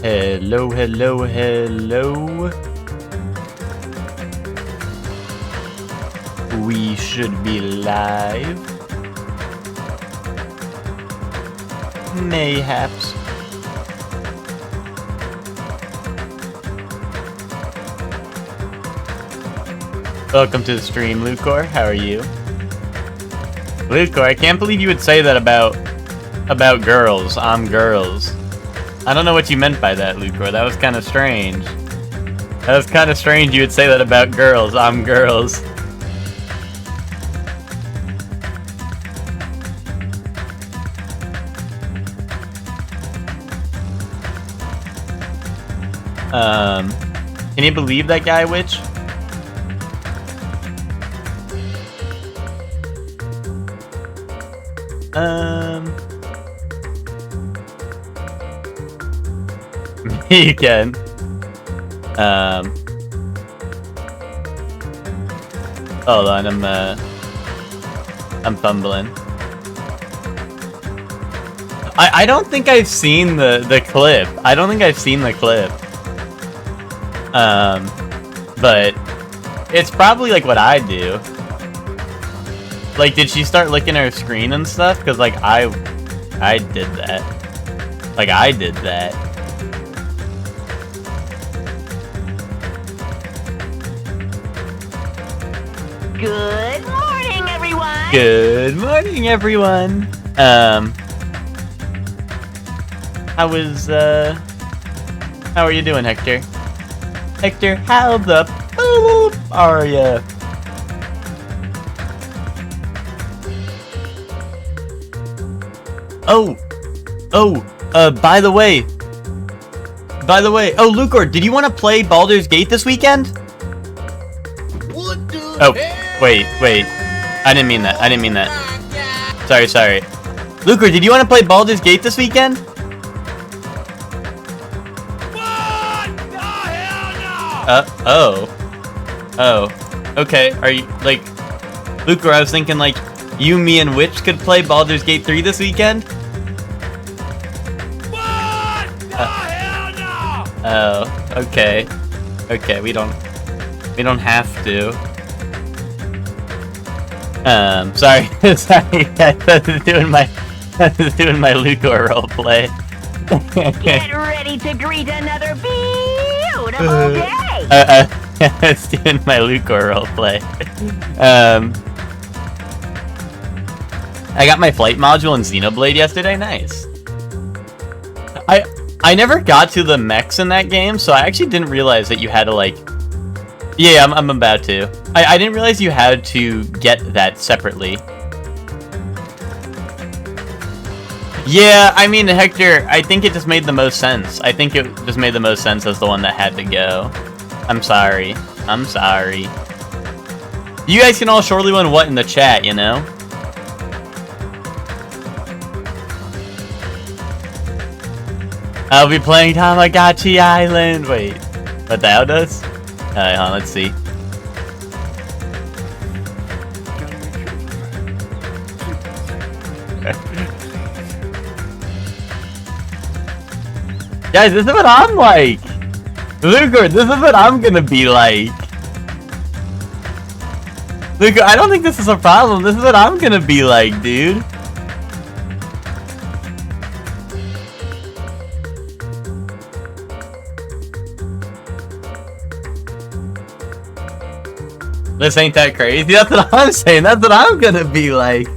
Hello, hello, hello. We should be live. Mayhaps. Welcome to the stream, Lucor. How are you? Lucor, I can't believe you would say that about girls. I'm girls. I don't know what you meant by that, Lucor. That was kind of strange. That was kind of strange you would say that about girls. I'm girls. Can you believe that guy, Witch? You can. Hold on, I'm fumbling. I don't think I've seen the clip. I don't think I've seen the clip. But it's probably like what I do. Like, did she start licking her screen and stuff? Because, like, I did that. Like, I did that. Good morning, everyone! Good morning, everyone! How are you doing, Hector? Hector, how the boop are ya? By the way, Lucor, did you want to play Baldur's Gate this weekend? What the hell? Wait, I didn't mean that, sorry. Lucor, did you want to play Baldur's Gate this weekend? What the hell Oh, okay, are you, like, Lucor, I was thinking, like, you, me, and Witch could play Baldur's Gate 3 this weekend? Oh, okay. Okay, we don't have to. Sorry, I was doing my Lucor roleplay. Get ready to greet another beautiful day! I was doing my Lucor roleplay. I got my flight module in Xenoblade yesterday. Nice. I never got to the mechs in that game, so I actually didn't realize that you had to, like... Yeah, I'm about to. I didn't realize you had to get that separately. Yeah, I mean, Hector, I think it just made the most sense. I think it just made the most sense as the one that had to go. I'm sorry. You guys can all surely win what in the chat, you know? I'll be playing Tamagotchi Island. Wait, what the hell does? Alright, hold on, let's see. Guys, this is what I'm like. Lucor, this is what I'm gonna be like. Lucor, I don't think this is a problem. This is what I'm gonna be like, dude. This ain't that crazy. That's what I'm saying. That's what I'm gonna be like.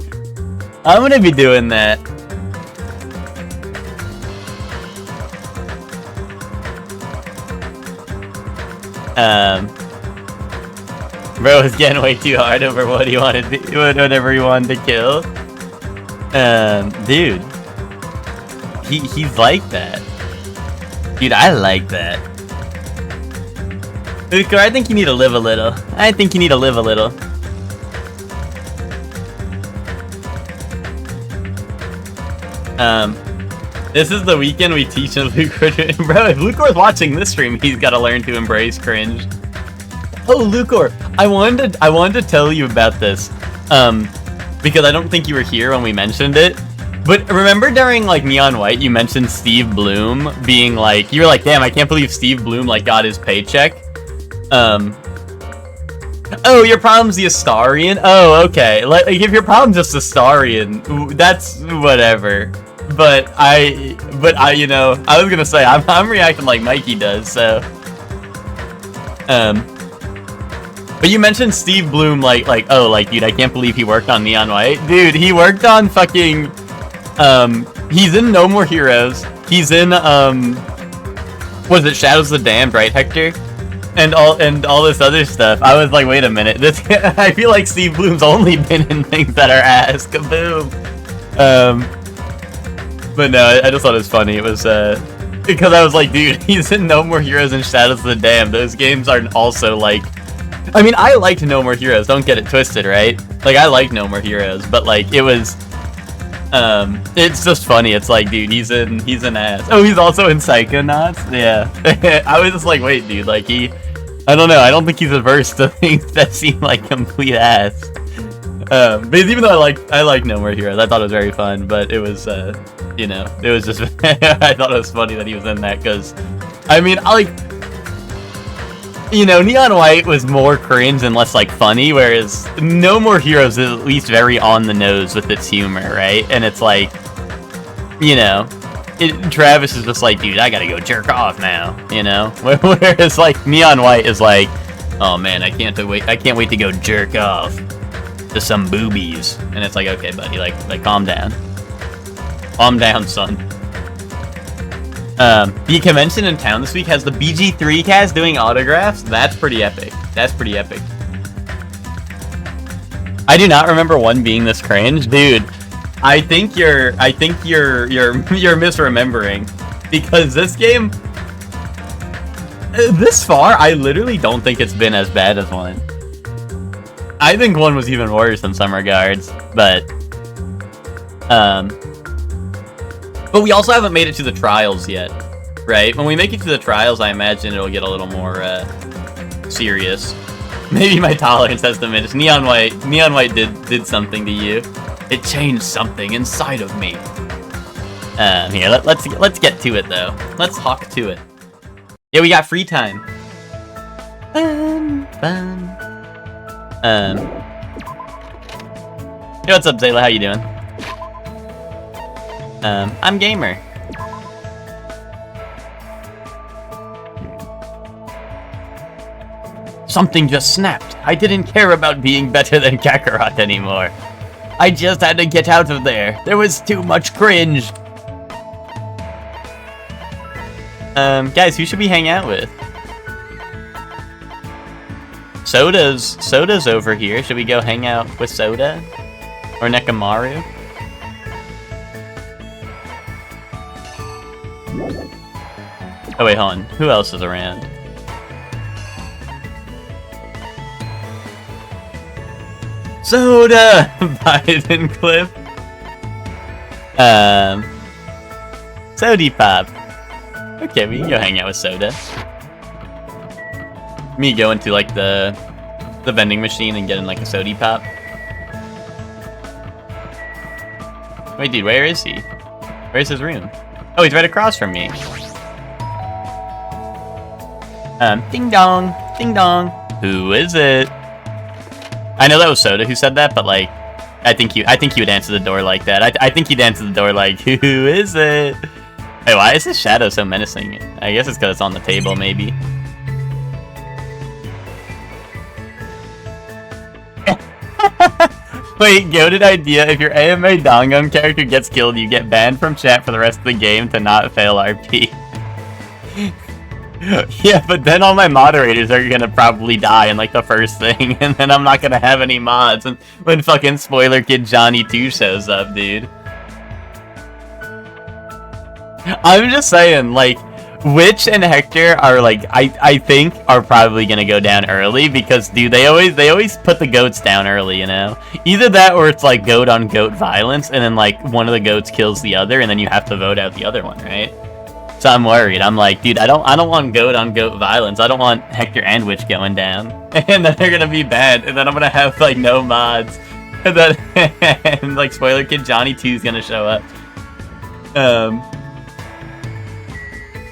I'm gonna be doing that. Bro was getting way too hard over what he wanted to do, whatever he wanted to kill. Dude. He's like that. Dude, I like that. Lucor, I think you need to live a little. This is the weekend we teach him Lucor to... Bro, if Lucor's watching this stream, he's gotta learn to embrace cringe. Oh, Lucor, I wanted to tell you about this. Because I don't think you were here when we mentioned it. But remember during like Neon White, you mentioned Steve Bloom being like, you were like, damn, I can't believe Steve Bloom like got his paycheck. Oh, your problem's the Astarian? Oh, okay. Like, if your problem's just Astarian, that's whatever. But I, you know, I was gonna say, I'm reacting like Mikey does, so. But you mentioned Steve Bloom, like, oh, like, dude, I can't believe he worked on Neon White. Dude, he worked on fucking, he's in No More Heroes. He's in, was it Shadows of the Damned, right, Hector? And all this other stuff. I was like, wait a minute. This I feel like Steve Bloom's only been in things that are ass. Kaboom. But no, I just thought it was funny. It was because I was like, dude, he's in No More Heroes and Shadows of the Damned. Those games are also like, I mean, I liked No More Heroes. Don't get it twisted, right? Like, I like No More Heroes, but like, it was, it's just funny. It's like, dude, he's an ass. Oh, he's also in Psychonauts. Yeah. I was just like, wait, dude, like I don't know. I don't think he's averse to things that seem like complete ass. But even though I like No More Heroes, I thought it was very fun. But it was, you know, it was just I thought it was funny that he was in that because, I mean, I like, you know, Neon White was more cringe and less like funny, whereas No More Heroes is at least very on the nose with its humor, right? And it's like, you know. Travis is just like, dude, I gotta go jerk off now, you know? Whereas like Neon White is like, oh man, I can't wait to go jerk off to some boobies. And it's like, okay, buddy, like calm down. Calm down, son. The convention in town this week has the BG3 cast doing autographs. That's pretty epic. That's pretty epic. I do not remember one being this cringe, dude. I think you're misremembering, because this game, this far, I literally don't think it's been as bad as one. I think one was even worse in some regards, but we also haven't made it to the trials yet, right? When we make it to the trials, I imagine it'll get a little more serious. Maybe my tolerance has diminished. Neon White did something to you. It changed something inside of me. Here, let's get to it though. Let's hawk to it. Yeah, we got free time. Hey, what's up, Zayla? How you doing? I'm gamer. Something just snapped. I didn't care about being better than Kakarot anymore. I just had to get out of there. There was too much cringe. Guys, who should we hang out with? Soda's over here. Should we go hang out with Soda? Or Nekamaru? Oh wait, hold on. Who else is around? Soda! Biden Cliff. Sody Pop. Okay, we can go hang out with Soda. Me go into like the vending machine and get in like a Sody Pop. Wait, dude, where is he? Where's his room? Oh, he's right across from me. Ding dong, ding dong. Who is it? I know that was Soda who said that, but like, I think you would answer the door like that. I think you'd answer the door like, who is it? Hey, why is this shadow so menacing? I guess it's because it's on the table, maybe. Wait, goated idea. If your AMA Dangan character gets killed, you get banned from chat for the rest of the game to not fail RP. Yeah, but then all my moderators are gonna probably die in like the first thing, and then I'm not gonna have any mods when fucking Spoiler Kid Johnny 2 shows up, dude. I'm just saying, like, Witch and Hector are like, I think are probably gonna go down early because, dude, they always put the goats down early, you know? Either that or it's like goat on goat violence, and then like one of the goats kills the other, and then you have to vote out the other one, right? So I'm worried. I'm like, dude, I don't want goat on goat violence. I don't want Hector and Witch going down. And then they're gonna be bad. And then I'm gonna have like no mods. and like spoiler kid, Johnny 2 is gonna show up.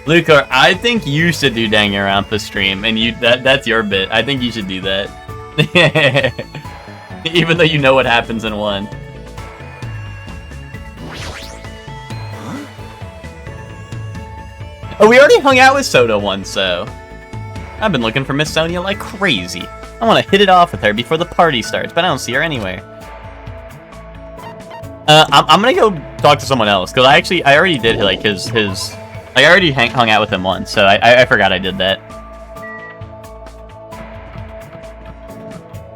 Lucor, I think you should do Danganronpa stream, and that's your bit. I think you should do that. Even though you know what happens in 1. Oh, we already hung out with Soda once, so... I've been looking for Miss Sonia like crazy. I want to hit it off with her before the party starts, but I don't see her anywhere. I'm gonna go talk to someone else, because I already did, like, I already hung out with him once, so I forgot I did that.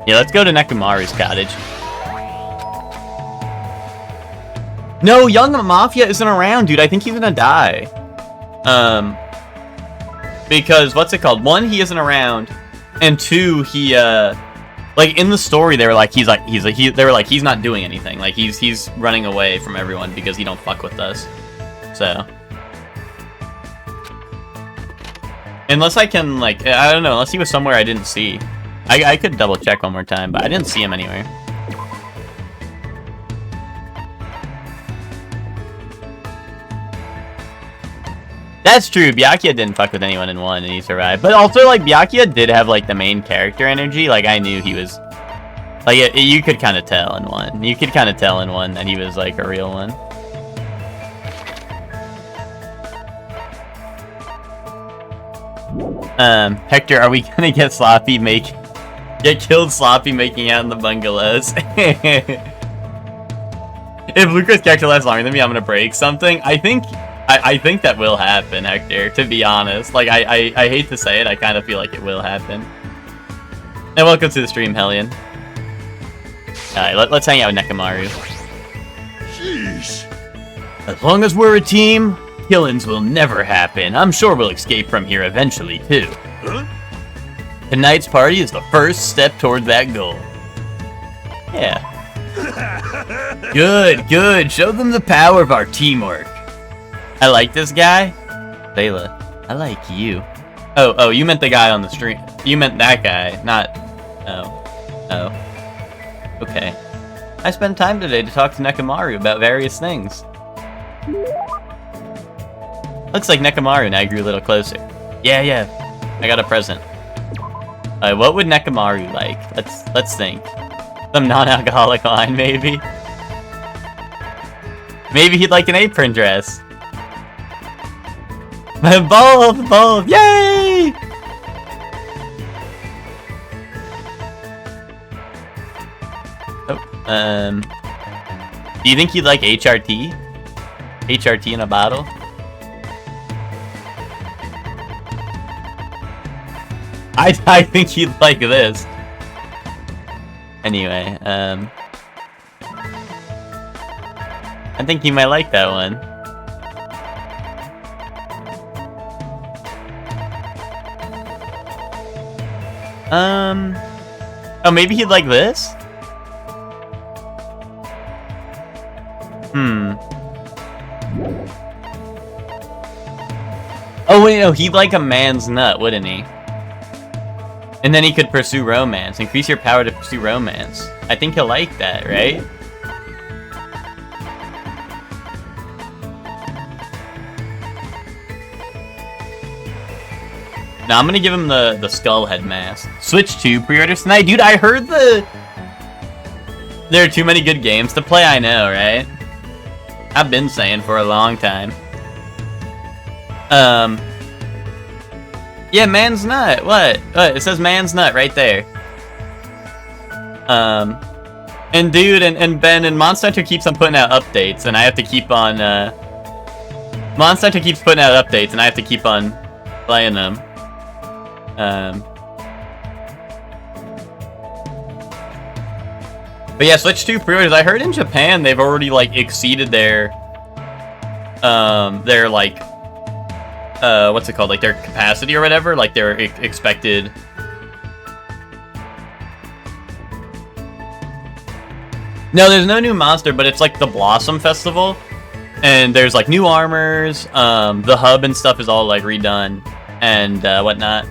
Yeah, let's go to Nekomaru's cottage. No, Young Mafia isn't around, dude. I think he's gonna die. Because, what's it called? 1, he isn't around, and 2, he, like, in the story, they were like, he's not doing anything. Like, he's running away from everyone because he don't fuck with us. So. Unless I can, like, I don't know, unless he was somewhere I didn't see. I could double check one more time, but I didn't see him anywhere. That's true, Byakuya didn't fuck with anyone in 1 and he survived. But also, like, Byakuya did have, like, the main character energy. Like, I knew he was... Like, you could kind of tell in 1. You could kind of tell in 1 that he was, like, a real one. Hector, are we gonna get sloppy get killed sloppy making out in the bungalows? If Luca's character lasts longer than me, I'm gonna break something. I think that will happen, Hector, to be honest. Like, I hate to say it, I kind of feel like it will happen. And welcome to the stream, Hellion. Alright, let's hang out with Nekomaru. Sheesh. As long as we're a team, killings will never happen. I'm sure we'll escape from here eventually, too. Huh? Tonight's party is the first step toward that goal. Yeah. Good. Show them the power of our teamwork. I like this guy. Layla, I like you. Oh, you meant the guy on the stream. You meant that guy, not... Oh. Okay. I spent time today to talk to Nekomaru about various things. Looks like Nekomaru and I grew a little closer. Yeah. I got a present. What would Nekomaru like? Let's think. Some non-alcoholic wine, maybe? Maybe he'd like an apron dress. Both! Yay! Oh, do you think he'd like HRT? HRT in a bottle? I think he'd like this. Anyway, I think he might like that one. Oh, maybe he'd like this? Oh, wait, no, he'd like a man's nut, wouldn't he? And then he could pursue romance. Increase your power to pursue romance. I think he'll like that, right? Now I'm gonna give him the skull head mask. Switch 2 pre-orders tonight. Dude, I heard there are too many good games to play, I know, right? I've been saying for a long time. Yeah, man's nut. What? It says man's nut right there. And dude, and Ben, and Monster Hunter keeps on putting out updates, and I have to keep on, Monster Hunter keeps putting out updates, and I have to keep on playing them. But yeah, Switch 2 pre-orders. I heard in Japan they've already, like, exceeded their like, what's it called? Like, their capacity or whatever? Like, their expected... No, there's no new monster, but it's like the Blossom Festival. And there's, like, new armors, the hub and stuff is all, like, redone, and, whatnot.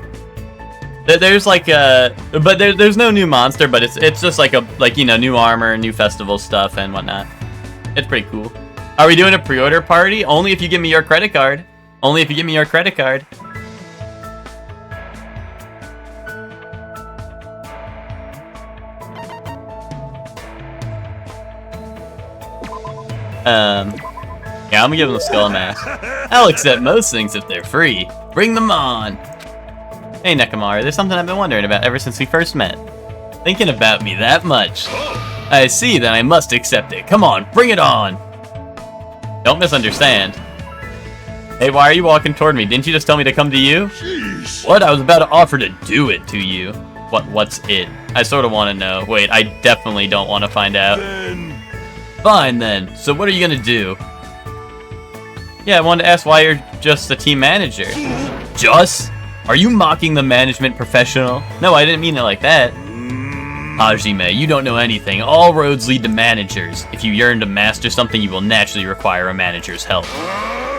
There's like but there's no new monster, but it's just like new armor, new festival stuff and whatnot. It's pretty cool. Are we doing a pre-order party? Only if you give me your credit card. Only if you give me your credit card. Yeah, I'm gonna give him a skull mask. I'll accept most things if they're free. Bring them on. Hey Nekomar, there's something I've been wondering about ever since we first met. Thinking about me that much. I see, then I must accept it. Come on, bring it on. Don't misunderstand. Hey, why are you walking toward me? Didn't you just tell me to come to you? Jeez. What? I was about to offer to do it to you. What's it? I sort of want to know. Wait, I definitely don't want to find out. Then Fine then. So what are you gonna do? Yeah, I wanted to ask why you're just a team manager. Just? Are you mocking the management professional? No, I didn't mean it like that. Hajime, you don't know anything. All roads lead to managers. If you yearn to master something, you will naturally require a manager's help.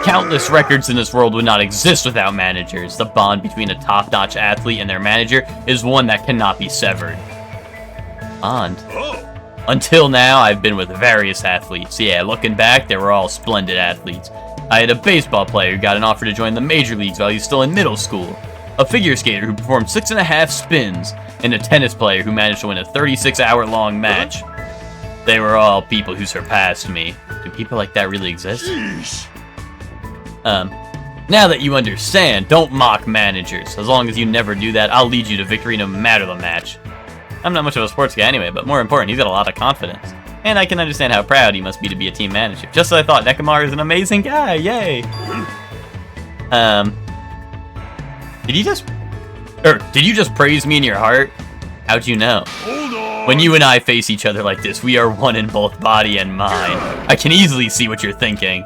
Countless records in this world would not exist without managers. The bond between a top-notch athlete and their manager is one that cannot be severed. Bond? Until now, I've been with various athletes. Yeah, looking back, they were all splendid athletes. I had a baseball player who got an offer to join the major leagues while he was still in middle school. A figure skater who performed 6.5 spins. And a tennis player who managed to win a 36-hour-long match. They were all people who surpassed me. Do people like that really exist? jeez. Now that you understand, don't mock managers. As long as you never do that, I'll lead you to victory no matter the match. I'm not much of a sports guy anyway, but more important, he's got a lot of confidence. And I can understand how proud he must be to be a team manager. Just as I thought, Nekomar is an amazing guy, yay! Did you just praise me in your heart? How'd you know? Hold on. When you and I face each other like this, we are one in both body and mind. I can easily see what you're thinking.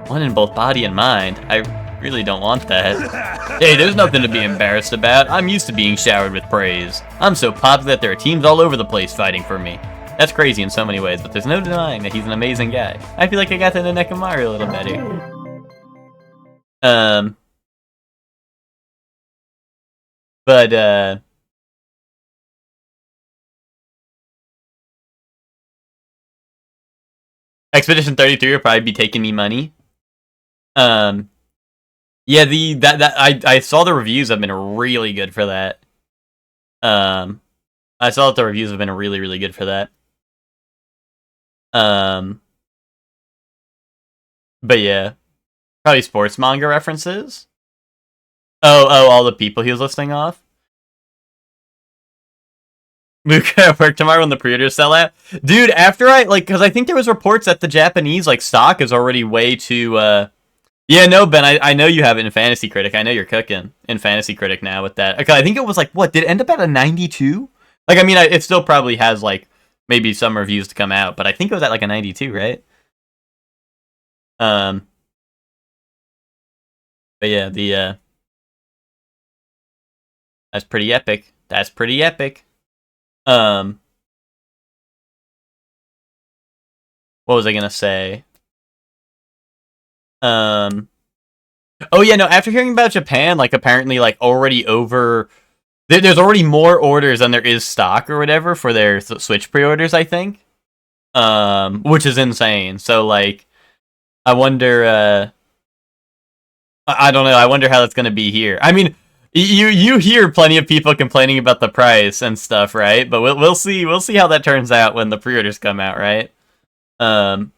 One in both body and mind? I really don't want that. Hey, there's nothing to be embarrassed about. I'm used to being showered with praise. I'm so popular that there are teams all over the place fighting for me. That's crazy in so many ways, but there's no denying that he's an amazing guy. I feel like I got to know Nekomaru a little better. But, Expedition 33 will probably be taking me money. Yeah, I saw the reviews have been really good for that. I saw that the reviews have been really, really good for that. But yeah. Probably sports manga references. Oh, all the people he was listing off. Luke at work tomorrow when the pre-orders sell out. Dude, after because I think there was reports that the Japanese, stock is already way too, Yeah, no, Ben, I know you have it in Fantasy Critic. I know you're cooking in Fantasy Critic now with that. Okay, I think it was, what, did it end up at a 92? It still probably has, maybe some reviews to come out, but I think it was at, a 92, right? But yeah, that's pretty epic. That's pretty epic. What was I gonna say? Oh yeah, no, after hearing about Japan, apparently, already over... There's already more orders than there is stock or whatever for their Switch pre-orders, I think. Which is insane. So, I wonder, I don't know, I wonder how that's gonna be here. I mean... You hear plenty of people complaining about the price and stuff, right? But we'll see how that turns out when the pre-orders come out, right? I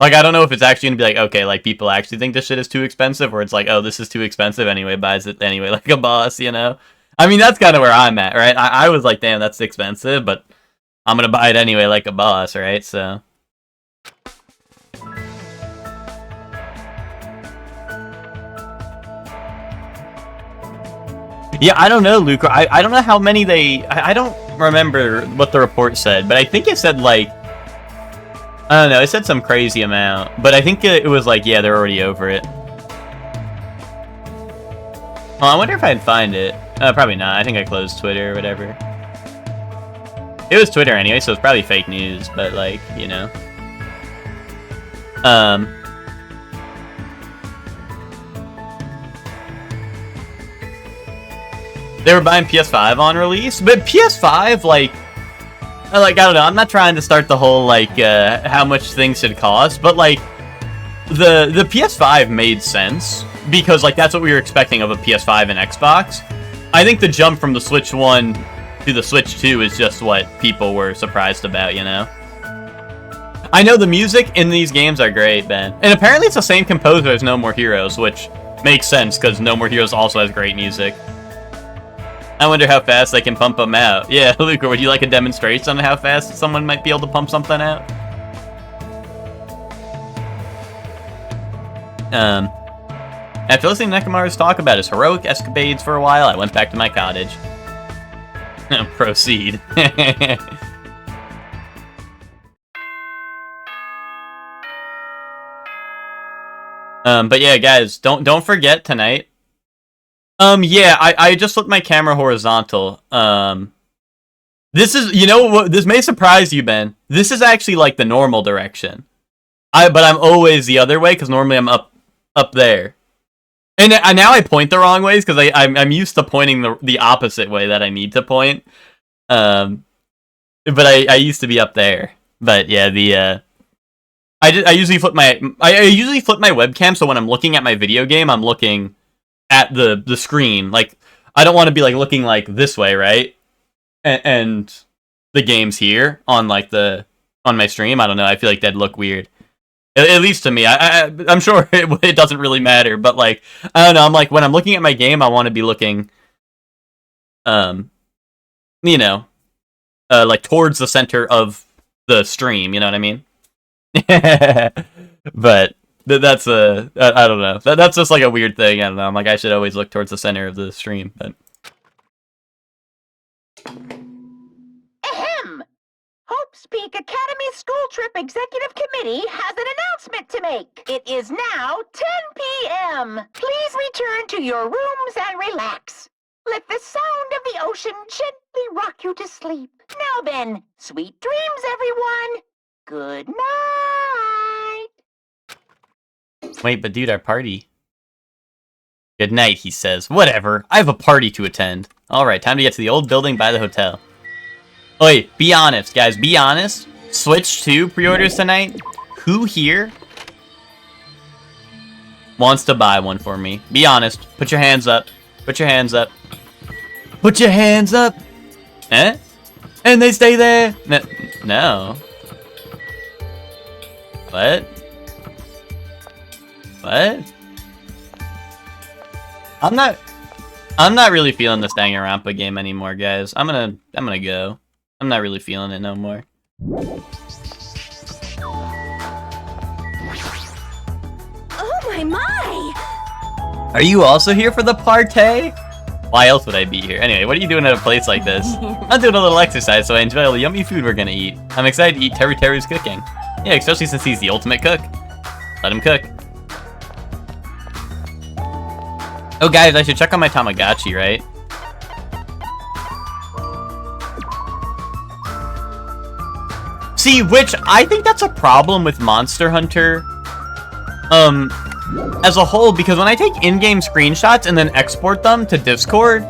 don't know if it's actually gonna be okay, people actually think this shit is too expensive, or it's oh, this is too expensive anyway, buys it anyway like a boss, I mean, that's kind of where I'm at, right? I was damn, that's expensive, but I'm gonna buy it anyway like a boss, right? So. Yeah, I don't know, Luke. I don't know how many I don't remember what the report said, but I think it said, I don't know, it said some crazy amount. But I think it was yeah, they're already over it. Oh, I wonder if I'd find it. Probably not. I think I closed Twitter or whatever. It was Twitter anyway, so it's probably fake news, but, they were buying PS5 on release, but PS5, like I don't know, I'm not trying to start the whole, like, how much things should cost, but, like, the PS5 made sense, because, like, that's what we were expecting of a PS5 and Xbox. I think the jump from the Switch 1 to the Switch 2 is just what people were surprised about, you know? I know the music in these games are great, Ben. And apparently it's the same composer as No More Heroes, which makes sense, because No More Heroes also has great music. I wonder how fast they can pump them out. Yeah, Luca, would you like a demonstration on how fast someone might be able to pump something out? After listening to Nekomaru's talk about his heroic escapades for a while, I went back to my cottage. Proceed. But yeah, guys, don't forget tonight. Yeah, I just flipped my camera horizontal. This is, you know what, this may surprise you, Ben. This is actually like the normal direction. But I'm always the other way, because normally I'm up there. And now I point the wrong ways, because I'm used to pointing the opposite way that I need to point. But I used to be up there. But yeah, I usually flip my webcam, so when I'm looking at my video game, I'm looking at the screen. Like, I don't want to be like looking like this way, right? And the game's here on like on my stream. I don't know. I feel like that'd look weird. At least to me. I'm sure it doesn't really matter, but like, I don't know. I'm like, when I'm looking at my game, I want to be looking, you know, like towards the center of the stream. You know what I mean? But that's I don't know. That's just like a weird thing. I don't know. I'm like, I should always look towards the center of the stream, but. Ahem! Hope's Peak Academy School Trip Executive Committee has an announcement to make. It is now 10 p.m. Please return to your rooms and relax. Let the sound of the ocean gently rock you to sleep. Now then, sweet dreams, everyone. Good night. Wait, but dude, our party. Good night, he says. Whatever. I have a party to attend. Alright, time to get to the old building by the hotel. Oh, wait, be honest, guys. Be honest. Switch 2 pre-orders tonight. Who here wants to buy one for me? Be honest. Put your hands up. Put your hands up. Put your hands up. Eh? And they stay there. No. What? What? I'm not really feeling this Danganronpa game anymore, guys. I'm gonna go. I'm not really feeling it no more. Oh my! Are you also here for the party? Why else would I be here? Anyway, what are you doing at a place like this? I'm doing a little exercise, so I enjoy all the yummy food we're gonna eat. I'm excited to eat Teru's cooking. Yeah, especially since he's the ultimate cook. Let him cook. Oh, guys, I should check on my Tamagotchi, right? See, which I think that's a problem with Monster Hunter, as a whole, because when I take in-game screenshots and then export them to Discord,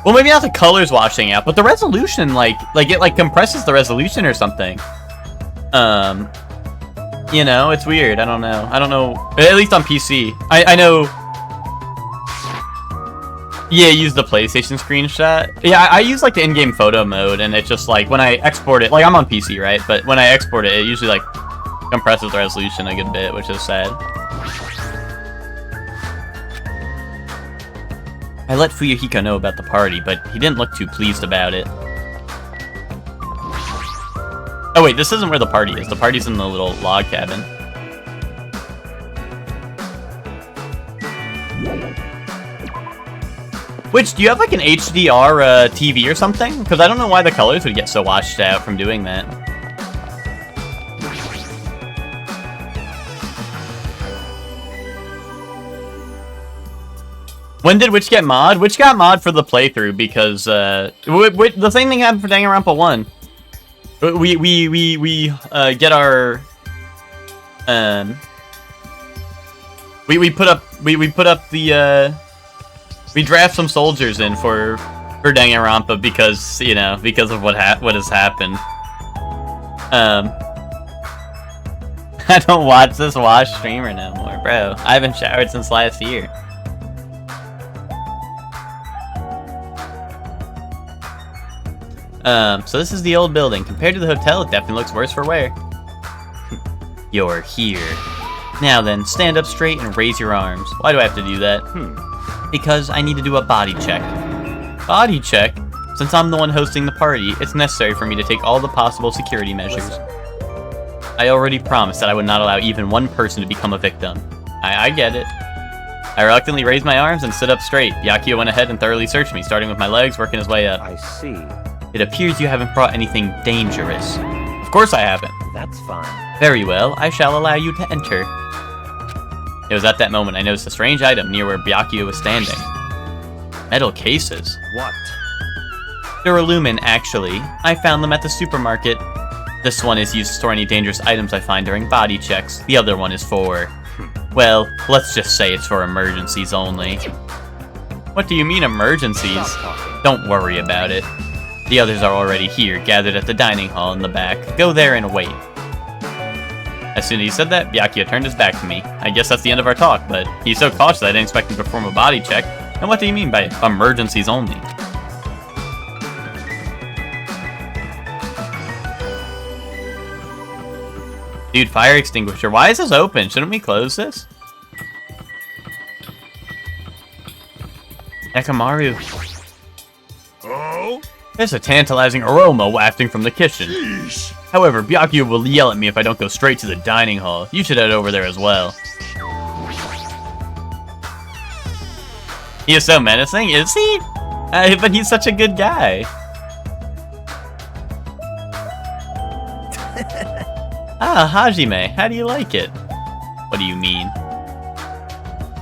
well, maybe not the colors washing out, but the resolution, like it compresses the resolution or something. You know, it's weird. I don't know. At least on PC. I know. Yeah, use the PlayStation screenshot. Yeah, I use like the in-game photo mode, and it's just like when I export it, like I'm on PC, right? But when I export it, it usually like compresses the resolution a good bit, which is sad. I let Fuyuhiko know about the party, but he didn't look too pleased about it. Oh wait, this isn't where the party is. The party's in the little log cabin. Which, do you have like an HDR TV or something? Because I don't know why the colors would get so washed out from doing that. When did Witch get mod? Witch got mod for the playthrough because the same thing happened for Danganronpa 1. We get our we put up the We draft some soldiers in for Danganronpa because, you know, because of what has happened. I don't watch this wash streamer no more, bro. I haven't showered since last year. So this is the old building. Compared to the hotel, it definitely looks worse for wear. You're here. Now then, stand up straight and raise your arms. Why do I have to do that? Because I need to do a body check. Body check? Since I'm the one hosting the party, it's necessary for me to take all the possible security measures. I already promised that I would not allow even one person to become a victim. I get it. I reluctantly raised my arms and stood up straight. Byakuya went ahead and thoroughly searched me, starting with my legs, working his way up. I see. It appears you haven't brought anything dangerous. Of course I haven't. That's fine. Very well, I shall allow you to enter. It was at that moment I noticed a strange item near where Byakuya was standing. Metal cases. What? Duralumin, actually. I found them at the supermarket. This one is used to store any dangerous items I find during body checks. The other one is for... well, let's just say it's for emergencies only. What do you mean emergencies? Don't worry about it. The others are already here, gathered at the dining hall in the back. Go there and wait. As soon as he said that, Byakuya turned his back to me. I guess that's the end of our talk, but he's so cautious I didn't expect him to perform a body check. And what do you mean by emergencies only? Dude, fire extinguisher. Why is this open? Shouldn't we close this? Ekamaru. Oh? There's a tantalizing aroma wafting from the kitchen. Sheesh. However, Byakuya will yell at me if I don't go straight to the dining hall. You should head over there as well. He is so menacing, is he? But he's such a good guy. Ah, Hajime, how do you like it? What do you mean?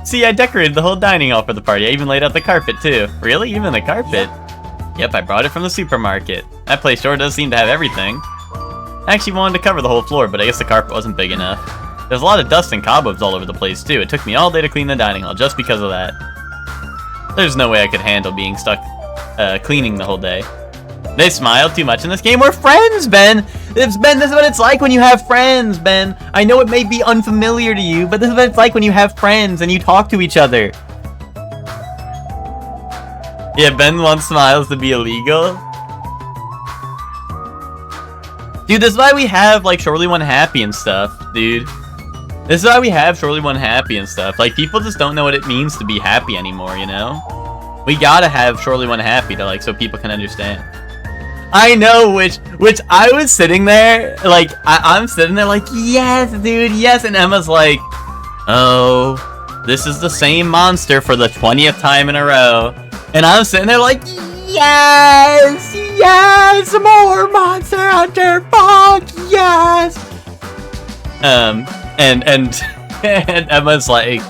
See, I decorated the whole dining hall for the party. I even laid out the carpet, too. Really? Even the carpet? Yep, I brought it from the supermarket. That place sure does seem to have everything. I actually wanted to cover the whole floor, but I guess the carpet wasn't big enough. There's a lot of dust and cobwebs all over the place, too. It took me all day to clean the dining hall just because of that. There's no way I could handle being stuck cleaning the whole day. They smile too much in this game. We're friends, Ben! This is what it's like when you have friends, Ben. I know it may be unfamiliar to you, but this is what it's like when you have friends and you talk to each other. Yeah, Ben wants smiles to be illegal. Dude, this is why we have, like, Surely One Happy and stuff, dude. This is why we have Surely One Happy and stuff. Like, people just don't know what it means to be happy anymore, you know? We gotta have Surely One Happy to, like, so people can understand. I know, which I was sitting there, like, I'm sitting there like, yes, dude, yes, and Emma's like, oh, this is the same monster for the 20th time in a row, and I'm sitting there like, yes, yes, more Monster Hunter, fuck, yes, and Emma's like,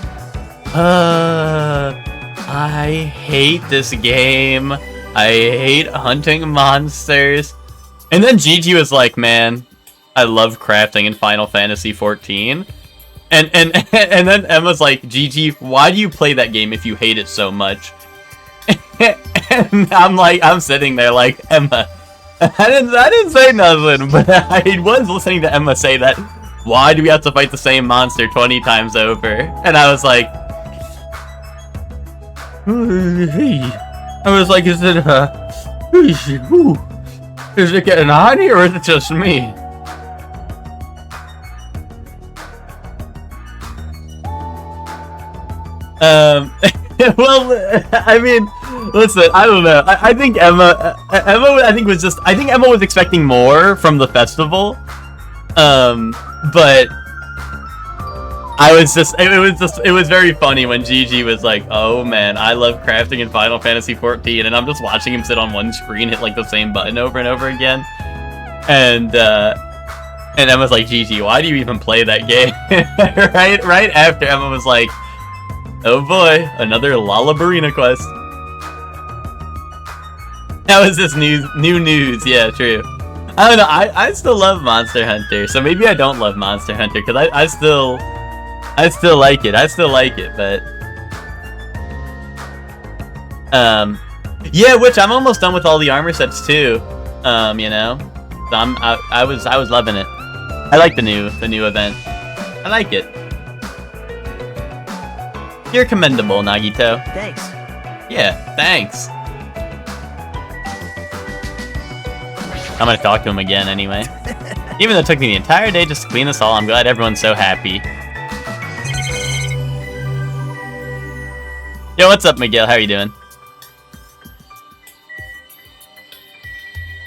I hate this game. I hate hunting monsters. And then Gigi was like, man, I love crafting in Final Fantasy XIV. And then Emma's like, Gigi, why do you play that game if you hate it so much? And I'm sitting there like, Emma, I didn't say nothing, but I was listening to Emma say that, why do we have to fight the same monster 20 times over? And I was like, hey. I was like, is it getting hot here, or is it just me? Well, I mean, listen, I don't know. I think Emma, I think Emma was expecting more from the festival. But it was very funny when Gigi was like, oh man, I love crafting in Final Fantasy XIV, and I'm just watching him sit on one screen, hit like the same button over and over again. And Emma's like, Gigi, why do you even play that game? right after Emma was like, oh boy, another Lalabarina quest. That was just new news, yeah, true. I don't know, I still love Monster Hunter, so maybe I don't love Monster Hunter, because I still like it, but... Yeah, which I'm almost done with all the armor sets too. You know, so I was loving it. I like the new event. I like it. You're commendable, Nagito. Thanks. Yeah, thanks. I'm gonna talk to him again anyway. Even though it took me the entire day just to clean this all, I'm glad everyone's so happy. Yo, what's up, Miguel? How are you doing?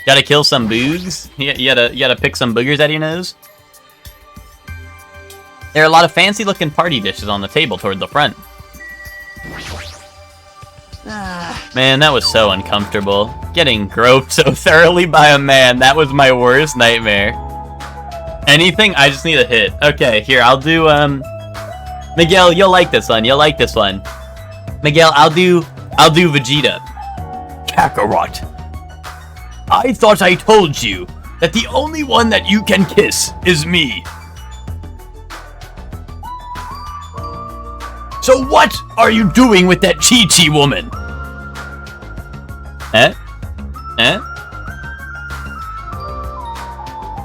Gotta kill some boogs? You gotta pick some boogers out of your nose? There are a lot of fancy-looking party dishes on the table toward the front. Man, that was so uncomfortable. Getting groped so thoroughly by a man, that was my worst nightmare. Anything? I just need a hit. Okay, here, I'll do, Miguel, you'll like this one, Miguel, I'll do Vegeta. Kakarot. I thought I told you that the only one that you can kiss is me. So what are you doing with that Chi-Chi woman? Eh? Eh?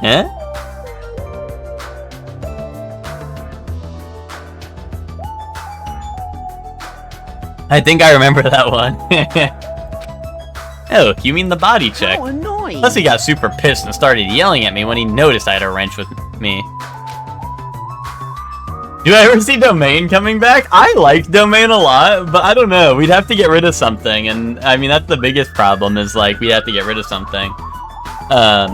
Eh? I think I remember that one. Oh, you mean the body check? How annoying. Plus he got super pissed and started yelling at me when he noticed I had a wrench with me. Do I ever see Domain coming back? I liked Domain a lot, but I don't know. We'd have to get rid of something, and I mean, that's the biggest problem is, like, we have to get rid of something. But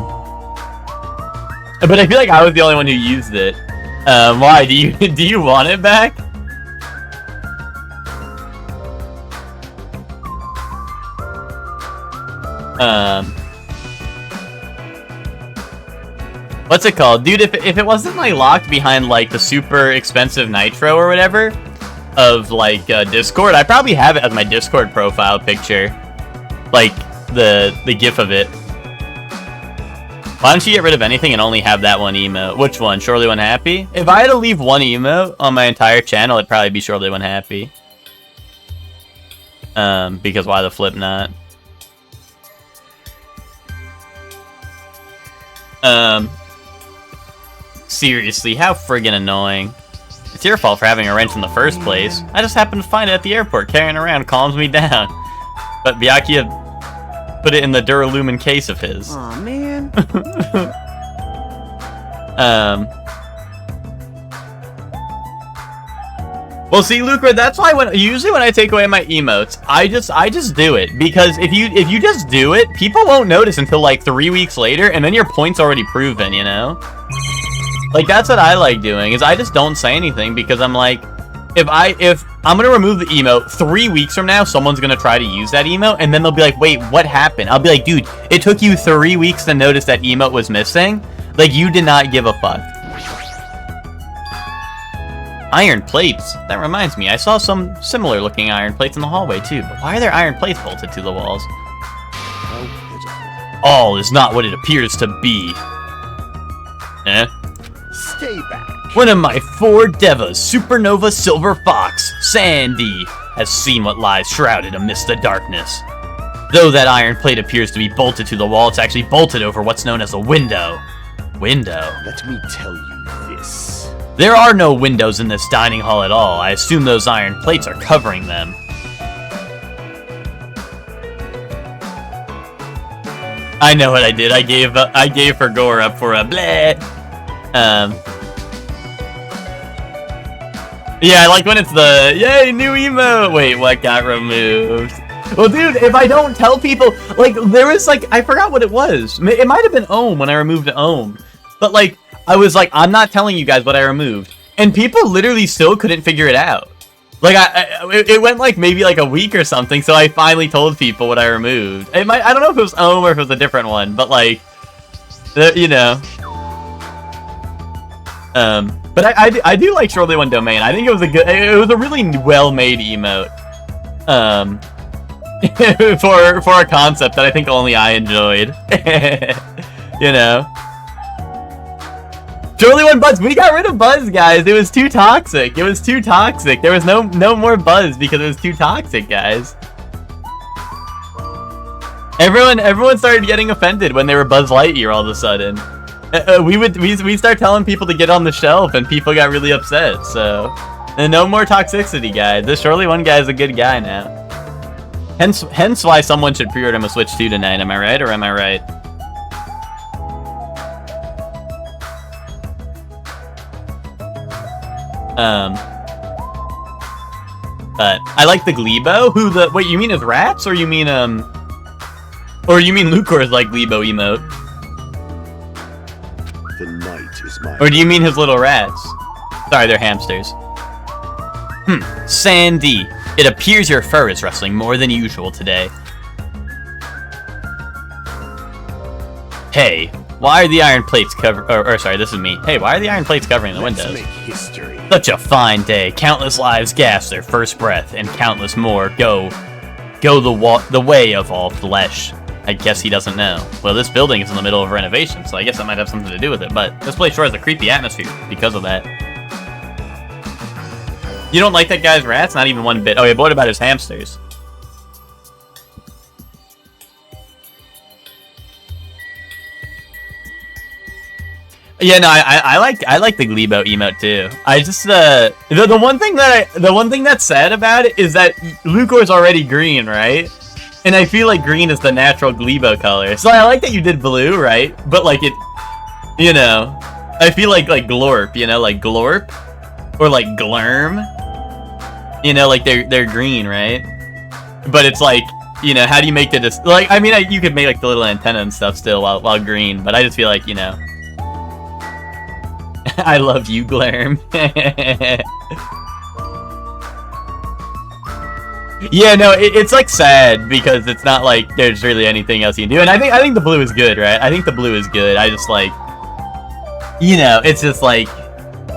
I feel like I was the only one who used it. Why? Do you want it back? What's it called? Dude, if it wasn't, like, locked behind, like, the super expensive Nitro or whatever of, like, Discord, I probably have it as my Discord profile picture. Like, the GIF of it. Why don't you get rid of anything and only have that one emote? Which one? Surely When Happy? If I had to leave one emote on my entire channel, it'd probably be Surely When Happy. Because why the flip not? Seriously, how friggin' annoying. It's your fault for having a wrench in the first place. I just happened to find it at the airport, carrying around calms me down. But Byakuya put it in the Duralumin case of his. Aw, man. Well, see, Lucra, that's why usually when I take away my emotes, I just do it, because if you just do it, people won't notice until like 3 weeks later, and then your point's already proven, you know? Like, that's what I like doing, is I just don't say anything, because I'm like, if I'm gonna remove the emote, 3 weeks from now, someone's gonna try to use that emote, and then they'll be like, wait, what happened? I'll be like, dude, it took you 3 weeks to notice that emote was missing? Like, you did not give a fuck. Iron plates. That reminds me, I saw some similar looking iron plates in the hallway too, but why are there iron plates bolted to the walls? All is not what it appears to be. Eh? Stay back. One of my 4 Devas, Supernova Silver Fox, Sandy, has seen what lies shrouded amidst the darkness. Though that iron plate appears to be bolted to the wall, it's actually bolted over what's known as a window. Window? Let me tell you this. There are no windows in this dining hall at all. I assume those iron plates are covering them. I know what I did. I gave her gore up for a bleh. Yeah, I like when it's the yay new emote. Wait, what got removed? Well, dude, if I don't tell people, like, there was like, I forgot what it was. It might have been Ohm when I removed Ohm, but like, I was like, I'm not telling you guys what I removed, and people literally still couldn't figure it out. Like, it went like maybe like a week or something, so I finally told people what I removed. I don't know if it was Ohm or if it was a different one, but like, you know. But I do like Surely One Domain. I think it was a really well-made emote. For a concept that I think only I enjoyed. You know. Surely One Buzz. We got rid of Buzz, guys. It was too toxic. There was no more Buzz because it was too toxic, guys. Everyone started getting offended when they were Buzz Lightyear all of a sudden. We start telling people to get on the shelf, and people got really upset. So, no more toxicity, guys. This surely one guy is a good guy now. Hence why someone should pre-order a Switch 2 tonight. Am I right, or am I right? But I like the Gleebo. Wait, you mean is rats, or you mean Lucor's like Gleebo emote? The night is my... Or do you mean his little rats? Sorry, they're hamsters. Sandy, it appears your fur is rustling more than usual today. Hey, why are the iron plates sorry, this is me. Hey, why are the iron plates covering the windows? Let's make history. Such a fine day. Countless lives gasp their first breath, and countless more go the way of all flesh. I guess he doesn't know. Well, this building is in the middle of renovation, so I guess that might have something to do with it, but this place sure has a creepy atmosphere because of that. You don't like that guy's rats? Not even one bit. Oh, yeah, but what about his hamsters? Yeah, no, I like the Gleebo emote too. I just the one thing that's sad about it is that Lucor's already green, right? And I feel like green is the natural Gleebo color. So I like that you did blue, right? But like it, you know, I feel like Glorp, you know, like Glorp or like Glurm, you know, like they're green, right? But it's like, you know, how do you make the like? I mean, you could make like the little antenna and stuff still while green, but I just feel like, you know. I love you, Glurm. Yeah, no, it's like sad because it's not like there's really anything else you can do, and I think the blue is good, right? I think the blue is good. I just like, you know, it's just like,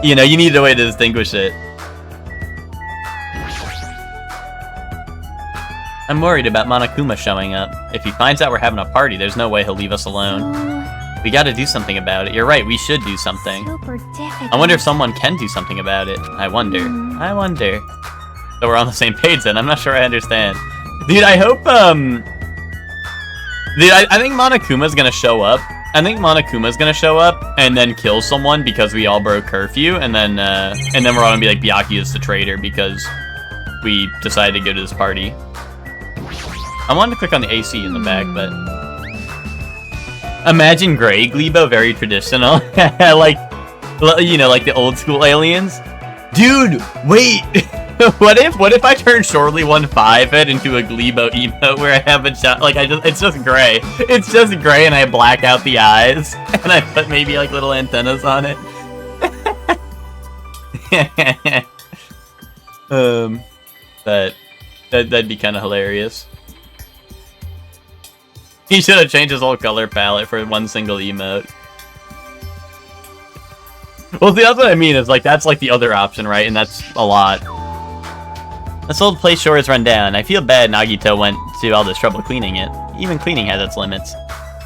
you know, you need a way to distinguish it. I'm worried about Monokuma showing up. If he finds out we're having a party, there's no way he'll leave us alone. We gotta do something about it. You're right, we should do something. Super difficult. I wonder if someone can do something about it. I wonder. So we're on the same page then. I'm not sure I understand. Dude, I hope, Dude, I think Monokuma's gonna show up. Monokuma's gonna show up and then kill someone because we all broke curfew, and then we're all gonna be like, Byakuya is the traitor because we decided to go to this party. I wanted to click on the AC in the back, but... Imagine Grey Gleebo, very traditional. Like, you know, like the old school aliens. Dude, wait! What if I turn Shortly 1.5 head into a Gleebo emote where I have a shot, like it's just gray. It's just gray and I black out the eyes and I put maybe like little antennas on it. That'd be kind of hilarious. He should have changed his whole color palette for one single emote. Well, see, that's what I mean, is like, that's like the other option, right? And that's a lot. This old place sure is run down. I feel bad Nagito went to all this trouble cleaning it. Even cleaning has its limits.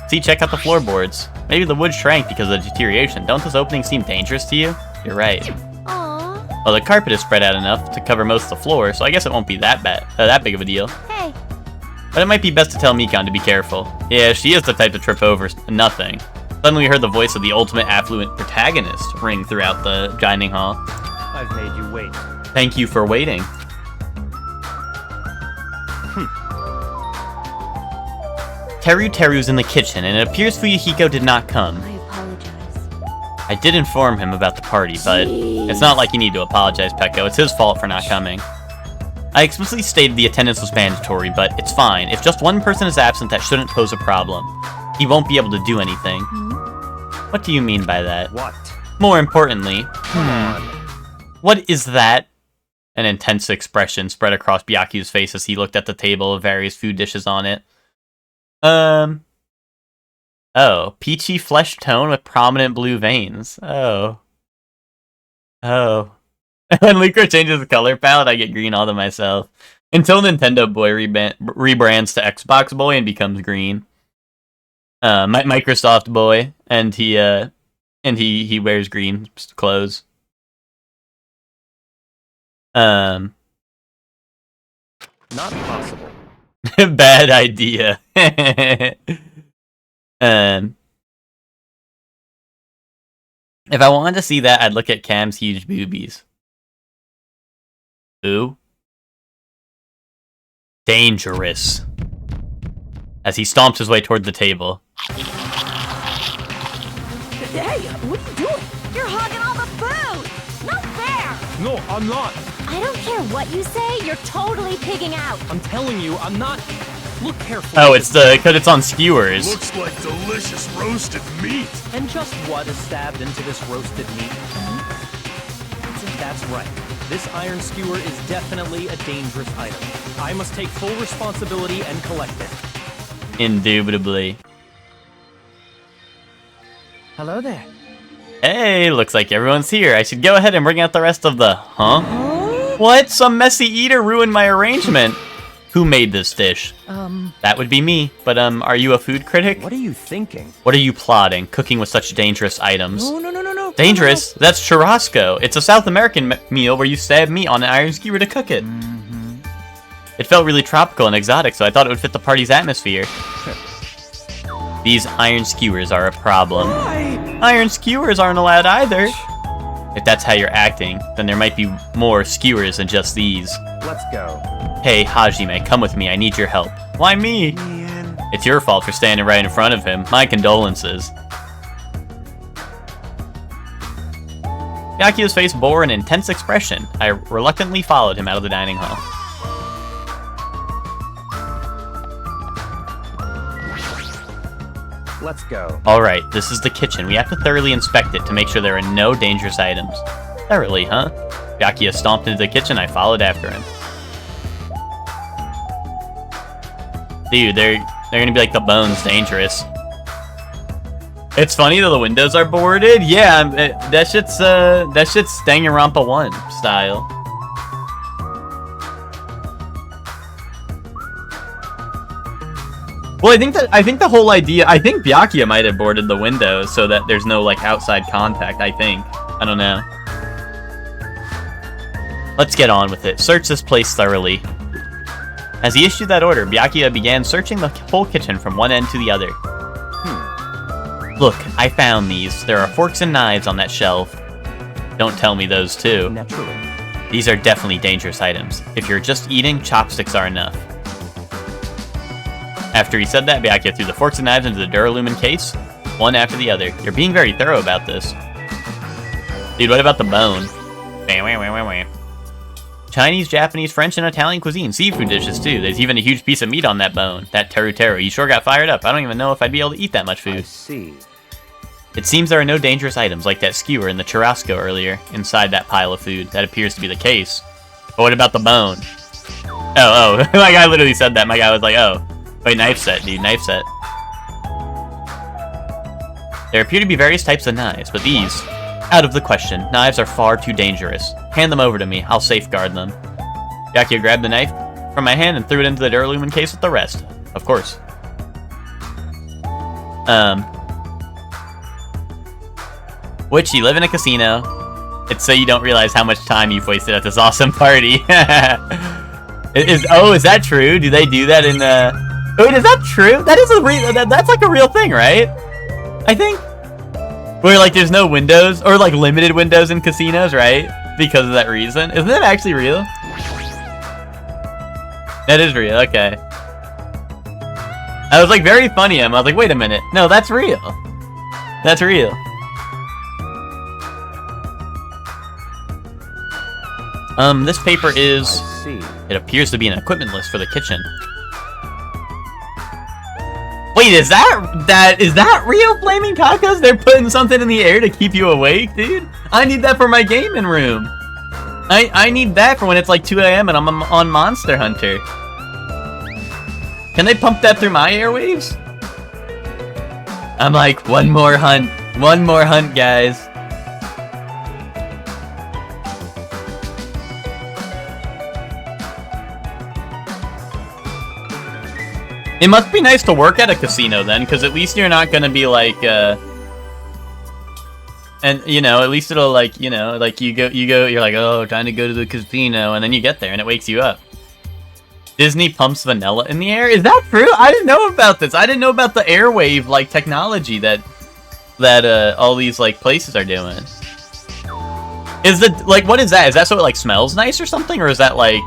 See, check out the floorboards. Maybe the wood shrank because of the deterioration. Don't those openings seem dangerous to you? You're right. Aww. Well, the carpet is spread out enough to cover most of the floor, so I guess it won't be that big of a deal. Hey. But it might be best to tell Mikan to be careful. Yeah, she is the type to trip over nothing. Suddenly we heard the voice of the ultimate affluent protagonist ring throughout the dining hall. I've made you wait. Thank you for waiting. Teru's in the kitchen, and it appears Fuyuhiko did not come. I apologize. I did inform him about the party, but it's not like you need to apologize, Pekko. It's his fault for not coming. I explicitly stated the attendance was mandatory, but it's fine. If just one person is absent, that shouldn't pose a problem. He won't be able to do anything. What do you mean by that? What? More importantly, what is that? An intense expression spread across Byakuya's face as he looked at the table of various food dishes on it. Oh, peachy flesh tone with prominent blue veins. Oh. When Lucro changes the color palette, I get green all to myself. Until Nintendo Boy rebrands to Xbox Boy and becomes green. Microsoft Boy, and he wears green clothes. Not possible. Bad idea. If I wanted to see that, I'd look at Cam's huge boobies. Ooh. Dangerous. As he stomps his way toward the table. Hey, what are you doing? You're hogging all the food! Not fair! No, I'm not. I don't care what you say, you're totally pigging out. I'm telling you, I'm not. Look carefully. Oh, it's because it's on skewers. Looks like delicious roasted meat. And just what is stabbed into this roasted meat? That's right. This iron skewer is definitely a dangerous item. I must take full responsibility and collect it. Indubitably. Hello there. Hey, looks like everyone's here. I should go ahead and bring out the rest of the... Huh? What? Some messy eater ruined my arrangement. Who made this dish? That would be me. But, are you a food critic? What are you thinking? What are you plotting, cooking with such dangerous items? No. Dangerous? That's churrasco. It's a South American meal where you stab meat on an iron skewer to cook it. It felt really tropical and exotic, so I thought it would fit the party's atmosphere. These iron skewers are a problem. Why? Iron skewers aren't allowed either. If that's how you're acting, then there might be more skewers than just these. Let's go. Hey, Hajime, come with me. I need your help. Why me? Man. It's your fault for standing right in front of him. My condolences. Yakuya's face bore an intense expression. I reluctantly followed him out of the dining hall. Let's go. Alright, this is the kitchen. We have to thoroughly inspect it to make sure there are no dangerous items. Thoroughly, huh? Yakuya stomped into the kitchen. I followed after him. Dude, they're gonna be like, the bone's dangerous. It's funny that the windows are boarded. Yeah, that shit's Danganronpa 1 style. Well, I think the whole idea, I think Byakuya might have boarded the windows so that there's no like outside contact, I think. I don't know. Let's get on with it. Search this place thoroughly. As he issued that order, Byakuya began searching the whole kitchen from one end to the other. Look, I found these. There are forks and knives on that shelf. Don't tell me those too. Naturally. These are definitely dangerous items. If you're just eating, chopsticks are enough. After he said that, Byakuya threw the forks and knives into the Duralumin case, one after the other. You're being very thorough about this. Dude, what about the bone? Chinese, Japanese, French, and Italian cuisine. Seafood dishes, too. There's even a huge piece of meat on that bone. That teru-teru. You sure got fired up. I don't even know if I'd be able to eat that much food. I see. It seems there are no dangerous items like that skewer and the churrasco earlier inside that pile of food. That appears to be the case. But what about the bone? Oh. My guy literally said that. My guy was like, oh. Wait, knife set, dude. Knife set. There appear to be various types of knives, but these... out of the question. Knives are far too dangerous. Hand them over to me. I'll safeguard them. Byakuya grabbed the knife from my hand and threw it into the Duralumin case with the rest. Of course. Which, you live in a casino. It's so you don't realize how much time you've wasted at this awesome party. Is that true? Do they do that in Wait, is that true? That is that's like a real thing, right? I think. Where like there's no windows or like limited windows in casinos, right? Because of that reason. Isn't that actually real? That is real. Okay. I was like very funny. I was like, wait a minute. No, that's real. That's real. This paper is. I see. It appears to be an equipment list for the kitchen. Wait, is that real flaming tacos? They're putting something in the air to keep you awake, dude? I need that for my gaming room. I need that for when it's like 2 a.m. and I'm on Monster Hunter. Can they pump that through my airwaves? I'm like, one more hunt, guys. It must be nice to work at a casino then, because at least you're not gonna be like, and you know, at least it'll like, you know, like you go, you're like, oh, time to go to the casino, and then you get there and it wakes you up. Disney pumps vanilla in the air? Is that true? I didn't know about this. I didn't know about the airwave, like, technology that all these, like, places are doing. Is the, like, what is that? Is that so it, like, smells nice or something? Or is that, like,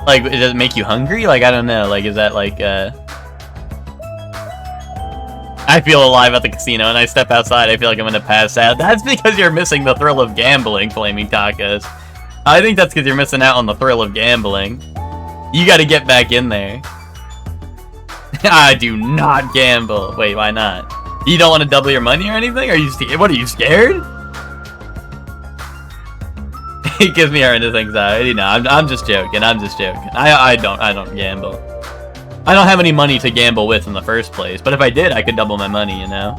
does it make you hungry? Like, I don't know. Like, is that, like, I feel alive at the casino, and I step outside, I feel like I'm gonna pass out. That's because you're missing the thrill of gambling, Flaming Tacos. I think that's because you're missing out on the thrill of gambling. You gotta get back in there. I do not gamble. Wait, why not? You don't want to double your money or anything? What, are you scared? It gives me horrendous anxiety. No, I'm just joking. I'm just joking. I don't gamble. I don't have any money to gamble with in the first place, but if I did, I could double my money, you know?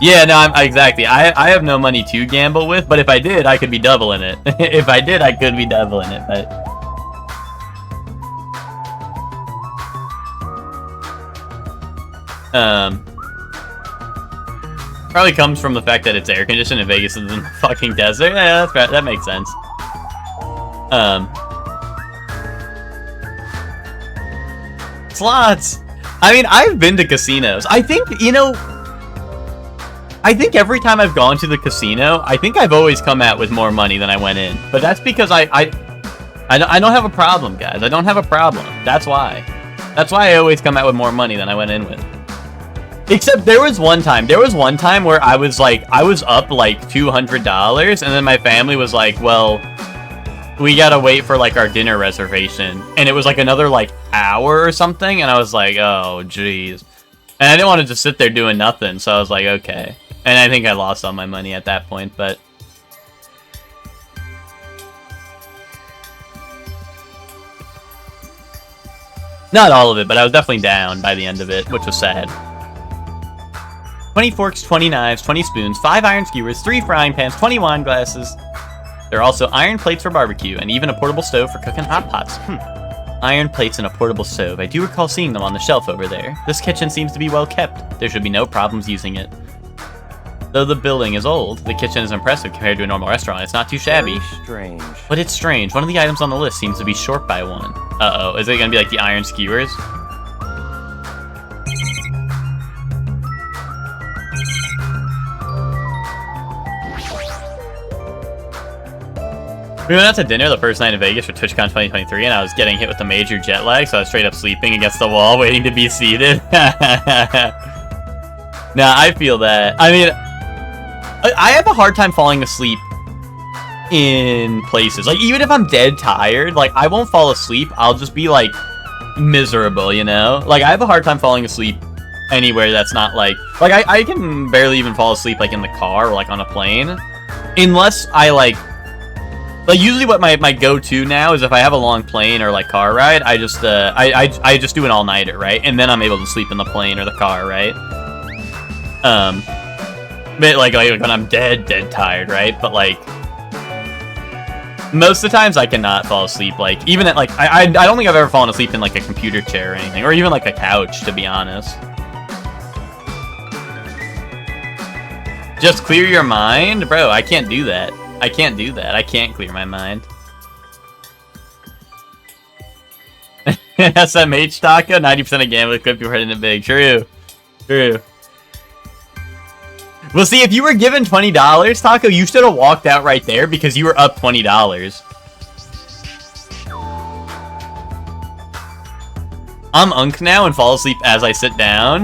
Yeah, no, exactly. I have no money to gamble with, but if I did, I could be doubling it. If I did, I could be doubling it, but... Probably comes from the fact that it's air conditioned and Vegas is in the fucking desert. Yeah, that's right. That makes sense. Slots. I mean, I've been to casinos. I think, you know, I think every time I've gone to the casino, I think I've always come out with more money than I went in. But that's because I don't have a problem, guys. I don't have a problem. That's why. That's why I always come out with more money than I went in with. Except there was one time where I was up like $200, and then my family was like, well, we gotta wait for like our dinner reservation, and it was like another like hour or something, and I was like, oh jeez, and I didn't want to just sit there doing nothing, so I was like, okay, and I think I lost all my money at that point, but not all of it, but I was definitely down by the end of it, which was sad. 20 forks, 20 knives, 20 spoons, 5 iron skewers, 3 frying pans, 20 wine glasses. There are also iron plates for barbecue, and even a portable stove for cooking hot pots. Iron plates and a portable stove. I do recall seeing them on the shelf over there. This kitchen seems to be well kept. There should be no problems using it. Though the building is old, the kitchen is impressive compared to a normal restaurant. It's not too shabby. Very strange. But it's strange. One of the items on the list seems to be short by one. Uh-oh. Is it going to be like the iron skewers? We went out to dinner the first night in Vegas for TwitchCon 2023, and I was getting hit with a major jet lag, so I was straight up sleeping against the wall, waiting to be seated. Nah, I feel that. I mean, I have a hard time falling asleep in places. Like, even if I'm dead tired, like, I won't fall asleep. I'll just be, like, miserable, you know? Like, I have a hard time falling asleep anywhere that's not, like... Like, I can barely even fall asleep, like, in the car or, like, on a plane. Unless I, like, usually what my go-to now is if I have a long plane or, like, car ride, I just do an all-nighter, right? And then I'm able to sleep in the plane or the car, right? But, like when I'm dead tired, right? But, like, most of the times I cannot fall asleep, like, even at, like, I don't think I've ever fallen asleep in, like, a computer chair or anything, or even, like, a couch, to be honest. Just clear your mind? Bro, I can't do that. I can't do that. I can't clear my mind. SMH Taco, 90% of gambling equipped you hitting it big. True. True. Well, see, if you were given $20, Taco, you should have walked out right there because you were up $20. I'm Unk now and fall asleep as I sit down.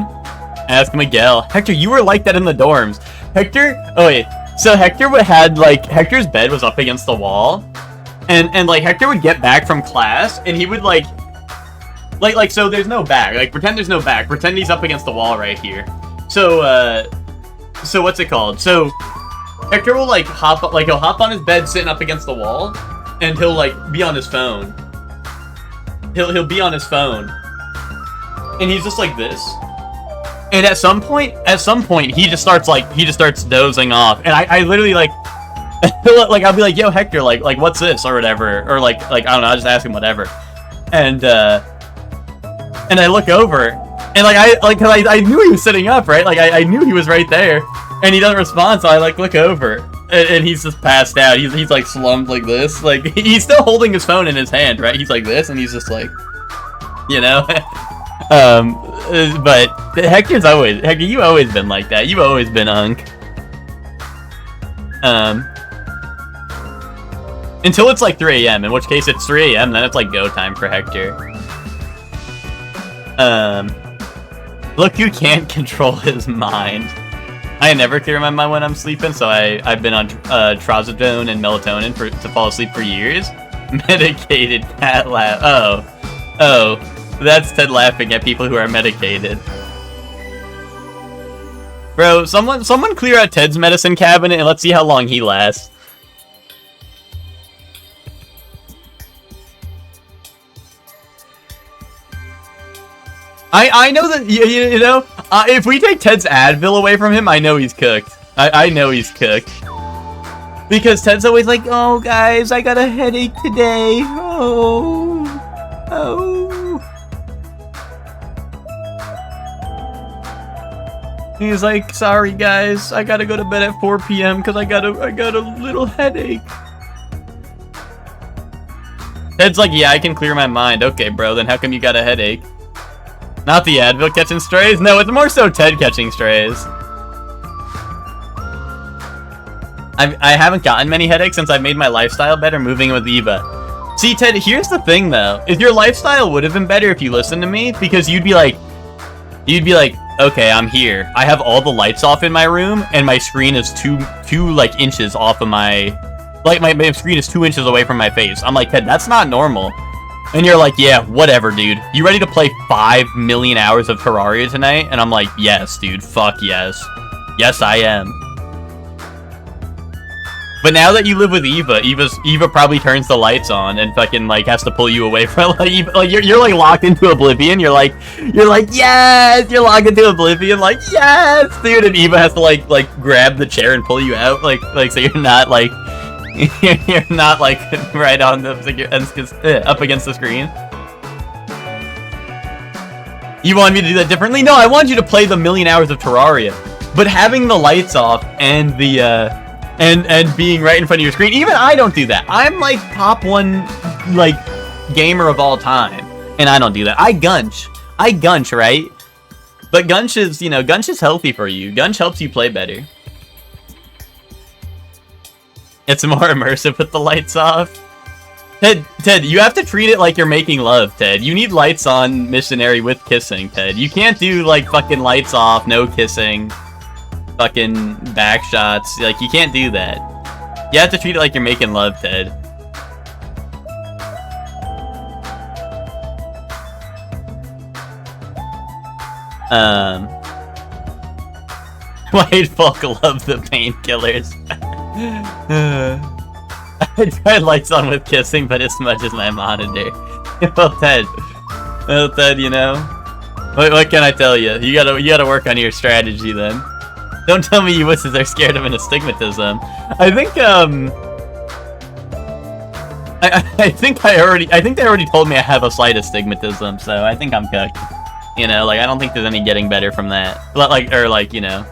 Ask Miguel. Hector, you were like that in the dorms. Hector? Oh, wait. So Hector had, like, Hector's bed was up against the wall. And like, Hector would get back from class, and he would, like, so there's no back. Like, pretend there's no back. Pretend he's up against the wall right here. So what's it called? So, Hector will, like, he'll hop on his bed sitting up against the wall, and he'll, like, be on his phone. He'll be on his phone. And he's just like this. And at some point, he just starts dozing off. And I literally, like, like, I'll be like, yo, Hector, like, what's this? Or whatever. Or, like, I don't know, I'll just ask him whatever. And I look over, and, like, cause I knew he was sitting up, right? Like, I knew he was right there. And he doesn't respond, so I, like, look over. and he's just passed out. He's like slumped like this. Like, he's still holding his phone in his hand, right? He's like this, and he's just like, you know? But Hector, you've always been like that. You've always been Unk. Until it's like 3 a.m., in which case it's 3 a.m., then it's like go time for Hector. Look who can't control his mind. I never clear my mind when I'm sleeping, so I've been on trazodone and melatonin to fall asleep for years. Medicated cat laugh. Oh, that's Ted laughing at people who are medicated. Bro, someone clear out Ted's medicine cabinet and let's see how long he lasts. I know that, you know, if we take Ted's Advil away from him, I know he's cooked. I know he's cooked. Because Ted's always like, oh, guys, I got a headache today. Oh. He's like, sorry, guys, I gotta go to bed at 4 p.m. because I got a little headache. Ted's like, yeah, I can clear my mind. Okay, bro, then how come you got a headache? Not the Advil catching strays? No, it's more so Ted catching strays. I haven't gotten many headaches since I've made my lifestyle better moving with Eva. See, Ted, here's the thing, though. If your lifestyle would have been better if you listened to me, because you'd be like, okay, I'm here. I have all the lights off in my room, and my screen is two like inches off of my screen is 2 inches away from my face. I'm like, Ted, that's not normal. And you're like, yeah, whatever, dude. You ready to play 5 million hours of Terraria tonight? And I'm like, yes, dude. Fuck yes. Yes, I am. But now that you live with Eva probably turns the lights on and fucking like has to pull you away from like you're like locked into oblivion. You're like yes, you're locked into oblivion. Like yes, dude. And Eva has to like grab the chair and pull you out. Like so you're not like. You're not like right on the up against the screen. You want me to do that differently? No, I want you to play the million hours of Terraria, but having the lights off and the and being right in front of your screen. Even I don't do that. I'm like top 1 like gamer of all time, and I don't do that. I gunch, right? But gunch is healthy for you. Gunch helps you play better. It's more immersive with the lights off. Ted, you have to treat it like you're making love, Ted. You need lights on missionary with kissing, Ted. You can't do, like, fucking lights off, no kissing, fucking back shots. Like, you can't do that. You have to treat it like you're making love, Ted. White folk love the painkillers. I tried lights on with kissing, but it smudges my monitor. Well, Ted, you know, what can I tell you? You gotta work on your strategy then. Don't tell me you wusses are scared of an astigmatism. I think they already told me I have a slight astigmatism, so I think I'm cooked. You know, like I don't think there's any getting better from that. Like, you know.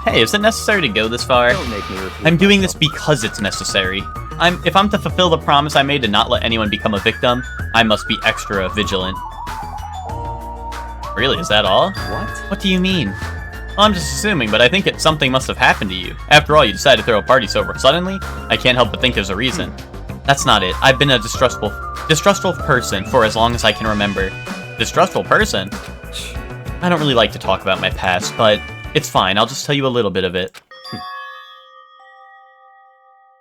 Hey, is it necessary to go this far? I'm doing this because it's necessary. If I'm to fulfill the promise I made to not let anyone become a victim, I must be extra vigilant. Really, is that all? What do you mean? Well, I'm just assuming, but I think something must have happened to you. After all, you decided to throw a party so suddenly, I can't help but think there's a reason. That's not it. I've been a distrustful person for as long as I can remember. Distrustful person? I don't really like to talk about my past, but it's fine. I'll just tell you a little bit of it.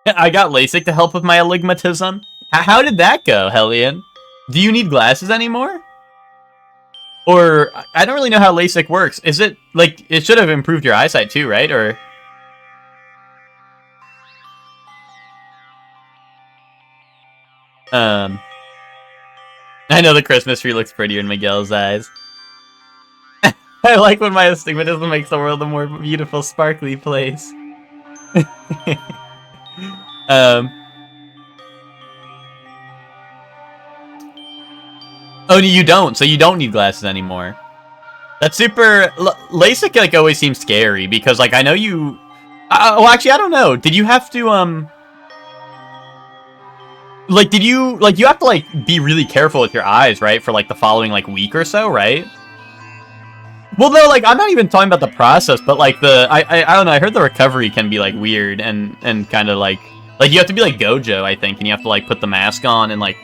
I got LASIK to help with my astigmatism. How did that go, Hellion? Do you need glasses anymore? Or, I don't really know how LASIK works. Is it, like, it should have improved your eyesight too, right? Or... I know the Christmas tree looks prettier in Miguel's eyes. I like when my astigmatism makes the world a more beautiful, sparkly place. Oh, you don't, so you don't need glasses anymore. That's super... LASIK, like, always seems scary, because, like, I know you... well, actually, I don't know. Did you have to, like, did you... Like, you have to, like, be really careful with your eyes, right? For, like, the following, like, week or so, right? Well, no, like, I'm not even talking about the process, but, like, I don't know, I heard the recovery can be, like, weird and kind of, like... Like, you have to be, like, Gojo, I think, and you have to, like, put the mask on and, like...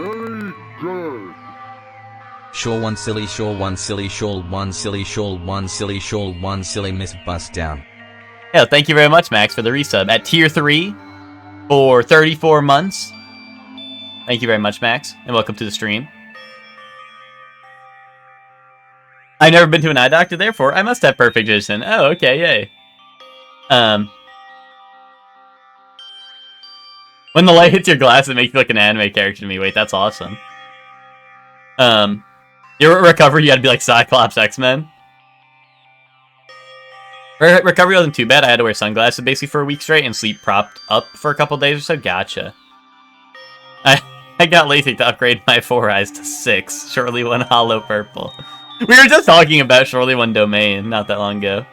Shawl one silly, shawl one silly, shawl one silly, shawl one silly, shawl one silly, miss bust down. Yeah, thank you very much, Max, for the resub. At tier 3 for 34 months. Thank you very much, Max, and welcome to the stream. I've never been to an eye doctor, therefore I must have perfect vision. Oh, okay, yay. When the light hits your glass, it makes you like an anime character to me. Wait, that's awesome. Your recovery, you had to be like Cyclops X-Men. Recovery wasn't too bad. I had to wear sunglasses basically for a week straight and sleep propped up for a couple days or so. Gotcha. I got LASIK to upgrade my 4 eyes to 6. Surely one hollow purple. We were just talking about Surely One Domain not that long ago.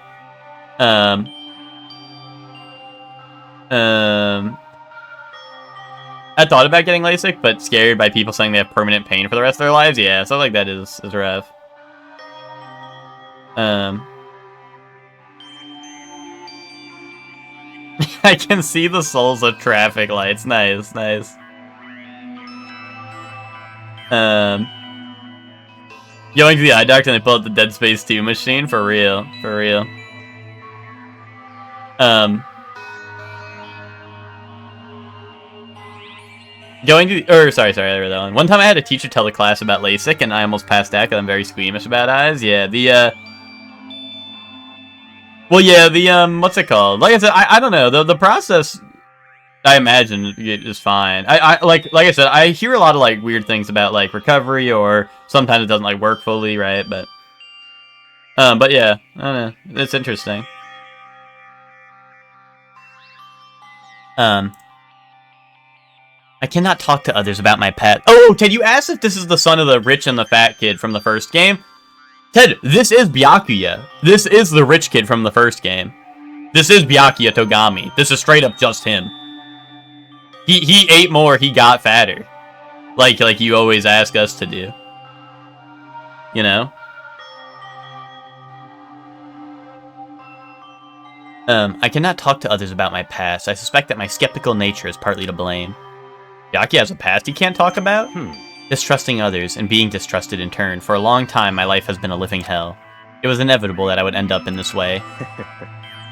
I thought about getting LASIK, but scared by people saying they have permanent pain for the rest of their lives. Yeah, stuff like that is rough. I can see the souls of traffic lights. Nice, nice. Going to the eye doctor and they pull out the Dead Space 2 machine? For real. For real. Sorry, I read that one. One time I had a teacher tell the class about LASIK and I almost passed out because I'm very squeamish about eyes. Yeah, what's it called? Like I said, I don't know. The process, I imagine, is fine. Like I said, I hear a lot of, like, weird things about, like, recovery, or sometimes it doesn't, like, work fully, right? But yeah, I don't know. It's interesting. I cannot talk to others about my pet. Oh, Ted, you asked if this is the son of the rich and the fat kid from the first game. Ted, this is Byakuya. This is the rich kid from the first game. This is Byakuya Togami. This is straight up just him. He ate more, he got fatter. Like you always ask us to do. You know? I cannot talk to others about my past. I suspect that my skeptical nature is partly to blame. Byakuya has a past he can't talk about? Distrusting others and being distrusted in turn. For a long time, my life has been a living hell. It was inevitable that I would end up in this way.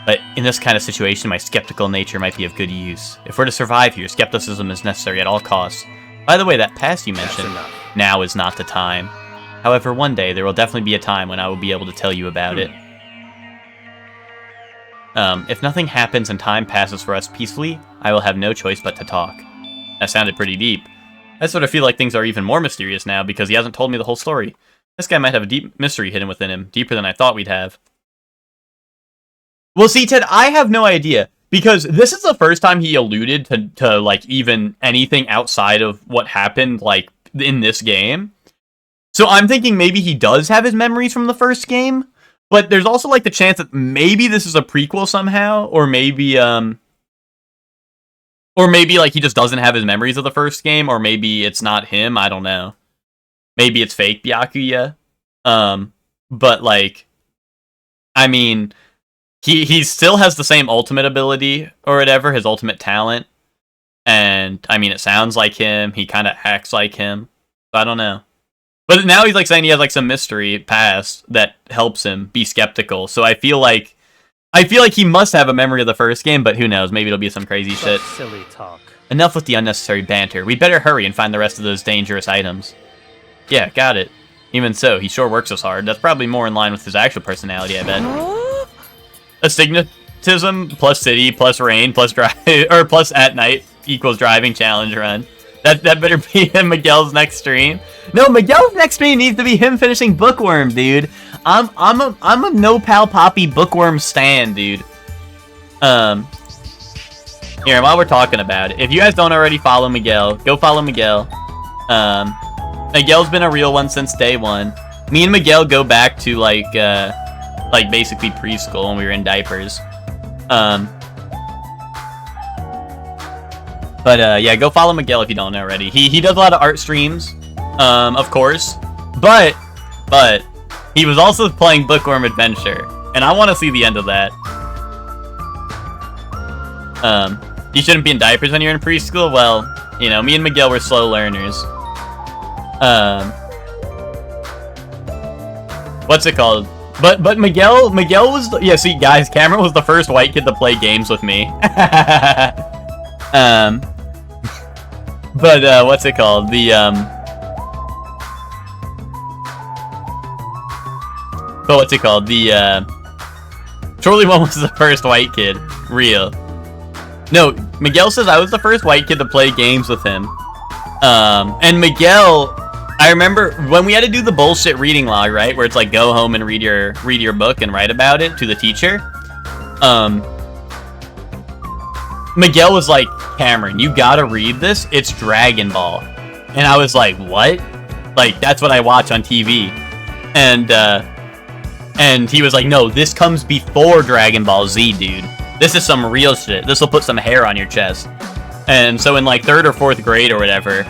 But in this kind of situation, my skeptical nature might be of good use. If we're to survive here, skepticism is necessary at all costs. By the way, that past you mentioned, now is not the time. However, one day, there will definitely be a time when I will be able to tell you about it. If nothing happens and time passes for us peacefully, I will have no choice but to talk. That sounded pretty deep. I sort of feel like things are even more mysterious now because he hasn't told me the whole story. This guy might have a deep mystery hidden within him, deeper than I thought we'd have. Well, see, Ted, I have no idea, because this is the first time he alluded to like, even anything outside of what happened, like, in this game. So I'm thinking maybe he does have his memories from the first game, but there's also, like, the chance that maybe this is a prequel somehow, or maybe, like, he just doesn't have his memories of the first game, or maybe it's not him, I don't know. Maybe it's fake Byakuya. But, like, I mean, he still has the same ultimate ability, or whatever, his ultimate talent. And, I mean, it sounds like him, he kind of acts like him. I don't know. But now he's, like, saying he has, like, some mystery past that helps him be skeptical, so I feel like he must have a memory of the first game, but who knows? Maybe it'll be some crazy shit. Silly talk. Enough with the unnecessary banter. We'd better hurry and find the rest of those dangerous items. Yeah, got it. Even so, he sure works us hard. That's probably more in line with his actual personality, I bet. Astigmatism plus city plus rain plus drive or plus at night equals driving challenge run. That better be him Miguel's next stream. No, Miguel's next stream needs to be him finishing Bookworm, dude. I'm a No Pal Poppy Bookworm stan, dude. Here, while we're talking about it, if you guys don't already follow Miguel, go follow Miguel. Miguel's been a real one since day one. Me and Miguel go back to like basically preschool when we were in diapers. But yeah, go follow Miguel if you don't know already. He does a lot of art streams, of course. But he was also playing Bookworm Adventure, and I want to see the end of that. You shouldn't be in diapers when you're in preschool. Well, you know, me and Miguel were slow learners. What's it called? But Miguel was yeah. See, guys, Cameron was the first white kid to play games with me. But what's it called? But what's it called? Shortly one was the first white kid. Real. No, Miguel says I was the first white kid to play games with him. And Miguel, I remember when we had to do the bullshit reading log, right? Where it's like, go home and read your book and write about it to the teacher. Miguel was like, Cameron, you gotta read this. It's Dragon Ball. And I was like, what? Like, that's what I watch on TV. And he was like, no, this comes before Dragon Ball Z, dude. This is some real shit. This will put some hair on your chest. And so in like 3rd or 4th grade or whatever,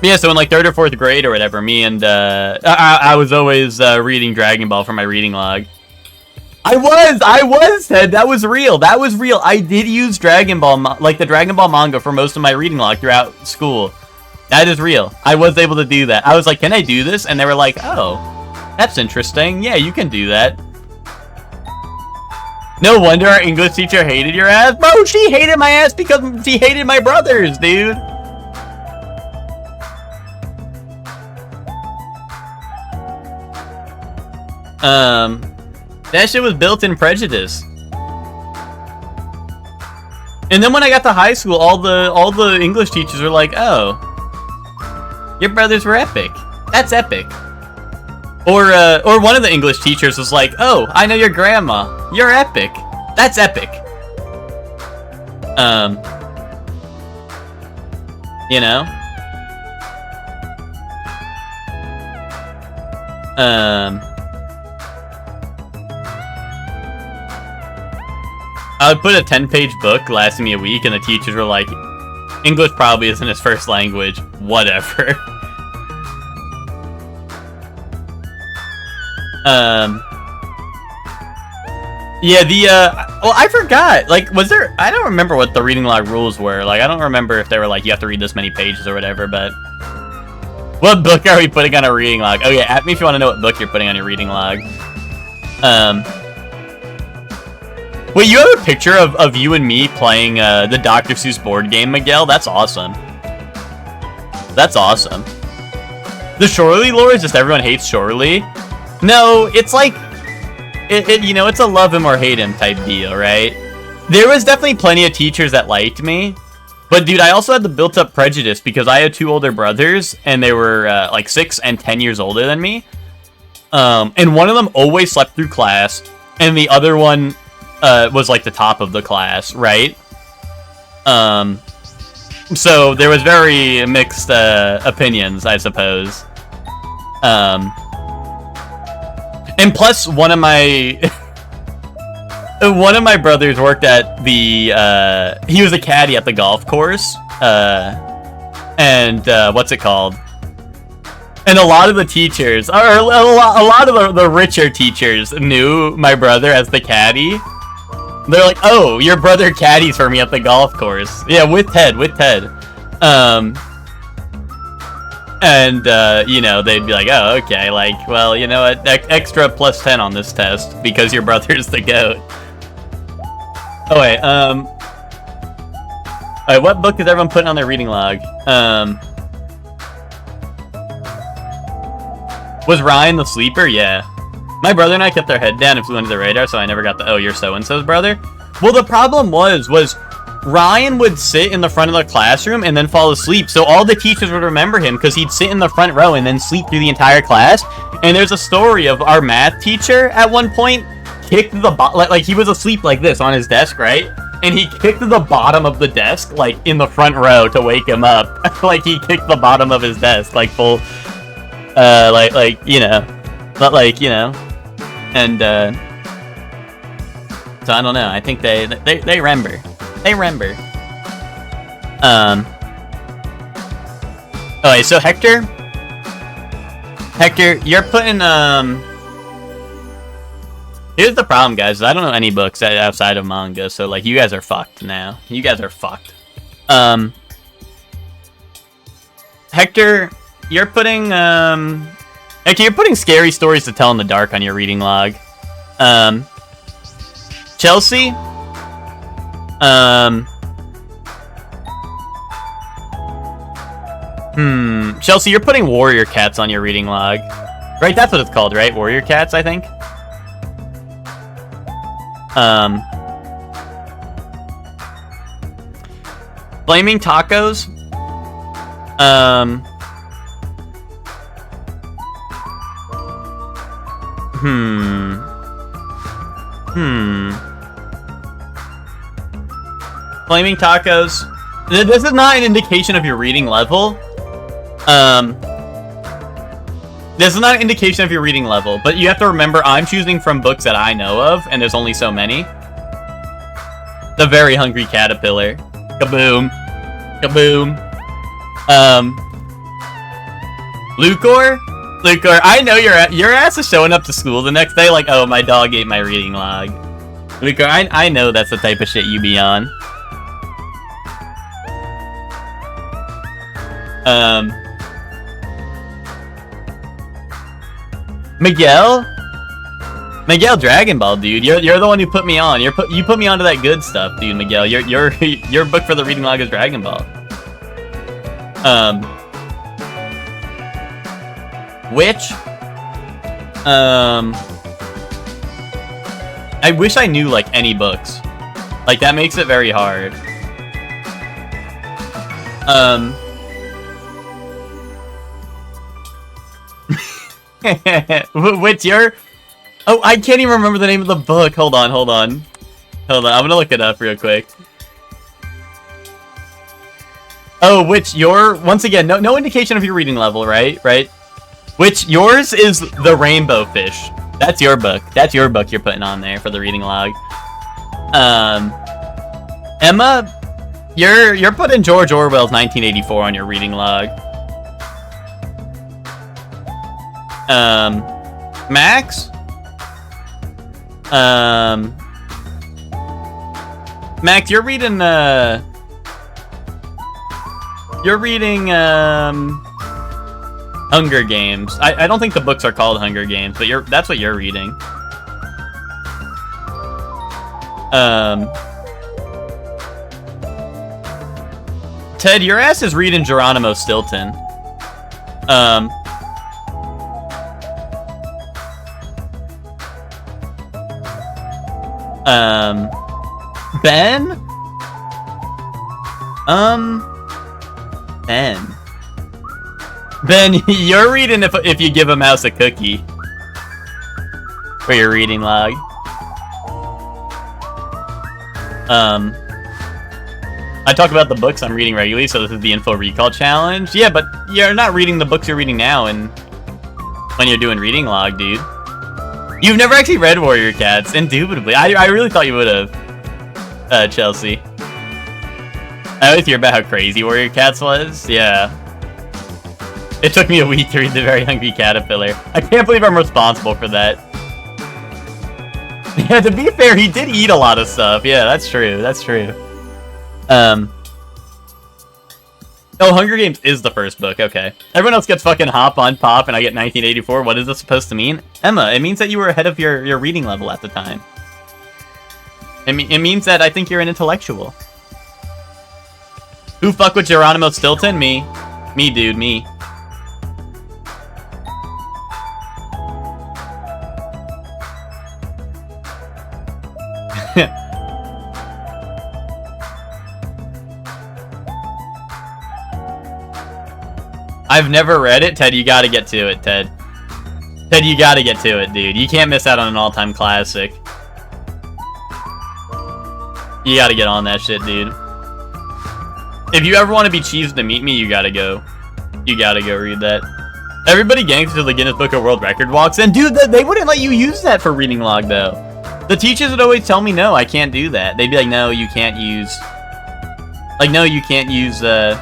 yeah, so in like 3rd or 4th grade or whatever, me and, I was always, reading Dragon Ball from my reading log. I was, Ted. That was real. I did use Dragon Ball, like the Dragon Ball manga for most of my reading log throughout school. That is real. I was able to do that. I was like, can I do this? And they were like, oh, that's interesting. Yeah, you can do that. No wonder our English teacher hated your ass. Bro, she hated my ass because she hated my brothers, dude. That shit was built-in prejudice. And then when I got to high school, all the English teachers were like, oh, your brothers were epic. That's epic. Or one of the English teachers was like, oh, I know your grandma. You're epic. That's epic. You know? I would put a 10-page book lasting me a week, and the teachers were like, English probably isn't his first language. Whatever. Yeah, well, I forgot. Like, was there... I don't remember what the reading log rules were. Like, I don't remember if they were like, you have to read this many pages or whatever, but... What book are we putting on a reading log? Oh, yeah, at me if you want to know what book you're putting on your reading log. Wait, you have a picture of you and me playing the Dr. Seuss board game, Miguel? That's awesome. That's awesome. The Shorely lore is just everyone hates Shorely. No, it's like, you know, it's a love him or hate him type deal, right? There was definitely plenty of teachers that liked me. But dude, I also had the built-up prejudice because I had 2 older brothers, and they were like 6 and 10 years older than me. And one of them always slept through class, and the other one was like the top of the class, right? So there was very mixed opinions, I suppose. And plus, one of my brothers worked at the he was a caddy at the golf course, and what's it called? And a lot of the teachers, or a lot of the richer teachers, knew my brother as the caddy. They're like, oh, your brother caddies for me at the golf course. Yeah, with Ted. And, you know, they'd be like, oh, okay, like, well, you know what, extra plus 10 on this test, because your brother's the GOAT. Oh, wait, alright, what book is everyone putting on their reading log? Was Ryan the sleeper? Yeah. My brother and I kept our head down and flew under the radar, so I never got the, oh, you're so-and-so's brother. Well, the problem was Ryan would sit in the front of the classroom and then fall asleep, so all the teachers would remember him because he'd sit in the front row and then sleep through the entire class. And there's a story of our math teacher at one point kicked the like he was asleep like this on his desk, right? and he kicked the bottom of the desk, like, in the front row to wake him up. Like, he kicked the bottom of his desk, like, full, like, you know, but, like, you know, and, so I don't know, I think they remember. They remember. Okay, so Hector, you're putting, here's the problem, guys. I don't know any books outside of manga, so, like, you guys are fucked now. You guys are fucked. Hector, you're putting, you're putting scary stories to tell in the dark on your reading log. Chelsea, Chelsea, you're putting Warrior Cats on your reading log. Right, that's what it's called, right? Warrior Cats, I think. Flaming Tacos. Flaming Tacos. This is not an indication of your reading level. This is not an indication of your reading level, but you have to remember I'm choosing from books that I know of, and there's only so many. The Very Hungry Caterpillar. Kaboom. Kaboom. Lucor? Lucor, I know your ass is showing up to school the next day like, oh, my dog ate my reading log. Lucor, I know that's the type of shit you be on. Miguel Dragon Ball, dude. You're the one who put me on. You put me onto that good stuff, dude, Miguel. Your book for the reading log is Dragon Ball. Which I wish I knew like any books. Like that makes it very hard. Which your... Oh, I can't even remember the name of the book. Hold on. I'm gonna look it up real quick. Oh, which your... Once again, no indication of your reading level, right? Which yours is The Rainbow Fish. That's your book. That's your book you're putting on there for the reading log. Emma, you're putting George Orwell's 1984 on your reading log. Max? Max, you're reading, Hunger Games. I don't think the books are called Hunger Games, but that's what you're reading. Ted, your ass is reading Geronimo Stilton. Ben? Ben, you're reading if you give a mouse a cookie. For your reading log. I talk about the books I'm reading regularly, so this is the Info Recall Challenge. Yeah, but you're not reading the books you're reading now and when you're doing reading log, dude. You've never actually read Warrior Cats, indubitably. I really thought you would have, Chelsea. I always hear about how crazy Warrior Cats was. Yeah. It took me a week to read The Very Hungry Caterpillar. I can't believe I'm responsible for that. Yeah, to be fair, he did eat a lot of stuff. Yeah, that's true. That's true. Oh, Hunger Games is the first book. Okay. Everyone else gets fucking Hop on Pop, and I get 1984. What is this supposed to mean? Emma, it means that you were ahead of your reading level at the time. It means that I think you're an intellectual. Who fuck with Geronimo Stilton? Me. Me, dude. Me. I've never read it. Ted, you gotta get to it, Ted. Ted, you gotta get to it, dude. You can't miss out on an all-time classic. You gotta get on that shit, dude. If you ever want to be cheesed to meet me, you gotta go. You gotta go read that. Everybody gangs to the Guinness Book of World Record walks, and dude, they wouldn't let you use that for reading log though. The teachers would always tell me, no, I can't do that. They'd be like, no, you can't use... Like, no, you can't use the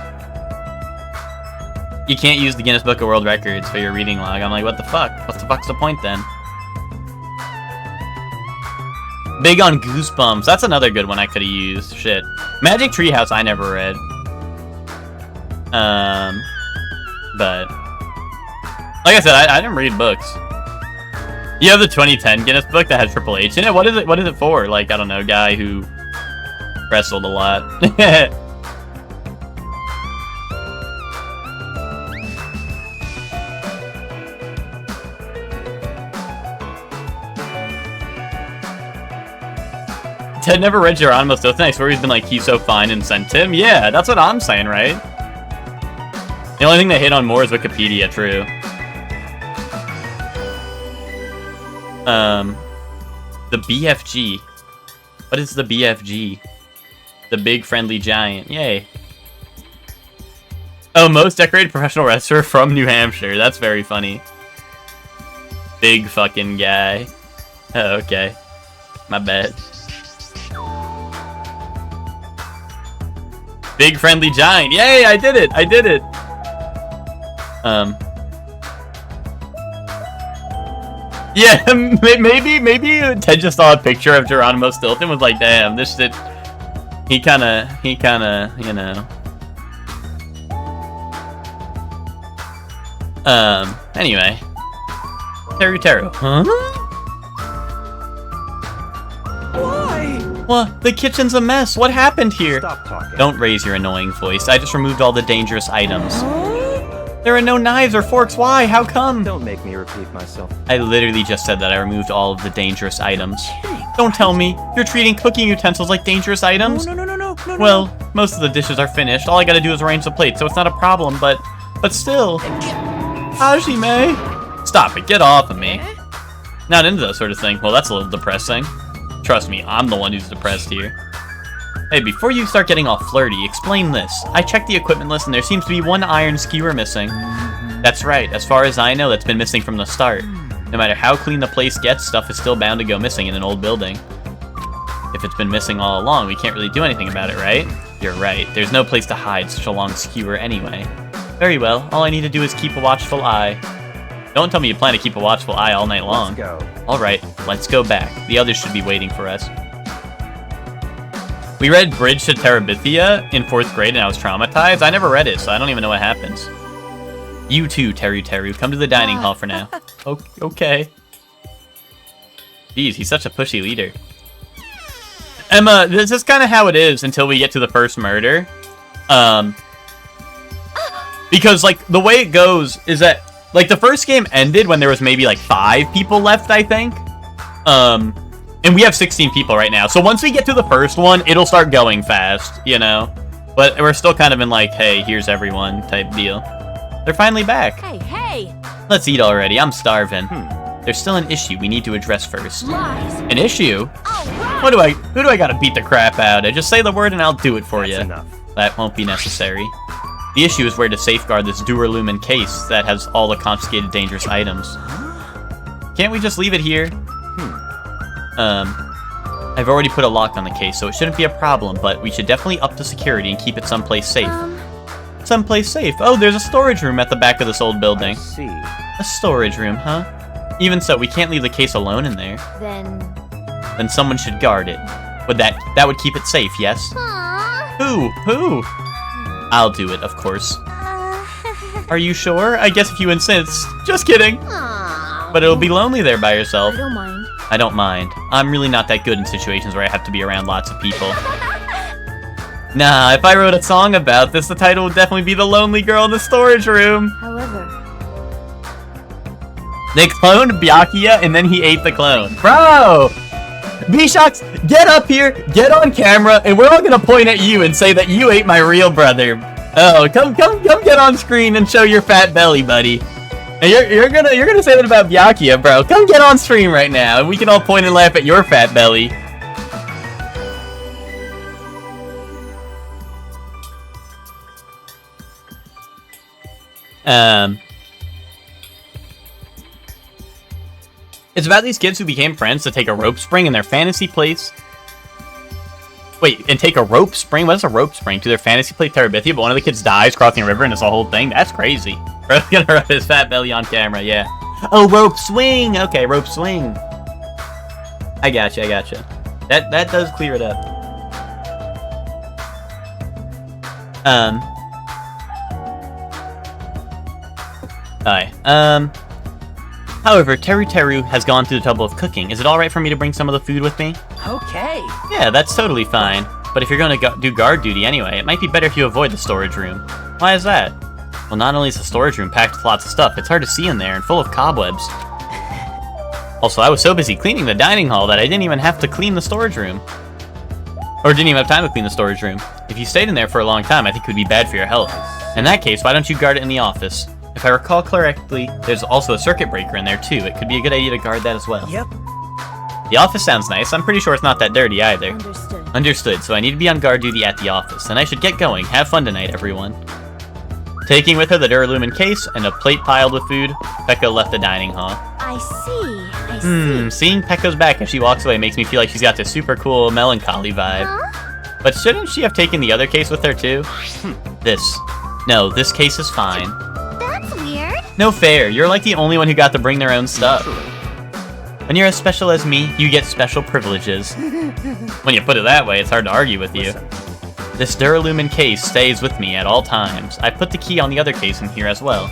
Guinness Book of World Records for your reading log. I'm like, what the fuck? What the fuck's the point then? Big on Goosebumps. That's another good one I could have used. Shit. Magic Treehouse I never read. But... Like I said, I didn't read books. You have the 2010 Guinness book that has Triple H in it? What is it? What is it for? Like, I don't know, guy who wrestled a lot. Ted never read Geronimo Stilton. I swear he's been like, he's so fine and sent him. Yeah, that's what I'm saying, right? The only thing they hit on more is Wikipedia, true. The BFG. What is the BFG? The Big Friendly Giant. Yay. Oh, most decorated professional wrestler from New Hampshire. That's very funny. Big fucking guy. Oh, okay. My bad. Big Friendly Giant. Yay, I did it. I did it. Yeah, maybe Ted just saw a picture of Geronimo Stilton, was like, damn, this shit, he kinda, you know. Anyway. Teru. Huh? Why? What? The kitchen's a mess. What happened here? Stop talking. Don't raise your annoying voice. I just removed all the dangerous items. There are no knives or forks. Why? How come? Don't make me repeat myself. I literally just said that I removed all of the dangerous items. Don't tell me. You're treating cooking utensils like dangerous items? No. Well, most of the dishes are finished. All I gotta do is arrange the plates, so it's not a problem, but still. Hajime! Stop it. Get off of me. Not into that sort of thing. Well, that's a little depressing. Trust me, I'm the one who's depressed here. Hey, before you start getting all flirty, explain this. I checked the equipment list and there seems to be one iron skewer missing. That's right, as far as I know, that's been missing from the start. No matter how clean the place gets, stuff is still bound to go missing in an old building. If it's been missing all along, we can't really do anything about it, right? You're right, there's no place to hide such a long skewer anyway. Very well, all I need to do is keep a watchful eye. Don't tell me you plan to keep a watchful eye all night long. Let's go. Alright, let's go back. The others should be waiting for us. We read Bridge to Terabithia in 4th grade and I was traumatized. I never read it, so I don't even know what happens. You too, Teru. Come to the dining hall for now. Okay. Jeez, he's such a pushy leader. Emma, this is kind of how it is until we get to the first murder. Because, like, the way it goes is that, like, the first game ended when there was maybe, like, 5 people left, I think. And we have 16 people right now. So once we get to the first one, it'll start going fast, you know? But we're still kind of in like, hey, here's everyone type deal. They're finally back. Hey! Let's eat already. I'm starving. There's still an issue we need to address first. Lies! An issue? Alright! Who do I gotta beat the crap out of? Just say the word and I'll do it for you. That's enough. That won't be necessary. The issue is where to safeguard this Duralumin case that has all the confiscated dangerous items. Can't we just leave it here? I've already put a lock on the case, so it shouldn't be a problem, but we should definitely up the security and keep it someplace safe. Someplace safe? Oh, there's a storage room at the back of this old building. See. A storage room, huh? Even so, we can't leave the case alone in there. Then someone should guard it. That would keep it safe, yes? Who? I'll do it, of course. Are you sure? I guess if you insist. Just kidding. But it'll be lonely there by yourself. I don't mind. I don't mind. I'm really not that good in situations where I have to be around lots of people. Nah, if I wrote a song about this, the title would definitely be The Lonely Girl in the Storage Room. However, They cloned Byakuya and then he ate the clone. Bro! B-Shocks, get up here, get on camera, and we're all gonna point at you and say that you ate my real brother. Oh, come get on screen and show your fat belly, buddy. And you're gonna say that about Byakuya, bro. Come get on stream right now, and we can all point and laugh at your fat belly. It's about these kids who became friends to take a rope spring in their fantasy place. Wait, and take a rope spring? What is a rope spring? To their fantasy place Terabithia, but one of the kids dies crossing a river and it's a whole thing? That's crazy. Bro's gonna rub his fat belly on camera, yeah. Oh, rope swing! Okay, rope swing. I gotcha. That does clear it up. However, Teru has gone through the trouble of cooking. Is it alright for me to bring some of the food with me? Okay. Yeah, that's totally fine. But if you're going to do guard duty anyway, it might be better if you avoid the storage room. Why is that? Well, not only is the storage room packed with lots of stuff, it's hard to see in there and full of cobwebs. Also, I was so busy cleaning the dining hall that I didn't even have to clean the storage room. Or didn't even have time to clean the storage room. If you stayed in there for a long time, I think it would be bad for your health. In that case, why don't you guard it in the office? If I recall correctly, there's also a circuit breaker in there too. It could be a good idea to guard that as well. Yep. The office sounds nice. I'm pretty sure it's not that dirty either. Understood. Understood, so I need to be on guard duty at the office, and I should get going. Have fun tonight, everyone. Taking with her the Duralumin case and a plate piled with food, Pekka left the dining hall. I see. Seeing Pekka's back as she walks away makes me feel like she's got this super cool melancholy vibe. Huh? But shouldn't she have taken the other case with her too? No, this case is fine. That's weird. No fair, you're like the only one who got to bring their own stuff. When you're as special as me, you get special privileges. When you put it that way, it's hard to argue with you. This Duralumin case stays with me at all times. I put the key on the other case in here as well.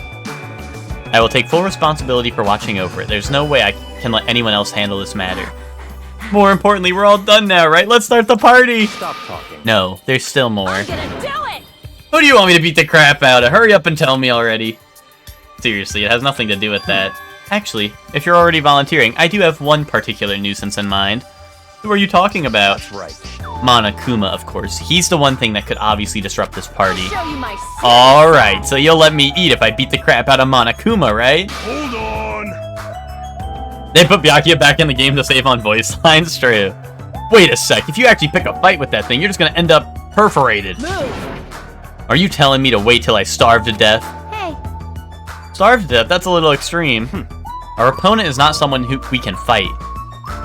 I will take full responsibility for watching over it. There's no way I can let anyone else handle this matter. More importantly, we're all done now, right? Let's start the party! Stop talking. No, there's still more. I'm gonna do it. Who do you want me to beat the crap out of? Hurry up and tell me already. Seriously, it has nothing to do with that. Actually, if you're already volunteering, I do have one particular nuisance in mind. Who are you talking about? That's right. Monokuma, of course. He's the one thing that could obviously disrupt this party. Show you my Alright, so you'll let me eat if I beat the crap out of Monokuma, right? Hold on. They put Byakuya back in the game to save on voice lines, true. Wait a sec, if you actually pick a fight with that thing, you're just gonna end up perforated. move. Are you telling me to wait till I starve to death? Hey, Starve to death? That's a little extreme. Our opponent is not someone who we can fight.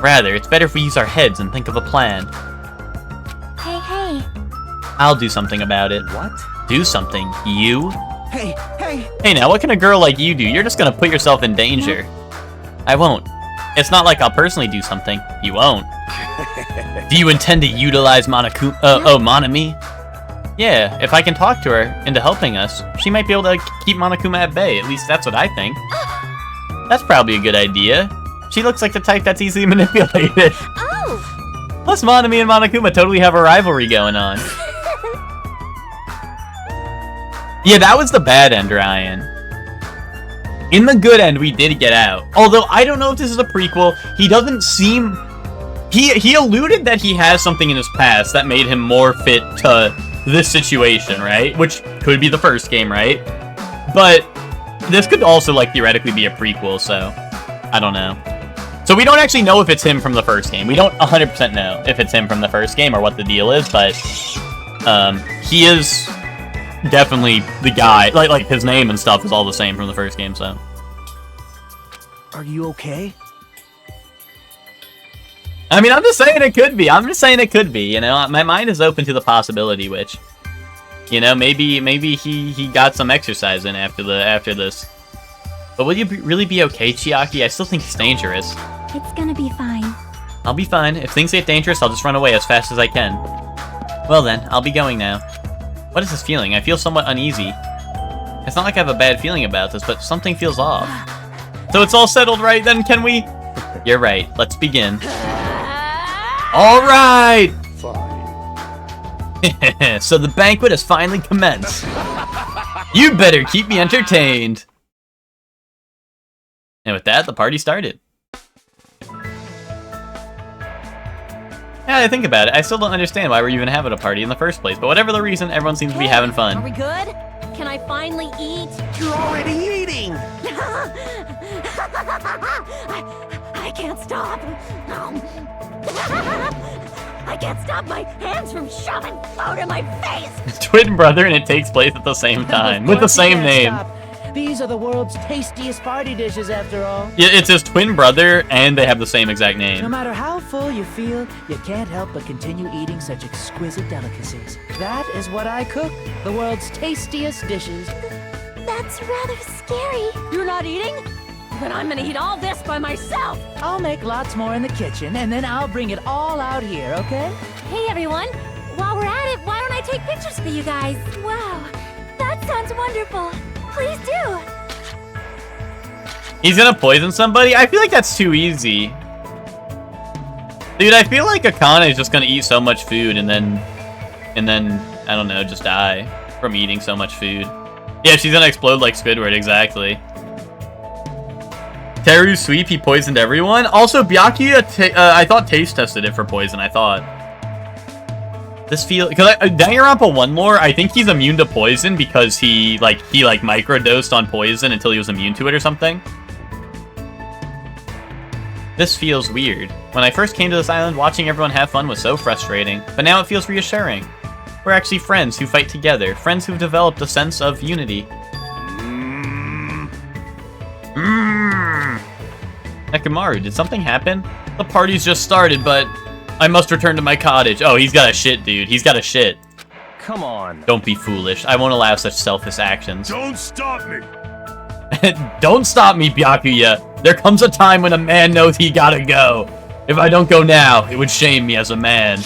Rather, it's better if we use our heads and think of a plan. hey. I'll do something about it. What? Do something? You? Hey. Hey now, what can a girl like you do? You're just gonna put yourself in danger. I won't. It's not like I'll personally do something. You won't. Do you intend to utilize Monami? Yeah, if I can talk to her into helping us, she might be able to keep Monokuma at bay. At least that's what I think. That's probably a good idea. She looks like the type that's easily manipulated. Oh. Plus, Monami and Monokuma totally have a rivalry going on. Yeah, that was the bad end, Ryan. In the good end, we did get out. Although, I don't know if this is a prequel. He doesn't seem... He alluded that he has something in his past that made him more fit to this situation, right? Which could be the first game, right? But this could also, like, theoretically be a prequel, so... I don't know. So we don't actually know if it's him from the first game. We don't 100% know if it's him from the first game or what the deal is, but... he is... definitely the guy. Like his name and stuff is all the same from the first game, so... Are you okay? I mean, I'm just saying it could be. You know, my mind is open to the possibility, which, you know, maybe he got some exercise in after this. But will you really be okay, Chiaki? I still think it's dangerous. It's gonna be fine. I'll be fine. If things get dangerous, I'll just run away as fast as I can. Well then, I'll be going now. What is this feeling? I feel somewhat uneasy. It's not like I have a bad feeling about this, but something feels off. So it's all settled, right? Then can we? You're right. Let's begin. All right. Fine. So the banquet has finally commenced. You better keep me entertained. And with that, the party started. Yeah, I think about it. I still don't understand why we're even having a party in the first place. But whatever the reason, everyone seems to be having Are fun. we good? Can I finally eat? You're already eating! I can't stop. I can't stop my hands from shoving food in my face. Twin brother, and it takes place at the same time with the same name. These are the world's tastiest party dishes, after all. Yeah, it's his twin brother, and they have the same exact No name. matter how full you feel, you can't help but continue eating such exquisite delicacies. That is what I cook, the world's tastiest dishes. That's rather scary. You're not eating? Then I'm gonna eat all this by myself. I'll make lots more in the kitchen, and then I'll bring it all out here, okay? Hey everyone, while we're at it, why don't I take pictures for you guys? Wow, that sounds wonderful. Please do. He's gonna poison somebody? I feel like that's too easy. Dude, I feel like Akane is just gonna eat so much food and then, I don't know, just die from eating so much food. Yeah, she's gonna explode like Squidward, exactly. Teru's sweep, he poisoned everyone. Also, Byakuya, I thought taste tested it for poison, I thought. This feel, because Danganronpa 1 lore, I think he's immune to poison because he microdosed on poison until he was immune to it or something. This feels weird. When I first came to this island, watching everyone have fun was so frustrating, but now it feels reassuring. We're actually friends who fight together, friends who've developed a sense of unity. Nekomaru, did something happen? The party's just started, but I must return to my cottage. Oh, he's got a shit, dude. He's got a shit. Come on. Don't be foolish. I won't allow such selfish actions. Don't stop me! Don't stop me, Byakuya. There comes a time when a man knows he gotta go. If I don't go now, it would shame me as a man.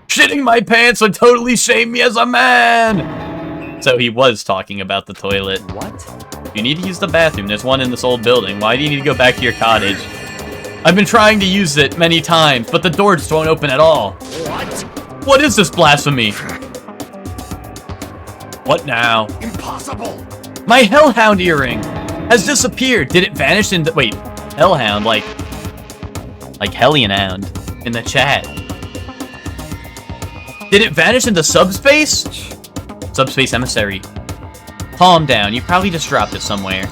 Shitting my pants would totally shame me as a man! So he was talking about the toilet. What? You need to use the bathroom. There's one in this old building. Why do you need to go back to your cottage? I've been trying to use it many times, but the door just won't open at all. What? What is this blasphemy? What now? Impossible! My Hellhound earring has disappeared. Did it vanish in the... Wait, Hellhound, like Hellion Hound in the chat. Did it vanish into subspace? Subspace emissary. Calm down, you probably just dropped it somewhere.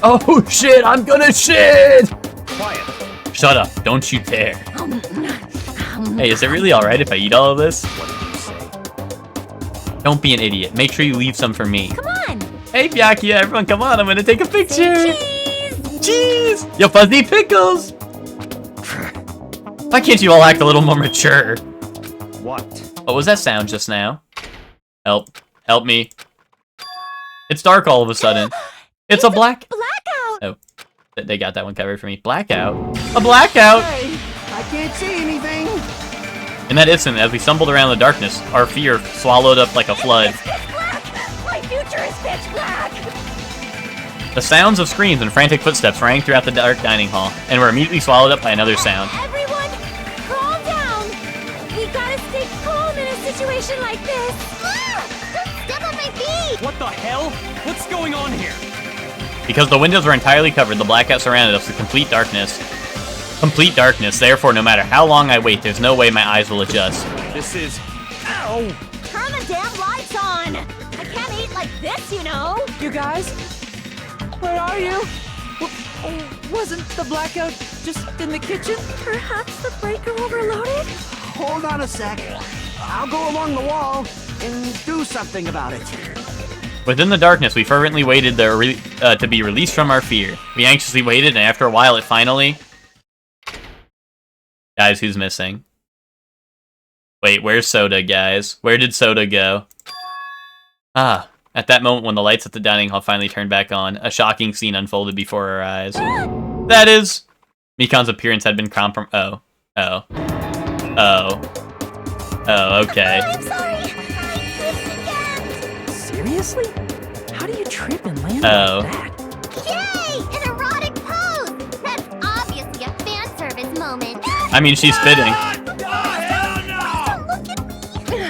Oh shit, I'm gonna shit! Quiet. Shut up, don't you dare. Hey, is it really alright if I eat all of this? What did you say? Don't be an idiot. Make sure you leave some for me. Come on. Hey, Byakuya, everyone come on, I'm gonna take a picture. Cheese. Cheese! Yo, fuzzy pickles! Why can't you all act a little more mature? What? What was that sound just now? Help. Help me. It's dark all of a sudden. It's a black... Blackout. Oh, they got that one covered for me. Blackout? A blackout! Hey, I can't see anything. In that instant, as we stumbled around the darkness, our fear swallowed up like a flood. It's pitch black. My future is pitch black. The sounds of screams and frantic footsteps rang throughout the dark dining hall, and were immediately swallowed up by another sound. Everyone, calm down. We gotta stay calm in a situation like this. Don't step on my feet. What the hell? What's going on here? Because the windows were entirely covered, the blackout surrounded us with complete darkness. Complete darkness, therefore no matter how long I wait, there's no way my eyes will adjust. This is... Ow! Turn the damn lights on. I can't eat like this, you know. You guys? Where are you? Wasn't the blackout just in the kitchen? Perhaps the breaker overloaded? Hold on a sec. I'll go along the wall and do something about it. Within the darkness, we fervently waited to be released from our fear. We anxiously waited, and after a while, it finally... Guys, who's missing? Wait, where's Soda, guys? Where did Soda go? Ah, at that moment when the lights at the dining hall finally turned back on, a shocking scene unfolded before our eyes. That is... Mikan's appearance had been compromised. Oh, okay. I'm sorry. I tripped again. Seriously? How do you trip and land Oh. like that? Yay! An erotic pose. That's obviously a fan service moment. I mean, she's fitting. Don't look at me.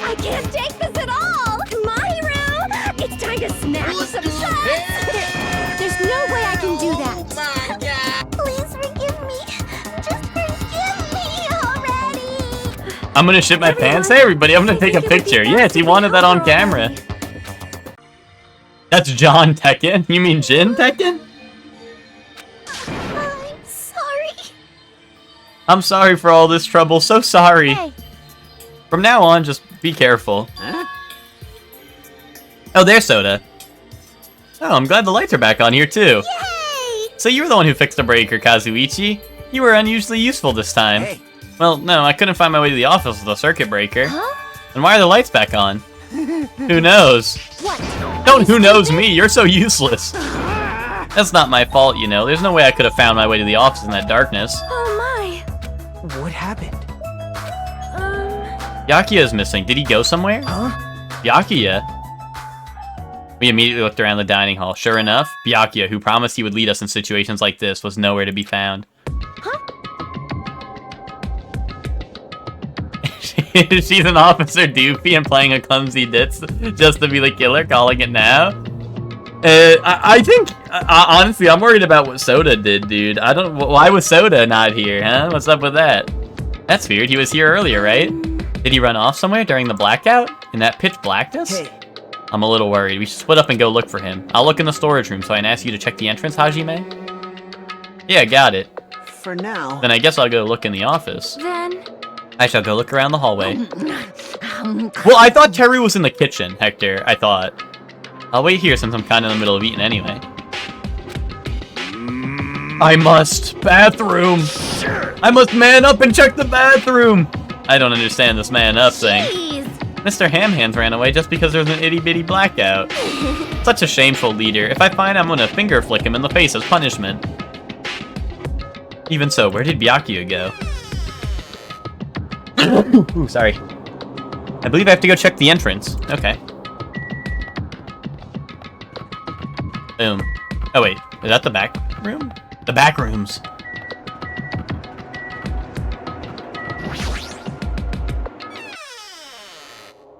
I can't take this at all. Mahiru, it's time to snap some shots. There's no way I can do that. Please forgive me. Just forgive me already. I'm gonna shit my pants. Hey, everybody, I'm gonna take a picture. Yes, he wanted that on camera. That's John Tekken? You mean Jin Tekken? I'm sorry. I'm sorry for all this trouble. So sorry. Hey, From now on, just be careful. Oh, there's Soda. Oh, I'm glad the lights are back on here, too. Yay! So you were the one who fixed the breaker, Kazuichi. You were unusually useful this time. Hey. Well, no, I couldn't find my way to the office with the circuit breaker. Huh? And why are the lights back on? Who knows? What? Don't who knows me, you're so useless. That's not my fault, you know. There's no way I could have found my way to the office in that darkness. Oh my. What happened? Byakuya is missing. Did he go somewhere? Huh? Byakuya? We immediately looked around the dining hall. Sure enough, Byakuya, who promised he would lead us in situations like this, was nowhere to be found. She's an officer doofy and playing a clumsy ditz just to be the killer, calling it now. I think, honestly, I'm worried about what Soda did, dude. Why was Soda not here, huh? What's up with that? That's weird. He was here earlier, right? Did he run off somewhere during the blackout? In that pitch blackness? Hey. I'm a little worried. We should split up and go look for him. I'll look in the storage room, so I can ask you to check the entrance, Hajime? Yeah, got it. For now. Then I guess I'll go look in the office. Then. I shall go look around the hallway. Well, I thought Terry was in the kitchen, Hector. I thought. I'll wait here since I'm kind of in the middle of eating anyway. I must. Bathroom. I must man up and check the bathroom. I don't understand this man up thing. Jeez. Mr. Hamhands ran away just because there was an itty-bitty blackout. Such a shameful leader. If I find him, I'm gonna finger flick him in the face as punishment. Even so, where did Byakuya go? Ooh, sorry. I believe I have to go check the entrance. Okay. Boom. Oh wait, is that the back room? The back rooms.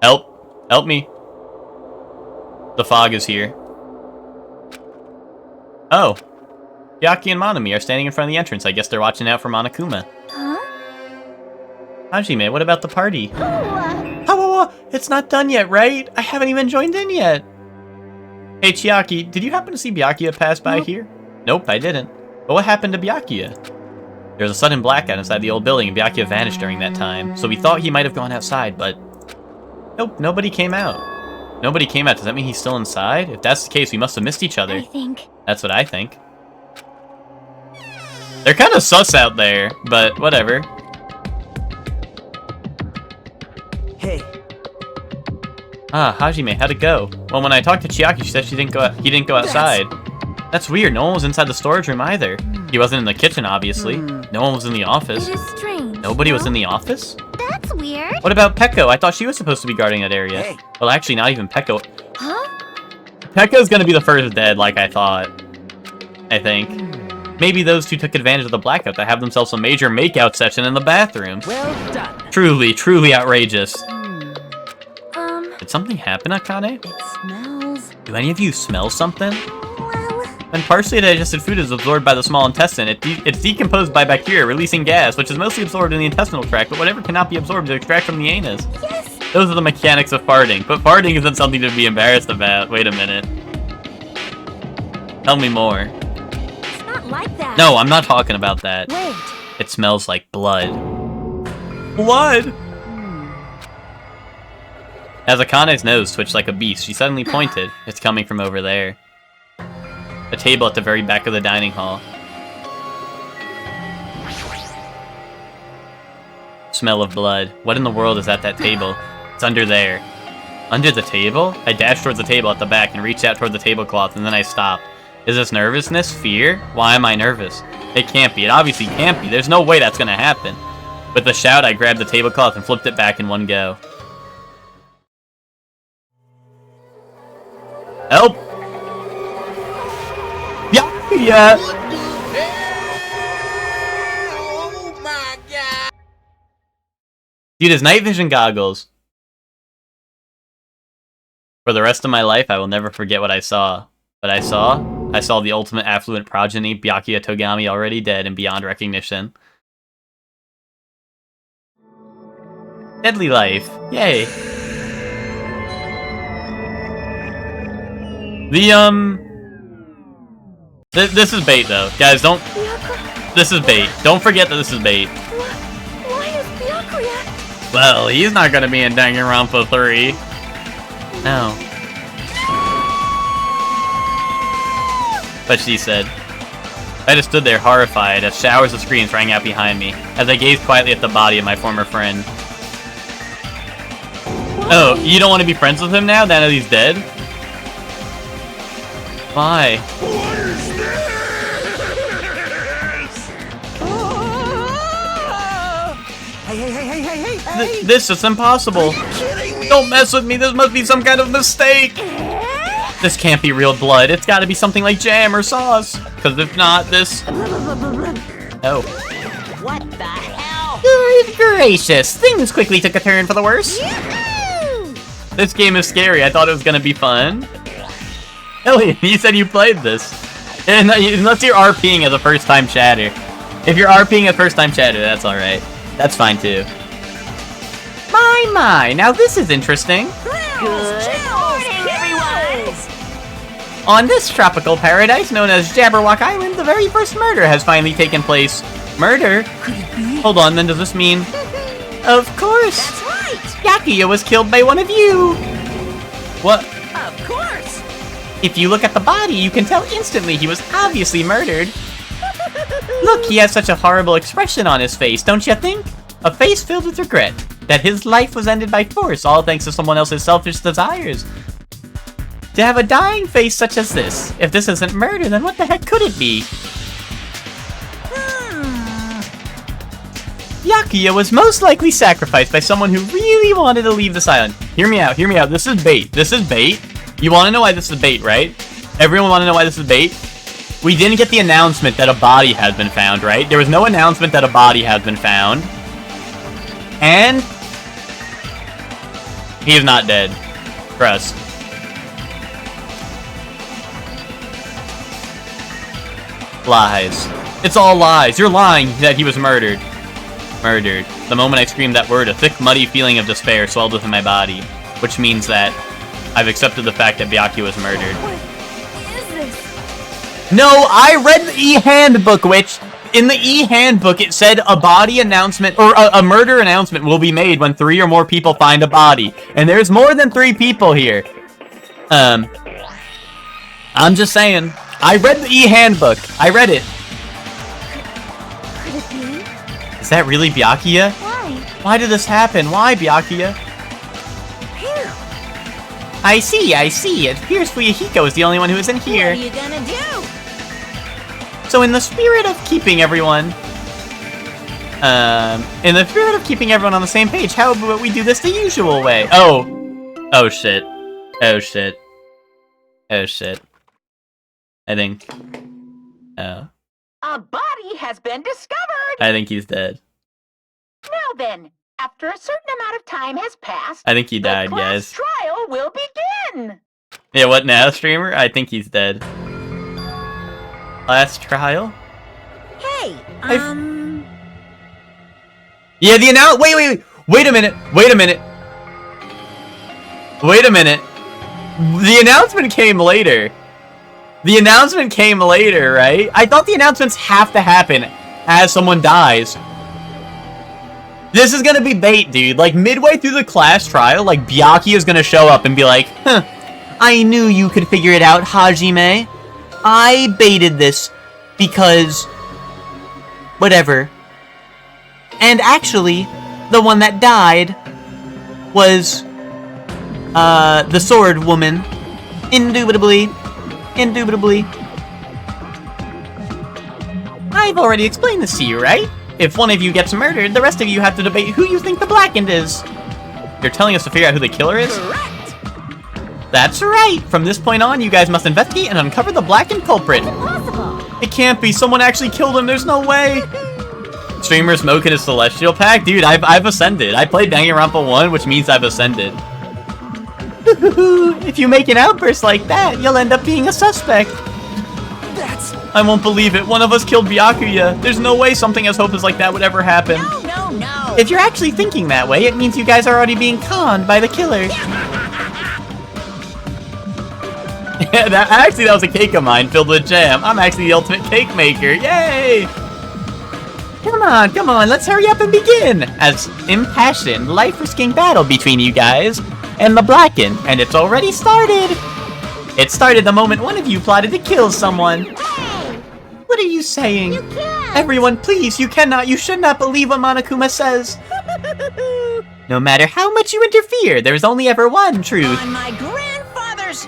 Help. Help me. The fog is here. Oh. Yaki and Monami are standing in front of the entrance. I guess they're watching out for Monokuma. Huh? Hajime, what about the party? Oh, It's not done yet, right? I haven't even joined in yet. Hey, Chiaki, did you happen to see Byakuya pass by here? Nope, I didn't. But what happened to Byakuya? There was a sudden blackout inside the old building, and Byakuya vanished during that time. So we thought he might have gone outside, but... Nope, nobody came out. Nobody came out. Does that mean he's still inside? If that's the case, we must have missed each other. I think. That's what I think. They're kind of sus out there, but whatever. Hey. Ah, Hajime, how'd it go? Well, when I talked to Chiaki, she said he didn't go outside. That's weird. No one was inside the storage room either. He wasn't in the kitchen, obviously. No one was in the office. It is strange. Nobody was in the office? That's weird. What about Pekko? I thought she was supposed to be guarding that area. Hey. Well, actually, not even Pekko. Huh? Pekko's gonna be the first dead, like I thought. I think. Maybe those two took advantage of the blackout to have themselves a major makeout session in the bathroom. Well done. Truly, truly outrageous. Um, Did something happen, Akane? it smells. Do any of you smell something? Well, When partially digested food is absorbed by the small intestine, it's decomposed by bacteria, releasing gas, which is mostly absorbed in the intestinal tract, but whatever cannot be absorbed is extracted from the anus. yes. Those are the mechanics of farting, but farting isn't something to be embarrassed about. Wait a minute. Tell me more. It's not like that. No, I'm not talking about that. Wait. It smells like blood. Blood? As Akane's nose twitched like a beast, she suddenly pointed. It's coming from over there. A table at the very back of the dining hall. Smell of blood. What in the world is at that table? It's under there. Under the table? I dashed towards the table at the back and reached out toward the tablecloth, and then I stopped. Is this nervousness? Fear? Why am I nervous? It can't be. It obviously can't be. There's no way that's gonna happen. With a shout, I grabbed the tablecloth and flipped it back in one go. Help! Yeah! Dude, his night vision goggles. For the rest of my life, I will never forget what I saw. But I saw the ultimate affluent progeny, Byakuya Togami, already dead and beyond recognition. Deadly life. Yay. This is bait, though. Guys, don't... This is bait. Don't forget that this is bait. Why is Byakuya? Well, he's not gonna be in Danganronpa 3. No. but she said. I just stood there horrified as showers of screams rang out behind me, as I gazed quietly at the body of my former friend. Oh, you don't want to be friends with him now that he's dead? Why? What is this? Hey! This is impossible. Kidding me? Don't mess with me, this must be some kind of mistake. This can't be real blood, it's gotta be something like jam or sauce. Because if not, this... Oh. What the hell? Good gracious, things quickly took a turn for the worse. This game is scary, I thought it was gonna be fun. Elliot, you said you played this. And unless you're RPing as a first-time chatter. If you're RPing as first-time chatter, that's alright. That's fine too. My, now this is interesting. Good morning, everyone! On this tropical paradise known as Jabberwock Island, the very first murder has finally taken place. Murder? Could it be? Hold on, then does this mean... Of course! That's right! Yakuya was killed by one of you! What? Of course! If you look at the body, you can tell instantly he was obviously murdered. Look, he has such a horrible expression on his face, don't you think? A face filled with regret. That his life was ended by force, all thanks to someone else's selfish desires. To have a dying face such as this, if this isn't murder, then what the heck could it be? Yakuya was most likely sacrificed by someone who really wanted to leave this island. Hear me out, this is bait. This is bait. You want to know why this is bait, right? Everyone want to know why this is bait? We didn't get the announcement that a body has been found, right? There was no announcement that a body has been found. And... he is not dead. Trust. Lies. It's all lies. You're lying that he was murdered. Murdered. The moment I screamed that word, a thick, muddy feeling of despair swelled within my body. Which means that I've accepted the fact that Byakuya was murdered. What is this? No, I read the e-handbook, which... in the e-handbook, it said a body announcement, or a murder announcement will be made when 3 or more people find a body. And there's more than 3 people here. I'm just saying. I read the e-handbook. I read it. Could it be? Is that really Byakuya? Why? Why did this happen? Why, Byakuya? Here. I see. It appears Fuyuhiko is the only one who isn't What here. are you gonna do? So in the spirit of keeping everyone... in the spirit of keeping everyone on the same page, how about we do this the usual way? Oh. Oh shit. Oh shit. Oh shit. I think... oh. A body has been discovered! I think he's dead. Now then, after a certain amount of time has passed, I think he died, the class guys. trial will begin! Yeah, what now, streamer? I think he's dead. Last trial? Hey, Yeah, the wait a minute. The announcement came later. Right? I thought the announcements have to happen as someone dies. This is gonna be bait, dude. Like, midway through the class trial, like, Byakuya is gonna show up and be like, huh, I knew you could figure it out, Hajime. I baited this because... whatever. And actually, the one that died was... the sword woman. Indubitably. I've already explained this to you, right? If one of you gets murdered, the rest of you have to debate who you think the blackened is. You're telling us to figure out who the killer is? correct! That's right! From this point on, you guys must investigate and uncover the blackened culprit. Impossible. It can't be. Someone actually killed him. There's no way. Streamer smoking his celestial pack? Dude, I've ascended. I played Danganronpa 1, which means I've ascended. If you make an outburst like that, you'll end up being a suspect. I won't believe it. One of us killed Byakuya. There's no way something as hopeless like that would ever happen. No. If you're actually thinking that way, it means you guys are already being conned by the killer. Yeah, that was a cake of mine filled with jam. I'm actually the ultimate cake maker. Yay! Come on, let's hurry up and begin! As impassioned, life-risking battle between you guys and the Blackened, and it's already started! It started the moment one of you plotted to kill someone. Hey! What are you saying? You can't! Everyone, please, you should not believe what Monokuma says. No matter how much you interfere, there's only ever one truth. On my grandfather's...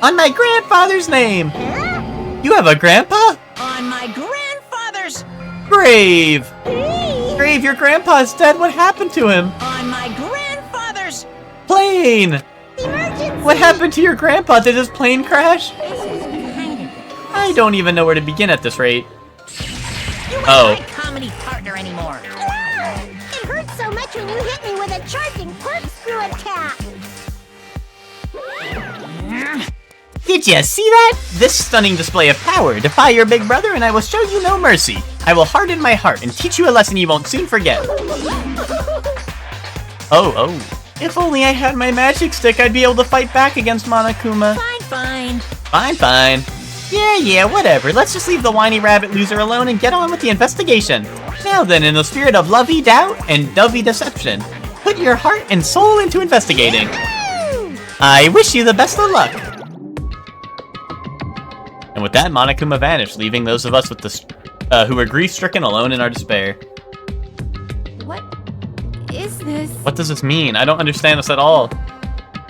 On my grandfather's name! Huh? You have a grandpa? On my grandfather's... Grave! Please! Grave, your grandpa's dead. What happened to him? On my grandfather's... Plane! Emergency! What happened to your grandpa? Did his plane crash? This is kind of... I don't even know where to begin at this rate. You ain't Oh. my comedy partner anymore. Ah! It hurt so much when you hit me with a charging corkscrew attack! Did you see that? This stunning display of power. Defy your big brother and I will show you no mercy. I will harden my heart and teach you a lesson you won't soon forget. Oh. If only I had my magic stick, I'd be able to fight back against Monokuma. Fine. Yeah, whatever. Let's just leave the whiny rabbit loser alone and get on with the investigation. Now then, in the spirit of lovey doubt and dovey deception, put your heart and soul into investigating. I wish you the best of luck. And with that, Monokuma vanished, leaving those of us with the who were grief-stricken alone in our despair. What is this? What does this mean? I don't understand this at all.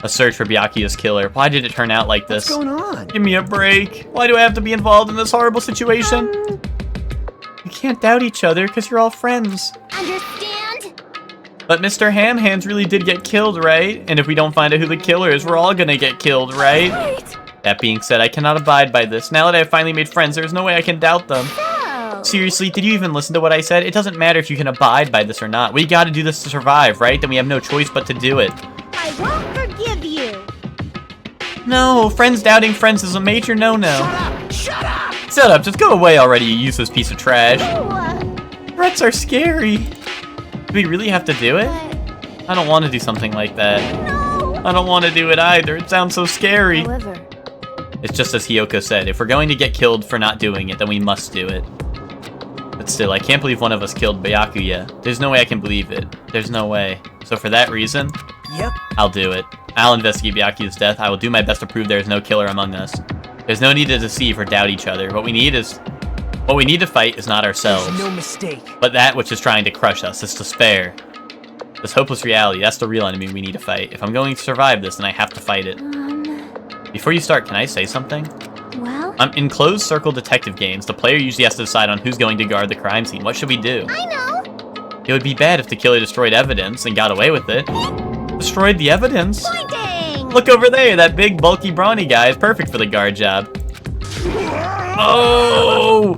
A search for Byakuya's killer. Why did it turn out like this? What's going on? Give me a break. Why do I have to be involved in this horrible situation? You can't doubt each other because you're all friends. Understand? But Mr. Ham Hands really did get killed, right? And if we don't find out who the killer is, we're all gonna get killed, right? Right. That being said, I cannot abide by this. Now that I've finally made friends, there's no way I can doubt them. So... Seriously, did you even listen to what I said? It doesn't matter if you can abide by this or not. We gotta do this to survive, right? Then we have no choice but to do it. I won't forgive you. No, friends doubting friends is a major no-no. Shut up! Shut up, just go away already, you useless piece of trash. Oh, Threats are scary. Do we really have to do it? but I don't want to do something like that. no. I don't want to do it either. It sounds so scary. However, It's just as Hiyoko said, if we're going to get killed for not doing it, then we must do it. But still, I can't believe one of us killed Byakuya. There's no way I can believe it. There's no way. So for that reason, Yep. I'll do it. I'll investigate Byakuya's death. I will do my best to prove there is no killer among us. There's no need to deceive or doubt each other. What we need to fight is not ourselves, There's no mistake. but that which is trying to crush us. It's despair. This hopeless reality, that's the real enemy we need to fight. If I'm going to survive this, then I have to fight it. Before you start, can I say something? well, In closed circle detective games, the player usually has to decide on who's going to guard the crime scene. What should we do? I know. It would be bad if the killer destroyed evidence and got away with it. Destroyed the evidence? Pointing. Look over there, that big, bulky, brawny guy is perfect for the guard job. Oh!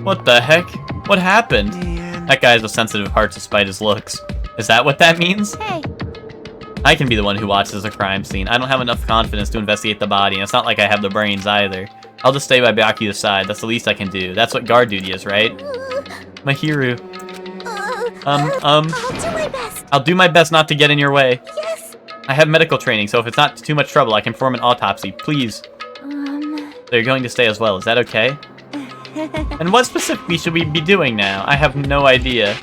What the heck? What happened? Man. That guy has a sensitive heart despite his looks. Is that what that means? Hey, I can be the one who watches a crime scene. I don't have enough confidence to investigate the body, and it's not like I have the brains either. I'll just stay by Byakuya's side. That's the least I can do. That's what guard duty is, right? Mahiru. I'll do my best. I'll do my best not to get in your way. Yes. I have medical training, so if it's not too much trouble, I can perform an autopsy. Please. So you're going to stay as well. Is that okay? And what specifically should we be doing now? I have no idea.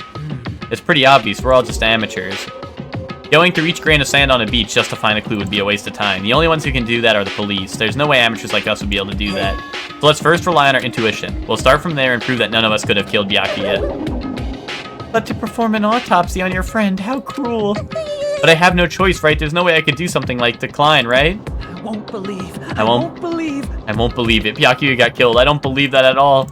It's pretty obvious. We're all just amateurs. Going through each grain of sand on a beach just to find a clue would be a waste of time. The only ones who can do that are the police. There's no way amateurs like us would be able to do that. So let's first rely on our intuition. We'll start from there and prove that none of us could have killed Byakuya. But to perform an autopsy on your friend, how cruel. But I have no choice, right? There's no way I could do something like decline, right? I won't believe. I won't believe. I won't believe it. Byakuya got killed. I don't believe that at all.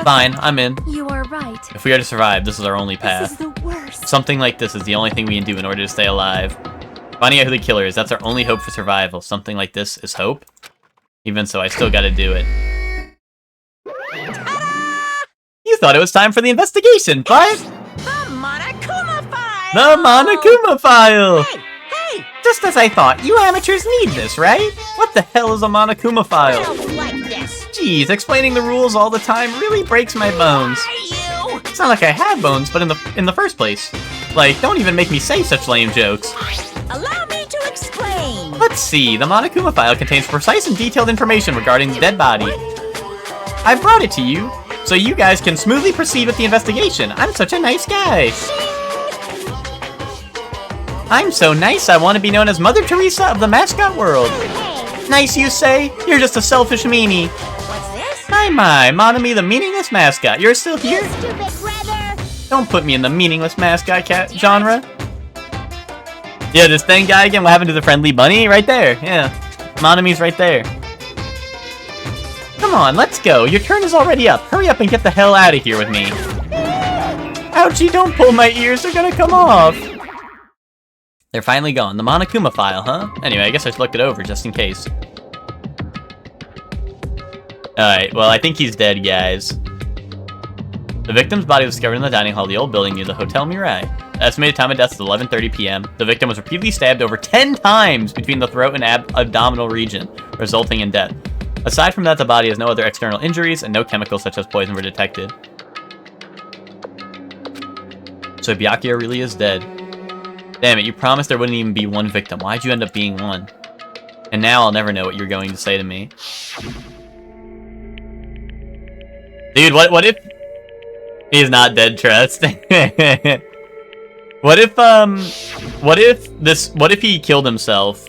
Fine, I'm in. You are right. If we are to survive, this is our only This path. is the worst. Something like this is the only thing we can do in order to stay alive. Finding out who the killer is, that's our only hope for survival. Something like this is hope? Even so, I still gotta do it. You thought it was time for the investigation, but... The Monokuma file! The Monokuma file! Hey! Just as I thought, you amateurs need this, right? What the hell is a Monokuma I file? don't like this. Jeez, explaining the rules all the time really breaks my bones. You! It's not like I have bones, but in the first place. Like, don't even make me say such lame jokes. Allow me to explain. Let's see, the Monokuma file contains precise and detailed information regarding the dead body. I brought it to you, so you guys can smoothly proceed with the investigation. I'm such a nice guy. I'm so nice, I want to be known as Mother Teresa of the mascot world. Hey, Nice, you say? You're just a selfish meanie. What's this? My, Monami the meaningless mascot. You're still here? Stupid brother. Don't put me in the meaningless mascot cat genre. Yeah, this thing guy again. What happened to the friendly bunny? Right there. Yeah. Monami's right there. Come on, let's go. Your turn is already up. Hurry up and get the hell out of here with me. Ouchie, don't pull my ears. They're gonna come off. They're finally gone. The Monokuma file, huh? Anyway, I guess I should look it over just in case. Alright, well, I think he's dead, guys. The victim's body was discovered in the dining hall of the old building near the Hotel Mirai. The estimated time of death is 11:30 p.m. The victim was repeatedly stabbed over 10 times between the throat and abdominal region, resulting in death. Aside from that, the body has no other external injuries, and no chemicals such as poison were detected. So Byakuya really is dead. Damn it, you promised there wouldn't even be one victim. Why'd you end up being one? And now I'll never know what you're going to say to me. Dude, what if... He's not dead, trust. What if he killed himself?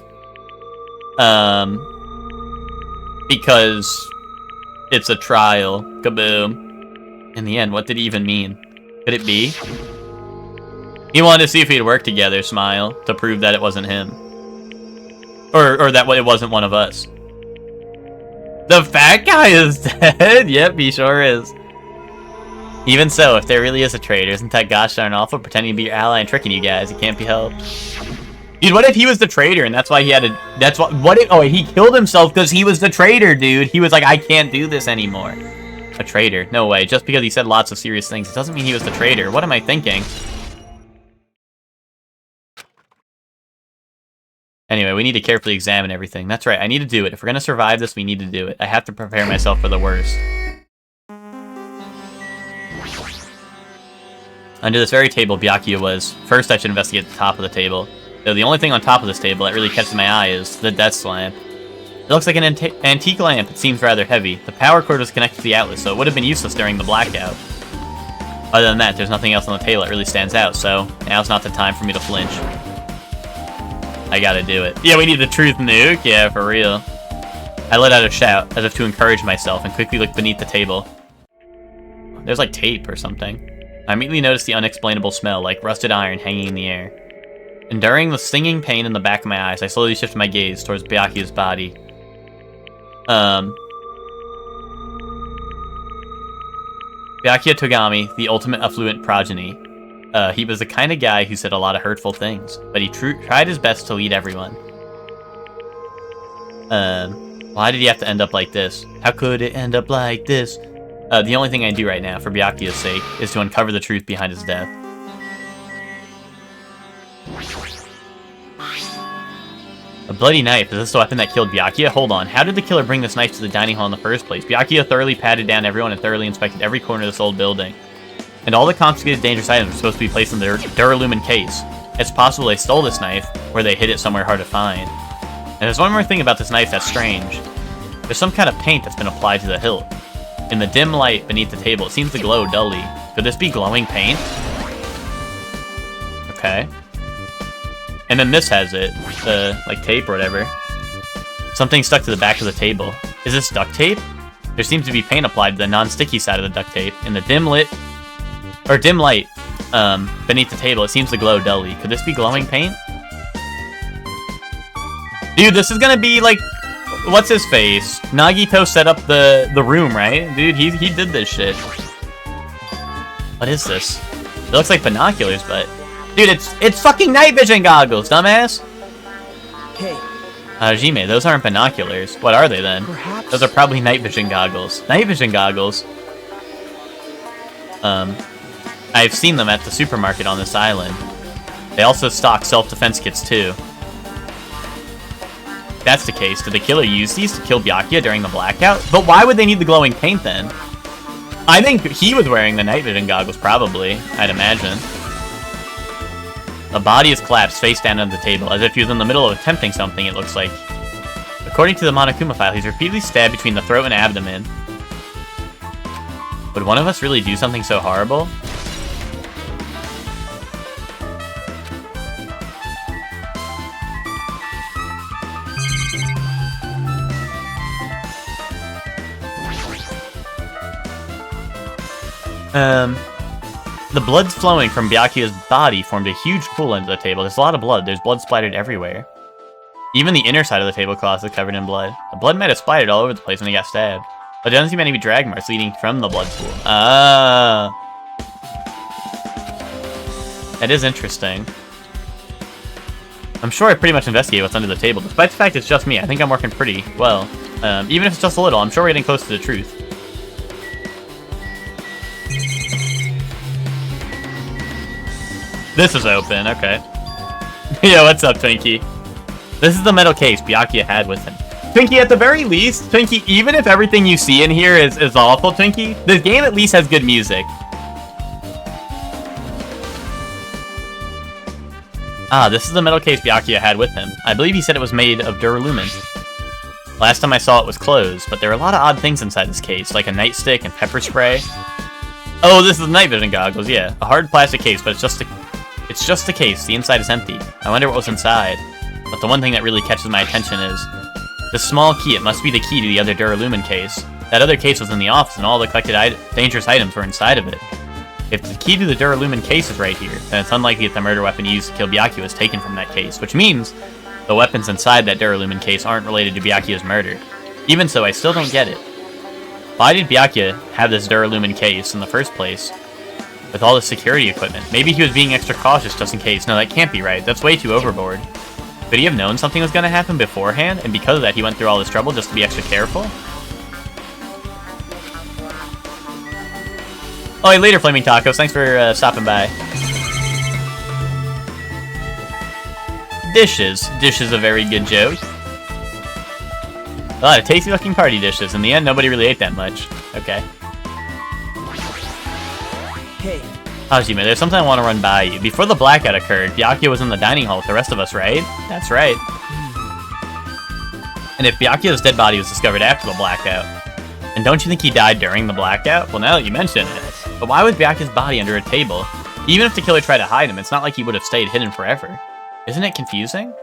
Because it's a trial. Kaboom. In the end, what did he even mean? Could it be? He wanted to see if we'd work together, smile, to prove that it wasn't him. Or that it wasn't one of us. The fat guy is dead? Yep, he sure is. Even so, if there really is a traitor, isn't that gosh darn awful, pretending to be your ally and tricking you guys? It can't be helped. Dude, what if he was the traitor and that's why he had to... What if... Oh, he killed himself because he was the traitor, dude. He was like, I can't do this anymore. A traitor? No way. Just because he said lots of serious things, it doesn't mean he was the traitor. What am I thinking? Anyway, we need to carefully examine everything. That's right, I need to do it. If we're gonna survive this, we need to do it. I have to prepare myself for the worst. Under this very table, Byakuya was. First, I should investigate the top of the table. Though the only thing on top of this table that really catches my eye is the desk lamp. It looks like an antique lamp. It seems rather heavy. The power cord was connected to the outlet, so it would have been useless during the blackout. Other than that, there's nothing else on the table that really stands out, so now's not the time for me to flinch. I gotta do it. Yeah, we need the truth nuke. Yeah, for real. I let out a shout, as if to encourage myself, and quickly looked beneath the table. There's like tape or something. I immediately noticed the unexplainable smell, like rusted iron hanging in the air. Enduring the stinging pain in the back of my eyes, I slowly shifted my gaze towards Byakuya's body. Byakuya Togami, the ultimate affluent progeny. He was the kind of guy who said a lot of hurtful things, but he tried his best to lead everyone. Why did he have to end up like this? How could it end up like this? The only thing I do right now, for Byakuya's sake, is to uncover the truth behind his death. A bloody knife. Is this the weapon that killed Byakuya? Hold on. How did the killer bring this knife to the dining hall in the first place? Byakuya thoroughly patted down everyone and thoroughly inspected every corner of this old building. And all the confiscated dangerous items were supposed to be placed in their Duralumin case. It's possible they stole this knife, or they hid it somewhere hard to find. And there's one more thing about this knife that's strange. There's some kind of paint that's been applied to the hilt. In the dim light beneath the table, it seems to glow dully. Could this be glowing paint? Okay. And then this has it. Like tape or whatever. Something stuck to the back of the table. Is this duct tape? There seems to be paint applied to the non-sticky side of the duct tape. In the dim light, beneath the table, it seems to glow dully. Could this be glowing paint? Dude, this is gonna be like... What's his face? Nagito set up the room, right? Dude, he did this shit. What is this? It looks like binoculars, but... Dude, it's fucking night vision goggles, dumbass! Hey, Hajime, those aren't binoculars. What are they then? perhaps... Those are probably night vision goggles. Night vision goggles? I've seen them at the supermarket on this island. They also stock self-defense kits too. If that's the case, did the killer use these to kill Byakuya during the blackout? But why would they need the glowing paint then? I think he was wearing the night vision goggles, probably. I'd imagine. The body is collapsed face down on the table, as if he was in the middle of attempting something, it looks like. According to the Monokuma file, he's repeatedly stabbed between the throat and abdomen. Would one of us really do something so horrible? The blood flowing from Byakuya's body formed a huge pool under the table. There's a lot of blood. There's blood splattered everywhere. Even the inner side of the tablecloth is covered in blood. The blood might have splattered all over the place when he got stabbed. But there doesn't seem any drag marks leading from the blood pool. Ah. That is interesting. I'm sure I pretty much investigated what's under the table. Despite the fact it's just me, I think I'm working pretty well. Even if it's just a little, I'm sure we're getting close to the truth. This is open, okay. Yo, what's up, Twinkie? This is the metal case Byakuya had with him. Twinkie, at the very least, Twinkie, even if everything you see in here is awful, Twinkie, this game at least has good music. Ah, this is the metal case Byakuya had with him. I believe he said it was made of duralumin. Last time I saw it was closed, but there are a lot of odd things inside this case, like a nightstick and pepper spray. Oh, this is night vision goggles, yeah. A hard plastic case, but it's just a case. The inside is empty. I wonder what was inside. But the one thing that really catches my attention is the small key. It must be the key to the other duralumin case. That other case was in the office, and all the collected dangerous items were inside of it. If the key to the duralumin case is right here, then it's unlikely that the murder weapon used to kill Byakuya was taken from that case, which means the weapons inside that duralumin case aren't related to Byakuya's murder. Even so, I still don't get it. Why did Byakuya have this duralumin case in the first place? With all the security equipment. Maybe he was being extra cautious just in case. No, that can't be right. That's way too overboard. Could he have known something was going to happen beforehand, and because of that he went through all this trouble just to be extra careful? Oh, hey, later, Flaming Tacos. Thanks for stopping by. Dishes. Dish is a very good joke. A lot of tasty looking party dishes. In the end, nobody really ate that much. Okay. Hey. Hajime, there's something I want to run by you. Before the blackout occurred, Byakuya was in the dining hall with the rest of us, right? That's right. And if Byakuya's dead body was discovered after the blackout, and don't you think he died during the blackout? Well, now that you mention it. But why was Byakuya's body under a table? Even if the killer tried to hide him, it's not like he would have stayed hidden forever. Isn't it confusing?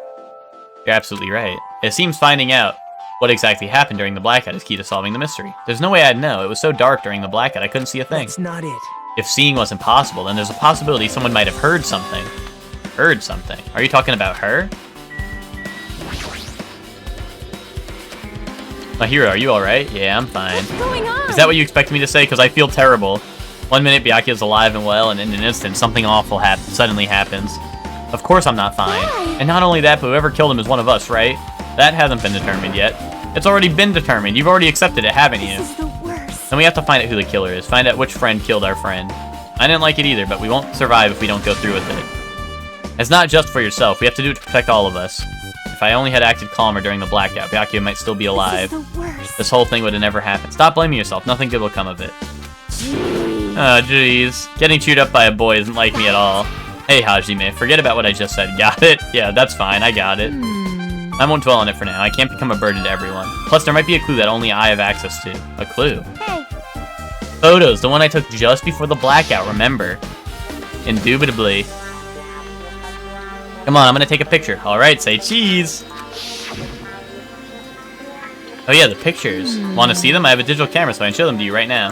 You're absolutely right. It seems finding out what exactly happened during the blackout is key to solving the mystery. There's no way I'd know. It was so dark during the blackout, I couldn't see a thing. That's not it. If seeing wasn't possible, then there's a possibility someone might have heard something. Heard something? Are you talking about her? My hero, are you alright? Yeah, I'm fine. What's going on? Is that what you expected me to say? Because I feel terrible. One minute Byakuya's alive and well, and in an instant, something awful suddenly happens. Of course I'm not fine. Why? And not only that, but whoever killed him is one of us, right? That hasn't been determined yet. It's already been determined. You've already accepted it, haven't you? This is the worst. Then we have to find out who the killer is. Find out which friend killed our friend. I didn't like it either, but we won't survive if we don't go through with it. It's not just for yourself. We have to do it to protect all of us. If I only had acted calmer during the blackout, Byakuya might still be alive. This is the worst. This whole thing would have never happened. Stop blaming yourself. Nothing good will come of it. Oh, jeez. Getting chewed up by a boy isn't like me at all. Hey, Hajime, forget about what I just said. Got it? Yeah, that's fine. I got it. I won't dwell on it for now. I can't become a burden to everyone. Plus, there might be a clue that only I have access to. A clue. Hey. Photos. The one I took just before the blackout, remember? Indubitably. Come on, I'm gonna take a picture. Alright, say cheese. Oh yeah, the pictures. Want to see them? I have a digital camera, so I can show them to you right now.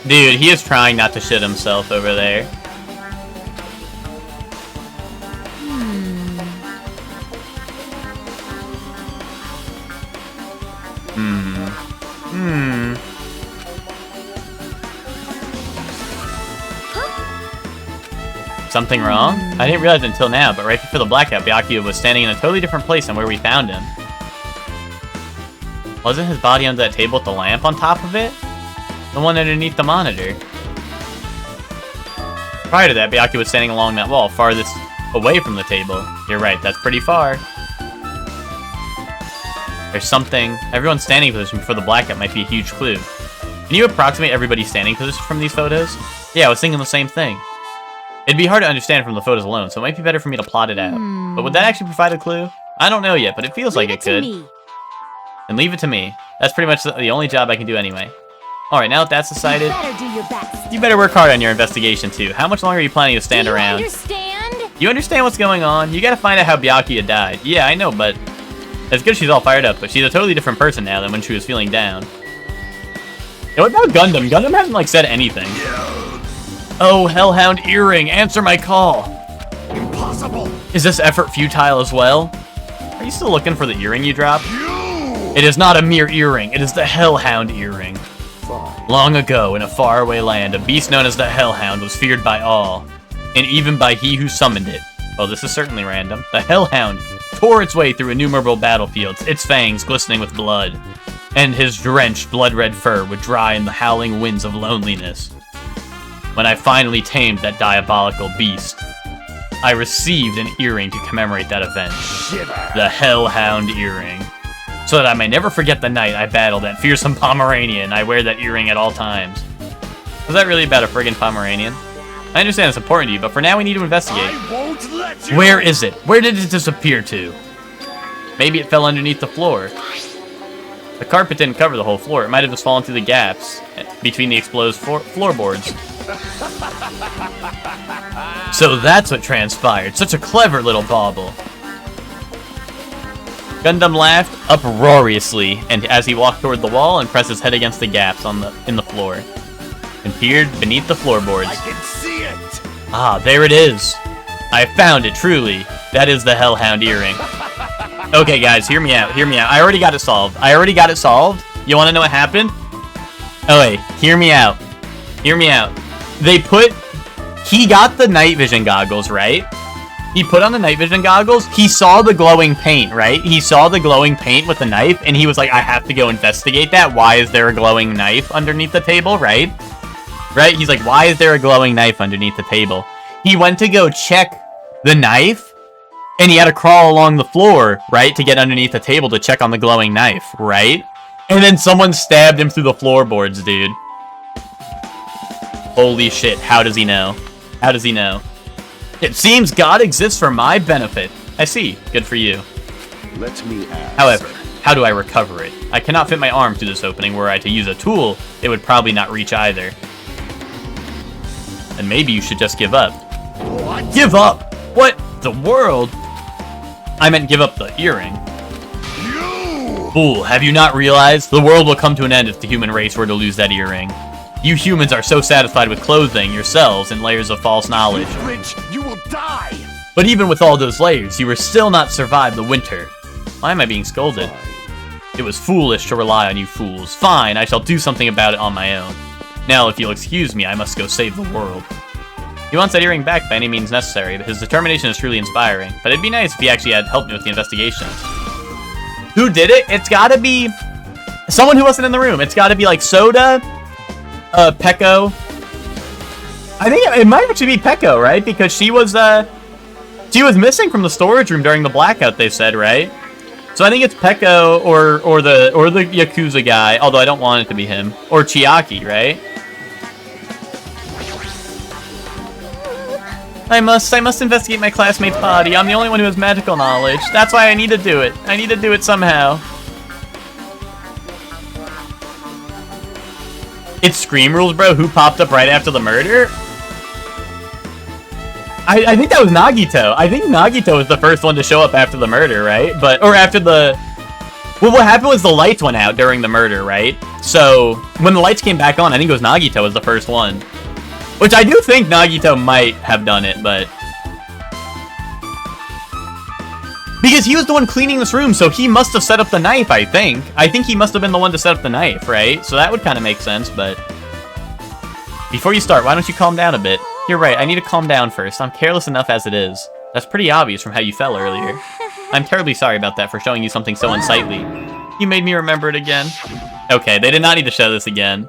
Dude, he is trying not to shit himself over there. Something wrong? I didn't realize it until now, but right before the blackout, Byakuya was standing in a totally different place than where we found him. Wasn't his body under that table with the lamp on top of it? The one underneath the monitor. Prior to that, Byakuya was standing along that wall, farthest away from the table. You're right, that's pretty far. There's something. Everyone's standing position before the blackout might be a huge clue. Can you approximate everybody's standing position from these photos? Yeah, I was thinking the same thing. It'd be hard to understand from the photos alone, so it might be better for me to plot it out. But would that actually provide a clue? I don't know yet, but it feels like it could. And leave it to me. That's pretty much the only job I can do anyway. Alright, now that that's decided, Better do your best. you better work hard on your investigation too. How much longer are you planning to stand around? Understand? You understand what's going on? You gotta find out how Byakuya died. Yeah, I know, but it's good she's all fired up, but she's a totally different person now than when she was feeling down. Yo, what about Gundam? Gundam hasn't, like, said anything. Oh, Hellhound Earring, answer my call. Impossible. Is this effort futile as well? Are you still looking for the earring you dropped? It is not a mere earring, it is the Hellhound Earring. Long ago, in a faraway land, a beast known as the Hellhound was feared by all, and even by he who summoned it. Well, this is certainly random. The Hellhound tore its way through innumerable battlefields, its fangs glistening with blood, and his drenched, blood-red fur would dry in the howling winds of loneliness. When I finally tamed that diabolical beast, I received an earring to commemorate that event. The Hellhound Earring. So that I may never forget the night I battled that fearsome Pomeranian, I wear that earring at all times. Was that really about a friggin' Pomeranian? I understand it's important to you, but for now we need to investigate. I won't let you. Where is it? Where did it disappear to? Maybe it fell underneath the floor. The carpet didn't cover the whole floor. It might have just fallen through the gaps between the exposed floorboards. So that's what transpired. Such a clever little bauble. Gundam laughed uproariously, and as he walked toward the wall and pressed his head against the gaps in the floor, and peered beneath the floorboards. I can see it. Ah, there it is. I found it, truly. That is the Hellhound Earring. Okay, guys, hear me out, hear me out. I already got it solved. You want to know what happened? Oh, wait, hear me out. Hear me out. He got the night vision goggles, right? He put on the night vision goggles. He saw the glowing paint, right? He saw the glowing paint with the knife, and he was like, I have to go investigate that. Why is there a glowing knife underneath the table, right? Right? He's like, why is there a glowing knife underneath the table? He went to go check the knife, and he had to crawl along the floor, right, to get underneath the table to check on the glowing knife, right? And then someone stabbed him through the floorboards, dude. Holy shit, how does he know? How does he know? It seems God exists for my benefit. I see. Good for you. Let me ask. However, how do I recover it? I cannot fit my arm through this opening. Were I to use a tool, it would probably not reach either. And maybe you should just give up. What? Give up? What? The world? I meant give up the earring. You! Fool, have you not realized? The world will come to an end if the human race were to lose that earring. You humans are so satisfied with clothing yourselves in layers of false knowledge. Bridge, you will die! But even with all those layers, you will still not survive the winter. Why am I being scolded? It was foolish to rely on you fools. Fine, I shall do something about it on my own. Now, if you'll excuse me, I must go save the world. He wants that earring back by any means necessary, but his determination is truly inspiring. But it'd be nice if he actually had helped me with the investigation. Who did it? It's gotta be someone who wasn't in the room. It's gotta be like Soda, Pecco. I think it might actually be Pecco, right? Because she was missing from the storage room during the blackout, they said, right? So I think it's Pecco or the Yakuza guy, although I don't want it to be him. Or Chiaki, right? I must investigate my classmate's body. I'm the only one who has magical knowledge. That's why I need to do it. I need to do it somehow. It's Scream Rules, bro. Who popped up right after the murder? I think that was Nagito. I think Nagito was the first one to show up after the murder, right? Or after the... Well, what happened was the lights went out during the murder, right? So, when the lights came back on, I think it was Nagito was the first one. Which I do think Nagito might have done it, but... Because he was the one cleaning this room, so he must have set up the knife, I think. I think he must have been the one to set up the knife, right? So that would kind of make sense, but... Before you start, why don't you calm down a bit? You're right, I need to calm down first. I'm careless enough as it is. That's pretty obvious from how you fell earlier. I'm terribly sorry about that for showing you something so unsightly. You made me remember it again. Okay, they did not need to show this again.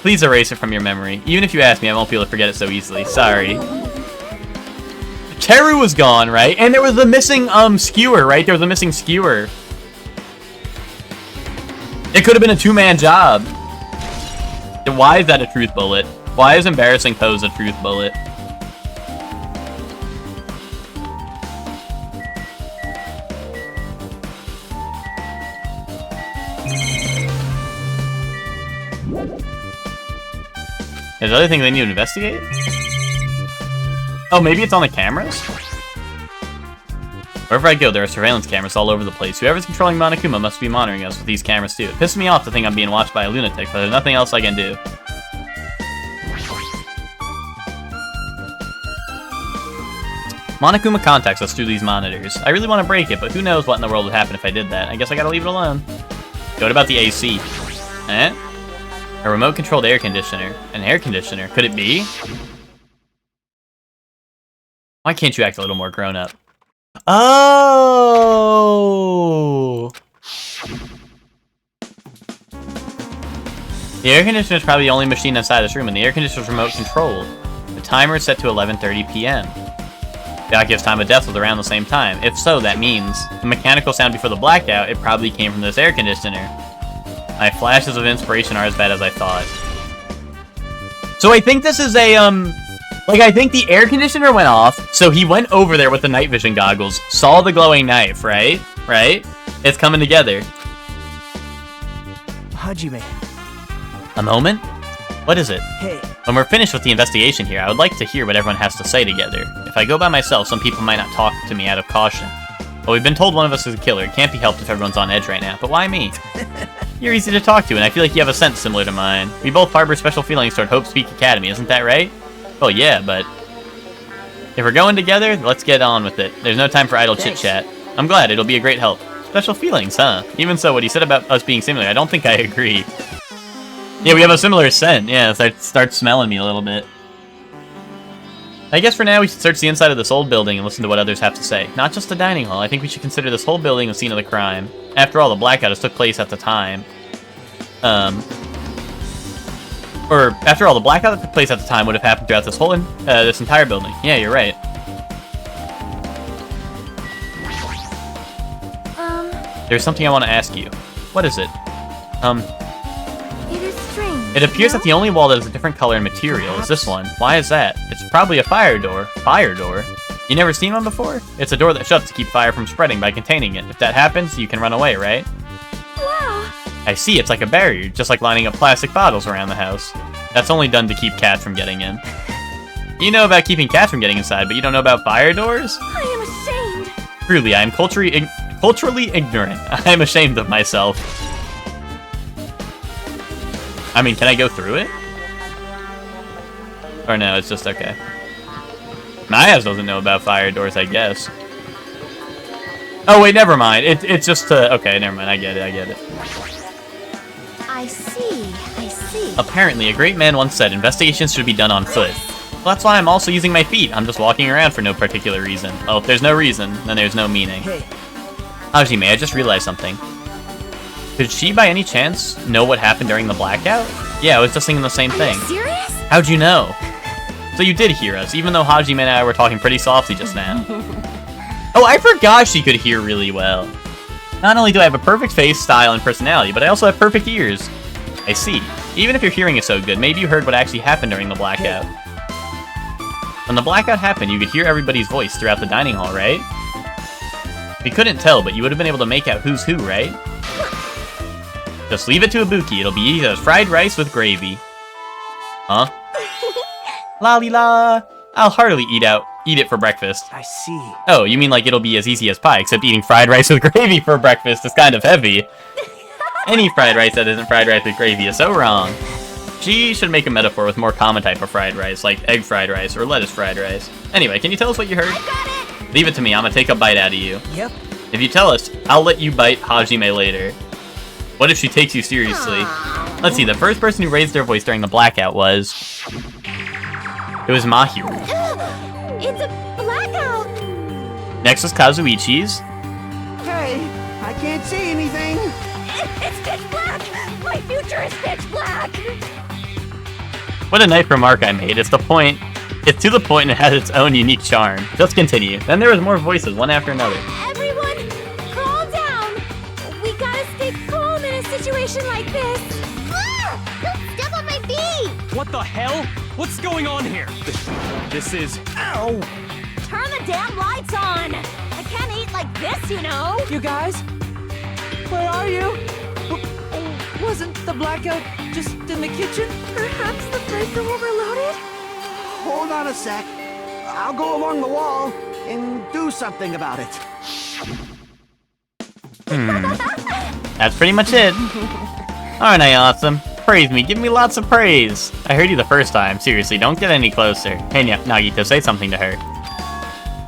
Please erase it from your memory. Even if you ask me, I won't be able to forget it so easily. Sorry. Teru was gone, right? And there was the missing, skewer, right? There was a missing skewer. It could have been a two-man job. Why is that a truth bullet? Why is embarrassing pose a truth bullet? Is there other things they need to investigate? Oh, maybe it's on the cameras? Wherever I go, there are surveillance cameras all over the place. Whoever's controlling Monokuma must be monitoring us with these cameras too. It pisses me off to think I'm being watched by a lunatic, but there's nothing else I can do. Monokuma contacts us through these monitors. I really want to break it, but who knows what in the world would happen if I did that. I guess I gotta leave it alone. What about the AC? Eh? A remote-controlled air conditioner. An air conditioner? Could it be? Why can't you act a little more grown-up? Oh! The air conditioner is probably the only machine inside this room, and the air conditioner is remote-controlled. The timer is set to 11:30 p.m. The Aki's time of death was around the same time. If so, that means the mechanical sound before the blackout, it probably came from this air conditioner. My flashes of inspiration are as bad as I thought. So I think this is a, like, I think the air conditioner went off, so he went over there with the night vision goggles, saw the glowing knife, right? Right? It's coming together. Hajime. A moment? What is it? Hey. When we're finished with the investigation here, I would like to hear what everyone has to say together. If I go by myself, some people might not talk to me out of caution. Well, we've been told one of us is a killer. It can't be helped if everyone's on edge right now, but why me? You're easy to talk to, and I feel like you have a sense similar to mine. We both harbor special feelings toward Hope Speak Academy, isn't that right? Well, yeah, but if we're going together, let's get on with it. There's no time for idle chit-chat. I'm glad, it'll be a great help. Special feelings, huh? Even so, what he said about us being similar, I don't think I agree. Yeah, we have a similar scent. Yeah, start smelling me a little bit. I guess for now we should search the inside of this old building and listen to what others have to say. Not just the dining hall. I think we should consider this whole building the scene of the crime. After all, the blackout has took place at the time. Or after all, the blackout that took place at the time would have happened throughout this whole this entire building. Yeah, you're right. There's something I want to ask you. What is it? It is strange. It appears that the only wall that is a different color and material is this one. Why is that? It's probably a fire door. Fire door? You never seen one before? It's a door that shuts to keep fire from spreading by containing it. If that happens, you can run away, right? Wow. I see, it's like a barrier, just like lining up plastic bottles around the house. That's only done to keep cats from getting in. You know about keeping cats from getting inside, but you don't know about fire doors? I am ashamed. Truly, I am culturally ignorant. I am ashamed of myself. I mean, can I go through it? Or no, it's just okay. Mayaz doesn't know about fire doors, I guess. Oh wait, never mind. It's just okay, never mind. I get it. I see. Apparently, a great man once said investigations should be done on foot. Well, that's why I'm also using my feet. I'm just walking around for no particular reason. Well, if there's no reason, then there's no meaning. Hey. Hajime, I just realized something. Could she, by any chance, know what happened during the blackout? Yeah, I was just thinking the same thing. Serious? How'd you know? So you did hear us, even though Hajime and I were talking pretty softly just now. Oh, I forgot she could hear really well. Not only do I have a perfect face, style, and personality, but I also have perfect ears. I see. Even if your hearing is so good, maybe you heard what actually happened during the blackout. When the blackout happened, you could hear everybody's voice throughout the dining hall, right? We couldn't tell, but you would have been able to make out who's who, right? Just leave it to Ibuki. It'll be easy as fried rice with gravy. Huh? La-li-la. I'll heartily eat it for breakfast. I see. Oh, you mean like it'll be as easy as pie, except eating fried rice with gravy for breakfast is kind of heavy. Any fried rice that isn't fried rice with gravy is so wrong. She should make a metaphor with more common type of fried rice, like egg fried rice or lettuce fried rice. Anyway, can you tell us what you heard? I got it. Leave it to me, I'm gonna take a bite out of you. Yep. If you tell us, I'll let you bite Hajime later. What if she takes you seriously? Let's see, the first person who raised their voice during the blackout was... It was Mahiru. It's a blackout. Next was Kazuichi's. Hey, I can't see anything. It's pitch black. My future is pitch black. What a nice remark I made. It's to the point and it has its own unique charm. Just continue. Then there was more voices, one after another. Everyone, calm down. We gotta stay calm in a situation like this. Ah! Don't step on my feet. What the hell? What's going on here? This is... Ow! Turn the damn lights on. I can't eat like this, you know. You guys? Where are you? Wasn't the blackout just in the kitchen? Perhaps the breaker overloaded? Hold on a sec. I'll go along the wall and do something about it. That's pretty much it. Aren't I awesome? Praise me, give me lots of praise. I heard you the first time. Seriously, don't get any closer. Hey, Nagito, say something to her.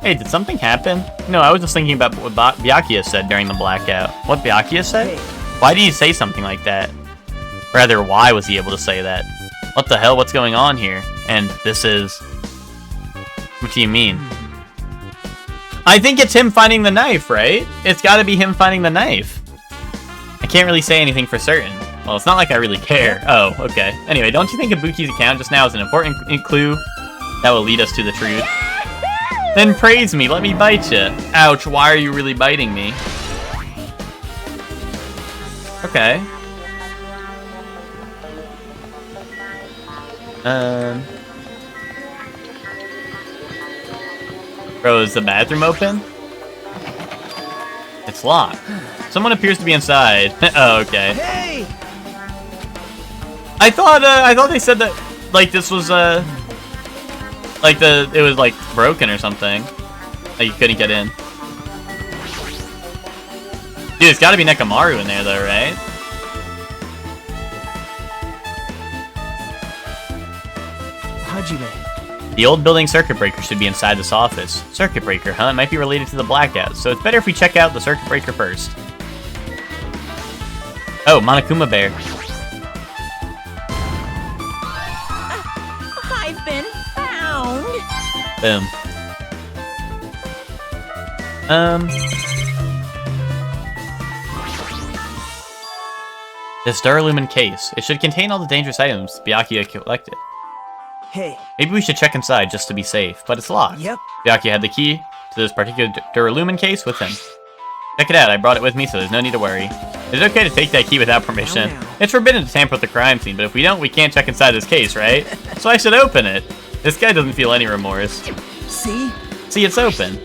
Hey, did something happen? No, I was just thinking about what Byakuya said during the blackout. What Byakuya said? Why did he say something like that? Rather, why was he able to say that? What the hell? What's going on here? And this is... What do you mean? I think it's him finding the knife, right? It's gotta be him finding the knife. I can't really say anything for certain. Well, it's not like I really care. Oh, okay. Anyway, don't you think Ibuki's account just now is an important clue that will lead us to the truth? Then praise me, let me bite you. Ouch, why are you really biting me? Okay. Bro, is the bathroom open? It's locked. Someone appears to be inside. Oh, okay. Hey! I thought they said that, like, this was, like, it was, like, broken or something. Like, you couldn't get in. Dude, it's gotta be Nekomaru in there, though, right? Hajime. The old building circuit breaker should be inside this office. Circuit breaker, huh? It might be related to the blackout, so it's better if we check out the circuit breaker first. Oh, Monokuma Bear. I've been found. Boom. This Duralumin case. It should contain all the dangerous items Byakuya collected. Hey. Maybe we should check inside just to be safe, but it's locked. Yep. Byakuya had the key to this particular Duralumin case with him. Check it out, I brought it with me, so there's no need to worry. Is it okay to take that key without permission? Now. It's forbidden to tamper with the crime scene, but if we don't, we can't check inside this case, right? So I should open it. This guy doesn't feel any remorse. See? See, it's open.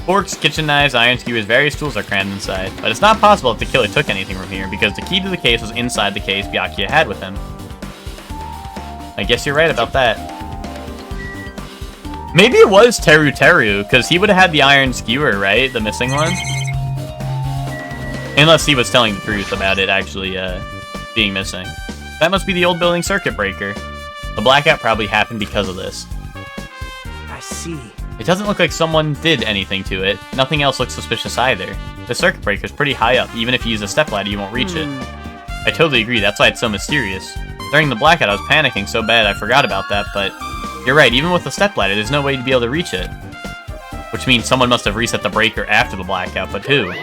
Forks, kitchen knives, iron skewers, various tools are crammed inside. But it's not possible that the killer took anything from here, because the key to the case was inside the case Byakuya had with him. I guess you're right about that. Maybe it was Teru, because he would have had the iron skewer, right? The missing one? Unless he was telling the truth about it actually being missing. That must be the old building circuit breaker. The blackout probably happened because of this. I see. It doesn't look like someone did anything to it. Nothing else looks suspicious either. The circuit breaker's pretty high up. Even if you use a stepladder, you won't reach it. I totally agree. That's why it's so mysterious. During the blackout, I was panicking so bad I forgot about that, but you're right. Even with the stepladder, there's no way to be able to reach it. Which means someone must have reset the breaker after the blackout, but who?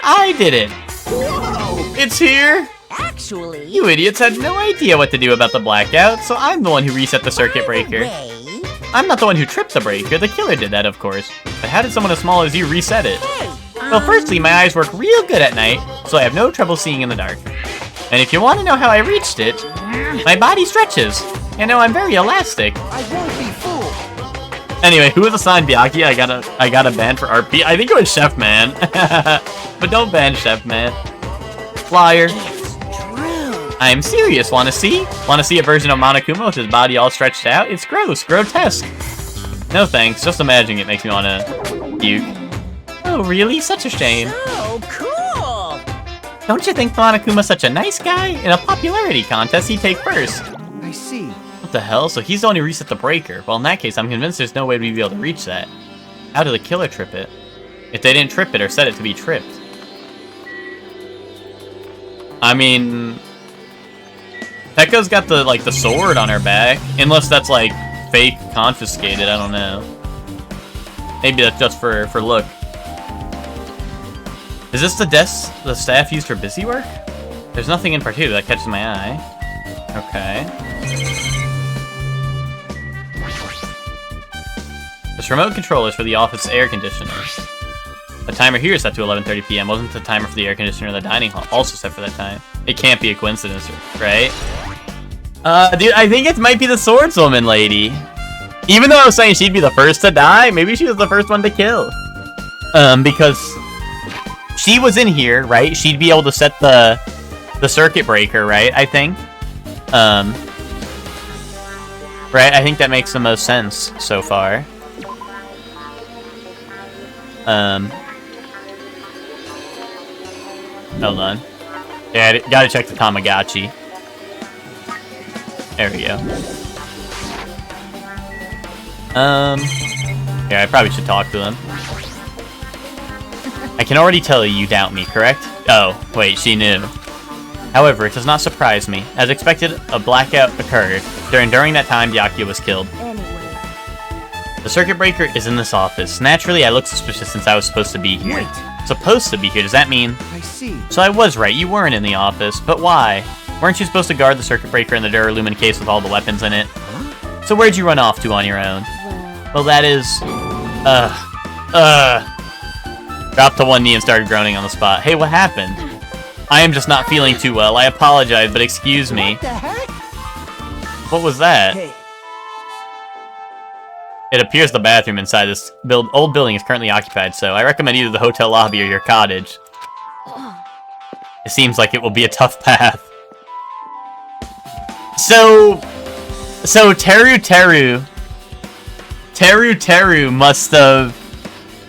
I did it! Whoa! It's here! Actually, You idiots had no idea what to do about the blackout, so I'm the one who reset the circuit breaker. I'm not the one who tripped the breaker, the killer did that, of course. But how did someone as small as you reset it? Well, firstly, my eyes work real good at night, so I have no trouble seeing in the dark. And if you want to know how I reached it, my body stretches. You know, I'm very elastic. I won't be fooled. Anyway, who was assigned Byakuya? I got a ban for RP. I think it was Chef Man. But don't ban Chef Man. Flyer. I'm serious. Want to see? Want to see a version of Monokuma with his body all stretched out? It's gross. Grotesque. No thanks. Just imagining it makes me want to puke. Oh, really? Such a shame. so cool. Don't you think Monokuma's such a nice guy? In a popularity contest, he'd take first. I see. What the hell? So he's the one who reset the breaker. Well, in that case, I'm convinced there's no way we'd be able to reach that. How did the killer trip it? If they didn't trip it or set it to be tripped. I mean... Pekka's got the, like, the sword on her back. Unless that's, like, fake confiscated, I don't know. Maybe that's just for look. Is this the desk the staff used for busy work? There's nothing in particular that catches my eye. Okay. This remote control is for the office air conditioner. The timer here is set to 11:30 p.m. Wasn't the timer for the air conditioner in the dining hall also set for that time? It can't be a coincidence, right? Dude, I think it might be the swordswoman lady. Even though I was saying she'd be the first to die, maybe she was the first one to kill. Because she was in here, right? She'd be able to set the circuit breaker, right? I think. Right? I think that makes the most sense so far. Hold on. Yeah, I gotta check the Tamagotchi. There we go. Yeah, I probably should talk to him. I can already tell you doubt me, correct? Oh, wait, she knew. However, it does not surprise me. As expected, a blackout occurred. During that time, Byakuya was killed. Anyway. The circuit breaker is in this office. Naturally, I looked suspicious since I was supposed to be here. Wait. Supposed to be here, does that mean? I see. So I was right, you weren't in the office, but why? Weren't you supposed to guard the circuit breaker in the Duralumin case with all the weapons in it? So where'd you run off to on your own? Well, that is... Dropped to one knee and started groaning on the spot. Hey, what happened? I am just not feeling too well. I apologize, but excuse me. What the heck? What was that? Hey, It appears the bathroom inside this old building is currently occupied, so I recommend either the hotel lobby or your cottage. It seems like it will be a tough path. So Teru must have...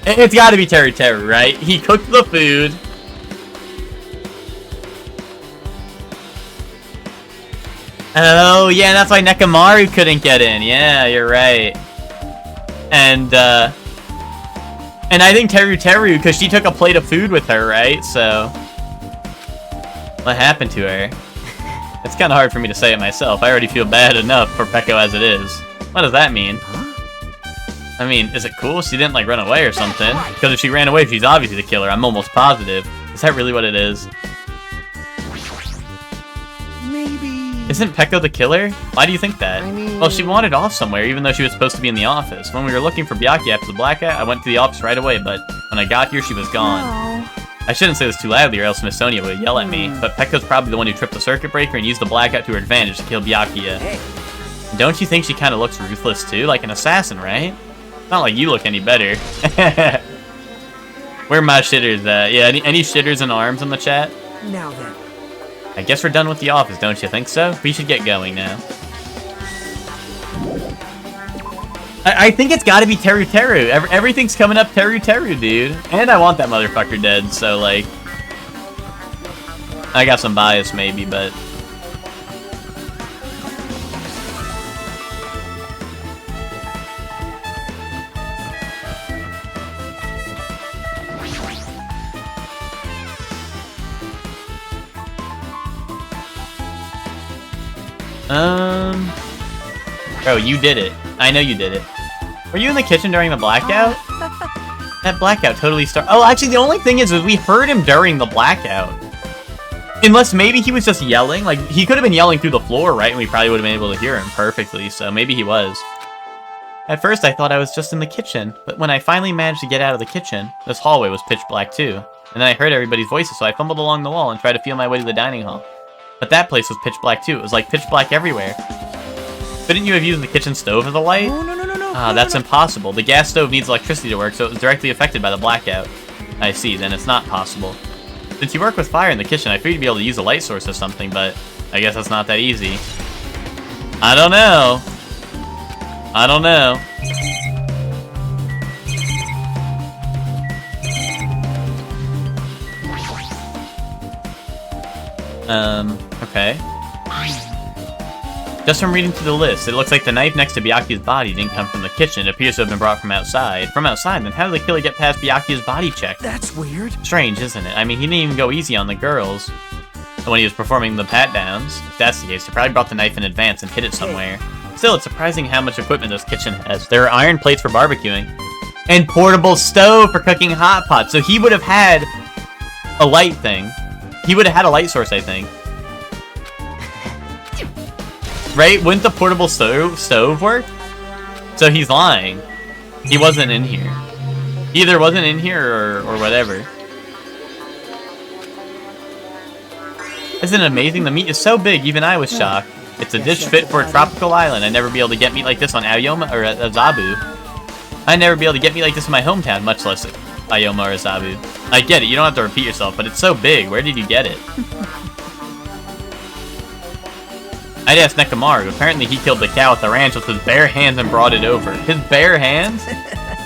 It's gotta be Teru, right? He cooked the food. Oh, yeah, that's why Nekomaru couldn't get in. Yeah, you're right. And I think Teru, because she took a plate of food with her, right? So, what happened to her? It's kind of hard for me to say it myself. I already feel bad enough for Peko as it is. What does that mean? I mean, is it cool she didn't, like, run away or something? Because if she ran away, she's obviously the killer. I'm almost positive. Is that really what it is? maybe... Isn't Peko the killer? Why do you think that? I mean... Well, she wandered off somewhere, even though she was supposed to be in the office. When we were looking for Byakuya after the blackout, I went to the office right away, but when I got here, she was gone. Oh. I shouldn't say this too loudly, or else Miss Sonia would yell at me, but Pekka's probably the one who tripped the circuit breaker and used the blackout to her advantage to kill Byakuya. Hey. Don't you think she kind of looks ruthless, too? Like an assassin, right? Not like you look any better. Where my shitters at? Yeah, any shitters and arms in the chat? Now then. I guess we're done with the office, don't you think so? We should get going now. I think it's gotta be Teru. Everything's coming up Teru, dude. And I want that motherfucker dead, so, like... I got some bias, maybe, but... Oh, you did it. I know you did it. Were you in the kitchen during the blackout? That blackout totally started... Oh, actually, the only thing is we heard him during the blackout. Unless maybe he was just yelling. Like, he could have been yelling through the floor, right? And we probably would have been able to hear him perfectly, so maybe he was. At first, I thought I was just in the kitchen, but when I finally managed to get out of the kitchen, this hallway was pitch black too. And then I heard everybody's voices, so I fumbled along the wall and tried to feel my way to the dining hall. But that place was pitch black too. It was like pitch black everywhere. Couldn't you have used the kitchen stove as a light? No. Ah, that's impossible. The gas stove needs electricity to work, so it was directly affected by the blackout. I see, then it's not possible. Since you work with fire in the kitchen, I figured you'd be able to use a light source or something, but I guess that's not that easy. I don't know. Okay. Just from reading through the list, it looks like the knife next to Byakuya's body didn't come from the kitchen. It appears to have been brought from outside. From outside, then how did the killer get past Byakuya's body check? That's weird. Strange, isn't it? I mean, he didn't even go easy on the girls when he was performing the pat-downs. If that's the case, he probably brought the knife in advance and hid it somewhere. Still, it's surprising how much equipment this kitchen has. There are iron plates for barbecuing and portable stove for cooking hot pots. So he would have had a light thing. He would have had a light source, I think. Right? Wouldn't the portable stove work? So he's lying. He wasn't in here. He either wasn't in here or whatever. Isn't it amazing? The meat is so big, even I was shocked. It's a dish fit for a tropical island. I'd never be able to get meat like this on Aoyama or Azabu. I'd never be able to get meat like this in my hometown, much less Aoyama or Azabu. I get it, you don't have to repeat yourself, but it's so big. Where did you get it? I'd ask Nekomaru. Apparently he killed the cow at the ranch with his bare hands and brought it over. His bare hands?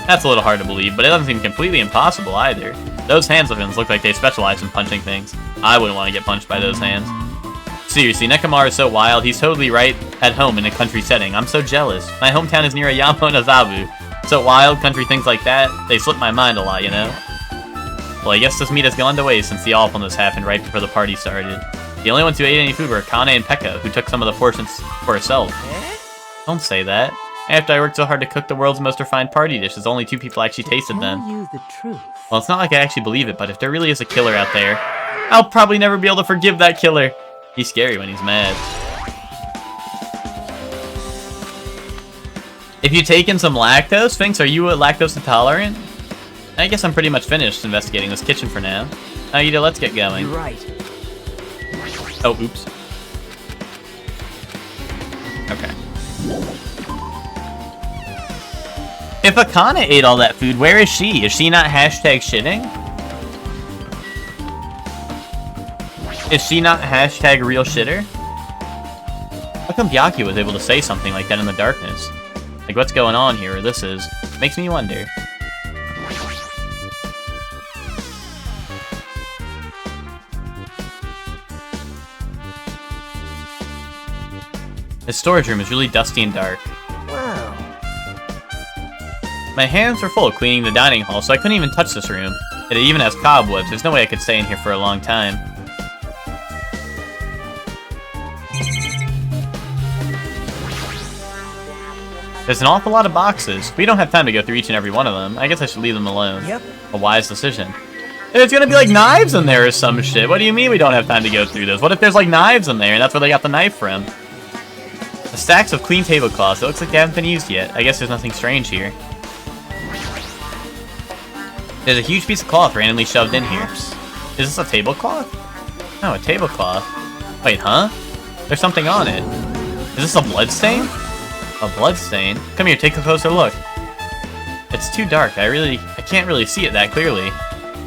That's a little hard to believe, but it doesn't seem completely impossible either. Those hands of his look like they specialize in punching things. I wouldn't want to get punched by those hands. Seriously, Nekomaru is so wild, he's totally right at home in a country setting. I'm so jealous. My hometown is near Ayamo Nazabu. So wild, country things like that, they slip my mind a lot, you know? Well, I guess this meat has gone to waste since the awfulness happened right before the party started. The only ones who ate any food were Kane and Pekka, who took some of the portions for herself. Don't say that. After I worked so hard to cook the world's most refined party dishes, only 2 people actually tasted them. Tell you the truth. Well, it's not like I actually believe it, but if there really is a killer out there, I'll probably never be able to forgive that killer. He's scary when he's mad. If you take in some lactose, Sphinx, are you lactose intolerant? I guess I'm pretty much finished investigating this kitchen for now. Now, Ida, let's get going. You're right. Oh, oops. Okay. If Akane ate all that food, where is she? Is she not hashtag shitting? Is she not hashtag real shitter? How come Byakuya was able to say something like that in the darkness? Like, what's going on here, or this is? Makes me wonder. His storage room is really dusty and dark. Wow. My hands were full cleaning the dining hall, so I couldn't even touch this room. It even has cobwebs. There's no way I could stay in here for a long time. There's an awful lot of boxes. We don't have time to go through each and every one of them. I guess I should leave them alone. Yep. A wise decision. There's gonna be like knives in there or some shit. What do you mean we don't have time to go through this? What if there's like knives in there and that's where they got the knife from? The stacks of clean tablecloths. It looks like they haven't been used yet. I guess there's nothing strange here. There's a huge piece of cloth randomly shoved in here. Is this a tablecloth? No, a tablecloth. Wait, huh? There's something on it. Is this a blood stain? A blood stain? Come here, take a closer look. It's too dark. I can't really see it that clearly.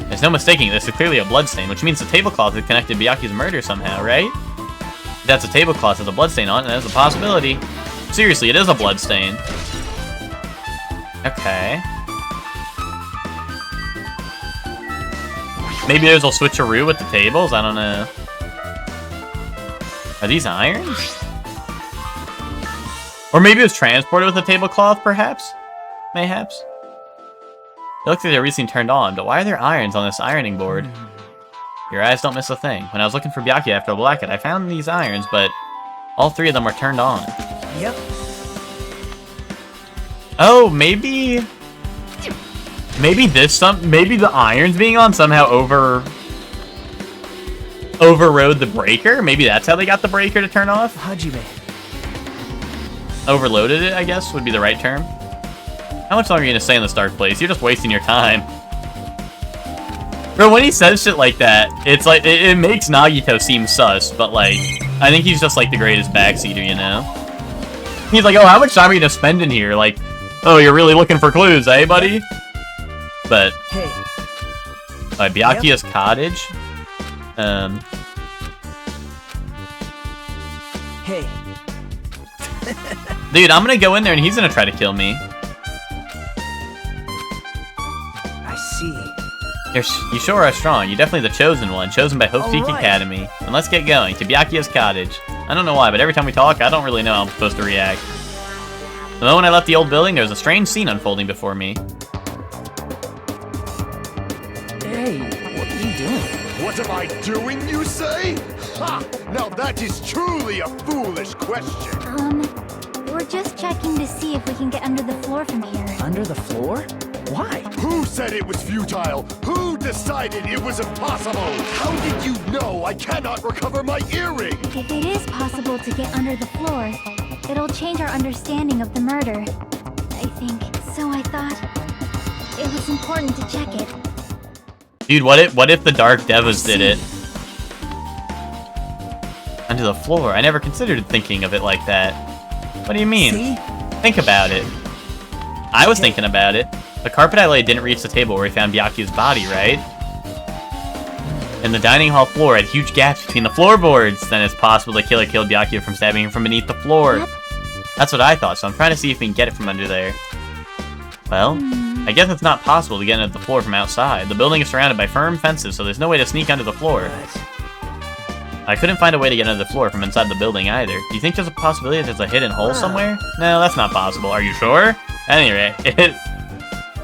There's no mistaking this is clearly a blood stain, which means the tablecloth is connected to Byakuya's murder somehow, right? If that's a tablecloth with a blood stain on it, that's a possibility. Seriously, it is a blood stain. Okay. Maybe there's a switcheroo with the tables? I don't know. Are these irons? Or maybe it was transported with a tablecloth, perhaps? Mayhaps? It looks like they're recently turned on, but why are there irons on this ironing board? Your eyes don't miss a thing. When I was looking for Byakuya after a blackout, I found these irons, but all 3 of them were turned on. Yep. Oh, maybe... Maybe the irons being on somehow overrode the breaker? Maybe that's how they got the breaker to turn off? Hajime. Overloaded it, I guess, would be the right term. How much longer are you gonna stay in this dark place? You're just wasting your time. Bro, when he says shit like that, it's like, it makes Nagito seem sus, but like, I think he's just like the greatest backseater, you know? He's like, oh, how much time are you gonna spend in here? Like, oh, you're really looking for clues, eh, buddy? But, Hey. Byakuya's cottage? Hey. Dude, I'm gonna go in there and he's gonna try to kill me. I see. You sure are strong. You're definitely the chosen one, chosen by Hope Seek All right. Academy. And let's get going, to Byakuya's cottage. I don't know why, but every time we talk, I don't really know how I'm supposed to react. The moment I left the old building, there was a strange scene unfolding before me. Hey, what are you doing? What am I doing, you say? Ha! Now that is truly a foolish question. We're just checking to see if we can get under the floor from here. Under the floor? Why? Who said it was futile? Who decided it was impossible? How did you know I cannot recover my earring? If it is possible to get under the floor, it'll change our understanding of the murder. I think. So I thought it was important to check it. Dude, what if the Dark Devas did it? Under the floor? I never considered thinking of it like that. What do you mean? See? Think about it. I was thinking about it. The carpet I laid didn't reach the table where we found Byakuya's body, right? And the dining hall floor had huge gaps between the floorboards. Then it's possible the killer killed Byakuya from stabbing him from beneath the floor. Yep. That's what I thought, so I'm trying to see if we can get it from under there. Well, I guess it's not possible to get into the floor from outside. The building is surrounded by firm fences, so there's no way to sneak under the floor. I couldn't find a way to get under the floor from inside the building either. Do you think there's a possibility that there's a hidden hole somewhere? No, that's not possible. Are you sure? Anyway,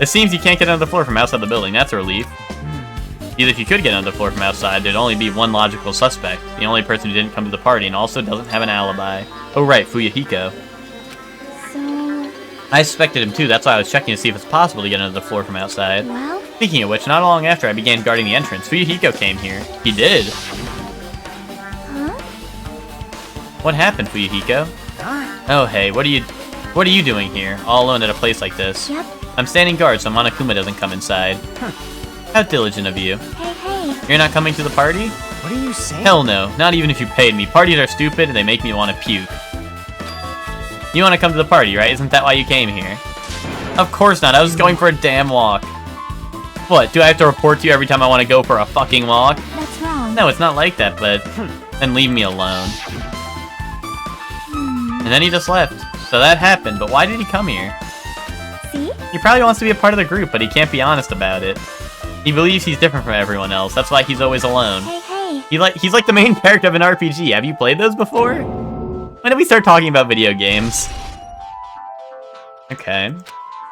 it seems you can't get under the floor from outside the building. That's a relief. Even if you could get under the floor from outside, there'd only be one logical suspect. The only person who didn't come to the party and also doesn't have an alibi. Oh right, Fuyuhiko. So... I suspected him too, that's why I was checking to see if it's possible to get under the floor from outside. Well? Speaking of which, not long after I began guarding the entrance, Fuyuhiko came here. He did. Huh? What happened, Fuyuhiko? Oh hey, what are you doing here, all alone at a place like this? Yep. I'm standing guard so Monokuma doesn't come inside. How diligent of you. Hey, hey. You're not coming to the party? What are you saying? Hell no, not even if you paid me. Parties are stupid and they make me want to puke. You want to come to the party, right? Isn't that why you came here? Of course not, I was just going for a damn walk. What, do I have to report to you every time I want to go for a fucking walk? That's wrong. No, it's not like that, but then leave me alone. And then he just left. So that happened, but why did he come here? See? He probably wants to be a part of the group, but he can't be honest about it. He believes he's different from everyone else, that's why he's always alone. Hey, hey. He's like the main character of an RPG. Have you played those before? When did we start talking about video games? Okay.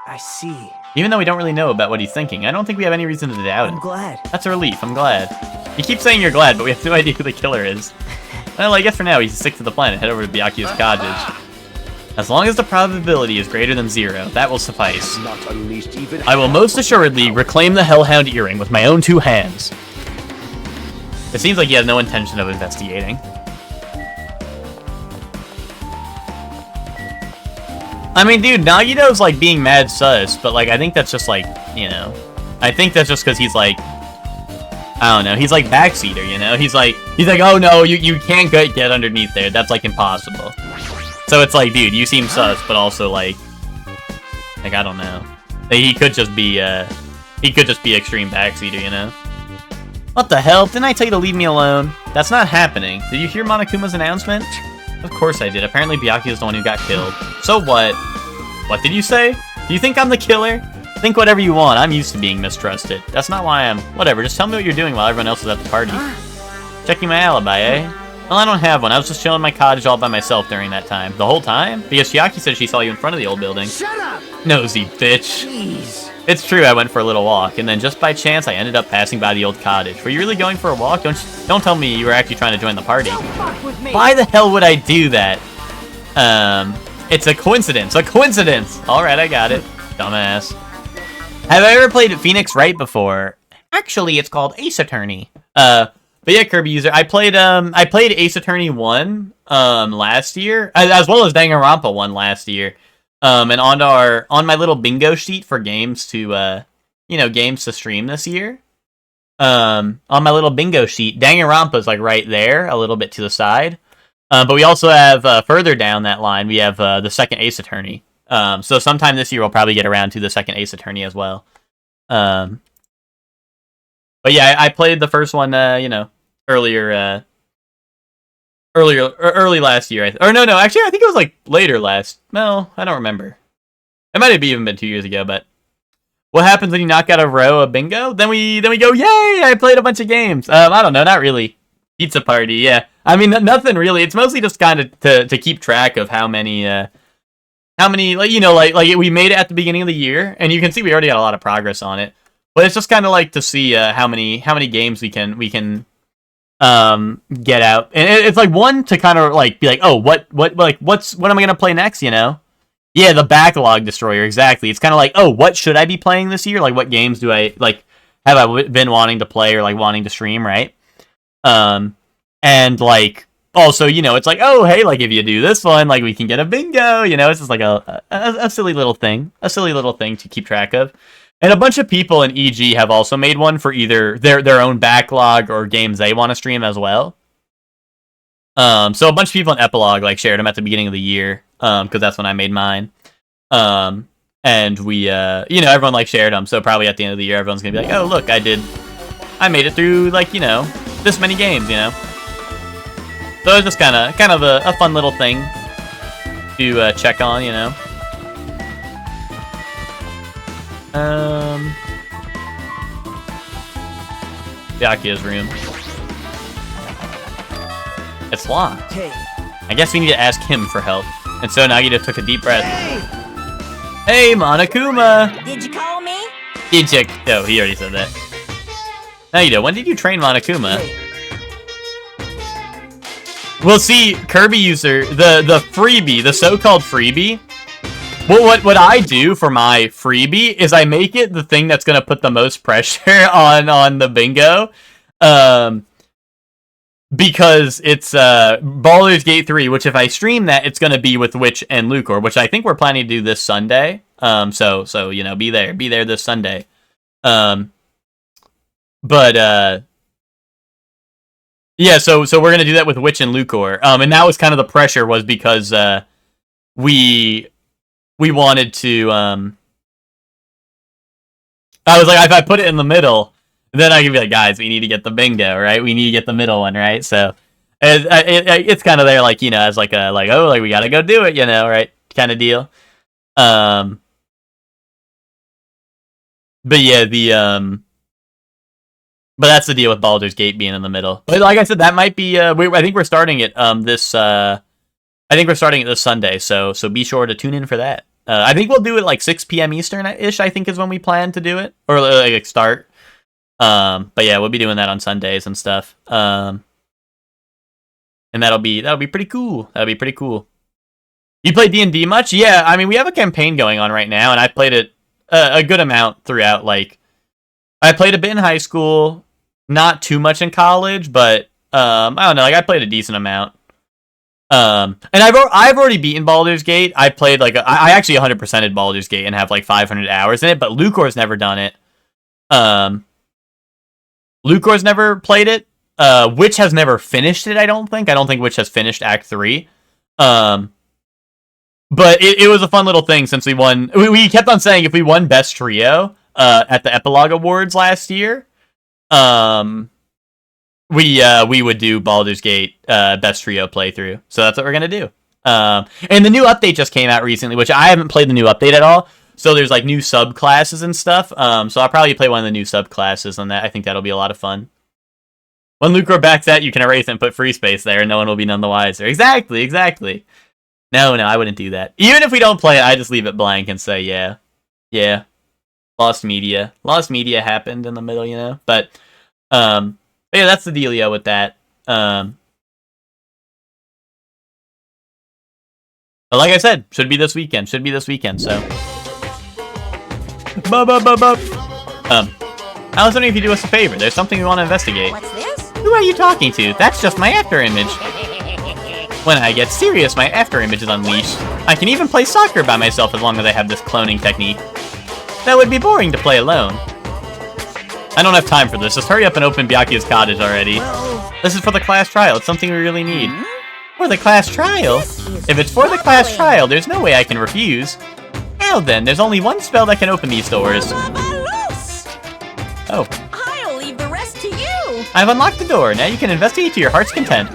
I see. Even though we don't really know about what he's thinking, I don't think we have any reason to doubt I'm him. glad. That's a relief, I'm glad. You keep saying you're glad, but we have no idea who the killer is. Well, I guess for now, he's sick to the planet. Head over to Byakuya's cottage. As long as the probability is greater than 0, that will suffice. Not unleashed even. I will most assuredly reclaim the Hellhound earring with my own 2 hands. It seems like he has no intention of investigating. I mean, dude, Nagito's, like, being mad sus, but, like, I think that's just, like, you know... I think that's just because he's, like... I don't know, he's, like, backseater, you know? He's like, oh, no, you can't get underneath there. That's, like, impossible. So it's like, dude, you seem sus, but also, like, I don't know. He could just be extreme backseater, you know? What the hell? Didn't I tell you to leave me alone? That's not happening. Did you hear Monokuma's announcement? Of course I did. Apparently Byakuya's the one who got killed. So what? What did you say? Do you think I'm the killer? Think whatever you want. I'm used to being mistrusted. That's not why I'm... Whatever, just tell me what you're doing while everyone else is at the party. Checking my alibi, eh? Well, I don't have one. I was just chilling in my cottage all by myself during that time. The whole time? Because Chiaki said she saw you in front of the old building. Shut up! Nosy bitch. Jeez. It's true, I went for a little walk, and then just by chance, I ended up passing by the old cottage. Were you really going for a walk? Don't tell me you were actually trying to join the party. Don't fuck with me. Why the hell would I do that? It's a coincidence. A coincidence! Alright, I got it. Dumbass. Have I ever played Phoenix Wright before? Actually, it's called Ace Attorney. But yeah, Kirby user, I played Ace Attorney 1, last year, as well as Danganronpa 1 last year. And on my little bingo sheet for games to, games to stream this year, on my little bingo sheet, Danganronpa's like right there, a little bit to the side. But we also have, further down that line, we have, the second Ace Attorney. So sometime this year we'll probably get around to the second Ace Attorney as well. But yeah, I played the first one, early last year. No, actually, I think it was like later last. No, I don't remember. It might have even been 2 years ago. But what happens when you knock out a row of bingo? Then we go, yay! I played a bunch of games. I don't know, not really. Pizza party, yeah. I mean, nothing really. It's mostly just kind of to keep track of how many like we made it at the beginning of the year, and you can see we already got a lot of progress on it. But it's just kind of like to see how many games we can get out, and it's like one to kind of like be like, oh, what am I gonna play next? You know? Yeah, the backlog destroyer, exactly. It's kind of like, oh, what should I be playing this year? Like, what games do I like? Have I been wanting to play or like wanting to stream, right? And like also, it's like, oh, hey, like if you do this one, like we can get a bingo. It's just like a silly little thing, to keep track of. And a bunch of people in EG have also made one for either their own backlog or games they want to stream as well. So a bunch of people in Epilogue like shared them at the beginning of the year, because that's when I made mine. And we, everyone like shared them. So probably at the end of the year, everyone's gonna be like, oh, look, I made it through like this many games, So it's just kind of a fun little thing to check on, Byakuya's room. It's locked. Hey. I guess we need to ask him for help. And so Nagito took a deep breath. Hey, Monokuma! Did you call me? Oh, he already said that. Nagito, when did you train Monokuma? Well, see, Kirby user, the freebie, the so-called freebie. Well, what I do for my freebie is I make it the thing that's gonna put the most pressure on the bingo. Because it's Baldur's Gate 3, which if I stream that, it's gonna be with Witch and Lucor, which I think we're planning to do this Sunday. So you know, be there this Sunday. Yeah, so we're gonna do that with Witch and Lucor. And that was kind of the pressure, was because we wanted to. I was like, if I put it in the middle, then I can be like, guys, we need to get the bingo, right? We need to get the middle one, right? So it's kind of there, like, you know, as like we gotta go do it, you know, right? Kind of deal. But yeah, but that's the deal with Baldur's Gate being in the middle. But like I said, that might be. I think we're starting it this. I think we're starting it this Sunday. So be sure to tune in for that. I think we'll do it like 6 p.m. Eastern-ish. I think is when we plan to do it, or like start. But yeah, we'll be doing that on Sundays and stuff. And that'll be pretty cool. That'll be pretty cool. You play D&D much? Yeah, I mean, we have a campaign going on right now, and I played it a good amount throughout. Like, I played a bit in high school, not too much in college, but I don't know. Like, I played a decent amount. And I've already beaten Baldur's Gate. I played like I actually 100%ed Baldur's Gate and have like 500 hours in it, but Lucor's never done it. Lucor's never played it. Witch has never finished it, I don't think. I don't think Witch has finished Act 3. But it was a fun little thing since we won. We kept on saying if we won Best Trio at the Epilogue Awards last year, we would do Baldur's Gate Best Trio playthrough. So that's what we're gonna do. And the new update just came out recently, which I haven't played the new update at all. So there's like new subclasses and stuff. So I'll probably play one of the new subclasses on that. I think that'll be a lot of fun. When Lucor backs that, you can erase it and put free space there, and no one will be none the wiser. Exactly. No, I wouldn't do that. Even if we don't play it, I just leave it blank and say, yeah. Lost media happened in the middle, you know. But yeah, that's the dealio with that. But like I said, should be this weekend. So. I was wondering if you do us a favor. There's something we want to investigate. What's this? Who are you talking to? That's just my after image. When I get serious, my after image is unleashed. I can even play soccer by myself as long as I have this cloning technique. That would be boring to play alone. I don't have time for this. Just hurry up and open Byakuya's cottage already. This is for the class trial. It's something we really need. For the class trial? If it's for the class trial, there's no way I can refuse. Now then, there's only one spell that can open these doors. Oh. I'll leave the rest to you. I've unlocked the door. Now you can investigate to your heart's content.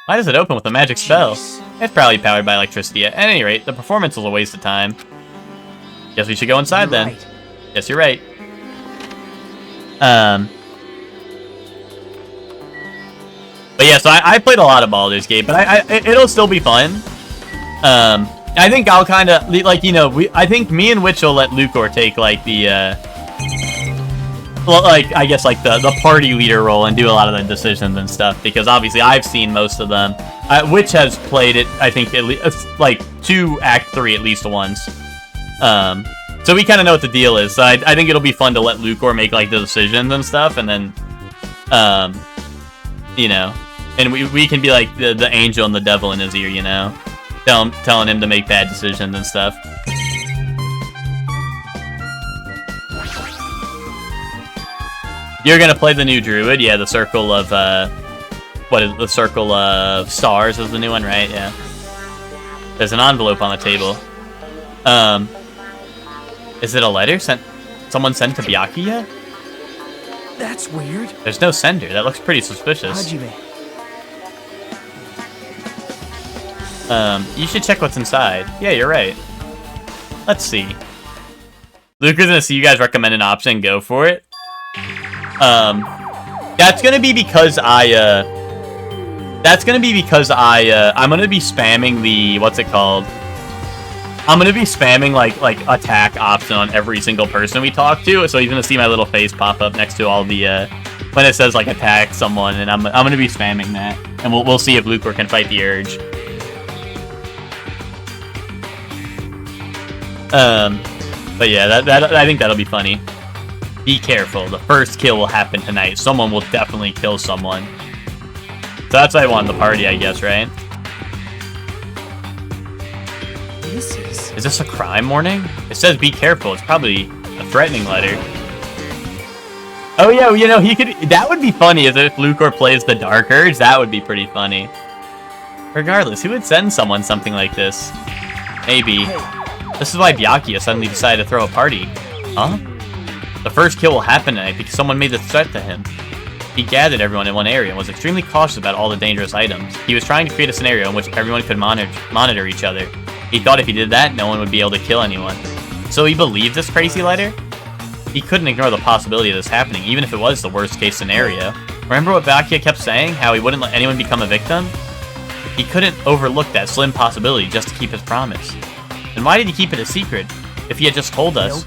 Why does it open with a magic spell? It's probably powered by electricity. At any rate, the performance was a waste of time. Guess we should go inside then. Right. Yes, you're right. But yeah, so I played a lot of Baldur's Gate, but it'll still be fun. I think I'll kind of like, you know, I think me and Witch will let Lucor take like the well, like I guess like the party leader role and do a lot of the decisions and stuff, because obviously I've seen most of them. Witch has played it, I think, at least like 2 Act 3 at least once. So we kind of know what the deal is. So I think it'll be fun to let Lucor make like the decisions and stuff, and then, you know, and we can be like the angel and the devil in his ear, you know, telling him to make bad decisions and stuff. You're gonna play the new druid, yeah, the circle of what is the circle of stars is the new one, right? Yeah. There's an envelope on the table. Is it a letter someone sent to Byakuya? That's weird. There's no sender. That looks pretty suspicious. Hajime. You should check what's inside. Yeah, you're right. Let's see. Luca's gonna see you guys recommend an option and go for it. That's gonna be because I'm gonna be spamming the, what's it called? I'm gonna be spamming like attack option on every single person we talk to, so he's gonna see my little face pop up next to all the when it says like attack someone, and I'm gonna be spamming that, and we'll see if Lucor can fight the urge. But yeah, that I think that'll be funny. Be careful. The first kill will happen tonight. Someone will definitely kill someone. So that's why I wanted the party, I guess, right? Is this a crime warning? It says be careful. It's probably a threatening letter. Oh yeah, you know, he could. That would be funny if Lucor plays the Dark Urge. That would be pretty funny. Regardless, who would send someone something like this? Maybe. This is why Byakuya suddenly decided to throw a party. Huh? The first kill will happen tonight because someone made this threat to him. He gathered everyone in one area and was extremely cautious about all the dangerous items. He was trying to create a scenario in which everyone could monitor each other. He thought if he did that, no one would be able to kill anyone. So he believed this crazy letter? He couldn't ignore the possibility of this happening, even if it was the worst case scenario. Remember what Byakuya kept saying? How he wouldn't let anyone become a victim? He couldn't overlook that slim possibility just to keep his promise. Then why did he keep it a secret? If he had just told us,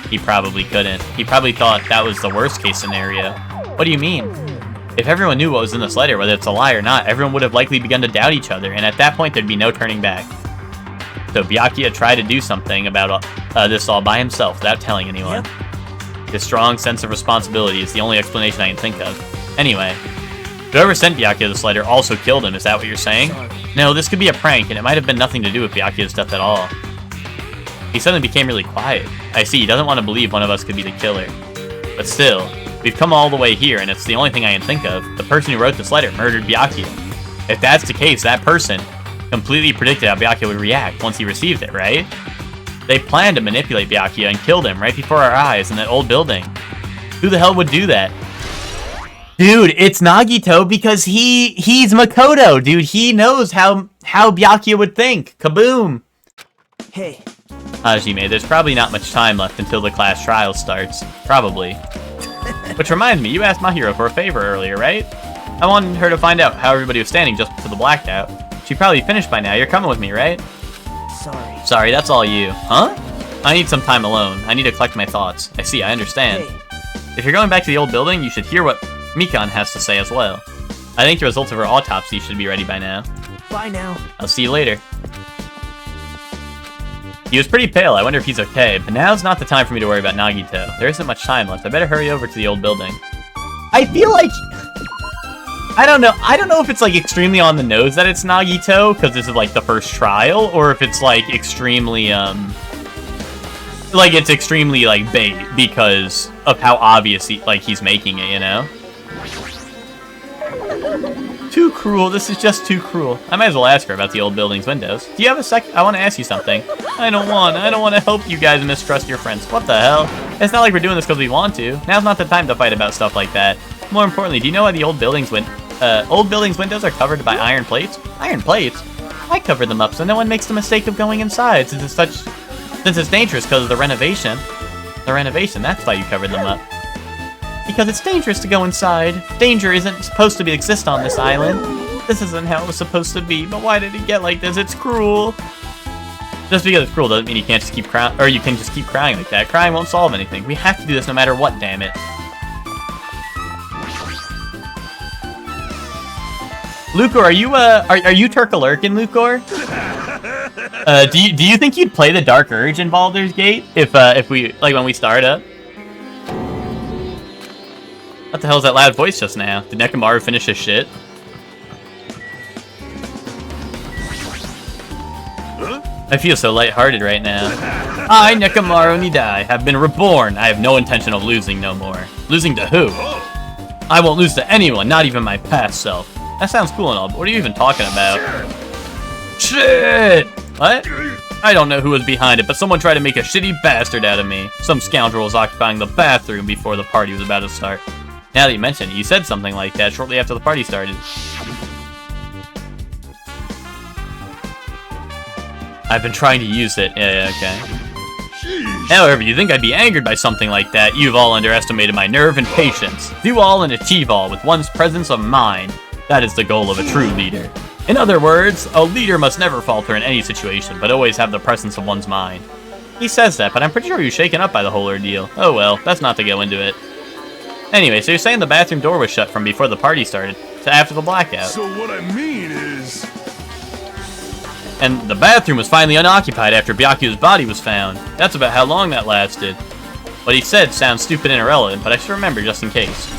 he probably couldn't. He probably thought that was the worst case scenario. What do you mean? If everyone knew what was in this letter, whether it's a lie or not, everyone would have likely begun to doubt each other, and at that point there'd be no turning back. So Byakuya tried to do something about this all by himself without telling anyone. His strong sense of responsibility is the only explanation I can think of. Anyway, whoever sent Byakuya this letter also killed him, is that what you're saying? No, this could be a prank, and it might have been nothing to do with Byakuya's death at all. He suddenly became really quiet. I see, he doesn't want to believe one of us could be the killer. But still, we've come all the way here, and it's the only thing I can think of. The person who wrote this letter murdered Byakuya. If that's the case, that person completely predicted how Byakuya would react once he received it, right? They planned to manipulate Byakuya and killed him right before our eyes in that old building. Who the hell would do that? Dude, it's Nagito because he's Makoto, dude. He knows how Byakuya would think. Kaboom! Hey. Hajime, there's probably not much time left until the class trial starts. Probably. Which reminds me, you asked Mahiro for a favor earlier, right? I wanted her to find out how everybody was standing just before the blackout. She'd probably finished by now. You're coming with me, right? Sorry, that's all you. Huh? I need some time alone. I need to collect my thoughts. I see, I understand. Hey. If you're going back to the old building, you should hear what Mikan has to say as well. I think the results of her autopsy should be ready by now. Bye now. I'll see you later. He was pretty pale. I wonder if he's okay, but now's not the time for me to worry about Nagito. There isn't much time left. I better hurry over to the old building. I feel like... I don't know if it's like extremely on the nose that it's Nagito, because this is like the first trial, or if it's like extremely, like it's extremely like bait because of how obvious he's making it, you know? Too cruel. This is just too cruel. I might as well ask her about the old building's windows. Do you have a sec? I want to ask you something. I don't want to help you guys mistrust your friends. What the hell? It's not like we're doing this because we want to. Now's not the time to fight about stuff like that. More importantly, do you know why the old building's windows are covered by iron plates? Iron plates? I covered them up so no one makes the mistake of going inside since it's dangerous because of the renovation. The renovation, that's why you covered them up. Because it's dangerous to go inside. Danger isn't supposed to exist on this island. This isn't how it was supposed to be, but why did it get like this? It's cruel. Just because it's cruel doesn't mean you can't just keep crying, or you can just keep crying like that. Crying won't solve anything. We have to do this no matter what, damn it. Lucor, are you Turkalurkin, Lucor? Do you think you'd play the Dark Urge in Baldur's Gate if we when we start up? What the hell is that loud voice just now? Did Nekomaru finish his shit? I feel so lighthearted right now. I, Nekomaru Nidai, have been reborn. I have no intention of losing no more. Losing to who? I won't lose to anyone, not even my past self. That sounds cool and all, but what are you even talking about? Shit! What? I don't know who was behind it, but someone tried to make a shitty bastard out of me. Some scoundrel was occupying the bathroom before the party was about to start. Now that you mention it, you said something like that shortly after the party started. I've been trying to use it. Yeah, okay. However, you think I'd be angered by something like that, you've all underestimated my nerve and patience. Do all and achieve all with one's presence of mind. That is the goal of a true leader. In other words, a leader must never falter in any situation, but always have the presence of one's mind. He says that, but I'm pretty sure he was shaken up by the whole ordeal. Oh well, that's not to go into it. Anyway, so you're saying the bathroom door was shut from before the party started to after the blackout. So what I mean is... And the bathroom was finally unoccupied after Byaku's body was found. That's about how long that lasted. What he said sounds stupid and irrelevant, but I should remember just in case.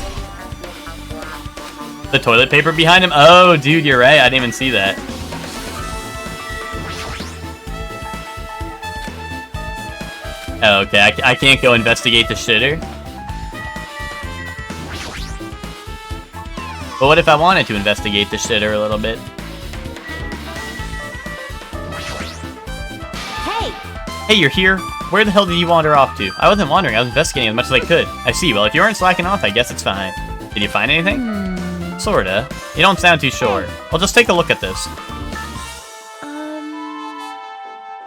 The toilet paper behind him? Oh, dude, you're right. I didn't even see that. Oh, okay, I can't go investigate the shitter. But what if I wanted to investigate the shitter a little bit? Hey, you're here? Where the hell did you wander off to? I wasn't wandering, I was investigating as much as I could. I see, well, if you aren't slacking off, I guess it's fine. Did you find anything? Sorta. You don't sound too sure. Well, just take a look at this.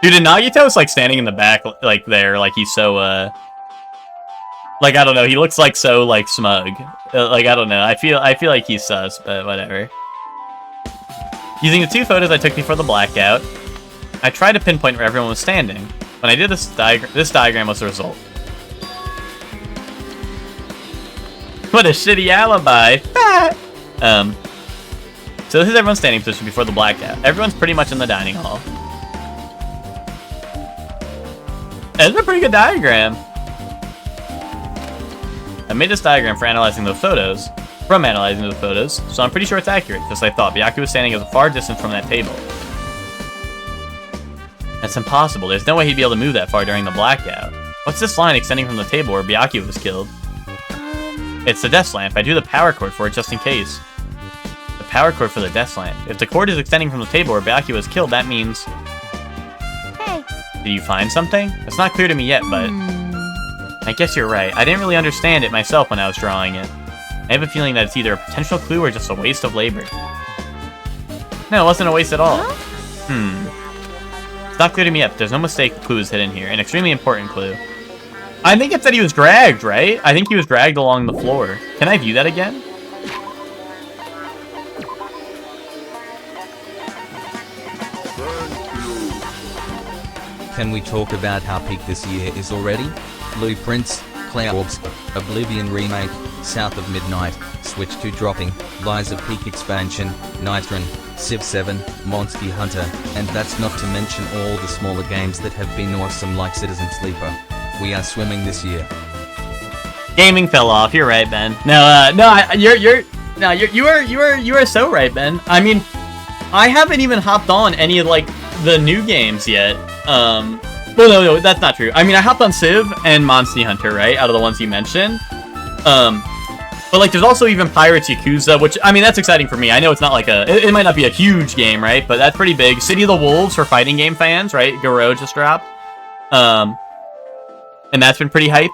Dude, and Nagito's, like, standing in the back, like, there, like, he's so, like, I don't know, he looks, like, so, like, smug. Like, I don't know, I feel like he's sus, but whatever. Using the 2 photos I took before the blackout, I tried to pinpoint where everyone was standing. When I did this diagram was the result. What a shitty alibi! So this is everyone's standing position before the blackout. Everyone's pretty much in the dining hall. It's a pretty good diagram. I made this diagram from analyzing the photos, so I'm pretty sure it's accurate, just like I thought. Byaku was standing at a far distance from that table. That's impossible. There's no way he'd be able to move that far during the blackout. What's this line extending from the table where Byaku was killed? It's the desk lamp. I drew the power cord for it just in case. The power cord for the desk lamp. If the cord is extending from the table where Byaku was killed, that means... Hey. Did you find something? It's not clear to me yet, but... I guess you're right. I didn't really understand it myself when I was drawing it. I have a feeling that it's either a potential clue or just a waste of labor. No, it wasn't a waste at all. It's not clear to me yet, but there's no mistake the clue is hidden here. An extremely important clue. I think it said he was dragged, right? I think he was dragged along the floor. Can I view that again? Can we talk about how peak this year is already? Blueprints, Clouds, Oblivion Remake, South of Midnight, Switch 2 dropping, Lies of Peak expansion, Nitron, Civ 7, Monster Hunter, and that's not to mention all the smaller games that have been awesome like Citizen Sleeper. We are swimming this year. Gaming fell off. You're right, Ben. You are so right, Ben. I mean, I haven't even hopped on any of like the new games yet. Well, no, that's not true. I mean, I hopped on Civ and Monster Hunter, right? Out of the ones you mentioned. But like, there's also even Pirates Yakuza, which, I mean, that's exciting for me. I know it's not like it might not be a huge game, right? But that's pretty big. City of the Wolves for fighting game fans, right? Garo just dropped. And that's been pretty hype.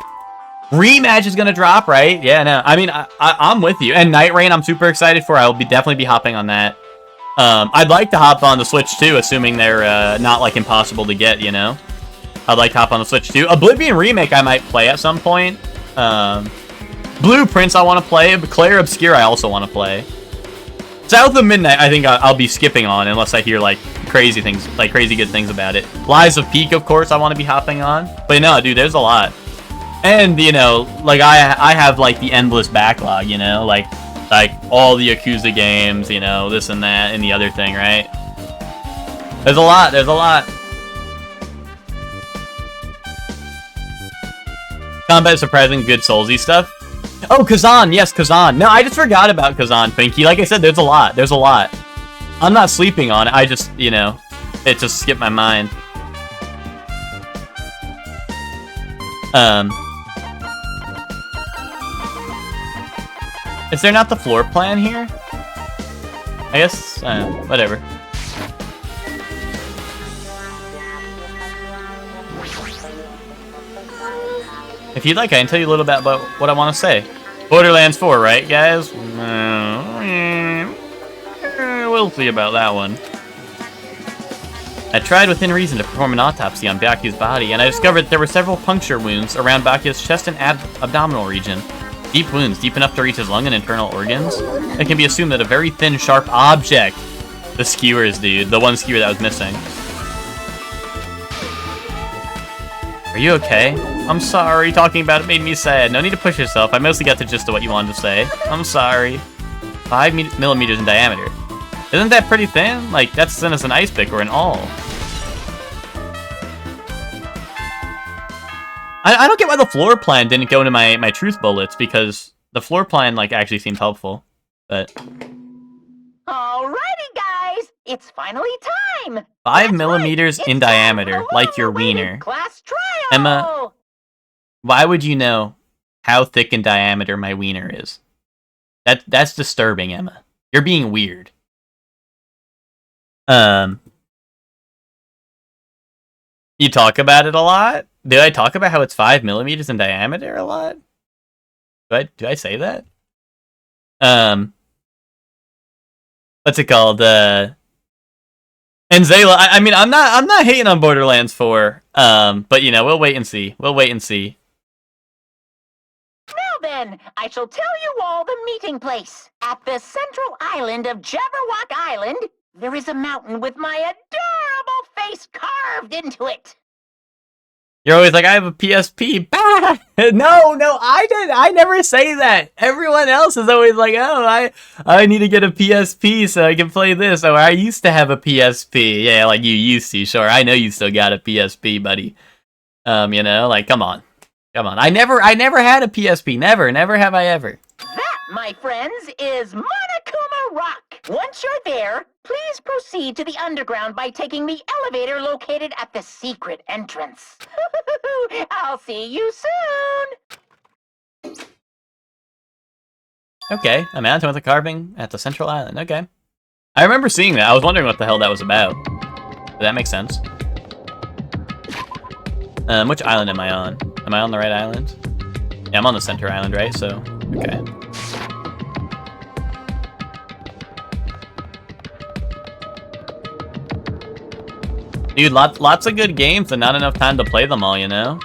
Rematch is gonna drop, right? Yeah, no. I mean, I'm with you. And Night Rain, I'm super excited for. I'll definitely be hopping on that. I'd like to hop on the Switch too, assuming they're not like impossible to get, you know? I'd like to hop on the Switch too. Oblivion Remake I might play at some point. Blueprints I want to play. Claire Obscure I also want to play. South of Midnight I think I'll be skipping on unless I hear like crazy things, like crazy good things about it. Lies of Peak, of course, I want to be hopping on. But no, dude, there's a lot. And, you know, like I have like the endless backlog, you know, like all the Yakuza games, you know, this and that and the other thing, right? There's a lot. Combat surprising good Soulsy stuff. Oh, Kazan, yes, Kazan. No, I just forgot about Kazan, Pinky. Like I said, there's a lot. I'm not sleeping on it. I just, you know, it just skipped my mind. Is there not the floor plan here? I guess, whatever. If you'd like, I can tell you a little bit about what I want to say. Borderlands 4, right, guys? We'll see about that one. I tried within reason to perform an autopsy on Byakuya's body, and I discovered there were several puncture wounds around Byakuya's chest and abdominal region. Deep wounds, deep enough to reach his lung and internal organs. It can be assumed that a very thin, sharp object... The skewers, dude. The one skewer that was missing. Are you okay? I'm sorry. Talking about it made me sad. No need to push yourself. I mostly got the gist of what you wanted to say. I'm sorry. 5 millimeters in diameter. Isn't that pretty thin? Like, that's as thin as an ice pick or an awl. I don't get why the floor plan didn't go into my truth bullets, because the floor plan, like, actually seemed helpful. But... Alrighty, guys! It's finally time! 5 millimeters in diameter, like your wiener. Class trial! Emma, why would you know how thick in diameter my wiener is? That's disturbing, Emma. You're being weird. You talk about it a lot? Did I talk about how it's 5 millimeters in diameter a lot? Do I say that? What's it called? And Zayla, I mean, I'm not hating on Borderlands 4. But you know, we'll wait and see. We'll wait and see. Now then, I shall tell you all the meeting place. At the central island of Jabberwock Island, there is a mountain with my adorable face carved into it. You're always like, I have a PSP. Bah! No, I never say that. Everyone else is always like, oh, I need to get a PSP so I can play this. Or I used to have a PSP. Yeah, like you used to. Sure, I know you still got a PSP, buddy. You know, like, come on. I never had a PSP. Never have I ever. That, my friends, is Monokuma Rock. Once you're there, please proceed to the underground by taking the elevator located at the secret entrance. I'll see you soon. Okay, a mountain with a carving at the central island. Okay. I remember seeing that. I was wondering what the hell that was about. But that makes sense. Which island am I on? Am I on the right island? Yeah, I'm on the center island, right? So, okay. Dude, lots of good games and not enough time to play them all, you know?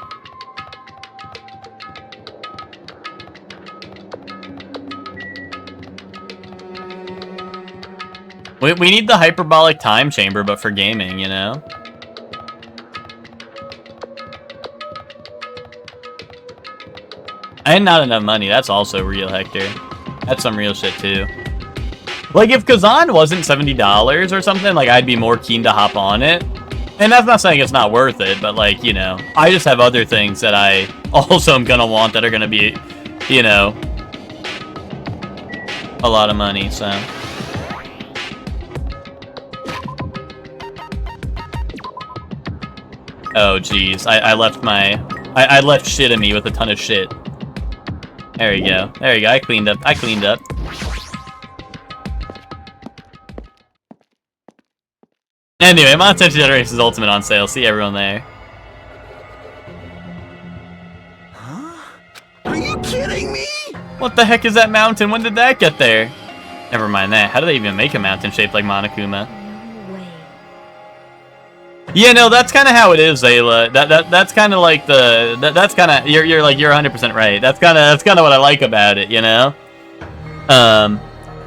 We need the hyperbolic time chamber, but for gaming, you know? And not enough money, that's also real, Hector. That's some real shit, too. Like, if Kazan wasn't $70 or something, like, I'd be more keen to hop on it. And that's not saying it's not worth it, but, like, you know, I just have other things that I also am gonna want that are gonna be, you know, a lot of money, so... Oh, jeez. I left my... I left shit in me with a ton of shit. There you go. There you go. I cleaned up. Anyway, Monster Generations Ultimate on sale. See everyone there. Huh? Are you kidding me? What the heck is that mountain? When did that get there? Never mind that. How do they even make a mountain shaped like Monokuma? Yeah, no, that's kind of how it is, Ayla. That's kind of like the that's kind of you're 100% right. That's kind of what I like about it, you know.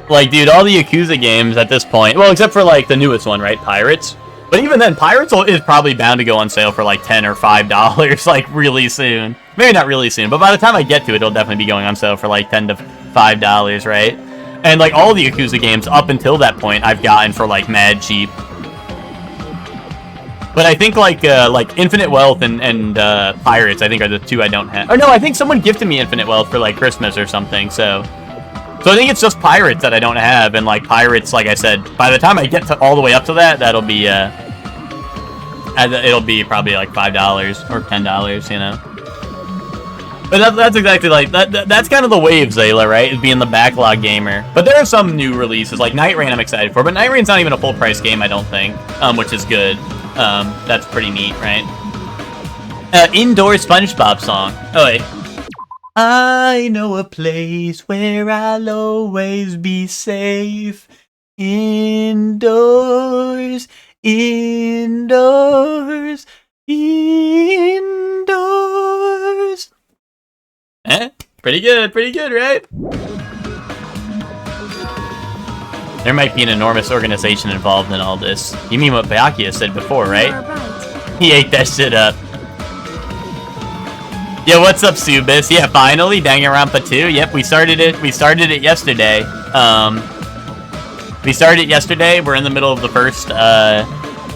Like, dude, all the Yakuza games at this point, well, except for like the newest one, right, Pirates. But even then, Pirates is probably bound to go on sale for like $10 or $5, like really soon. Maybe not really soon, but by the time I get to it, it'll definitely be going on sale for like $10 to $5, right? And like all the Yakuza games up until that point, I've gotten for like mad cheap. But I think like Infinite Wealth and Pirates, I think are the two I don't have. Or no, I think someone gifted me Infinite Wealth for like Christmas or something. So I think it's just Pirates that I don't have, and like Pirates, like I said, by the time I get to all the way up to that, that'll be it'll be probably like $5 or $10, you know. But that's exactly like that's kind of the wave, Zayla, right? Is being the backlog gamer. But there are some new releases like Night Rain I'm excited for, but Night Rain's not even a full price game, I don't think, which is good. That's pretty neat, right? Indoor SpongeBob song. Oh wait. I know a place where I'll always be safe. Indoors Indoors. Indoors. Pretty good, right? There might be an enormous organization involved in all this. You mean what Byakuya said before, right? He ate that shit up. Yeah, what's up, Subis? Yeah, finally, Danganronpa 2. Yep, we started it yesterday. We started it yesterday. We're in the middle of the first,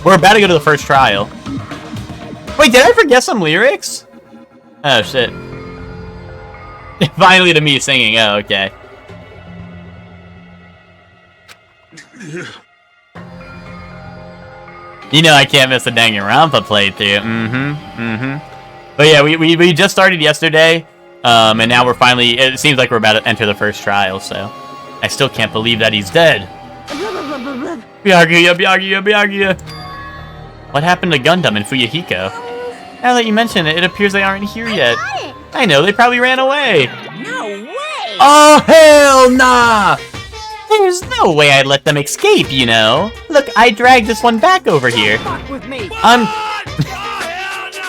we're about to go to the first trial. Wait, did I forget some lyrics? Oh, shit. Finally to me singing. Oh, okay. You know I can't miss a Danganronpa playthrough. But yeah, we just started yesterday, and now we're finally, it seems like we're about to enter the first trial, so I still can't believe that he's dead. Byakuya. What happened to Gundam and Fuyuhiko? Now that you mention it, it appears they aren't here yet. I know, they probably ran away. No way! Oh, hell nah! There's no way I'd let them escape, you know? Look, I dragged this one back over here. With me.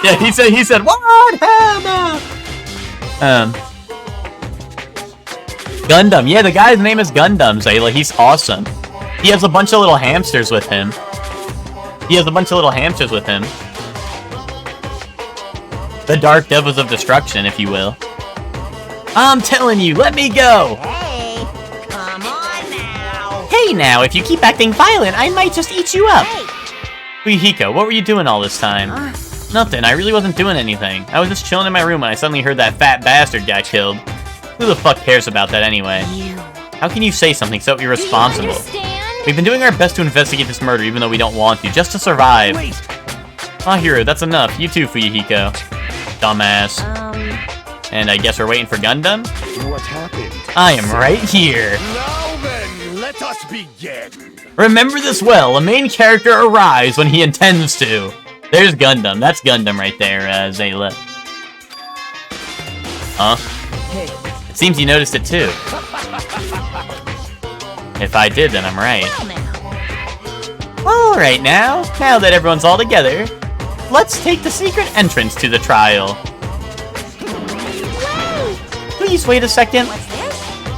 Yeah, he said, what? Hell no! Gundam. Yeah, the guy's name is Gundam, Zayla. He's awesome. He has a bunch of little hamsters with him. The Dark Devils of Destruction, if you will. I'm telling you, let me go! Hey, come on now. Hey now, if you keep acting violent, I might just eat you up. Fuyuhiko, what were you doing all this time? Nothing, I really wasn't doing anything. I was just chilling in my room when I suddenly heard that fat bastard got killed. Who the fuck cares about that anyway? How can you say something so irresponsible? We've been doing our best to investigate this murder even though we don't want to, just to survive. Hiro, that's enough. You too, Fuyuhiko. Dumbass. And I guess we're waiting for Gundam? What happened? I am right here. Now then, let us begin. Remember this well, a main character arrives when he intends to. There's Gundam. That's Gundam right there, Zayla. Huh? It seems you noticed it too. If I did, then I'm right. Alright now that everyone's all together, let's take the secret entrance to the trial. Please wait a second. What's this?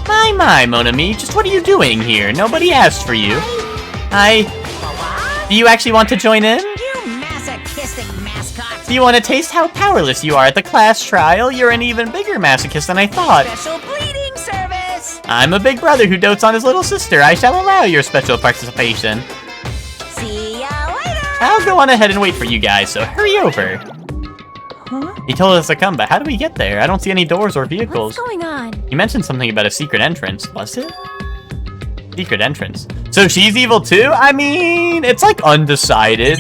My, Mon Ami, just what are you doing here? Nobody asked for you. Do you actually want to join in? You masochistic mascot. Do you want to taste how powerless you are at the class trial? You're an even bigger masochist than I thought. Special bleeding service. I'm a big brother who dotes on his little sister. I shall allow your special participation. See ya later. I'll go on ahead and wait for you guys, so hurry over. Huh? He told us to come, but how do we get there? I don't see any doors or vehicles. What's going on? You mentioned something about a secret entrance, was it? Secret entrance. So she's evil too? I mean, it's like undecided.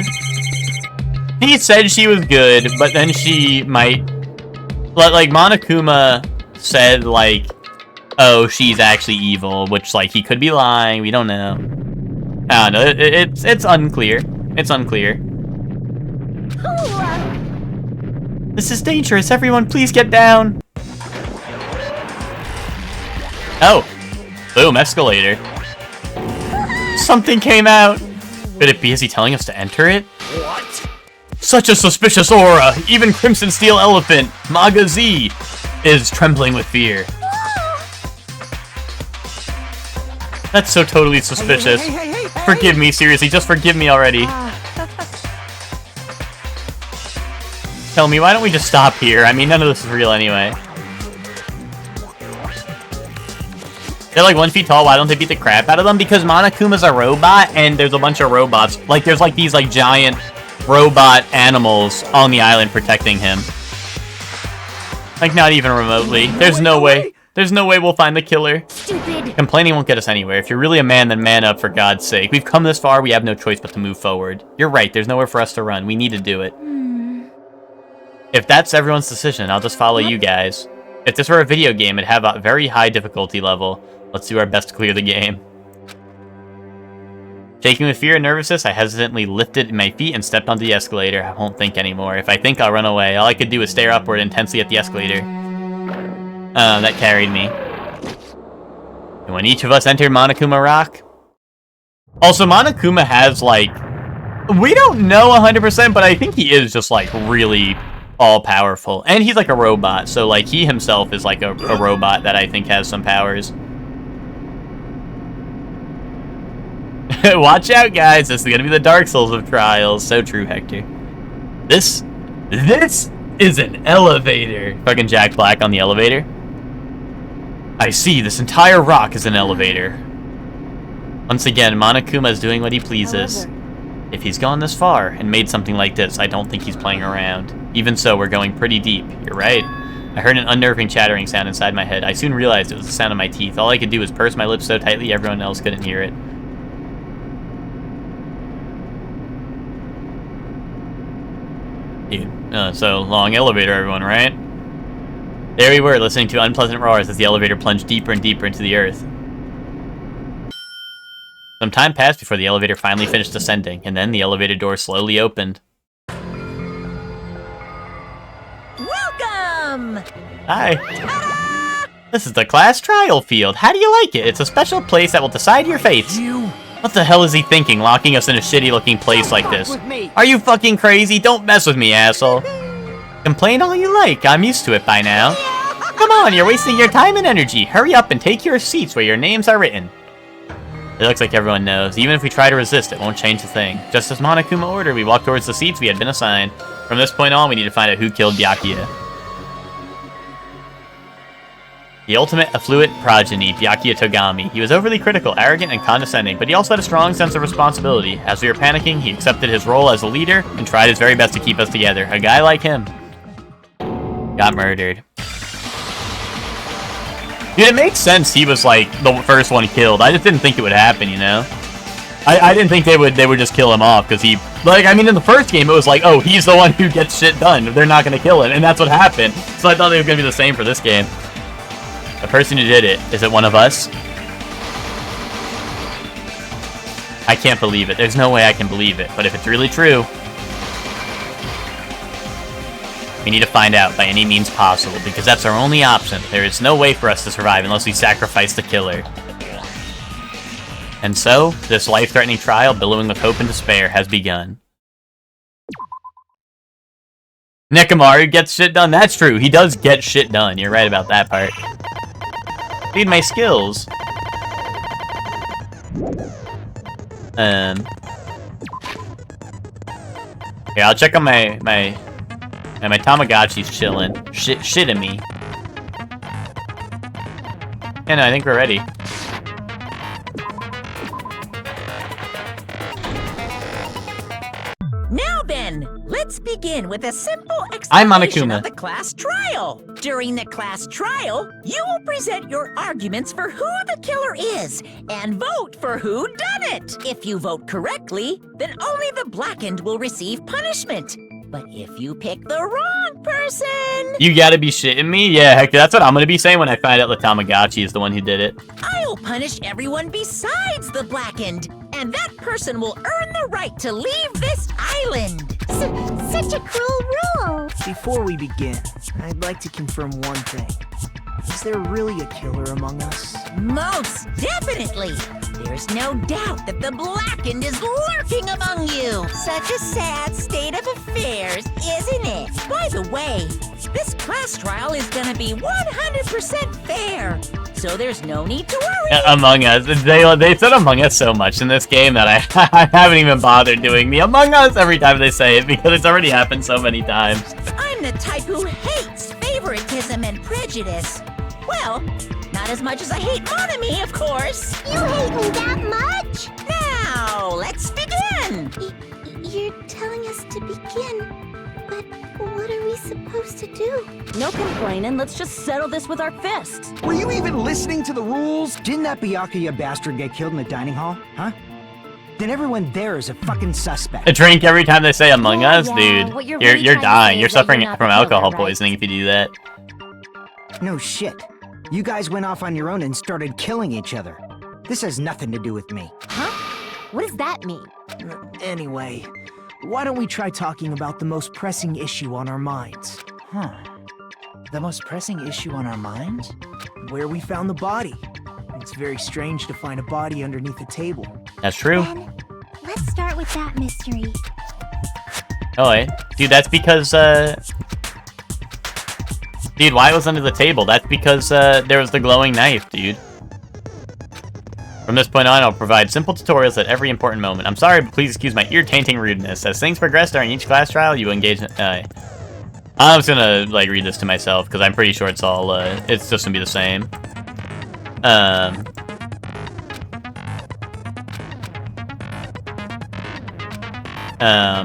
He said she was good, but then she might... Like, Monokuma said, like, oh, she's actually evil, which, like, he could be lying. We don't know. I don't know. It's unclear. It's unclear. This is dangerous. Everyone, please get down. Oh. Boom, escalator. Something came out. Could it be, is he telling us to enter it? What? Such a suspicious aura. Even Crimson Steel Elephant, Maga Z, is trembling with fear. That's so totally suspicious. Hey. Forgive me, seriously, just forgive me already. Tell me, why don't we just stop here? I mean, none of this is real anyway. They're like 1 feet tall, why don't they beat the crap out of them? Because Monokuma's a robot, and there's a bunch of robots. Like, there's like these like giant robot animals on the island protecting him. Like, not even remotely. There's no way. There's no way we'll find the killer. Stupid. Complaining won't get us anywhere. If you're really a man, then man up, for God's sake. We've come this far, we have no choice but to move forward. You're right, there's nowhere for us to run. We need to do it. If that's everyone's decision, I'll just follow you guys. If this were a video game, it'd have a very high difficulty level. Let's do our best to clear the game. Shaking with fear and nervousness, I hesitantly lifted my feet and stepped onto the escalator. I won't think anymore. If I think, I'll run away. All I could do was stare upward intensely at the escalator. That carried me. And when each of us entered Monokuma Rock... Also, Monokuma has, like, We don't know 100%, but I think he is just, like, really all-powerful. And he's like a robot, so, like, he himself is like a robot that I think has some powers. Watch out, guys. This is gonna be the Dark Souls of trials. So true, Hector. This is an elevator. Fucking Jack Black on the elevator. I see, this entire rock is an elevator. Once again, Monokuma is doing what he pleases. If he's gone this far and made something like this, I don't think he's playing around. Even so, we're going pretty deep. You're right. I heard an unnerving chattering sound inside my head. I soon realized it was the sound of my teeth. All I could do was purse my lips so tightly everyone else couldn't hear it. Dude, so long elevator, everyone, right? There we were, listening to unpleasant roars as the elevator plunged deeper and deeper into the earth. Some time passed before the elevator finally finished descending, and then the elevator door slowly opened. Welcome! Hi. This is the class trial field. How do you like it? It's a special place that will decide your fates. What the hell is he thinking, locking us in a shitty-looking place like this? Are you fucking crazy? Don't mess with me, asshole. Complain all you like. I'm used to it by now. Come on, you're wasting your time and energy. Hurry up and take your seats where your names are written. It looks like everyone knows. Even if we try to resist, it won't change a thing. Just as Monokuma ordered, we walked towards the seats we had been assigned. From this point on, we need to find out who killed Byakuya. The ultimate affluent progeny, Byakuya Togami. He was overly critical, arrogant, and condescending, but he also had a strong sense of responsibility. As we were panicking, he accepted his role as a leader and tried his very best to keep us together. A guy like him got murdered. Dude, it makes sense he was, like, the first one killed. I just didn't think it would happen, you know? I didn't think they would just kill him off, because he... Like, I mean, in the first game, it was like, oh, he's the one who gets shit done. They're not going to kill him, and that's what happened. So I thought they were going to be the same for this game. The person who did it, is it one of us? I can't believe it. There's no way I can believe it, but if it's really true... We need to find out by any means possible, because that's our only option. There is no way for us to survive unless we sacrifice the killer. And so, this life-threatening trial, billowing with hope and despair, has begun. Nekomaru gets shit done. That's true. He does get shit done. You're right about that part. Read my skills. Here, I'll check on my Tamagotchi's chilling. Shitting me. Yeah, no, I think we're ready. Now then, let's begin with a simple I'm explanation Monokuma. of the class trial. During the class trial, you will present your arguments for who the killer is and vote for who done it. If you vote correctly, then only the blackened will receive punishment. But if you pick the wrong person... You gotta be shitting me? Yeah, heck, that's what I'm gonna be saying when I find out the Tamagotchi is the one who did it. I'll punish everyone besides the blackened, and that person will earn the right to leave this island. Such a cruel rule. Before we begin, I'd like to confirm one thing. Is there really a killer among us? Most definitely. There's no doubt that the blackened is lurking among you. Such a sad state of affairs, isn't it? By the way, this class trial is gonna be 100% fair, so there's no need to worry. Among Us. They said Among Us so much in this game that I haven't even bothered doing the Among Us every time they say it because it's already happened so many times. I'm the type who hates favoritism and prejudice. Well, not as much as I hate Monami, of course. You hate me that much? Now, let's begin. You're telling us to begin, but what are we supposed to do? No complaining, let's just settle this with our fists. Were you even listening to the rules? Didn't that Byakuya bastard get killed in the dining hall? Huh? Then everyone there is a fucking suspect. A drink every time they say Among Us? yeah, Dude, what you're you're really trying to dying. say You're is that suffering you're not from the killer, alcohol right? poisoning if you do that. No shit. You guys went off on your own and started killing each other. This has nothing to do with me. Huh? What does that mean? Anyway, why don't we try talking about the most pressing issue on our minds? The most pressing issue on our minds? Where we found the body. It's very strange to find a body underneath a table. That's true. Then, let's Let's start with that mystery. Oh, wait. Dude, that's because, Dude, why it was under the table? That's because, there was the glowing knife, dude. From this point on, I'll provide simple tutorials at every important moment. I'm sorry, but please excuse my ear-tainting rudeness. As things progress during each class trial, you engage in... I'm just gonna, like, read this to myself, because I'm pretty sure it's all, it's just gonna be the same.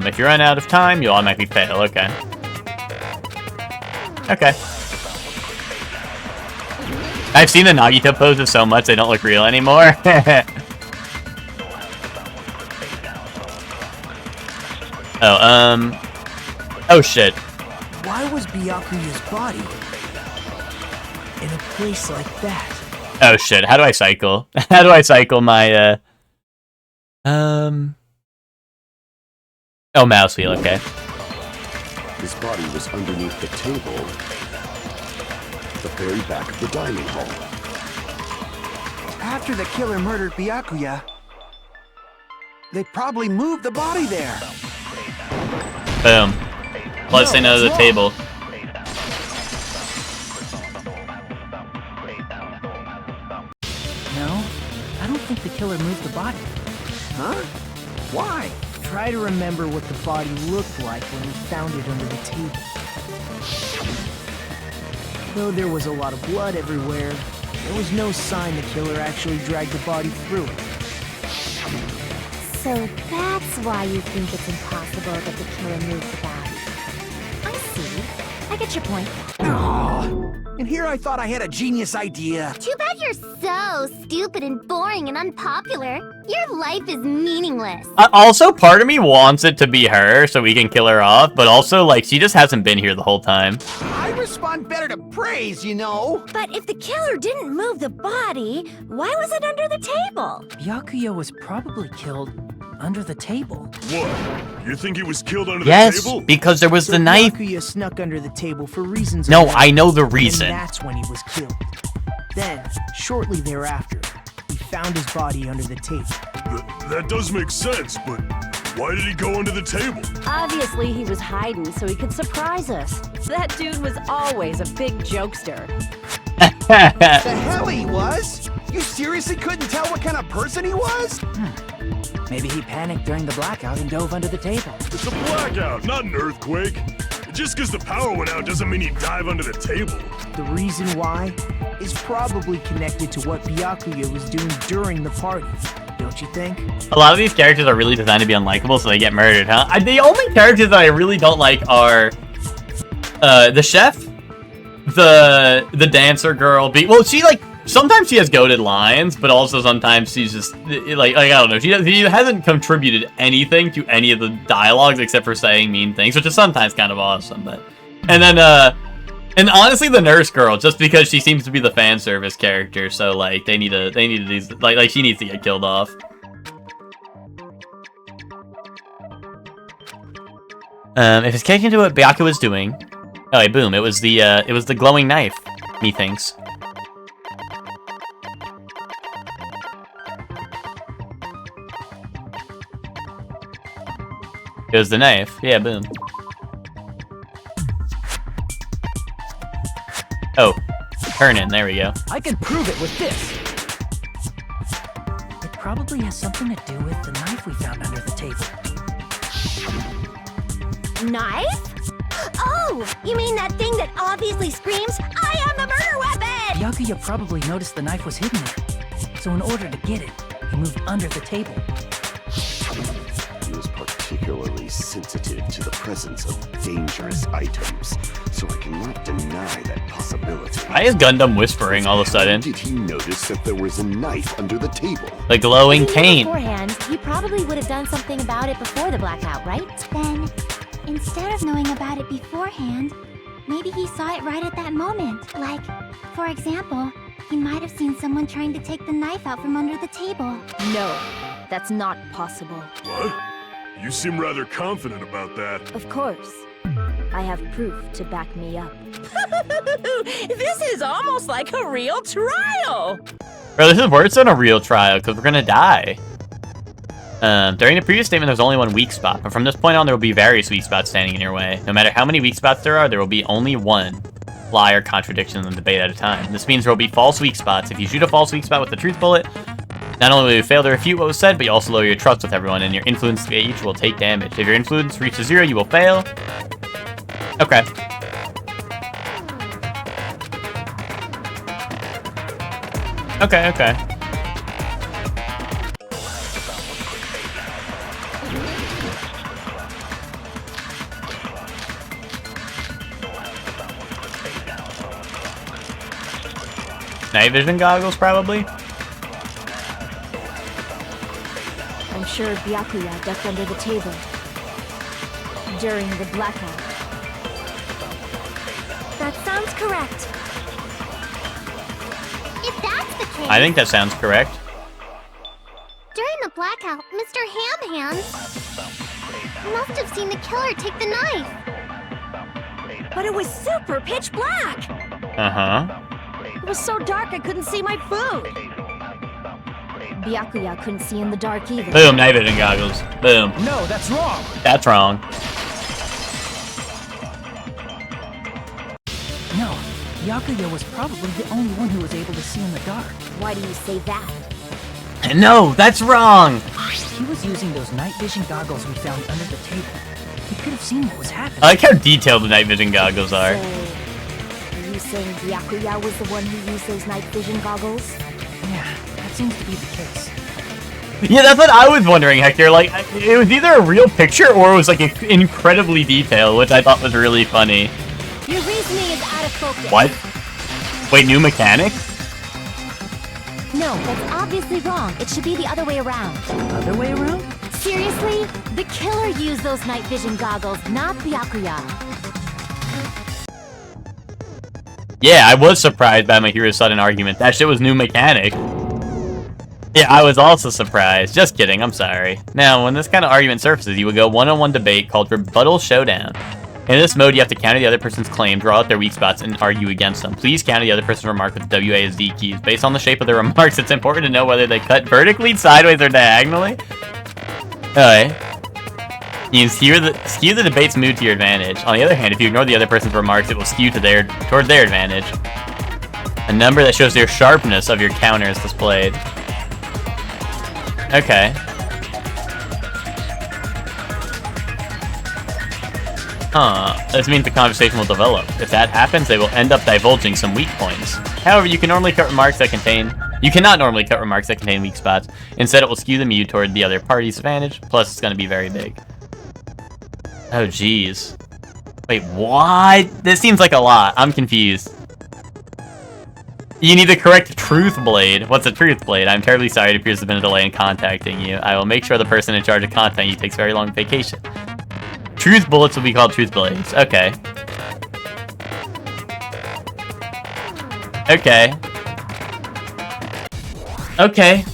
If you run out of time, you'll automatically fail. Okay. Okay. I've seen the Nagito poses so much they don't look real anymore. Oh, shit. Why was Byakuya's body in a place like that? Oh, shit. How do I cycle? How do I cycle my, Oh, mouse wheel, okay. His body was underneath the table, at the very back of the dining hall. After the killer murdered Byakuya, they probably moved the body there. Boom. Let's say no to the table. No, I don't think the killer moved the body. Huh? Why? Try to remember what the body looked like when we found it under the table. Though there was a lot of blood everywhere, there was no sign the killer actually dragged the body through it. So that's why you think it's impossible that the killer moved the body. I see. I get your point. And here I thought I had a genius idea. Too bad you're so stupid and boring and unpopular. Your life is meaningless. Also, part of me wants it to be her so we can kill her off, but also, like, she just hasn't been here the whole time. I respond better to praise, you know. But if the killer didn't move the body, why was it under the table? Byakuya was probably killed under the table. What? You think he was killed under the Yes, table? because there was the knife. Byakuya snuck under the table for reasons. No, unknown, I know the reason. And that's when he was killed. Then, shortly thereafter, we found his body under the table. That does make sense, but why did he go under the table? Obviously, he was hiding so he could surprise us. That dude was always a big jokester. The hell he was? You seriously couldn't tell what kind of person he was? Maybe he panicked during the blackout and dove under the table. It's a blackout, not an earthquake. Just because the power went out doesn't mean he'd dive under the table. The reason why is probably connected to what Byakuya was doing during the party. Don't you think? A lot of these characters are really designed to be unlikable, so they get murdered, huh? The only characters that I really don't like are the chef, the dancer girl. Well, she, like, sometimes she has goated lines, but also sometimes she's just, like I don't know. She hasn't contributed anything to any of the dialogues except for saying mean things, which is sometimes kind of awesome, but... And then, and honestly, the nurse girl, just because she seems to be the fan service character, so, like, they need to do, like, she needs to get killed off. If it's connected to what Byakuya was doing... Oh, wait, boom, it was the glowing knife, methinks. It was the knife. Yeah, boom. Oh, turn-in. There we go. I can prove it with this. It probably has something to do with the knife we found under the table. Knife? Oh, you mean that thing that obviously screams, I am the murder weapon! Byakuya probably noticed the knife was hidden there. So in order to get it, he moved under the table. He was particularly sensitive to the presence of dangerous items, so I cannot deny that possibility. Why is Gundam whispering all of a sudden? Did he notice that there was a knife under the table? The glowing paint. Beforehand, he probably would have done something about it before the blackout, right? Then, instead of knowing about it beforehand, maybe he saw it right at that moment. Like, for example, he might have seen someone trying to take the knife out from under the table. No, that's not possible. What? You seem rather confident about that. Of course. I have proof to back me up. This is almost like a real trial! Bro, this is worse than a real trial, because we're gonna die. During the previous statement, there was only one weak spot, but from this point on, there will be various weak spots standing in your way. No matter how many weak spots there will be only one lie or contradiction in the debate at a time. This means there will be false weak spots. If you shoot a false weak spot with the truth bullet, not only will you fail to refute what was said, but you also lower your trust with everyone, and your influence gauge will take damage. If your influence reaches 0, you will fail. Okay. Okay. Night vision goggles, probably? I'm sure Byakuya ducked under the table during the blackout. That sounds correct. If that's the case... I think that sounds correct. During the blackout, Mr. Ham Hands must have seen the killer take the knife. But it was super pitch black. Uh-huh. It was so dark I couldn't see my food. Byakuya couldn't see in the dark either. Boom, night vision goggles. Boom. No, that's wrong. That's wrong. No, Byakuya was probably the only one who was able to see in the dark. Why do you say that? No, that's wrong! He was using those night vision goggles we found under the table. He could have seen what was happening. I like how detailed the night vision goggles are. So, are you saying Byakuya was the one who used those night vision goggles? Yeah, that seems to be the case. Yeah, that's what I was wondering, Hector. Like, it was either a real picture or it was, like, incredibly detailed, which I thought was really funny. Your reasoning is out of focus. What? Wait, new mechanic? No, that's obviously wrong. It should be the other way around. Other way around? Seriously? The killer used those night vision goggles, not Byakuya. Yeah, I was surprised by my hero's sudden argument. That shit was new mechanic. Yeah, I was also surprised. Just kidding, I'm sorry. Now, when this kind of argument surfaces, you will go one-on-one debate called Rebuttal Showdown. In this mode, you have to counter the other person's claim, draw out their weak spots, and argue against them. Please counter the other person's remark with WASD keys. Based on the shape of their remarks, it's important to know whether they cut vertically, sideways, or diagonally. Alright. You can skew the debate's mood to your advantage. On the other hand, if you ignore the other person's remarks, it will skew to toward their advantage. A number that shows your sharpness of your counter is displayed. Okay. This means the conversation will develop. If that happens, they will end up divulging some weak points. However, you cannot normally cut remarks that contain weak spots. Instead, it will skew the mood toward the other party's advantage. Plus, it's going to be very big. Oh, jeez. Wait, what? This seems like a lot. I'm confused. You need the correct truth blade. What's a truth blade? I'm terribly sorry. It appears there's been a delay in contacting you. I will make sure the person in charge of contacting you takes a very long vacation. Truth bullets will be called truth blades. Okay. Okay. Okay.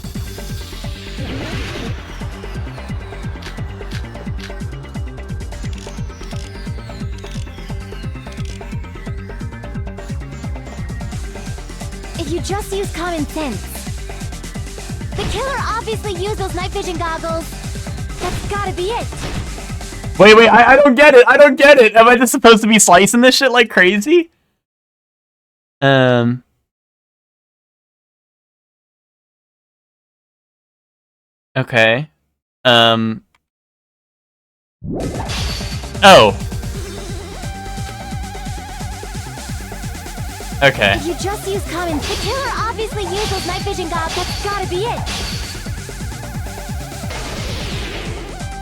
If you just use common sense. The killer obviously used those night vision goggles. That's gotta be it. Wait, I don't get it. I don't get it. Am I just supposed to be slicing this shit like crazy? Okay. Oh. Okay. If you just use common, the killer obviously used those night vision goggles. That's gotta be it.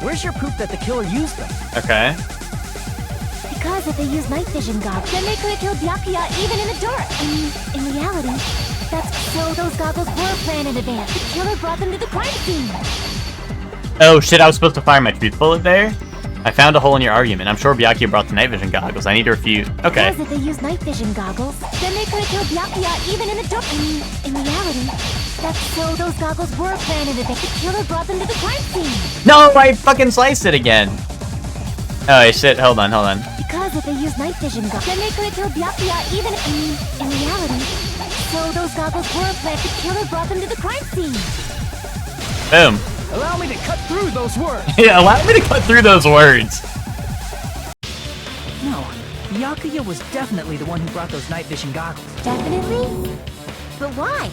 Where's your proof that the killer used them? Okay. Because if they used night vision goggles, then they could have killed Byakuya even in the dark. I mean, in reality, that's so those goggles were planned in advance. The killer brought them to the crime scene. Oh shit, I was supposed to fire my truth bullet there? I found a hole in your argument. I'm sure Byakuya brought the night vision goggles. I need to refute. Okay. Because if they used night vision goggles, then they could have killed Byakuya even in the dark. I mean, in reality, that's so those goggles were planned in advance. The killer brought them to the crime scene. No, I fucking sliced it again. Oh shit, hold on. Because if they used night vision goggles, then they could have killed Byakuya even, I mean, in reality, so those goggles were planned. The killer brought them to the crime scene. Boom. Allow me to cut through those words. Yeah, allow me to cut through those words. No, Byakuya was definitely the one who brought those night vision goggles. Definitely? But why?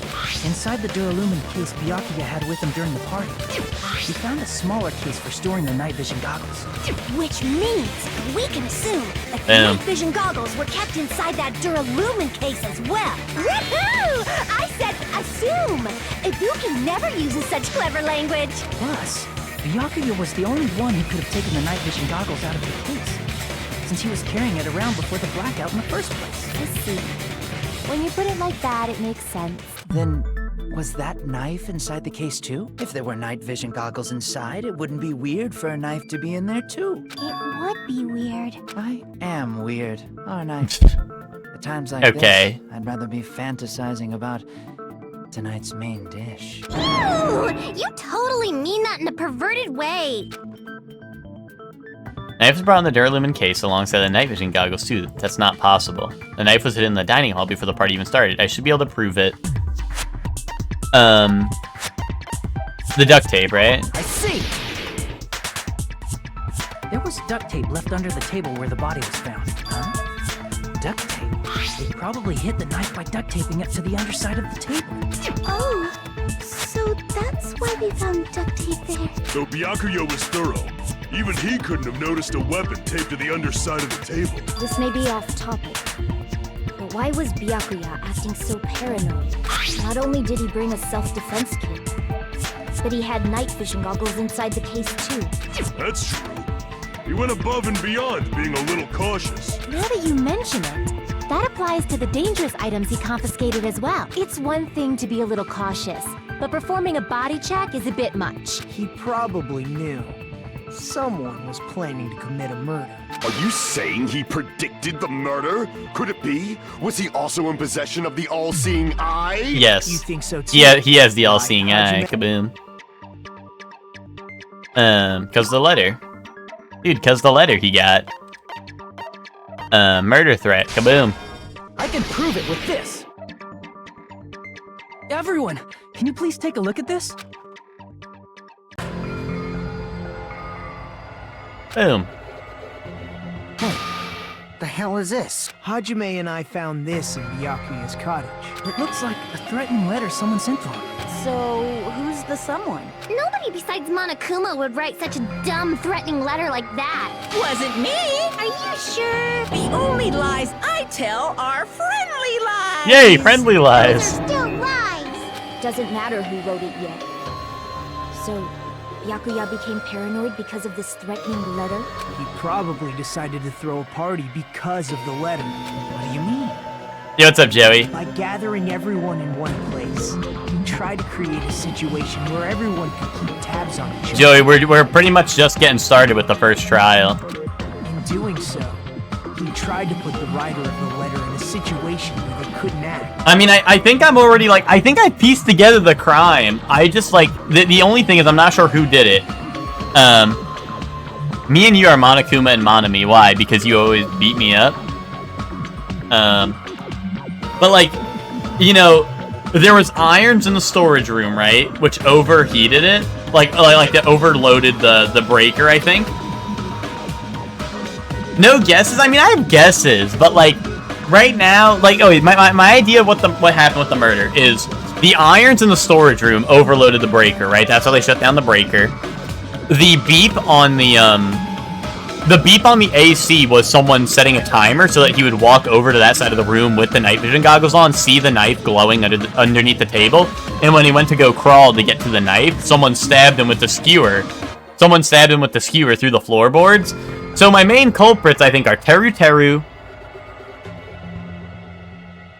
Inside the Duralumin case Byakuya had with him during the party, he found a smaller case for storing the night vision goggles. Which means we can assume that the Damn. night vision goggles were kept inside that Duralumin case as well. Woohoo! I said assume! Ibuki never uses such clever language. Plus, Byakuya was the only one who could have taken the night vision goggles out of the case, since he was carrying it around before the blackout in the first place. I see. When you put it like that, it makes sense. Then, was that knife inside the case too? If there were night vision goggles inside, it wouldn't be weird for a knife to be in there too. It would be weird. I am weird, aren't I? At times like Okay. this, I'd rather be fantasizing about tonight's main dish. Ooh, you totally mean that in a perverted way. Knife was brought in the Duralumin case alongside the night vision goggles too. That's not possible. The knife was hidden in the dining hall before the party even started. I should be able to prove it. The duct tape, right? I see! There was duct tape left under the table where the body was found. Huh? Duct tape? They probably hid the knife by duct taping it to the underside of the table. Oh, so that's why we found duct tape there. Though Byakuya was thorough, even he couldn't have noticed a weapon taped to the underside of the table. This may be off topic, but why was Byakuya acting so paranoid? Not only did he bring a self-defense kit, but he had night vision goggles inside the case too. That's true. He went above and beyond, being a little cautious. Now that you mention it, that applies to the dangerous items he confiscated as well. It's one thing to be a little cautious, but performing a body check is a bit much. He probably knew someone was planning to commit a murder. Are you saying he predicted the murder? Could it be? Was he also in possession of the all-seeing eye? Yes. You think so too? Yeah, he has the all-seeing How'd eye. you Kaboom. Cause the letter. Dude, cause the letter he got. Murder threat. Kaboom. I can prove it with this. Everyone, can you please take a look at this? Boom. The hell is this? Hajime and I found this in Byakuya's cottage. It looks like a threatening letter someone sent to him. So, who's the someone? Nobody besides Monokuma would write such a dumb, threatening letter like that. Wasn't me! Are you sure? The only lies I tell are friendly lies! Yay, friendly Those lies. are still lies! Doesn't matter who wrote it yet. So, Byakuya became paranoid because of this threatening letter? He probably decided to throw a party because of the letter. What do you mean? Yo, what's up, Joey? By gathering everyone in one place, he tried to create a situation where everyone could keep tabs on each other. Joey, we're pretty much just getting started with the first trial. In doing so, he tried to put the writer of the letter in a situation where they couldn't act. I mean, I think I'm already, like, I think I pieced together the crime. I just, like, the only thing is I'm not sure who did it. Me and you are Monokuma and Monami. Why? Because you always beat me up? But, like, you know, there was irons in the storage room, right? Which overheated it. Like that overloaded the breaker, I think. No guesses? I mean, I have guesses, but, like, right now, like, oh, my idea of what happened with the murder is the irons in the storage room overloaded the breaker, right? That's how they shut down the breaker. The beep on the AC was someone setting a timer so that he would walk over to that side of the room with the night vision goggles on, see the knife glowing underneath the table, and when he went to go crawl to get to the knife, someone stabbed him with the skewer. Someone stabbed him with the skewer through the floorboards. So my main culprits, I think, are Teru.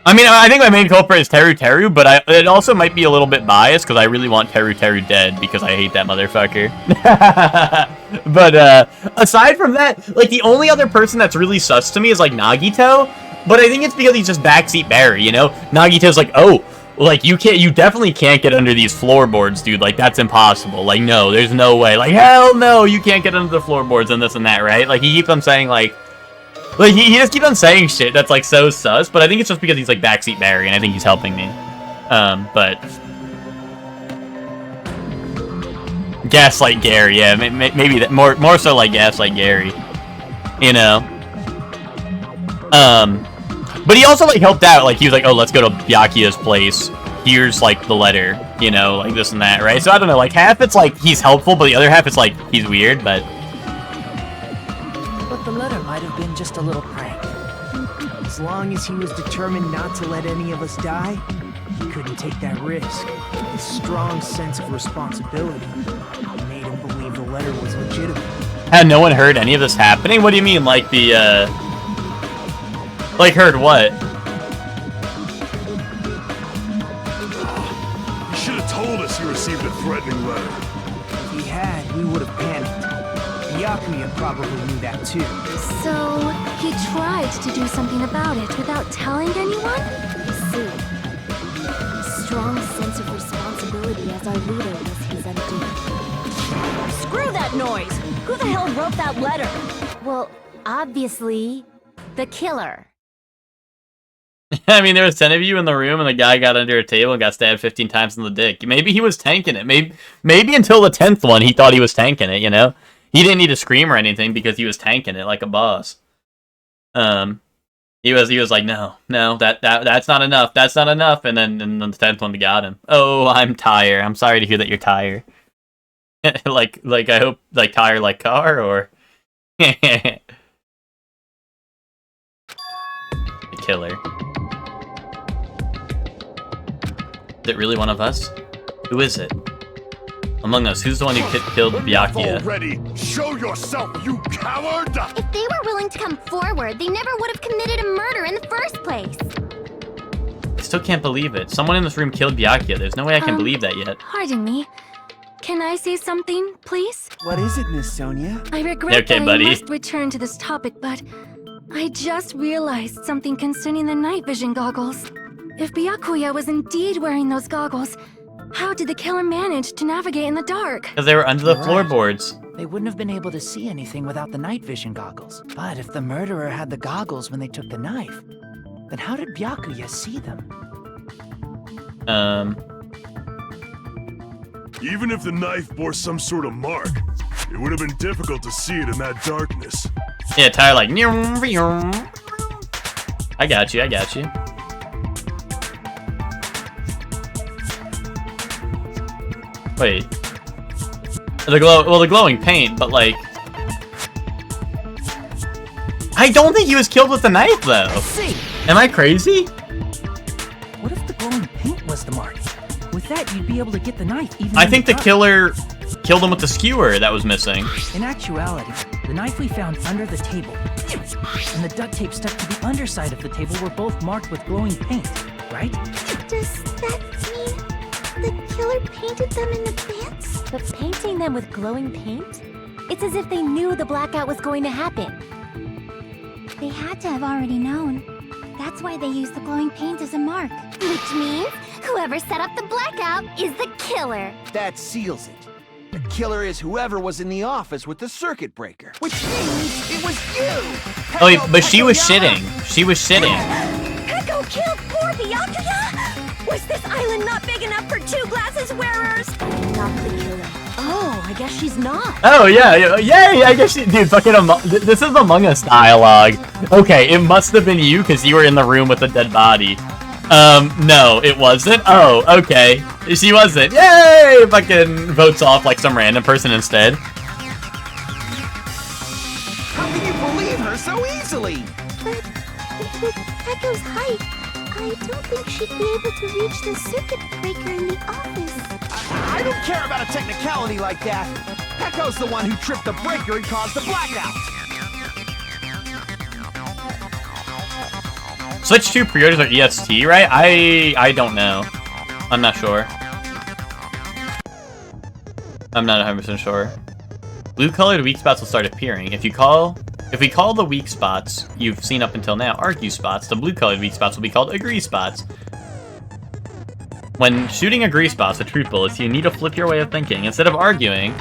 I mean, I think my main culprit is Teru, but it also might be a little bit biased because I really want Teru dead because I hate that motherfucker. But aside from that, like, the only other person that's really sus to me is, like, Nagito, but I think it's because he's just backseat Barry, you know? Nagito's like, oh, like, you definitely can't get under these floorboards, dude. Like, that's impossible. Like, no, there's no way. Like, hell no, you can't get under the floorboards and this and that, right? Like, he keeps on saying, like, he just keeps on saying shit that's, like, so sus, but I think it's just because he's, like, backseat Barry, and I think he's helping me. But Gaslight Gary, yeah, maybe that more so like Gaslight Gary, you know. But he also like helped out. Like he was like, oh, let's go to Byakuya's place. Here's like the letter, you know, like this and that, right? So I don't know. Like half it's like he's helpful, but the other half it's like he's weird. But the letter might have been just a little prank. As long as he was determined not to let any of us die, he couldn't take that risk. His strong sense of responsibility made him believe the letter was legitimate. Had no one heard any of this happening? What do you mean, like the, like heard what? You should have told us you received a threatening letter. If he had, we would have panicked. Byakuya probably knew that too. So, he tried to do something about it without telling anyone? I see. A strong sense of responsibility as our leader was his undoing. Screw that noise! Who the hell wrote that letter? Well, obviously, the killer. I mean, there was 10 of you in the room, and the guy got under a table and got stabbed 15 times in the dick. Maybe he was tanking it. Maybe until the 10th one, he thought he was tanking it, you know? He didn't need to scream or anything because he was tanking it like a boss. He was like, no, that's not enough. That's not enough. And then the 10th one got him. Oh, I'm tired. I'm sorry to hear that you're tired. like I hope like tired like car or the killer. Is it really one of us? Who is it? Among us, who's the one who killed Byakuya? Already, show yourself, you coward! If they were willing to come forward, they never would have committed a murder in the first place. I still can't believe it. Someone in this room killed Byakuya. There's no way I can believe that yet. Pardon me. Can I say something, please? What is it, Miss Sonia? I regret Okay, that buddy. I must return to this topic, but I just realized something concerning the night vision goggles. If Byakuya was indeed wearing those goggles, how did the killer manage to navigate in the dark? Because they were under the floorboards. They wouldn't have been able to see anything without the night vision goggles. But if the murderer had the goggles when they took the knife, then how did Byakuya see them? Even if the knife bore some sort of mark, it would have been difficult to see it in that darkness. Yeah, Tyler like, I got you. Wait. The glowing paint, but like... I don't think he was killed with the knife, though. See. Am I crazy? What if the glowing paint was the mark? With that, you'd be able to get the knife even I in think the dark. killer killed him with the skewer that was missing. In actuality, the knife we found under the table and the duct tape stuck to the underside of the table were both marked with glowing paint, right? Does that mean the killer painted them in advance? But painting them with glowing paint? It's as if they knew the blackout was going to happen. They had to have already known. That's why they used the glowing paint as a mark. Which means whoever set up the blackout is the killer. That seals it. The killer is whoever was in the office with the circuit breaker. Which means it was you! Oh, wait, but she was shitting. She was shitting. Echo killed poor Byakuya? Was this island not big enough for 2 glasses wearers? Not the killer. Oh, I guess she's not. Oh, yeah, I guess she... Dude, fucking... This is Among Us dialogue. Okay, it must have been you, because you were in the room with the dead body. No, it wasn't? Oh, okay. She wasn't. Yay! Fucking votes off like some random person instead. How can you believe her so easily? But with Echo's height, I don't think she'd be able to reach the circuit breaker in the office. I don't care about a technicality like that. Echo's the one who tripped the breaker and caused the blackout. Switch 2 pre-orders are EST, right? I don't know. I'm not sure. I'm not 100% sure. Blue-colored weak spots will start appearing. If we call the weak spots you've seen up until now argue spots, the blue-colored weak spots will be called agree spots. When shooting agree spots with truth bullets, you need to flip your way of thinking. Instead of arguing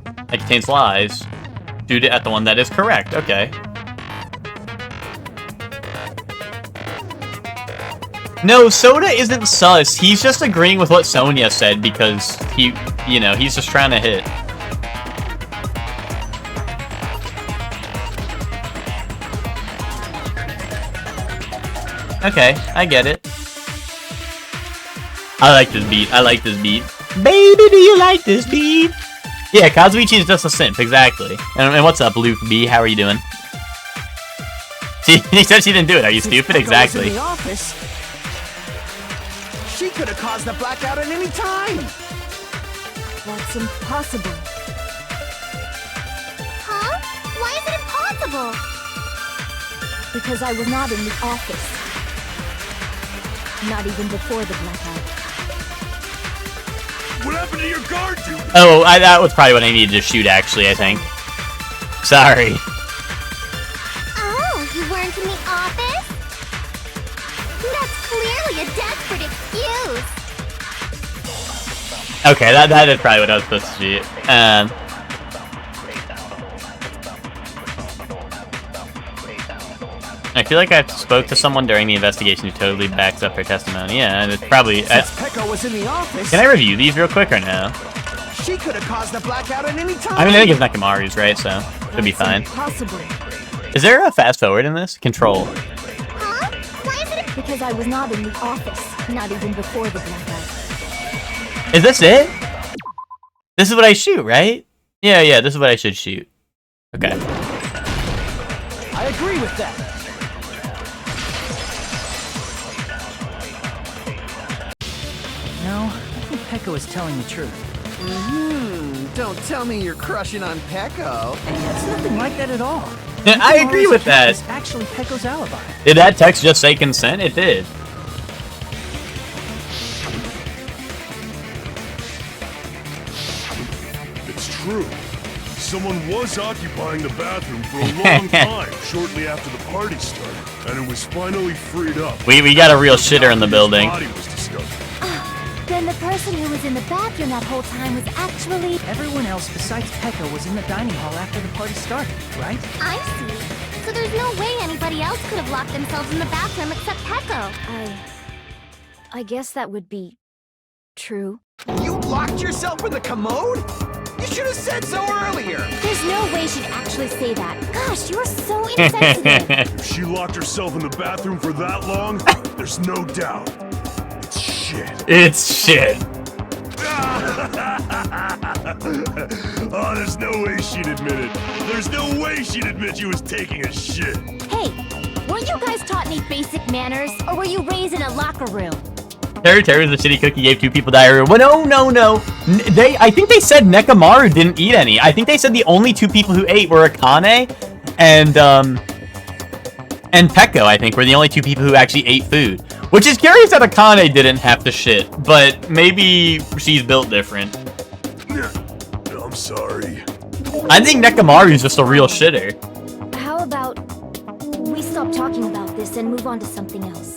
that contains lies, shoot it at the one that is correct. Okay. No, Soda isn't sus. He's just agreeing with what Sonia said because he's just trying to hit. Okay, I get it. I like this beat. I like this beat. Baby, do you like this beat? Yeah, Kazuichi is just a simp, exactly. And what's up, Luke B? How are you doing? He said she didn't do it. Are you stupid? Exactly. In the office, she could have caused the blackout at any time. That's impossible. Huh? Why is it impossible? Because I was not in the office. Not even before the blackout. What happened to your guard duty? Oh, that was probably what I needed to shoot, actually, I think. Sorry. Oh, you weren't in the office? That's clearly a desperate excuse. Okay, that is probably what I was supposed to shoot. I feel like I spoke to someone during the investigation who totally backs up her testimony. Yeah, and it's probably... Since Pekka was in the office, can I review these real quick or no? she could have caused the blackout at any time. I mean, I think it's Nakamaru's, right? So, should be fine. Impossible. Is there a fast forward in this? Control. Huh? Why is it? Because I was not in the office. Not even before the blackout. Is this it? This is what I shoot, right? Yeah, this is what I should shoot. Okay. I agree with that. No, I think Pekka was telling the truth. Don't tell me you're crushing on Pekko. It's nothing like that at all. I agree with that. It's actually Pekko's alibi. Did that text just say consent? It did. It's true. Someone was occupying the bathroom for a long time shortly after the party started, and it was finally freed up. We got a real shitter in the building. His body was discovered. Then the person who was in the bathroom that whole time was actually... Everyone else besides Pekka was in the dining hall after the party started, right? I see. So there's no way anybody else could have locked themselves in the bathroom except Pekko. I guess that would be true. You locked yourself in the commode? You should have said so earlier. There's no way she'd actually say that. Gosh, you're so insensitive. If she locked herself in the bathroom for that long, there's no doubt. It's shit. It's shit. Oh, there's no way she'd admit it. There's no way she'd admit she was taking a shit. Hey, weren't you guys taught any basic manners? Or were you raised in a locker room? Terry was a shitty cookie, gave 2 people diarrhea. Well, no. I think they said Nekamaru didn't eat any. I think they said the only 2 people who ate were Akane and Pekko, I think, were the only 2 people who actually ate food. Which is curious that Akane didn't have to shit, but maybe she's built different. I'm sorry. I think Nekamaru's just a real shitter. How about we stop talking about this and move on to something else?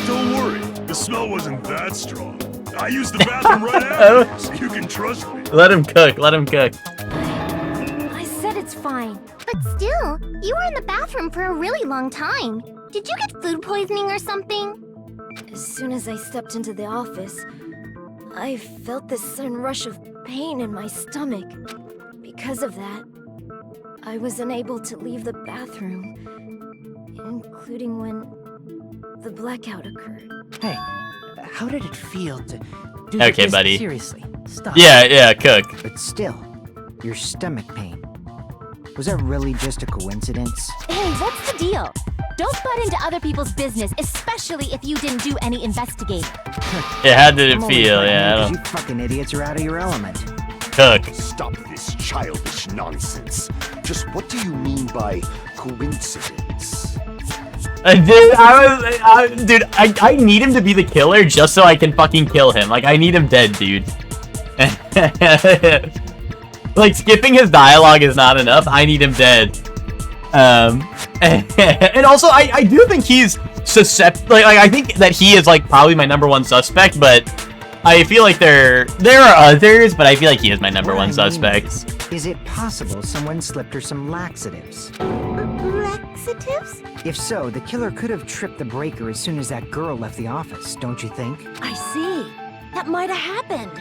Don't worry, the smell wasn't that strong. I used the bathroom right after, so you can trust me. Let him cook, let him cook. I said it's fine. But still, you were in the bathroom for a really long time. Did you get food poisoning or something? As soon as I stepped into the office, I felt this sudden rush of pain in my stomach. Because of that, I was unable to leave the bathroom, including when the blackout occurred. Hey, how did it feel to do Okay, this? buddy. Seriously, stop. Yeah, cook. But still, your stomach pain. Was that really just a coincidence? Hey, what's the deal? Don't butt into other people's business, especially if you didn't do any investigating. Yeah, how did it I'm only feel? blaming Yeah, I you 'cause don't... you fucking idiots are out of your element. Cook. Stop this childish nonsense. Just what do you mean by coincidence? Dude, I need him to be the killer just so I can fucking kill him. Like, I need him dead, dude. Like, skipping his dialogue is not enough. I need him dead. And also, I do think he's susceptible. Like, I think that he is, like, probably my #1 suspect, but I feel like there are others, but I feel like he is my #1 suspect. Is it possible someone slipped her some laxatives? Laxatives? If so, the killer could have tripped the breaker as soon as that girl left the office, don't you think? I see. That might have happened.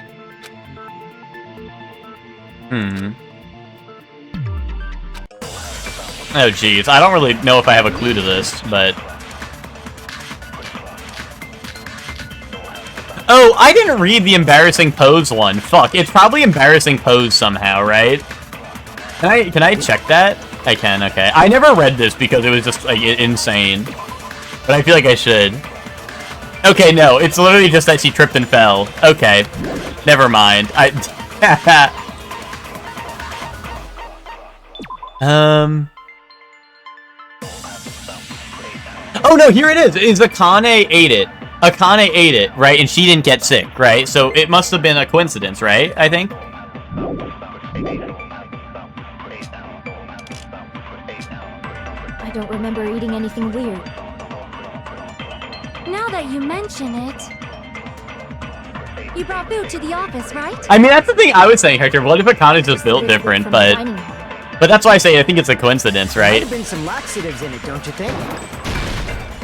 Oh, jeez. I don't really know if I have a clue to this, but... Oh, I didn't read the embarrassing pose one. Fuck, it's probably embarrassing pose somehow, right? Can I check that? I can, okay. I never read this because it was just, like, insane. But I feel like I should. Okay, no, it's literally just that she tripped and fell. Okay, never mind. Oh no, here it is. Is Akane ate it. Akane ate it, right? And she didn't get sick, right? So it must have been a coincidence, right? I think. I don't remember eating anything weird. Now that you mention it... You brought food to the office, right? I mean, that's the thing I was saying, Hector. What if Akane's just built different, but that's why I say I think it's a coincidence, right? Might have been some laxatives in it, don't you think?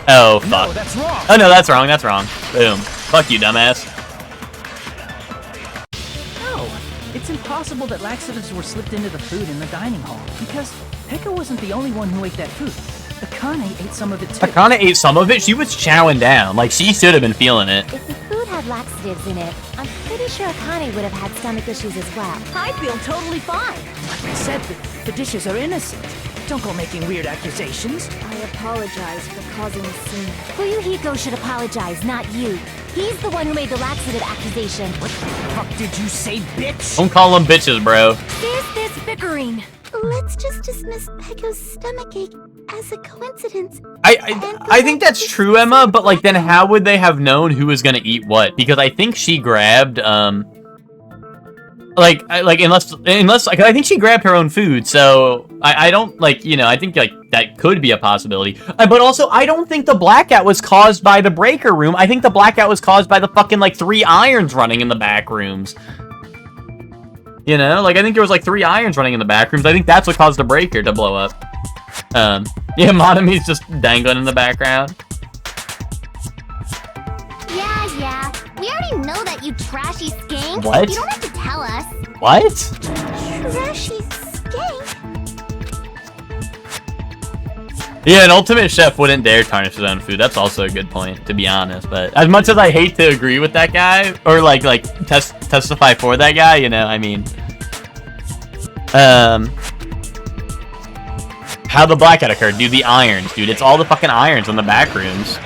Oh, fuck. No, that's wrong. Oh, no, that's wrong. That's wrong. Boom. Fuck you, dumbass. No, it's impossible that laxatives were slipped into the food in the dining hall, because Pekka wasn't the only one who ate that food. Akane ate some of it too. Akane ate some of it? She was chowing down. Like, she should have been feeling it. If the food had laxatives in it, I'm pretty sure Akane would have had stomach issues as well. I feel totally fine. Like I said, the dishes are innocent. Don't go making weird accusations. I apologize for causing a scene. Fuyuhiko should apologize, not you. He's the one who made the laxative accusation. What the fuck did you say, bitch? Don't call them bitches, bro. Is this bickering? Let's just dismiss Pecco's stomachache as a coincidence. I think that's true, Emma, but like then how would they have known who was gonna eat what? Because I think she grabbed unless like I think she grabbed her own food, so I don't like, you know, I think like that could be a possibility. But also I don't think the blackout was caused by the breaker room. I think the blackout was caused by the fucking like 3 irons running in the back rooms. You know, like I think there was like 3 irons running in the back rooms. I think that's what caused the breaker to blow up. Yeah, Monami's just dangling in the background. Yeah. We already know that, you trashy skank. What? You don't have to tell us. What? Trashy skank? Yeah, an ultimate chef wouldn't dare tarnish his own food. That's also a good point, to be honest. But as much as I hate to agree with that guy, or like testify for that guy, you know, I mean, how the blackout occurred, dude. The irons, dude. It's all the fucking irons in the back rooms.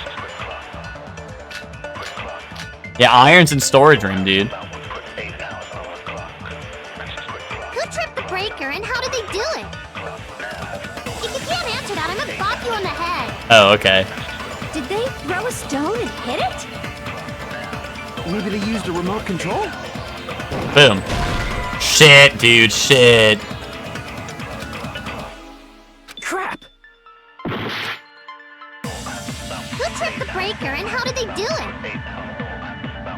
Yeah, irons in storage room, dude. Who tripped the breaker and how did they do it? If you can't answer that, I'm gonna bop you on the head. Oh, okay. Did they throw a stone and hit it? Maybe they used a remote control? Boom. Shit, dude, shit. Crap! Who tripped the breaker and how did they do it?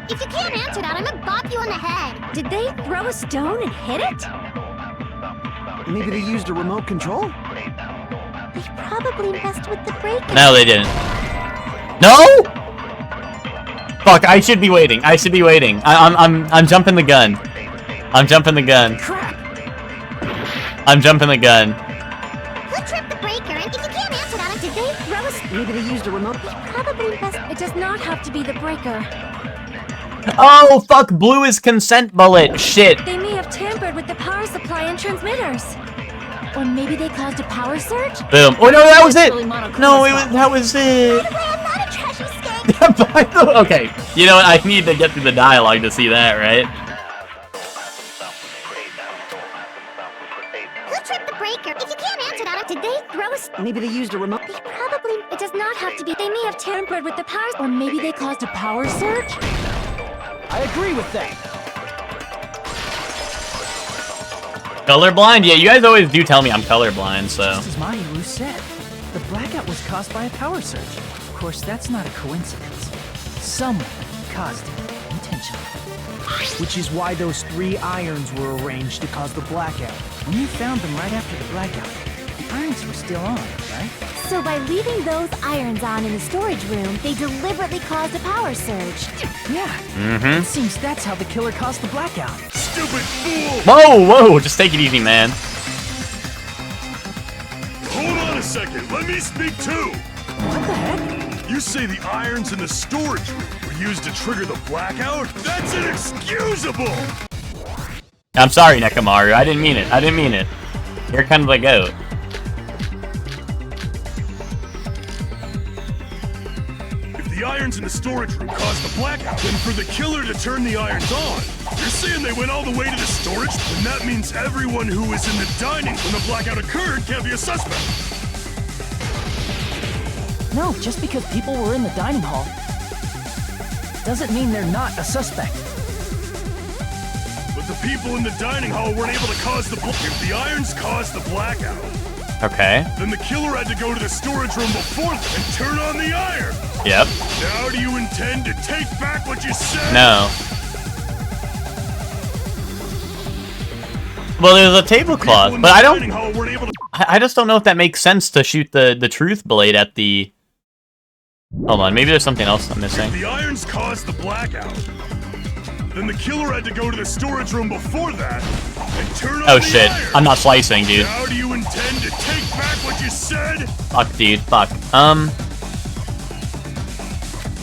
If you can't answer that, I'm gonna bop you on the head. Did they throw a stone and hit it? Maybe they used a remote control? They probably messed with the breaker. No, they didn't. No? Fuck, I should be waiting. I should be waiting. I'm jumping the gun. I'm jumping the gun. Crap! I'm jumping the gun. Who tripped the breaker? And if you can't answer that, did they throw a stone? Maybe they used a remote... Probably messed. It does not have to be the breaker. Oh, fuck, blue is consent bullet. Shit. They may have tampered with the power supply and transmitters. Or maybe they caused a power surge? Boom. Oh, no, that was it. No, that was it. By the way, I'm not a trashy skank. Okay, you know what? I need to get through the dialogue to see that, right? Who tripped the breaker? If you can't answer that, did they throw a... Maybe they used a remote... They probably... It does not have to be... They may have tampered with the power... Or maybe they caused a power surge? I agree with that. Colorblind? Yeah, you guys always do tell me I'm colorblind, so... Just as Mahiru said, the blackout was caused by a power surge. Of course, that's not a coincidence. Someone caused it intentionally. Which is why those 3 irons were arranged to cause the blackout. When you found them right after the blackout, the irons were still on, right? So by leaving those irons on in the storage room, they deliberately caused a power surge. Yeah. Mm-hmm. It seems that's how the killer caused the blackout. Stupid fool! Whoa, just take it easy, man. Hold on a second, let me speak too! What the heck? You say the irons in the storage room were used to trigger the blackout? That's inexcusable! I'm sorry, Nekamaru. I didn't mean it. I didn't mean it. You're kind of a goat. If the irons in the storage room caused the blackout, then for the killer to turn the irons on, you're saying they went all the way to the storage? Then that means everyone who was in the dining when the blackout occurred can't be a suspect. No, just because people were in the dining hall doesn't mean they're not a suspect. But the people in the dining hall weren't able to cause the If the irons caused the blackout, Okay. then the killer had to go to the storage room before and turn on the iron. Yep. Now do you intend to take back what you said? No. Well, there's a tablecloth, but I don't... I just don't know if that makes sense to shoot the truth blade at the... Hold on, maybe there's something else I'm missing. If the irons caused the blackout, then the killer had to go to the storage room before that and turn on Oh the shit, iron. I'm not slicing, dude. How do you intend to take back what you said? Fuck, dude, fuck. But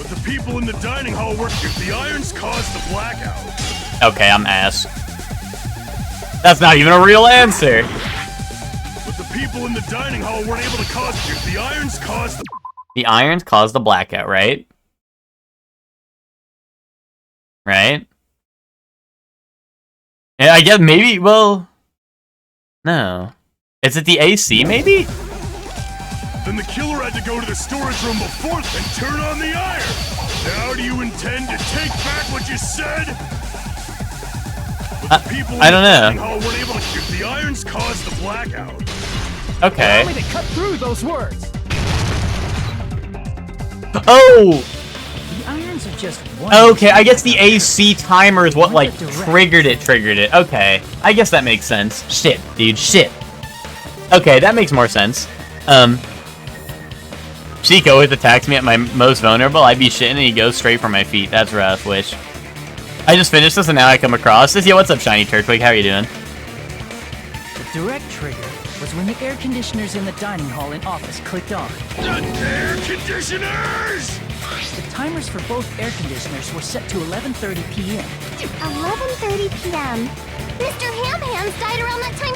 the people in the dining hall were... If the irons caused the blackout... Okay, I'm ass. That's not even a real answer. But the people in the dining hall weren't able to cause... If the irons caused the... The irons caused the blackout, right? Right? Yeah, I guess maybe, well... No. Is it the AC, maybe? Then the killer had to go to the storage room before and turn on the iron. Now do you intend to take back what you said? But the people I don't in the know. dining hall weren't able to... If the irons caused the blackout... Okay. Allow me to cut through those words. Oh! The irons are just one. Okay, I guess the AC timer is what, like, triggered it. Okay, I guess that makes sense. Shit, dude, shit. Okay, that makes more sense. Chico always attacks me at my most vulnerable. I'd be shitting and he goes straight for my feet. That's rough, which... I just finished this and now I come across this. Yo, what's up, Shiny Turtwig? How are you doing? The direct trigger was when the air conditioners in the dining hall and office clicked on. The air conditioners! The timers for both air conditioners were set to 11:30 p.m. 11:30 p.m. Mr. Ham Hands died around that time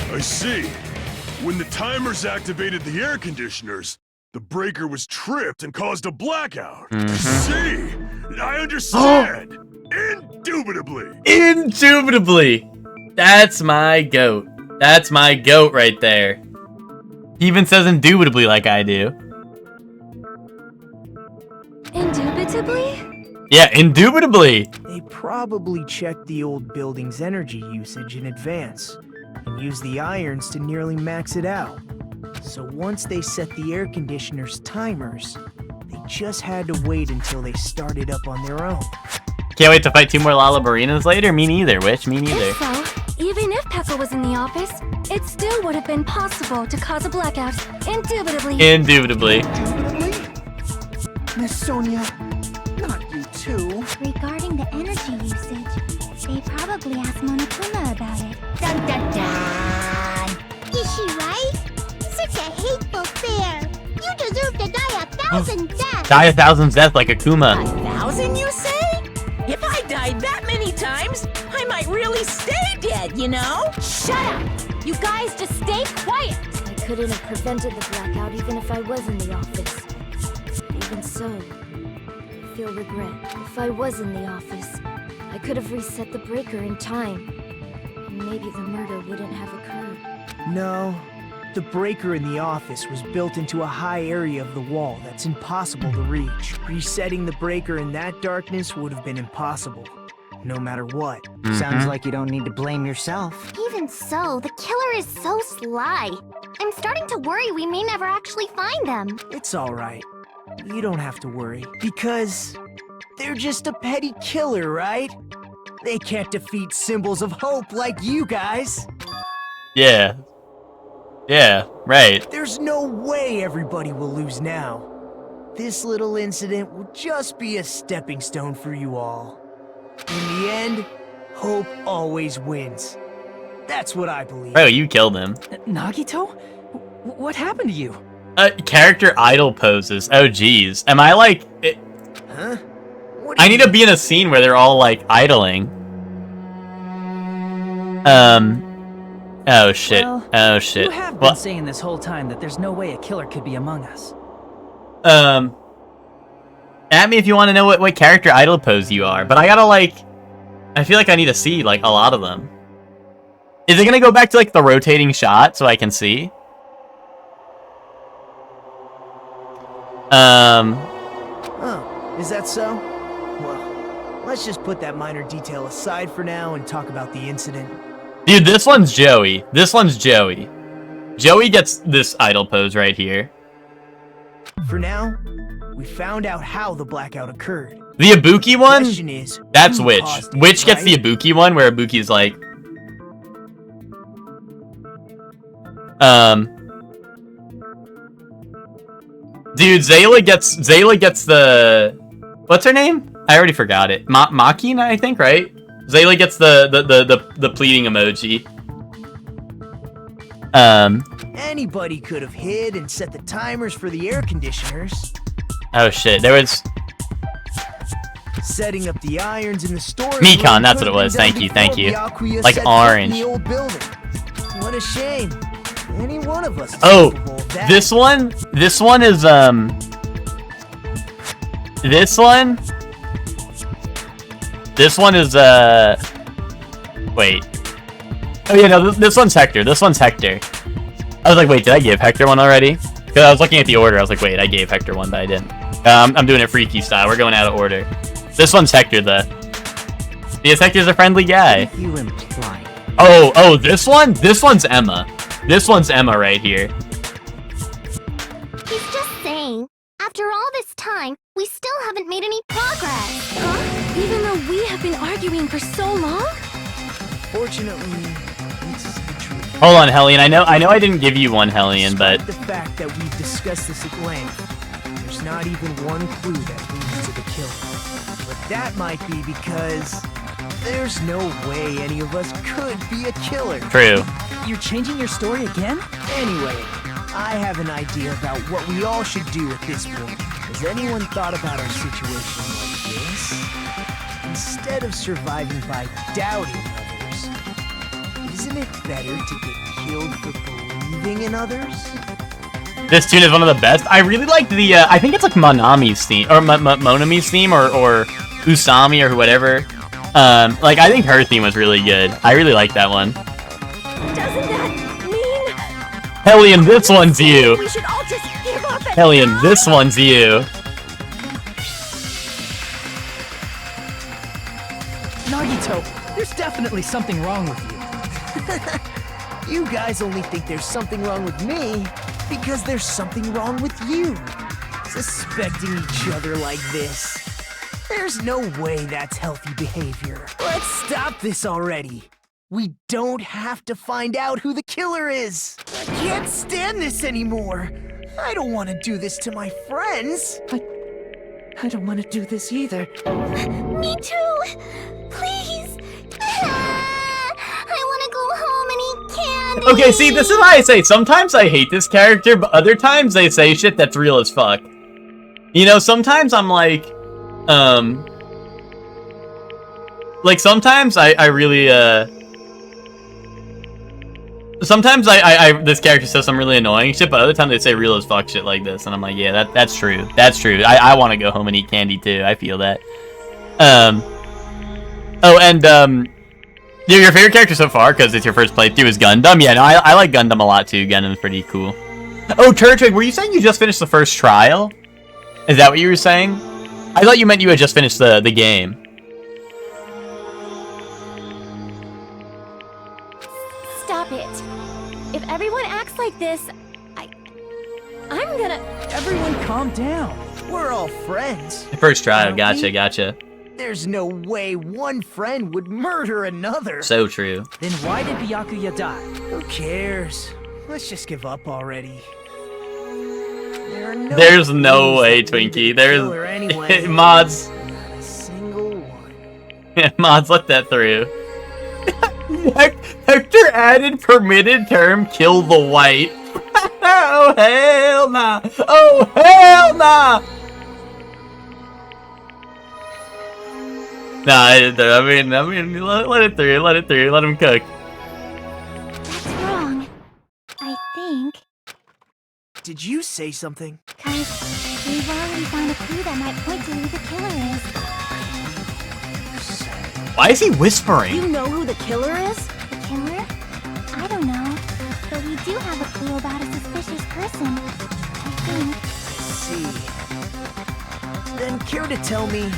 too! I see. When the timers activated the air conditioners, the breaker was tripped and caused a blackout. I see. I understand. Indubitably. Indubitably! That's my goat. That's my goat right there. He even says indubitably like I do. Indubitably? Yeah, indubitably! They probably checked the old building's energy usage in advance and used the irons to nearly max it out. So once they set the air conditioner's timers, they just had to wait until they started up on their own. Can't wait to fight 2 more Lalabarinas later? Me neither, Witch. Me neither. If so, even if Pepper was in the office, it still would have been possible to cause a blackout. Indubitably. Indubitably. Miss Sonia, not you too. Regarding the energy usage, they probably asked Monokuma about it. Dun dun dun! Is she right? Such a hateful bear. You deserve to die 1,000 deaths. Die 1,000 deaths like Akuma. 1,000, you say? If I died that many times, I might really stay dead, you know? Shut up! You guys just stay quiet! I couldn't have prevented the blackout even if I was in the office. Even so, I feel regret. If I was in the office, I could have reset the breaker in time. And maybe the murder wouldn't have occurred. No, the breaker in the office was built into a high area of the wall that's impossible to reach. Resetting the breaker in that darkness would have been impossible, no matter what. Sounds like you don't need to blame yourself. Even so, the killer is so sly. I'm starting to worry we may never actually find them. It's alright. You don't have to worry, because they're just a petty killer, right? They can't defeat symbols of hope like you guys. Yeah. Yeah, right. There's no way everybody will lose now. This little incident will just be a stepping stone for you all. In the end, hope always wins. That's what I believe. Bro, you killed him. Nagito? What happened to you? Character idle poses. Oh, geez. Am I like... Huh? I need to be in a scene where they're all, like, idling. Oh, shit. Well, Oh, shit. You have been saying this whole time that there's no way a killer could be among us. At me if you want to know what character idle pose you are. But I gotta, like... I feel like I need to see, like, a lot of them. Is it gonna go back to, like, the rotating shot so I can see? Oh, is that so? Well, let's just put that minor detail aside for now and talk about the incident. Dude, this one's Joey. This one's Joey. Joey gets this idle pose right here. For now, we found out how the blackout occurred. The Ibuki one? Question is, that's who Witch. caused it, Witch gets the right? Ibuki one, where Ibuki's like... Dude, Zayla gets the... What's her name? I already forgot it. Makina, I think, right? Zayla gets the pleading emoji. Anybody could have hid and set the timers for the air conditioners. Oh shit, there was... Setting up the irons in the storage Mikon, room that's could what it have was. been Thank done you, thank before you. Byakuya Like set foot orange. in the old building. What a shame. Any one of us is Oh, capable of that. this one is, this one... This one is, wait. Oh yeah, no, this one's Hector. This one's Hector. I was like, wait, did I give Hector one already? Because I was looking at the order. I was like, wait, I gave Hector one, but I didn't. I'm doing it freaky style. We're going out of order. This one's Hector, though. Because Hector's a friendly guy. You imply. Oh, this one? This one's Emma. This one's Emma right here. He's just saying, after all this time, we still haven't made any progress. Huh? Even though we have been arguing for so long? Fortunately, it's the truth. Hold on, Hellion. I know I didn't give you one, Hellion, but... Despite the fact that we've discussed this at length, there's not even one clue that leads to the killing. But that might be because there's no way any of us could be a killer. True. You're changing your story again? Anyway, I have an idea about what we all should do at this point. Has anyone thought about our situation like this? Instead of surviving by doubting others, isn't it better to get killed for believing in others? This tune is one of the best. I really like the, I think it's like Monami's theme, or Monami's theme, or Usami, or whatever. Like, I think her theme was really good. I really like that one. Doesn't that mean... Hellion, this one's you. We should all just give up and... Hellion, this one's you. Nagito, there's definitely something wrong with you. You guys only think there's something wrong with me because there's something wrong with you. Suspecting each other like this. There's no way that's healthy behavior. Let's stop this already. We don't have to find out who the killer is. I can't stand this anymore. I don't want to do this to my friends. I don't want to do this either. Me too! Please! I want to go home and eat candy! Okay, see, this is why I say sometimes I hate this character, but other times they say shit that's real as fuck. You know, sometimes I'm like, sometimes I really, sometimes this character says some really annoying shit, but other times they say real as fuck shit like this, and I'm like, yeah, that's true. That's true. I want to go home and eat candy too. I feel that. Oh, and, your favorite character so far, because it's your first playthrough, is Gundam? Yeah, no, I like Gundam a lot too. Gundam's pretty cool. Oh, Turtwig, were you saying you just finished the first trial? Is that what you were saying? I thought you meant you had just finished the game. Stop it. If everyone acts like this, I'm gonna... Everyone calm down. We're all friends. The first trial, Aren't gotcha, we? gotcha. There's no way one friend would murder another. So true. Then why did Byakuya die? Who cares? Let's just give up already. There's no way, Twinkie. There's anyway. mods. Not a single one. Mods, let that through. Hector added permitted term kill the white. Oh Oh, hell nah! Oh, hell nah! Nah, I mean, let it through, let him cook. That's wrong. I think. Did you say something? Cause we've already found a clue that might point to who the killer is. Why is he whispering? You know who the killer is? The killer? I don't know. But we do have a clue about a suspicious person. I think. See. Then care to tell me,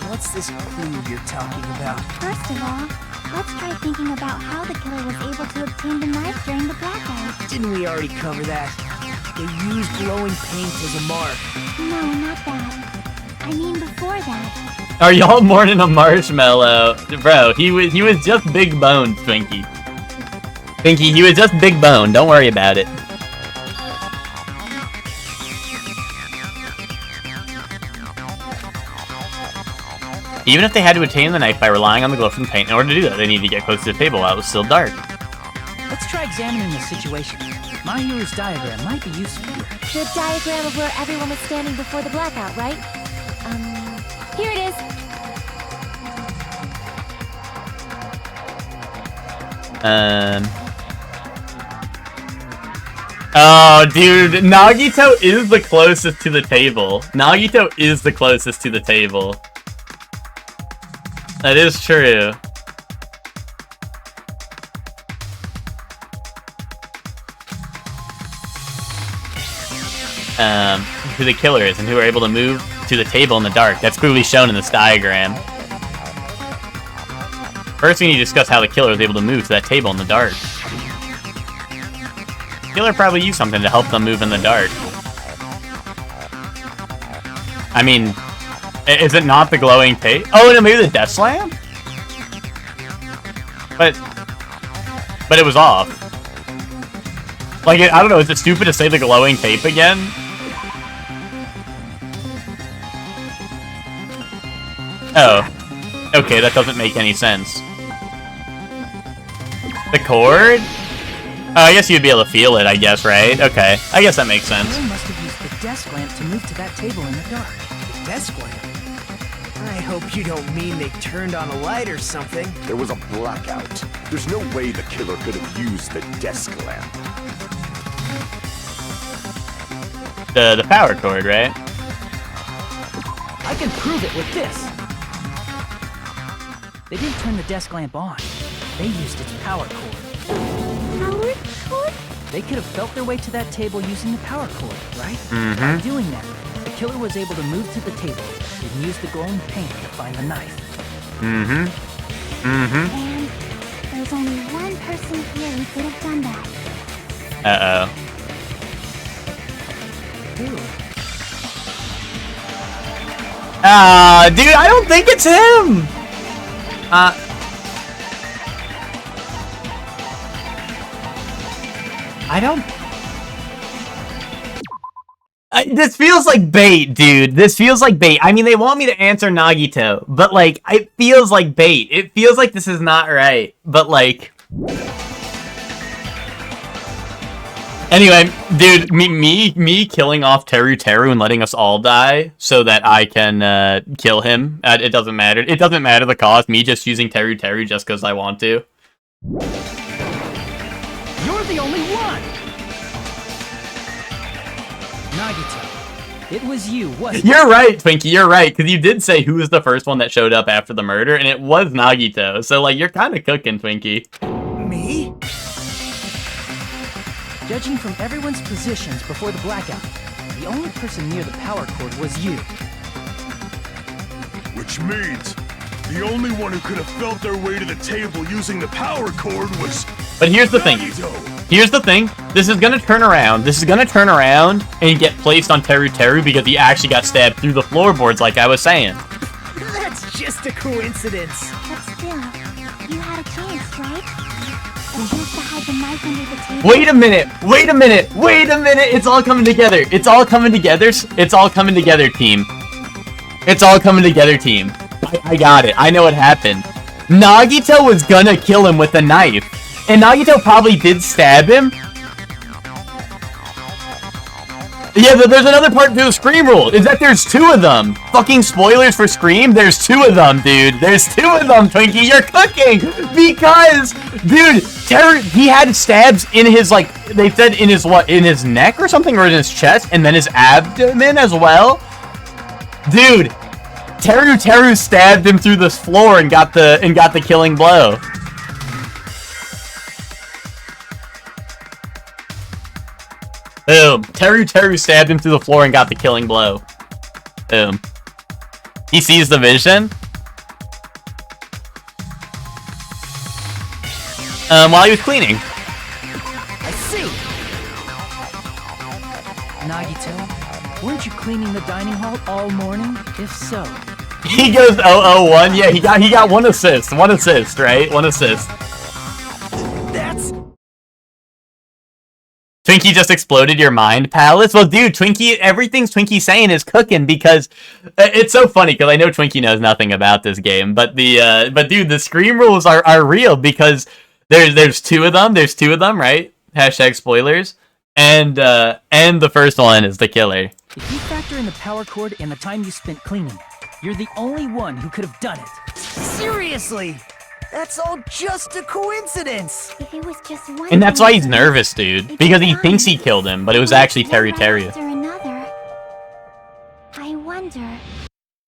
what's this clue you're talking about? First of all, let's try thinking about how the killer was able to obtain the knife during the blackout. Didn't we already cover that? They used glowing paint as a mark. No, not that. I mean before that. Are y'all mourning a marshmallow? Bro, he was just big boned, Twinkie. Twinkie, he was just big boned. Don't worry about it. Even if they had to attain the knife by relying on the glow from the paint, in order to do that, they needed to get close to the table while it was still dark. Let's try examining the situation. My hero's diagram might be useful here. The diagram of where everyone was standing before the blackout, right? Here it is. Oh, dude, Nagito is the closest to the table. Nagito is the closest to the table. That is true. Who the killer is and who are able to move to the table in the dark. That's clearly shown in this diagram. First, we need to discuss how the killer is able to move to that table in the dark. The killer probably used something to help them move in the dark. I mean, is it not the glowing tape? Oh, no, maybe the death slam? But it was off. Like, I don't know, is it stupid to say the glowing tape again? Oh. Okay, that doesn't make any sense. The cord? Oh, I guess you'd be able to feel it, I guess, right? Okay, I guess that makes sense. Killer must have used the desk lamp to move to that table in the dark. The desk lamp? I hope you don't mean they turned on a light or something. There was a blackout. There's no way the killer could have used the desk lamp. The power cord, right? I can prove it with this. They didn't turn the desk lamp on. They used its power cord. Power cord? They could have felt their way to that table using the power cord, right? Mm-hmm. By doing that, the killer was able to move to the table and use the glowing paint to find the knife. Mm-hmm. Mm-hmm. And there's only one person here who could have done that. Uh-oh. Who? Ah, dude, I don't think it's him! I don't... this feels like bait, dude. This feels like bait. I mean, they want me to answer Nagito, but, like, it feels like bait. It feels like this is not right, but, like... Anyway, dude, me killing off Teru and letting us all die so that I can, kill him, it doesn't matter. It doesn't matter the cost, me just using Teru just because I want to. You're the only one! Nagito, it was you, wasn't it? You're right, Twinkie, you're right, because you did say who was the first one that showed up after the murder, and it was Nagito, so, like, you're kind of cooking, Twinkie. Me? Judging from everyone's positions before the blackout, the only person near the power cord was you. Which means the only one who could have felt their way to the table using the power cord was... But here's the thing. Here's the thing. This is gonna turn around. This is gonna turn around and get placed on Teru because he actually got stabbed through the floorboards like I was saying. That's just a coincidence. But still, you had a chance, right? The chance to hide the knife under the table. Wait a minute. Wait a minute. Wait a minute. It's all coming together. It's all coming together. It's all coming together, team. It's all coming together, team. I got it. I know what happened. Nagito was gonna kill him with a knife. And Nagito probably did stab him. Yeah, but there's another part to the Scream rule, is that there's 2 of them. Fucking spoilers for Scream, there's 2 of them, dude. There's 2 of them, Twinkie, you're cooking! Because, dude, he had stabs in his, like, they said in his, what, in his neck or something, or in his chest, and then his abdomen as well? Dude, Teru stabbed him through the floor and got the killing blow. Boom. Teru stabbed him through the floor and got the killing blow. Boom. He sees the vision. While he was cleaning. I see. Nagito, weren't you cleaning the dining hall all morning? If so. He goes 001. Yeah, he got 1 assist. 1 assist, right? 1 assist. That's... Twinkie just exploded your mind, Palace? Well, dude, Twinkie, everything Twinkie's saying is cooking because it's so funny because I know Twinkie knows nothing about this game, but dude, the Scream rules are real because there's 2 of them. There's 2 of them, right? Hashtag spoilers. And the first one is the killer. If you factor in the power cord and the time you spent cleaning, you're the only one who could have done it. Seriously? That's all just a coincidence. If it was just one. And that's why he's nervous, dude. Because he thinks he killed him, but it was actually Teru. After another. I wonder,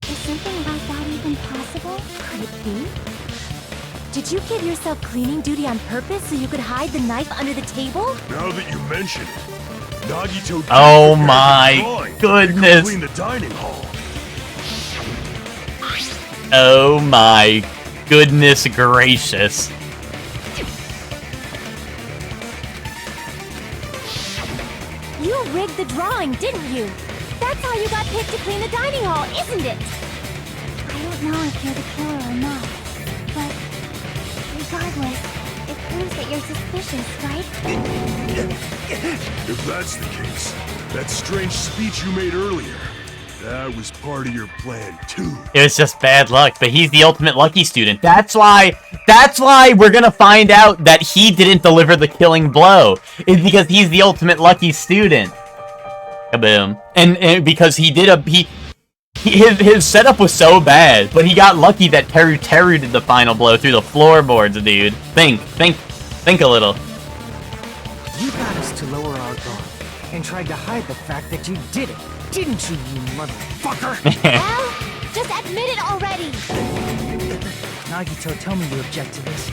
is something like that even possible? Could it be? Did you give yourself cleaning duty on purpose so you could hide the knife under the table? Now that you mention it, Nagito. Oh my goodness. Clean the dining hall. Oh my goodness gracious. You rigged the drawing, didn't you? That's how you got picked to clean the dining hall, isn't it? I don't know if you're the killer or not, but regardless, it proves that you're suspicious, right? If that's the case, that strange speech you made earlier, that was part of your plan too. It was just bad luck, but he's the ultimate lucky student. That's why we're gonna find out that he didn't deliver the killing blow. It's because he's the ultimate lucky student. Kaboom. And because he did his setup was so bad, but he got lucky that Teru did the final blow through the floorboards, dude. Think a little. You got us to lower our guard and tried to hide the fact that you did it, didn't you, you motherfucker? Well, just admit it already! Nagito, tell me you object to this.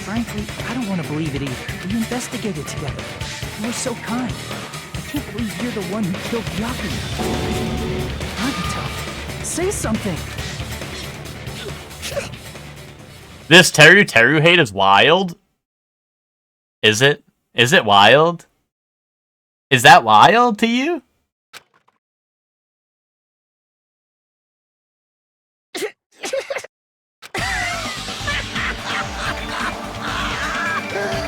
Frankly, I don't want to believe it either. We investigated together. You were so kind. I can't believe you're the one who killed Byakuya. Nagito, say something! This Teru hate is wild? Is it? Is it wild? Is that wild to you?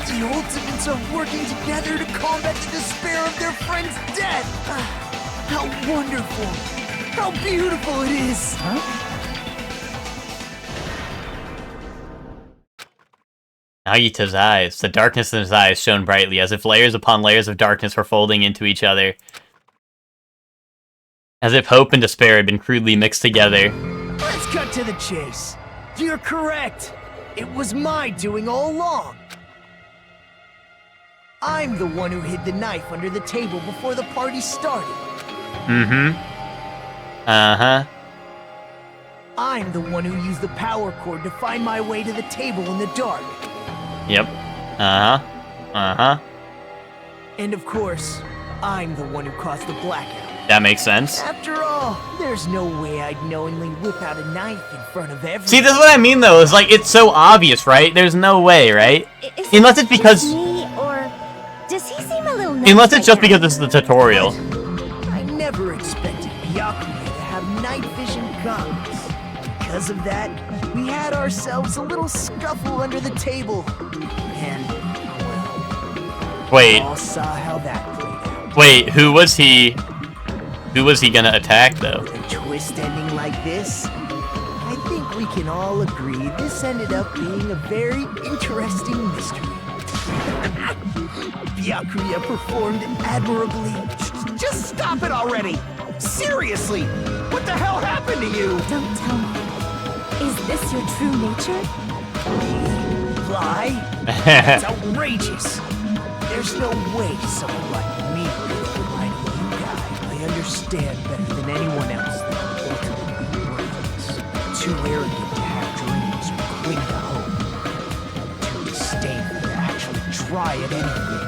The ultimates are working together to combat the despair of their friend's death! How wonderful! How beautiful it is! Huh? Nagito's eyes. The darkness in his eyes shone brightly, as if layers upon layers of darkness were folding into each other. As if hope and despair had been crudely mixed together. Let's cut to the chase. You're correct. It was my doing all along. I'm the one who hid the knife under the table before the party started. Mm-hmm. Uh-huh. I'm the one who used the power cord to find my way to the table in the dark. Yep. Uh-huh. Uh-huh. And of course, I'm the one who caused the blackout. That makes sense. After all, there's no way I'd knowingly whip out a knife in front of everyone. See, this is what I mean, though. Is like, it's so obvious, right? There's no way, right? Unless it's because... me, or does he seem a little nuts Unless it's just right because this is the tutorial. I never expected Byakuya to have night vision guns. Because of that, we had ourselves a little scuffle under the table. And, well, Wait. we all saw how that played out. Wait, who was he gonna attack, though? With a twist ending like this, I think we can all agree this ended up being a very interesting mystery. Byakuya performed admirably. just stop it already! Seriously! What the hell happened to you? Don't tell me. Is this your true nature? Lie? That's outrageous! There's no way someone like me would lie to you guys. I understand better than anyone else that ultimately worthless. Too arrogant to have dreams or cling to hope. Too disdainful to actually try at anything.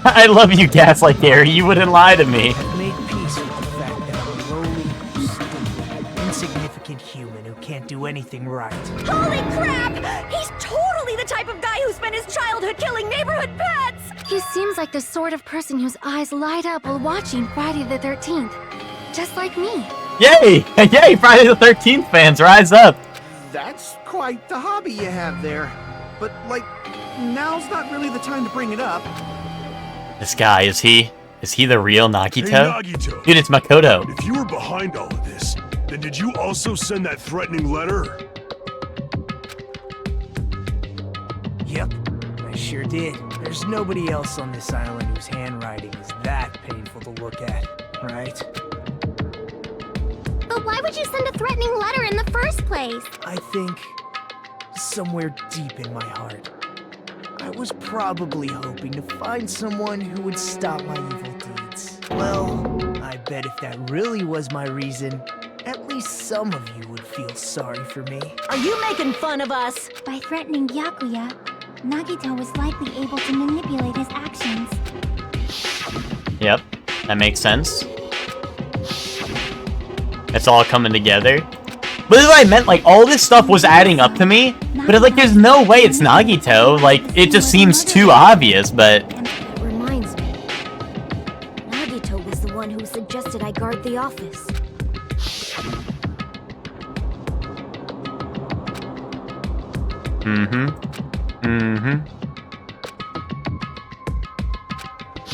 I love you, Gaslight Gary. You wouldn't lie to me. I've made peace with the fact that I'm a lowly, stupid, insignificant human who can't do anything right. Holy crap! He's totally the type of guy who spent his childhood killing neighborhood pets! He seems like the sort of person whose eyes light up while watching Friday the 13th. Just like me. Yay! Yay! Friday the 13th fans, rise up! That's quite the hobby you have there. But, like, now's not really the time to bring it up. This guy, is he the real Nagito? Hey, Nagito. Dude, it's Makoto. If you were behind all of this, then did you also send that threatening letter? Yep, I sure did. There's nobody else on this island whose handwriting is that painful to look at, right? But why would you send a threatening letter in the first place? I think somewhere deep in my heart, I was probably hoping to find someone who would stop my evil deeds. Well, I bet if that really was my reason, at least some of you would feel sorry for me. Are you making fun of us? By threatening Byakuya, Nagito was likely able to manipulate his actions. Yep, that makes sense. It's all coming together. But this is what I meant, like, all this stuff was adding up to me, but it's like, there's no way it's Nagito. Like, it just seems too obvious, but... And that reminds me. Nagito was the one who suggested I guard the office.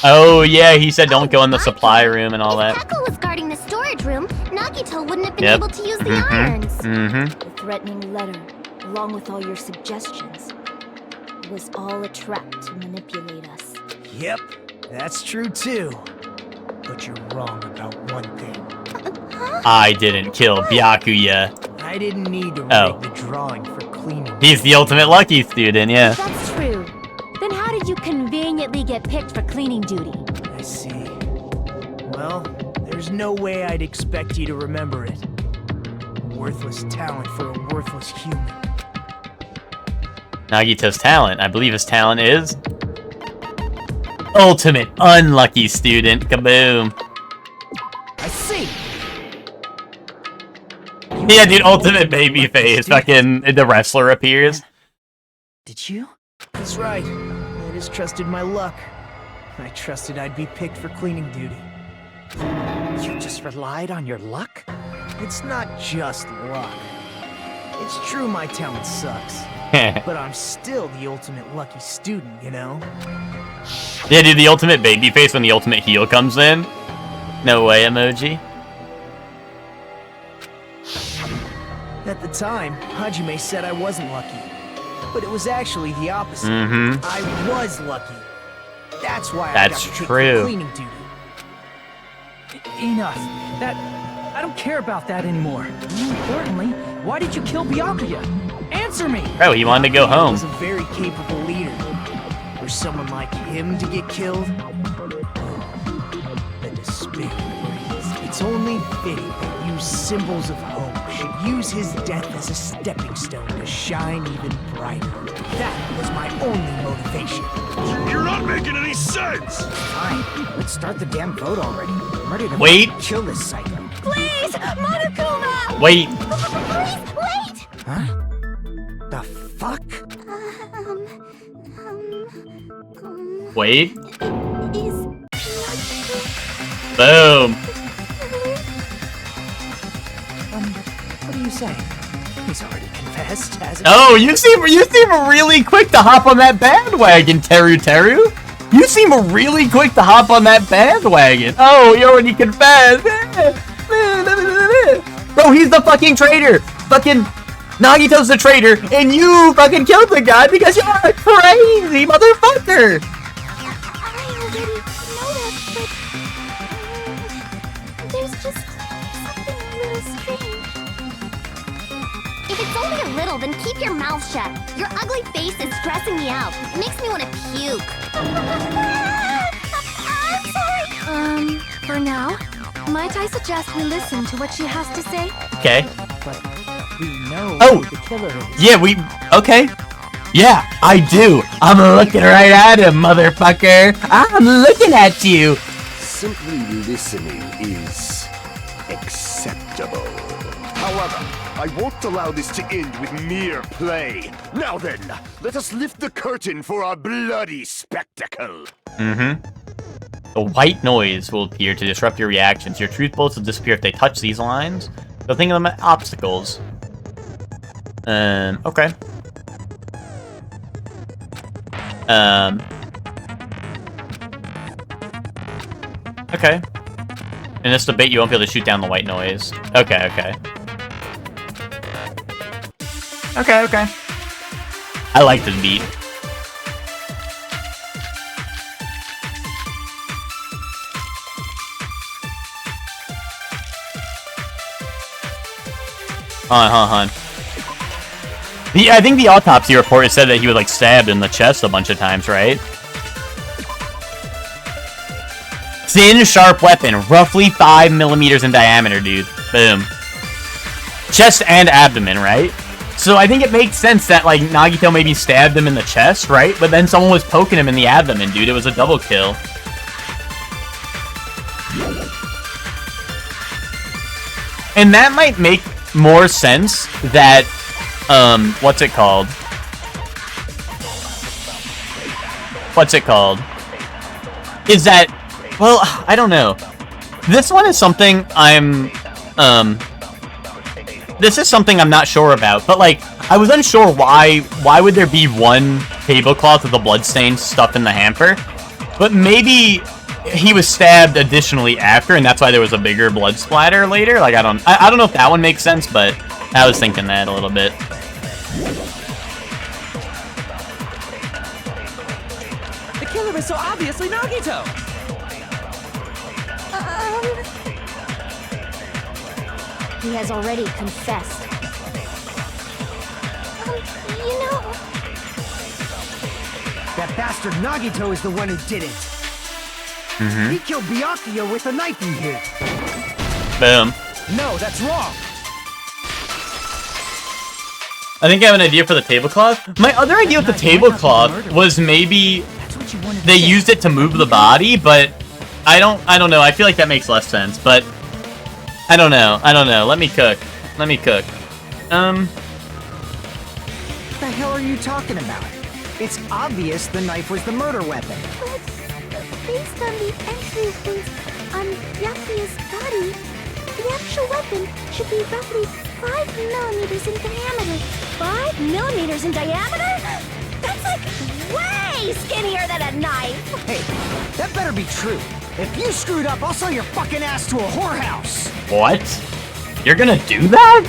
Oh, yeah, he said don't go in the supply room and all that. If Echo was guarding the storage room, Nagito wouldn't have been able to use the irons. Mm-hmm. The threatening letter, along with all your suggestions, was all a trap to manipulate us. Yep, that's true too. But you're wrong about one thing. I didn't kill Byakuya. I didn't need to rig the drawing for cleaning. He's the ultimate lucky student, yeah. That's true. Then how did you conveniently get picked for cleaning duty? I see. Well, there's no way I'd expect you to remember it. Worthless talent for a worthless human. Nagito's talent. I believe his talent is... ultimate unlucky student. Kaboom. I see. Yeah, dude, ultimate baby face. Fucking the wrestler appears. Did you? That's right. I just trusted my luck. I trusted I'd be picked for cleaning duty. You just relied on your luck? It's not just luck. It's true my talent sucks. But I'm still the ultimate lucky student, you know? Yeah, dude, the ultimate baby face when the ultimate heel comes in. No way emoji. At the time, Hajime said I wasn't lucky. But it was actually the opposite. I was lucky. That's why I got to take the cleaning duty. Enough. I don't care about that anymore. More importantly, why did you kill Byakuya? Answer me! Bro, he wanted to go home. He was a very capable leader. For someone like him to get killed, the despair brings. It's only fitting that you symbols of hope should use his death as a stepping stone to shine even brighter. That was my only motivation. You're not making any sense! Fine, let's start the damn vote already. I'm ready to kill this psycho. Please! Monokuma! Wait! Please, wait! Huh? The fuck? Wait. Is... Boom. What are you saying? He's already confessed, hasn't Oh, you seem really quick to hop on that bandwagon, Teru. You seem really quick to hop on that bandwagon. Oh, you already confessed. Bro, he's the fucking traitor. Fucking Nagito's the traitor, and you fucking killed the guy because you're a crazy motherfucker. I already know that, but... only a little, then keep your mouth shut. Your ugly face is stressing me out. It makes me want to puke. I'm sorry. For now, might I suggest we listen to what she has to say? Okay. But we know Oh! who the killer is. Yeah, okay. Yeah, I do. I'm looking right at him, motherfucker. I'm looking at you. Simply listening is acceptable. However, I won't allow this to end with mere play. Now then, let us lift the curtain for our bloody spectacle. Mm-hmm. The white noise will appear to disrupt your reactions. Your truth bullets will disappear if they touch these lines. So think of them as obstacles. Okay. Okay. In this debate, you won't be able to shoot down the white noise. Okay. Okay. I like this beat. Hold on. I think the autopsy report said that he was, like, stabbed in the chest a bunch of times, right? Thin, sharp weapon, roughly 5 millimeters in diameter, dude. Boom. Chest and abdomen, right? So I think it makes sense that, like, Nagito maybe stabbed him in the chest, right? But then someone was poking him in the abdomen, dude. It was a double kill. And that might make more sense that, what's it called? Is that, well, I don't know. This one is something this is something I'm not sure about, but, like, I was unsure why would there be one tablecloth with a bloodstain stuffed in the hamper? But maybe he was stabbed additionally after, and that's why there was a bigger blood splatter later. Like, I don't know if that one makes sense, but I was thinking that a little bit. The killer is so obviously Nagito! He has already confessed. You know... That bastard Nagito is the one who did it. Mm-hmm. He killed Byakuya with a knife in here. Boom. No, that's wrong. I think I have an idea for the tablecloth. My other idea with the tablecloth was maybe they used it to move the body, but I don't know. I feel like that makes less sense, but I don't know. Let me cook. What the hell are you talking about? It's obvious the knife was the murder weapon. But based on the entry wounds on Byakuya's body, the actual weapon should be roughly 5 millimeters in diameter. 5 millimeters in diameter? That's like way skinnier than a knife! Hey, that better be true. If you screwed up, I'll sell your fucking ass to a whorehouse. What? You're gonna do that?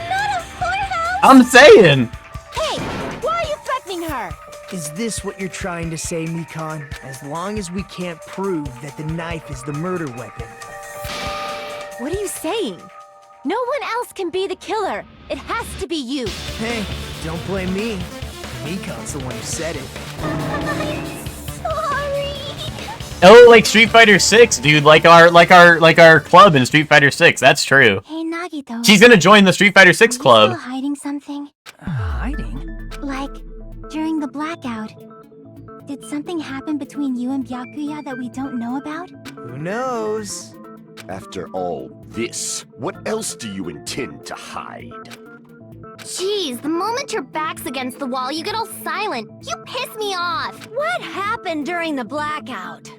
Not a whorehouse! I'm saying! Hey, why are you threatening her? Is this what you're trying to say, Mikan? As long as we can't prove that the knife is the murder weapon. What are you saying? No one else can be the killer. It has to be you. Hey, don't blame me. Mikan's the one who said it. Oh, like Street Fighter 6, dude. Like our club in Street Fighter 6. That's true. Hey, Nagito. She's gonna join the Street Fighter 6 club. Still hiding something? Hiding? Like, during the blackout, did something happen between you and Byakuya that we don't know about? Who knows? After all this, what else do you intend to hide? Jeez, the moment your back's against the wall, you get all silent. You piss me off. What happened during the blackout?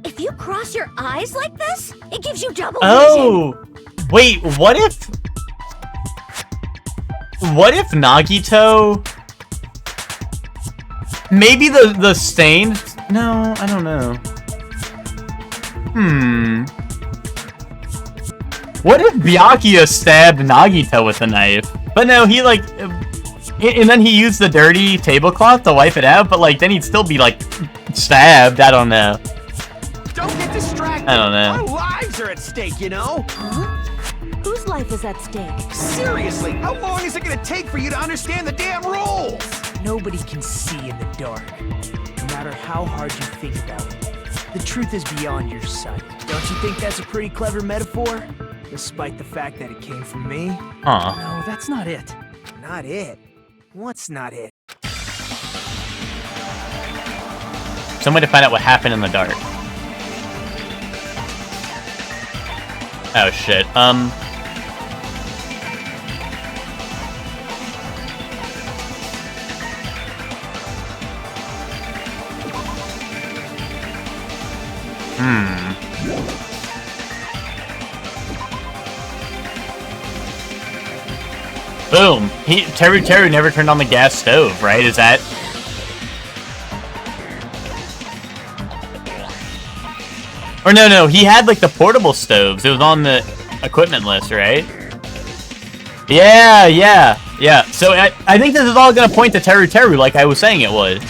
If you cross your eyes like this, it gives you double vision. Oh! Wait, what if Nagito... Maybe the stain... No, I don't know. What if Byakuya stabbed Nagito with a knife? But no, he like... And then he used the dirty tablecloth to wipe it out, but like then he'd still be like stabbed. I don't know. Don't get distracted. I don't know. Our lives are at stake, you know? Huh? Whose life is at stake? Seriously, how long is it gonna take for you to understand the damn rules? Nobody can see in the dark, no matter how hard you think about it. The truth is beyond your sight. Don't you think that's a pretty clever metaphor? Despite the fact that it came from me? Huh. No, that's not it. Not it? What's not it? Some way to find out what happened in the dark. Oh shit. Boom. Teru never turned on the gas stove, right? Is that... Or no, he had like the portable stoves. It was on the equipment list, right? Yeah. So I think this is all gonna point to Teru like I was saying it would.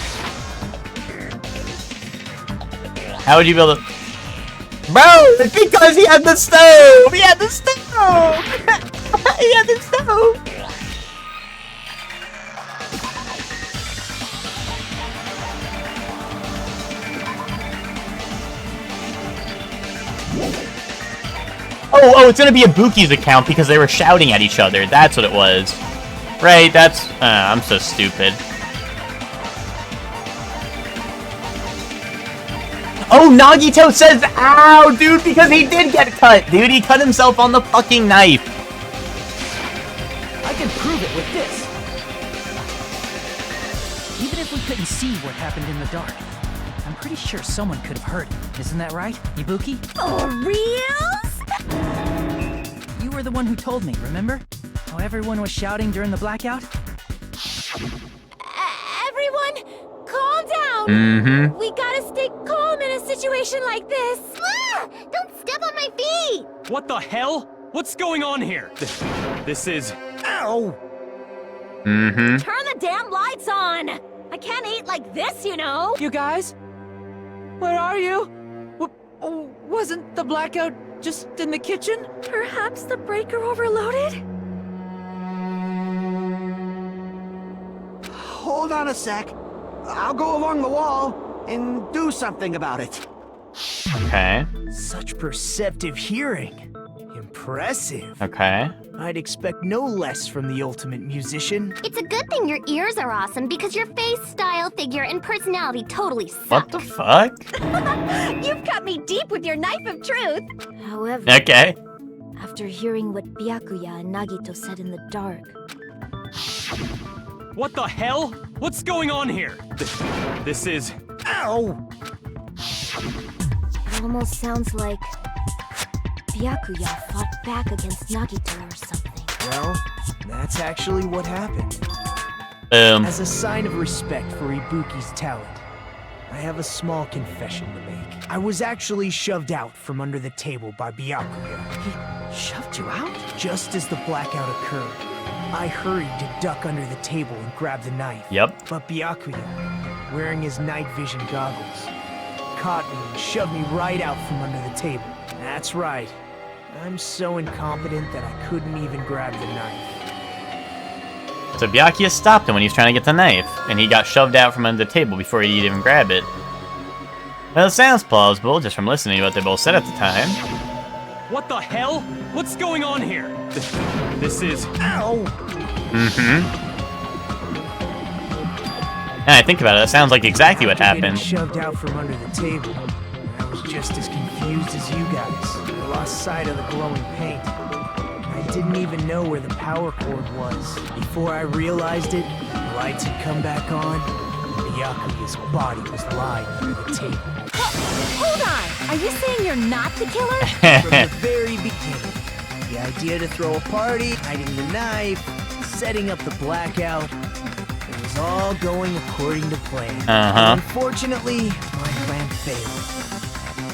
How would you be able to... Bro, it's because he had the stove! He had the stove! He had the stove! Oh, it's gonna be Ibuki's account because they were shouting at each other. That's what it was. Right, that's... I'm so stupid. Oh, Nagito says, ow, dude, because he did get cut. Dude, he cut himself on the fucking knife. I can prove it with this. Even if we couldn't see what happened in the dark, I'm pretty sure someone could have heard it. Isn't that right, Ibuki? For reals? You were the one who told me, remember? How everyone was shouting during the blackout? Everyone, calm down. Mm-hmm. We gotta stay calm in a situation like this. Don't step on my feet! What the hell? What's going on here? This is... Ow! Mm-hmm. Turn the damn lights on. I can't eat like this, you know. You guys? Where are you? Wasn't the blackout just in the kitchen? Perhaps the breaker overloaded? Hold on a sec. I'll go along the wall and do something about it. Okay. Such perceptive hearing. Impressive. Okay. I'd expect no less from the ultimate musician. It's a good thing your ears are awesome because your face, style, figure, and personality totally suck. What the fuck? You've cut me deep with your knife of truth. However, Okay. after hearing what Byakuya and Nagito said in the dark, What the hell? What's going on here? This is... Ow! it almost sounds like Byakuya fought back against Nagito or something. Well, that's actually what happened. As a sign of respect for Ibuki's talent, I have a small confession to make. I was actually shoved out from under the table by Byakuya. He shoved you out? Just as the blackout occurred, I hurried to duck under the table and grab the knife. Yep. But Byakuya, wearing his night vision goggles, caught me and shoved me right out from under the table. That's right. I'm so incompetent that I couldn't even grab the knife. So Byakuya stopped him when he was trying to get the knife, and he got shoved out from under the table before he'd even grab it. Well, it sounds plausible just from listening to what they both said at the time. What the hell? What's going on here? This is... Ow! Mm-hmm. And I think about it, that sounds like exactly what Getting happened. shoved out from under the table, I was just as confused as you guys. I lost sight of the glowing paint. I didn't even know where the power cord was. Before I realized it, the lights had come back on, and Byakuya's body was lying under the table. Hold on. Are you saying you're not the killer? From the very beginning, the idea to throw a party, hiding the knife, setting up the blackout, it was all going according to plan. Unfortunately, my plan failed.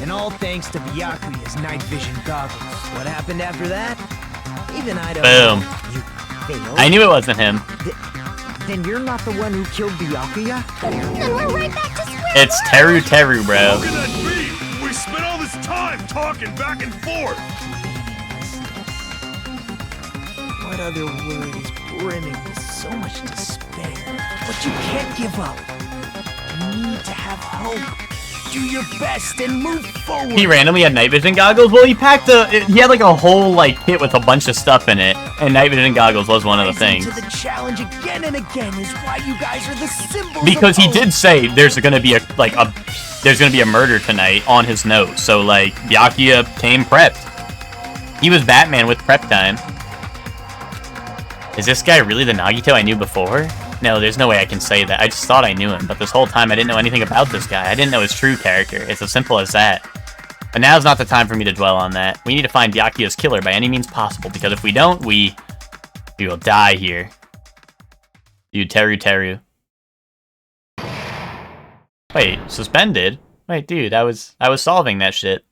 And all thanks to Byakuya's night vision goggles. What happened after that? Even I don't know. Boom. You failed? I knew it wasn't him. Then you're not the one who killed Byakuya? then we're right back to square It's Teru, bro. How can that be? We spent all this time talking back and forth. What other word is brimming with so much despair? But you can't give up. You need to have hope. Do your best and move forward. He randomly had night vision goggles? Well, he had like a whole like kit with a bunch of stuff in it, and night vision goggles was one of the things. To the challenge again and again is why you guys are the symbols. Because he did say there's gonna be a murder tonight on his note, so like Byakuya came prepped. He was Batman with prep time. Is this guy really the Nagito I knew before? No, there's no way I can say that. I just thought I knew him, but this whole time I didn't know anything about this guy. I didn't know his true character. It's as simple as that. But now's not the time for me to dwell on that. We need to find Byakuya's killer by any means possible, because if we don't, we will die here. You Teru. Wait, suspended? Wait, dude, I was solving that shit.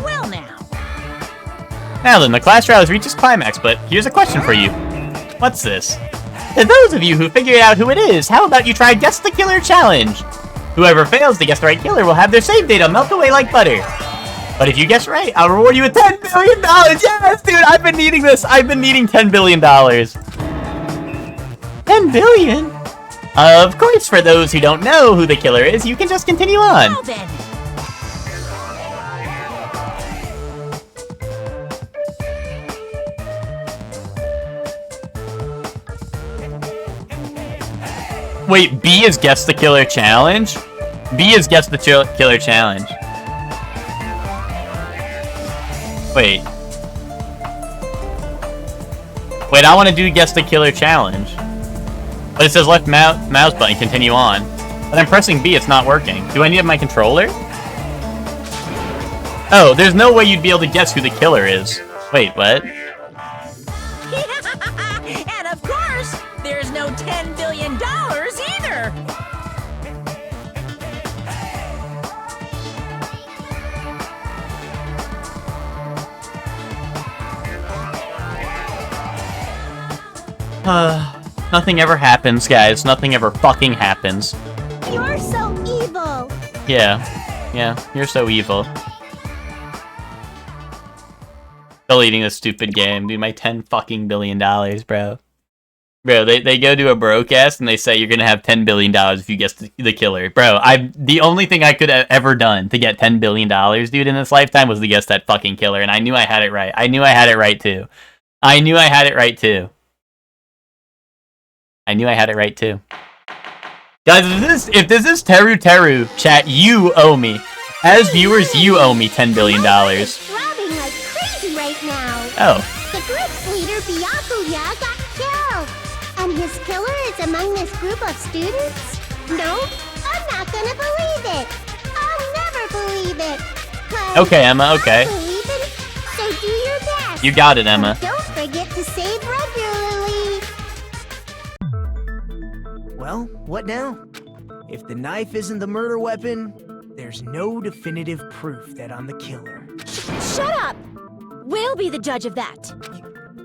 Well now. Now then, the class trial has reached its climax, but here's a question for you. What's this? To those of you who figured out who it is, how about you try Guess the Killer Challenge? Whoever fails to guess the right killer will have their save data melt away like butter. But if you guess right, I'll reward you with $10 billion! Yes, dude, I've been needing this! I've been needing $10 billion. $10 billion? Of course, for those who don't know who the killer is, you can just continue on. Now then. Wait, B is Guess the Killer Challenge? B is Guess the Killer Challenge. Wait. Wait, I want to do Guess the Killer Challenge. But it says left mouse button, continue on. But I'm pressing B, it's not working. Do I need my controller? Oh, there's no way you'd be able to guess who the killer is. Wait, what? And of course, there's no $10 billion either. Nothing ever happens, guys. Nothing ever fucking happens. You're so evil. Yeah, you're so evil. Deleting this stupid game, dude. My $10 fucking billion, bro. Bro, they go to a broadcast and they say you're gonna have $10 billion if you guess the killer. Bro, the only thing I could have ever done to get $10 billion, dude, in this lifetime was to guess that fucking killer, and I knew I had it right. I knew I had it right too. I knew I had it right too. Guys, if this is Teru, chat, you owe me. As viewers, you owe me $10 billion. Throbbing like crazy right now. Oh. The group's leader, Byakuya, got killed. And his killer is among this group of students? No, I'm not gonna believe it. I'll never believe it. Okay, Emma, okay. I believe it, so do your best. You got it, Emma. And don't forget to save regularly. Well, what now? If the knife isn't the murder weapon, there's no definitive proof that I'm the killer. Shut up! We'll be the judge of that.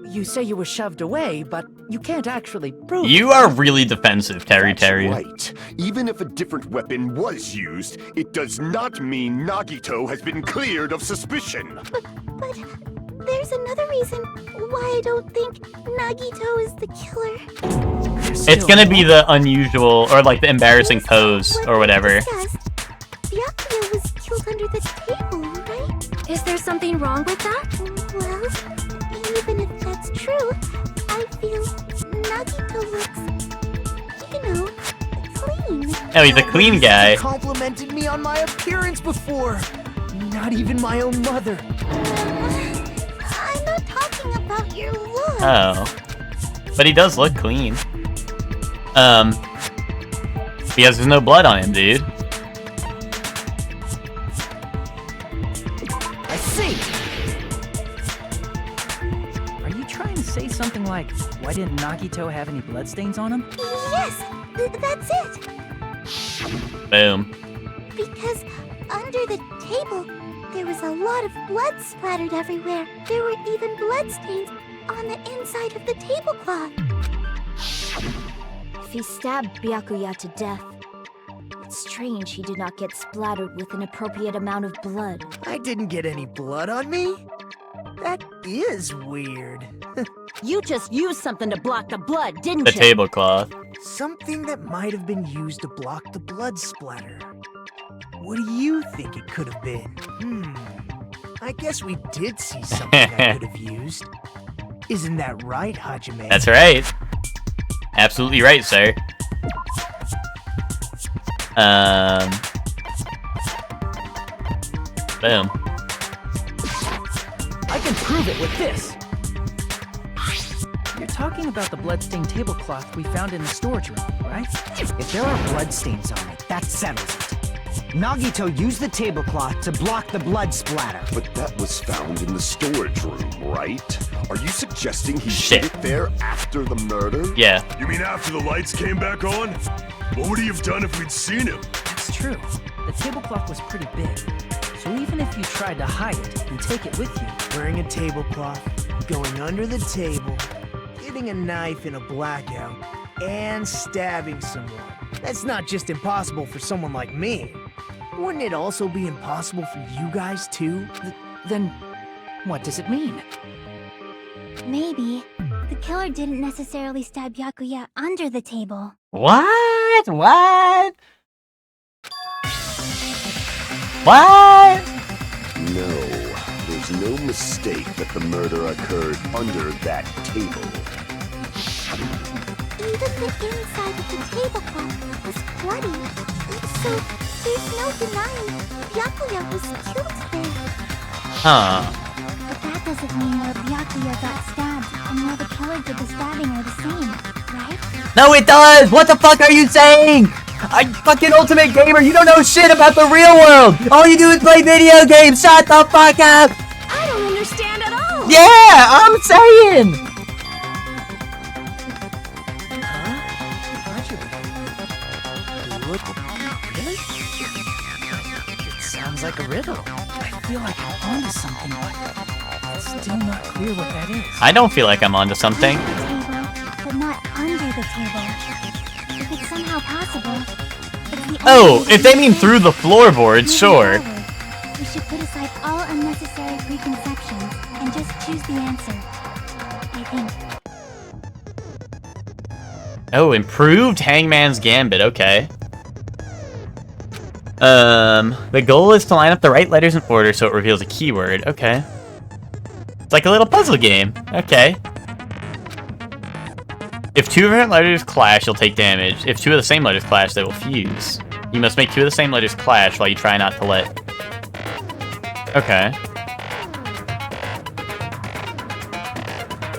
You say you were shoved away, but you can't actually prove You are really defensive, Teru. Right. Even if a different weapon was used, it does not mean Nagito has been cleared of suspicion. But there's another reason why I don't think Nagito is the killer. It's gonna be the unusual, or like the embarrassing pose, or whatever. Byakuya was killed under the table, right? Is there something wrong with that? Well, even if that's true, I feel Nagito looks, clean. Oh, he's a clean guy. Complimented me on my appearance before. Not even my own mother. I'm not talking about your looks. Oh. But he does look clean. Because there's no blood on him, dude. I see. Are you trying to say something like, why didn't Nagito have any bloodstains on him? Yes, that's it. Boom. Because under the table, there was a lot of blood splattered everywhere. There were even bloodstains on the inside of the tablecloth. If he stabbed Byakuya to death, It's strange he did not get splattered with an appropriate amount of blood. I didn't get any blood on me? That is weird. You just used something to block the blood, didn't The you? tablecloth. Something that might have been used to block the blood splatter. What do you think it could have been? I guess we did see something I could have used. Isn't that right, Hajime? That's right. Absolutely right, sir. Boom. I can prove it with this. You're talking about the bloodstained tablecloth we found in the storage room, right? If there are bloodstains on it, that settles it. Nagito used the tablecloth to block the blood splatter. But that was found in the storage room, right? Are you suggesting he Shit. hid it there after the murder? Yeah. You mean after the lights came back on? What would he have done if we'd seen him? That's true. The tablecloth was pretty big. So even if you tried to hide it and take it with you, Wearing a tablecloth, going under the table, getting a knife in a blackout, and stabbing someone. That's not just impossible for someone like me. Wouldn't it also be impossible for you guys too? then what does it mean? Maybe the killer didn't necessarily stab Byakuya under the table. What? What? What? No, there's no mistake that the murder occurred under that table. Even the inside of the tablecloth was bloody. So there's no denying Byakuya was killed there. Huh. But that doesn't mean where Byakuya got stabbed and where the killer did the stabbing are the same, right? No, it does! What the fuck are you saying? I fucking ultimate gamer, you don't know shit about the real world! All you do is play video games! Shut the fuck up! I don't understand at all. Yeah, I'm saying! Really? It sounds like a riddle. I feel like I'm onto something, but it's still not clear what that is. I don't feel like I'm onto something. Under the table, but not under the table. If it's somehow possible, it's the Oh, only way if they mean to through the floorboards, move sure. forward. We should put aside all unnecessary preconceptions and just choose the answer. I think. Oh, improved Hangman's Gambit, okay. The goal is to line up the right letters in order so it reveals a keyword, okay. It's like a little puzzle game, okay. If two different letters clash, you'll take damage. If two of the same letters clash, they will fuse. You must make two of the same letters clash while you try not to let... Okay.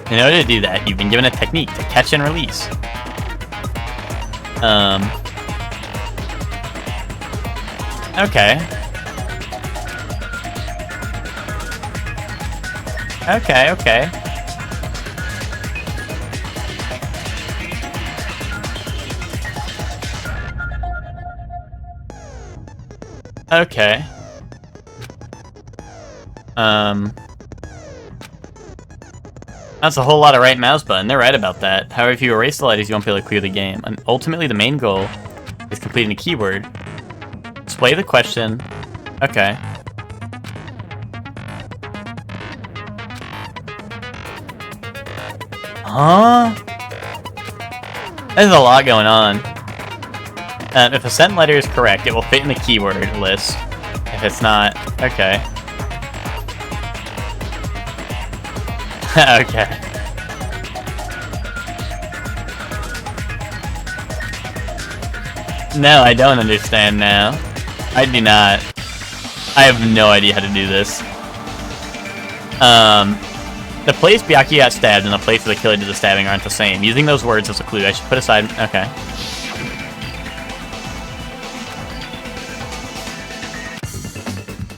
In order to do that, you've been given a technique to catch and release. Okay. Okay. Okay. That's a whole lot of right mouse button. They're right about that. However, if you erase the letters, you won't be able to clear the game. And ultimately, the main goal is completing a keyword. Display the question. Okay. Huh? There's a lot going on. If a sent letter is correct, it will fit in the keyword list. If it's not, okay. Okay. No, I don't understand now. I do not. I have no idea how to do this. The place Byakuya got stabbed and the place where the killer did the stabbing aren't the same. Using those words as a clue, I should put aside... Okay.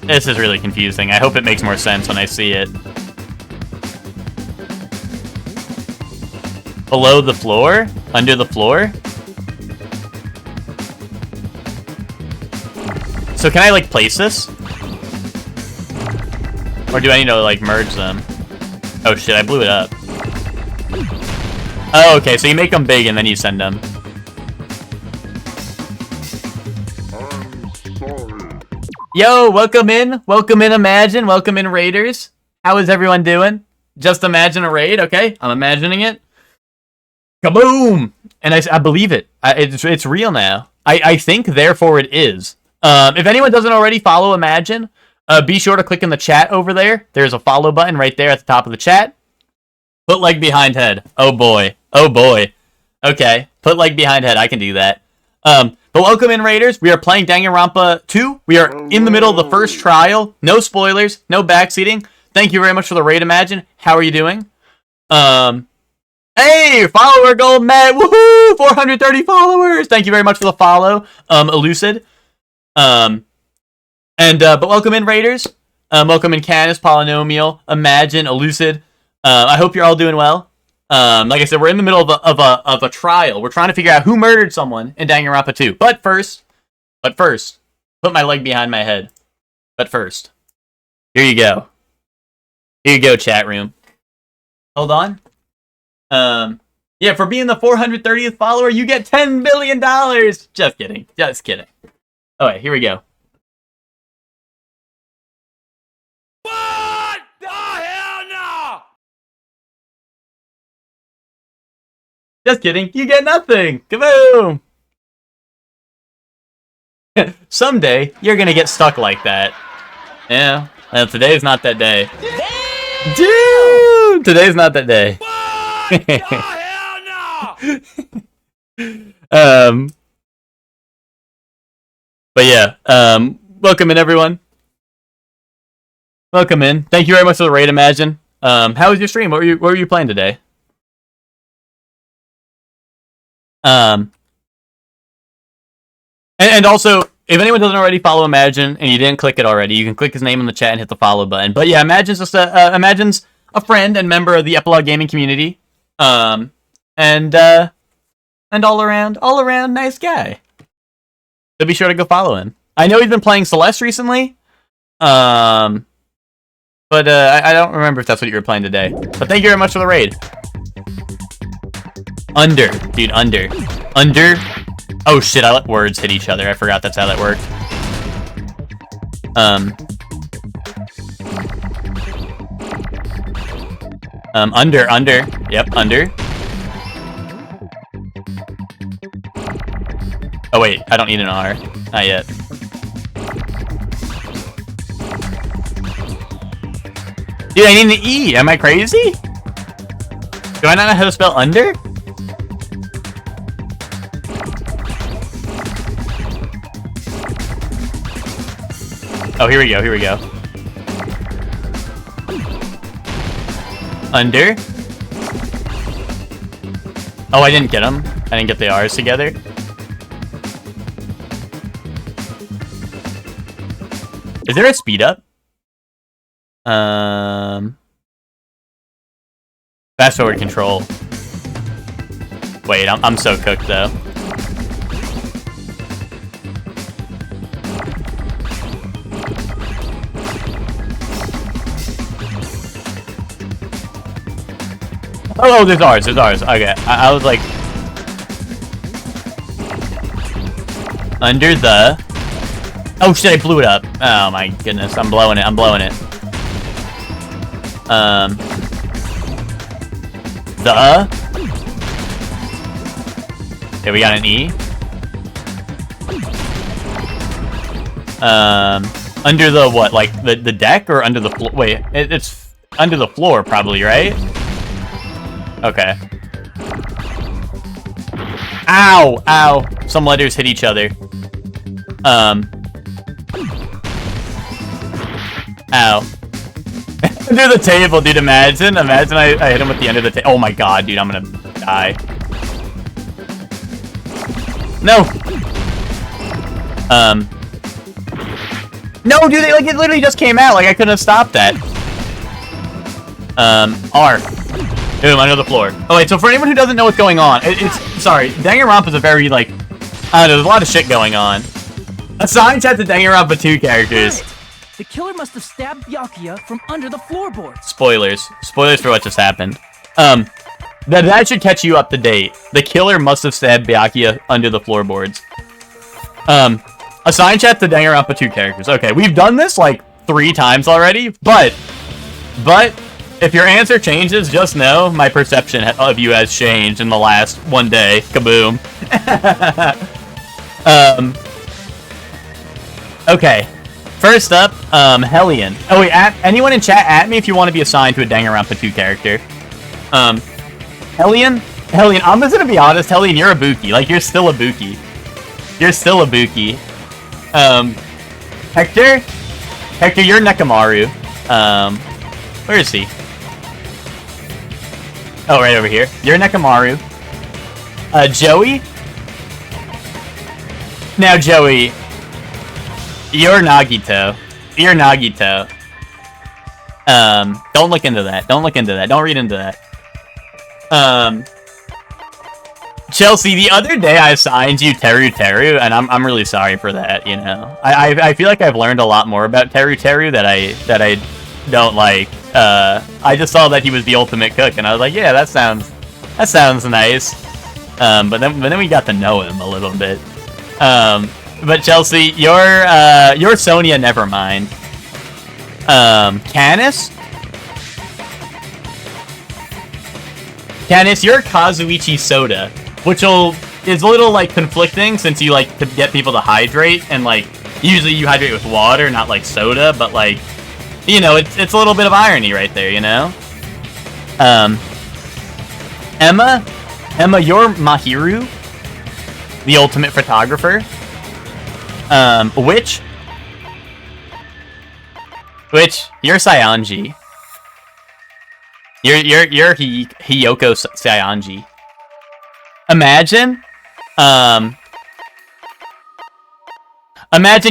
This is really confusing. I hope it makes more sense when I see it. Below the floor? Under the floor? So can I, like, place this? Or do I need to, like, merge them? Oh shit, I blew it up. Oh, okay, so you make them big and then you send them. Yo, welcome in, Imagine, welcome in, Raiders. How is everyone doing? Just imagine a raid, okay? I'm imagining it. Kaboom! And I believe it. It's real now. I think, therefore, it is. If anyone doesn't already follow Imagine, be sure to click in the chat over there. There's a follow button right there at the top of the chat. Put leg behind head. Oh boy. Oh boy. Okay. Put leg behind head. I can do that. But welcome in, Raiders. We are playing Danganronpa 2. We are in the middle of the first trial. No spoilers. No backseating. Thank you very much for the raid, Imagine. How are you doing? Hey, follower goal met. Woohoo! 430 followers. Thank you very much for the follow. Elucid. But welcome in, Raiders. Welcome in, Canis, Polynomial, Imagine, Elucid. I hope you're all doing well. Like I said, we're in the middle of a trial. We're trying to figure out who murdered someone in Danganronpa 2. But first, put my leg behind my head. But first, here you go. Here you go, chat room. Hold on. Yeah, for being the 430th follower, you get $10 billion. Just kidding. Just kidding. All right, here we go. What? Oh, hell no! Just kidding. You get nothing. Kaboom! Someday, you're gonna get stuck like that. Yeah. Well, today's not that day. Dude! Today's not that day. Oh, hell no! But yeah, welcome in, everyone. Welcome in. Thank you very much for the raid, Imagine. How was your stream? What were you playing today? And also, if anyone doesn't already follow Imagine and you didn't click it already, you can click his name in the chat and hit the follow button. But yeah, Imagine's just Imagine's a friend and member of the Epilogue Gaming community. And all around nice guy. So be sure to go follow him. I know he's been playing Celeste recently. But I don't remember if that's what you were playing today. But thank you very much for the raid. Under. Dude, under. Under. Oh shit, I let words hit each other. I forgot that's how that worked. Under. Yep, under. Oh wait, I don't need an R. Not yet. Dude, I need an E. Am I crazy? Do I not know how to spell under? Oh, here we go, here we go. Under. Oh, I didn't get them. I didn't get the R's together. Is there a speed up? Fast forward control. Wait, I'm so cooked though. Oh, there's R's. Okay, I was like... Under the... Oh shit, I blew it up. Oh my goodness, I'm blowing it. The... Okay, we got an E. Under the what? Like, the deck or under the floor? Wait, it's under the floor probably, right? Okay. Ow! Ow! Some letters hit each other. Ow. Under the table, dude, imagine I hit him with the end of the table. Oh my god, dude, I'm gonna die. No! No, dude, it literally just came out. Like, I couldn't have stopped that. R. Boom, under the floor. Oh, wait, so for anyone who doesn't know what's going on, sorry, Danganronpa is a very, like, I don't know, there's a lot of shit going on. Assign chat to Danganronpa 2 characters. The killer must have stabbed Byakuya from under the floorboards. Spoilers. Spoilers for what just happened. That should catch you up to date. The killer must have stabbed Byakuya under the floorboards. Assign chat to Danganronpa 2 characters. Okay, we've done this like 3 times already, but if your answer changes, just know my perception of you has changed in the last 1 day. Kaboom. Okay. First up, Hellion. Oh wait, anyone in chat, at me if you want to be assigned to a Danganronpa 2 character. Hellion, I'm just gonna be honest, Hellion, you're a Buki. Like, you're still a Buki. You're still a Buki. Hector, you're Nekamaru. Where is he? Oh, right over here. You're Nekamaru. Joey. Now, Joey, you're Nagito. You're Nagito. Don't look into that. Don't look into that. Don't read into that. Chelsea, the other day I assigned you Teru, and I'm really sorry for that, you know. I feel like I've learned a lot more about Teru that I don't like. I just saw that he was the ultimate cook, and I was like, yeah, that sounds nice. But then we got to know him a little bit. But Chelsea, you're Sonia Nevermind. Canis, you're Kazuichi Soda, which is a little like conflicting since you like to get people to hydrate, and like usually you hydrate with water, not like soda, but like, you know, it's a little bit of irony right there, you know. Emma, you're Mahiru, the ultimate photographer. Witch, you're Saionji. You're Hiyoko Saionji. Imagine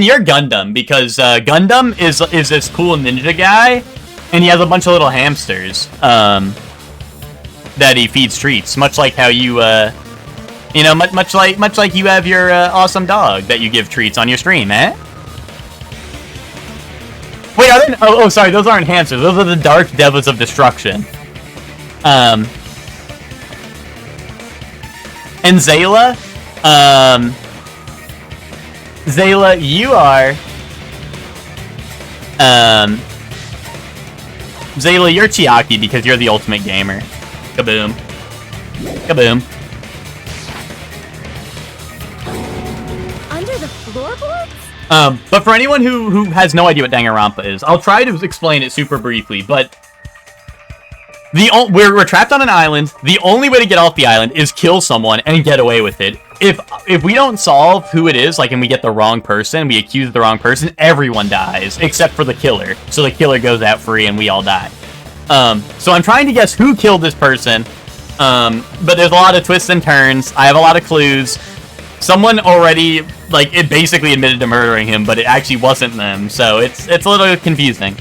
you're Gundam, because Gundam is this cool ninja guy, and he has a bunch of little hamsters that he feeds treats, much like how you you know, much like you have your awesome dog that you give treats on your stream, eh? Wait, are they? Oh, sorry, those aren't hamsters. Those are the Dark Devils of Destruction. And Zayla, you are, Zayla, you're Chiaki because you're the ultimate gamer. Kaboom. Kaboom. Under the floorboards? But for anyone who has no idea what Danganronpa is, I'll try to explain it super briefly, but we're trapped on an island. The only way to get off the island is kill someone and get away with it. If we don't solve who it is, like, and we get the wrong person, we accuse the wrong person, everyone dies, except for the killer. So the killer goes out free and we all die. So I'm trying to guess who killed this person, but there's a lot of twists and turns. I have a lot of clues. Someone already, like, it basically admitted to murdering him, but it actually wasn't them, so it's a little confusing.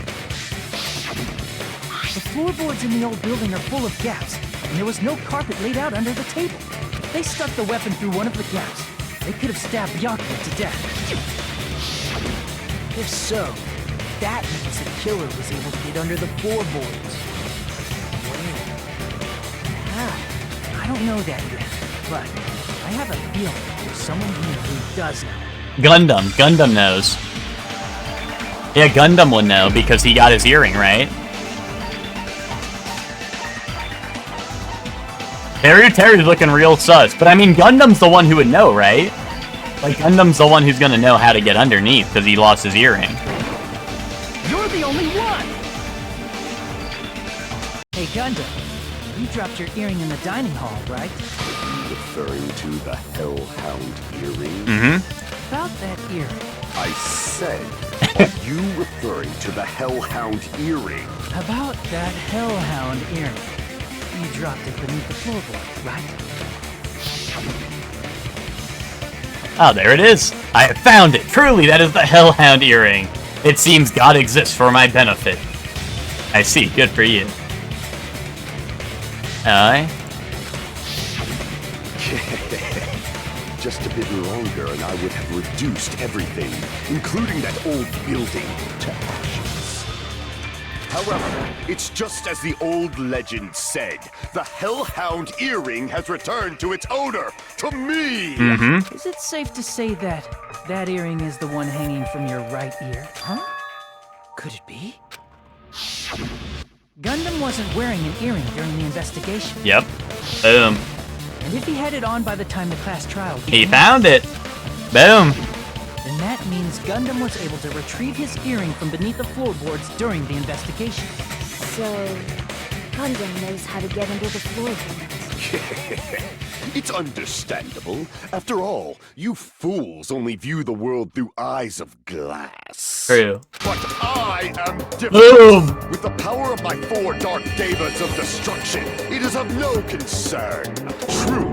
The floorboards in the old building are full of gaps, and there was no carpet laid out under the table. They stuck the weapon through one of the gaps. They could have stabbed Byakuya to death. If so, that means the killer was able to get under the floorboards. Where? How? I don't know that yet, but I have a feeling there's someone here who does know. Gundam knows. Yeah, Gundam would know because he got his earring, right? Terry's looking real sus, but I mean, Gundam's the one who would know, right? Like, Gundam's the one who's gonna know how to get underneath because he lost his earring. You're the only one! Hey, Gundam, you dropped your earring in the dining hall, right? Referring to the Hellhound earring? Mm-hmm. About that earring. I said, are you referring to the Hellhound earring? About that Hellhound earring. You dropped it beneath the floorboard, right? Oh, there it is. I have found it. Truly, that is the Hellhound earring. It seems God exists for my benefit. I see. Good for you. Aye. Just a bit longer and I would have reduced everything, including that old building, to ashes. However, it's just as the old legend said. The Hellhound earring has returned to its owner, to me! Mm-hmm. Is it safe to say that That earring is the one hanging from your right ear, huh? Could it be? Gundam wasn't wearing an earring during the investigation. Yep. Boom. And if he had it on by the time the class trial began, He found it. Boom. then that means Gundam was able to retrieve his earring from beneath the floorboards during the investigation. So, Gundam knows how to get under the floorboards. It's understandable. After all, you fools only view the world through eyes of glass. True. But I am different. Boom. With the power of my 4 Dark Devas of destruction, it is of no concern. True,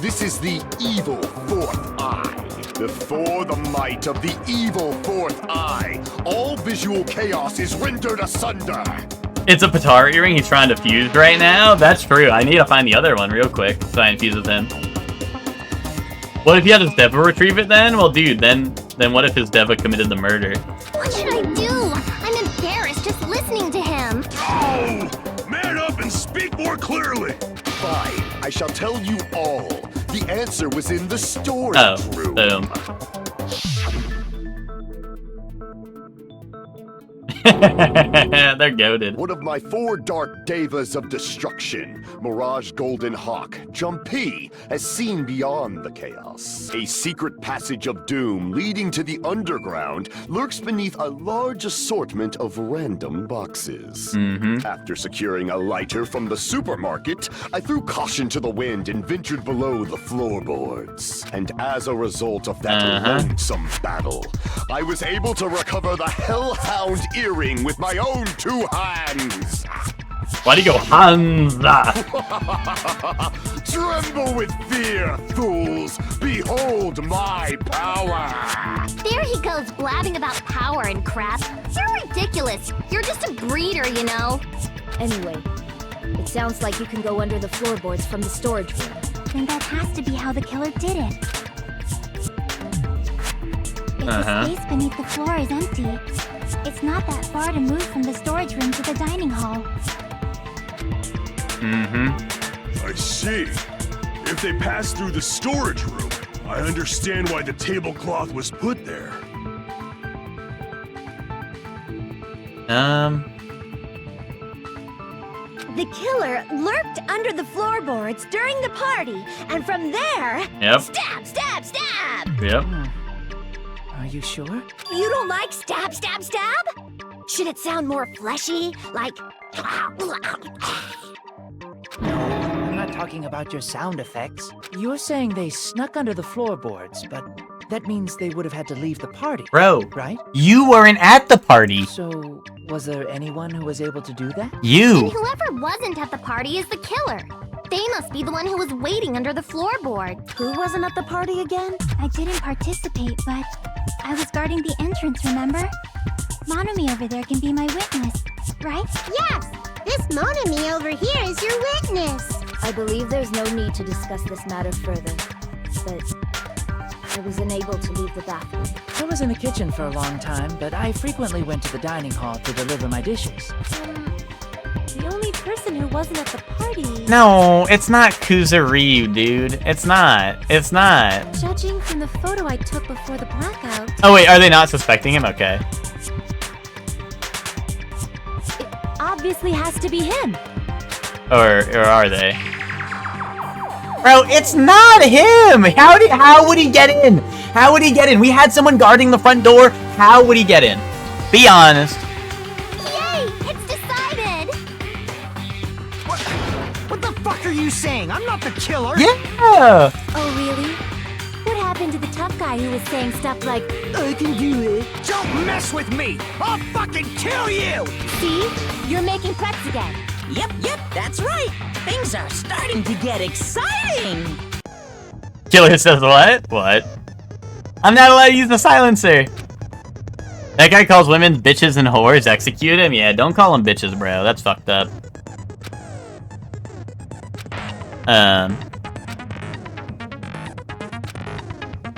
this is the evil 4th eye. Before the might of the evil 4th eye, all visual chaos is rendered asunder. It's a Patara earring he's trying to fuse right now? That's true. I need to find the other one real quick. Try and fuse with him. What if he had his Deva retrieve it then? Well, dude, then what if his Deva committed the murder? What should I do? I'm embarrassed just listening to him. Oh! Man up and speak more clearly! Fine, I shall tell you all. The answer was in the storage room. Boom. They're goated. One of my 4 Dark Devas of destruction, Mirage Golden Hawk, Jumpy, has seen beyond the chaos. A secret passage of doom leading to the underground lurks beneath a large assortment of random boxes. After securing a lighter from the supermarket, I threw caution to the wind and ventured below the floorboards. And as a result of that lonesome battle, I was able to recover the Hellhound earring with my own 2 hands. Why do you go Hansa? Tremble with fear, fools! Behold my power! There he goes blabbing about power and crap. You're ridiculous. You're just a breeder, you know. Anyway, it sounds like you can go under the floorboards from the storage room. Then that has to be how the killer did it. If the space beneath the floor is empty, it's not that far to move from the storage room to the dining hall. I see. If they passed through the storage room, I understand why the tablecloth was put there. The killer lurked under the floorboards during the party, and from there, stab, stab, stab! Yep. Are you sure? You don't like stab, stab, stab? Should it sound more fleshy, like... No, I'm not talking about your sound effects. You're saying they snuck under the floorboards, but that means they would have had to leave the party. Bro, right? You weren't at the party. So, was there anyone who was able to do that? You. And whoever wasn't at the party is the killer. They must be the one who was waiting under the floorboard. Who wasn't at the party again? I didn't participate, but I was guarding the entrance, remember? Monomi over there can be my witness, right? Yes! This Monomi over here is your witness! I believe there's no need to discuss this matter further, but I was unable to leave the bathroom. I was in the kitchen for a long time, but I frequently went to the dining hall to deliver my dishes. The only person who wasn't at the party... No, it's not Kuzuryu, dude. It's not. It's not. Judging from the photo I took before the blackout... Oh wait, are they not suspecting him? Okay. It obviously has to be him. Or are they? Bro, it's not him! How would he get in? How would he get in? We had someone guarding the front door. How would he get in? Be honest. Yay! It's decided! What the fuck are you saying? I'm not the killer! Yeah! Oh, really? What happened to the tough guy who was saying stuff like, I can do it. Don't mess with me! I'll fucking kill you! see? You're making threats again. Yep, that's right. Things are starting to get exciting. Killer says what? What? I'm not allowed to use the silencer. That guy calls women bitches and whores. Execute him? Yeah, don't call them bitches, bro. That's fucked up.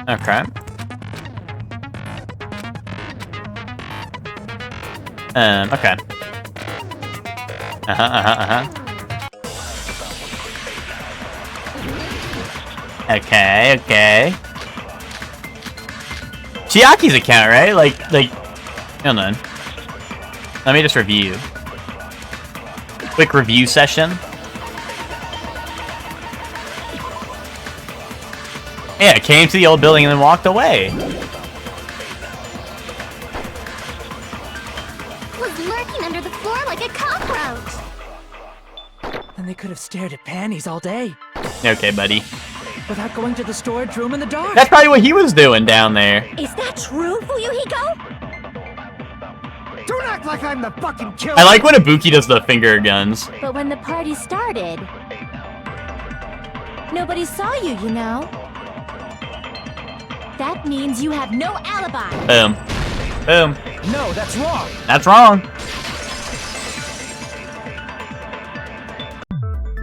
Okay. Okay. Okay. Chiaki's account, right? Like, hold on. Let me just review. Quick review session. Yeah, came to the old building and then walked away. Was lurking under the floor like a cockroach. And they could have stared at panties all day. Okay, buddy. Without going to the storage room in the dark. That's probably what he was doing down there. Is that true, Fuyuhiko? Don't act like I'm the fucking killer! I like when Ibuki does the finger guns. But when the party started, nobody saw you, you know. That means you have no alibi. Boom. Boom. No, that's wrong. That's wrong.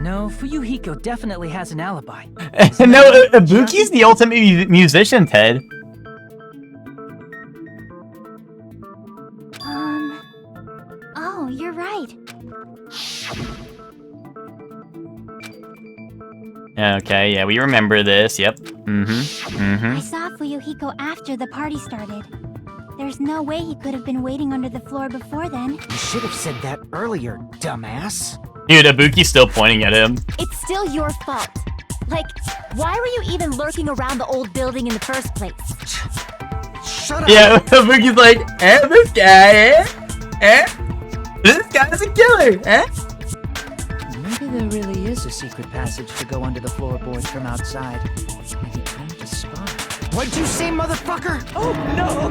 No, Fuyuhiko definitely has an alibi. No, Ibuki's the ultimate musician, Ted. Oh, you're right. Okay, yeah, we remember this. Yep. I saw Fuyuhiko after the party started. There's no way he could have been waiting under the floor before then. You should have said that earlier, dumbass. Dude, Ibuki's still pointing at him. It's still your fault. Like, why were you even lurking around the old building in the first place? Shut up. Yeah, Ibuki's like, this guy, this guy's a killer, Maybe there really is a secret passage to go under the floorboards from outside. And he came to spy. What'd you say, motherfucker? Oh, no!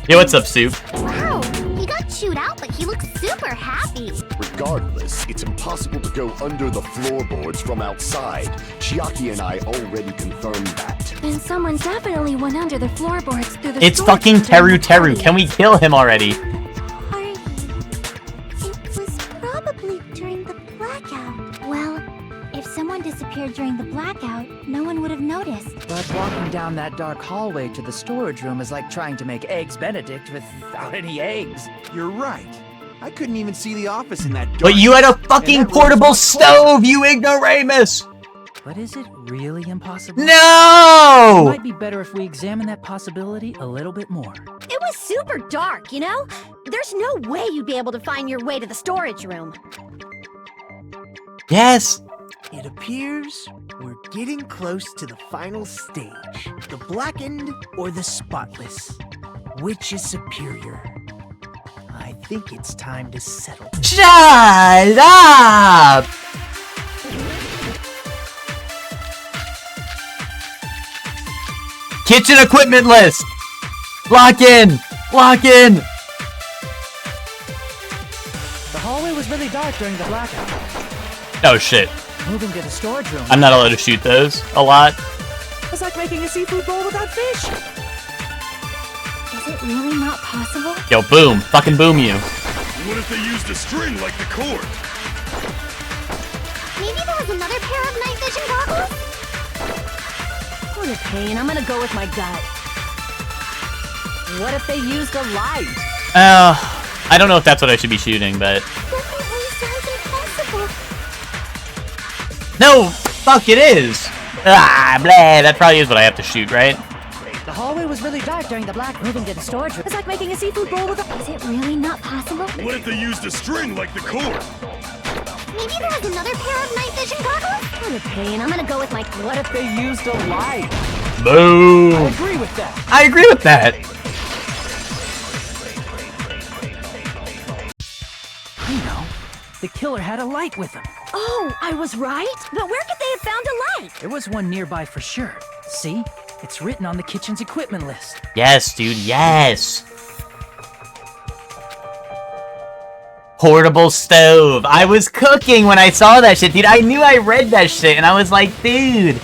Yo, what's up, Soup? Wow, he got chewed out, but he looks super happy. Regardless, it's impossible to go under the floorboards from outside. Chiaki and I already confirmed that. Then someone definitely went under the floorboards through the It's storage fucking room Teru Teru. party. Can we kill him already? Party. It was probably during the blackout. Well, if someone disappeared during the blackout, no one would have noticed. But walking down that dark hallway to the storage room is like trying to make eggs Benedict without any eggs. You're right. I couldn't even see the office in that dark. But you had a fucking portable stove, you ignoramus! But is it really impossible? It No! might be better if we examine that possibility a little bit more. It was super dark, you know? There's no way you'd be able to find your way to the storage room. Yes. It appears we're getting close to the final stage. The blackened or the spotless. Which is superior? I think it's time to settle this. Shut up! Kitchen equipment list! Lock in! Lock in! The hallway was really dark during the blackout. Oh shit. Moving to the storage room I'm not allowed to shoot those a lot. was like making a seafood bowl without fish. Is it really not possible? Yo, boom. Fucking boom you. What if they used a string like the cord? Maybe there was another pair of night vision goggles? What a pain. I'm gonna go with my gut. What if they used a light? I don't know if that's what I should be shooting, but... Definitely sounds impossible. No! Fuck, it is! Ah, blah, that probably is what I have to shoot, right? The hallway was really dark during the black. Moving to the storage room. It's like making a seafood bowl with a... Is it really not possible? What if they used a string like the cord? Maybe there was another pair of night vision goggles? What a pain. I'm gonna go with my... What if they used a light? Boom! I agree with that. I agree with that. You know, the killer had a light with him. Oh, I was right? But where could they have found a light? There was one nearby for sure. See? It's written on the kitchen's equipment list. Yes, dude, yes! Portable stove. I was cooking when I saw that shit, dude. I knew I read that shit, and I was like, dude.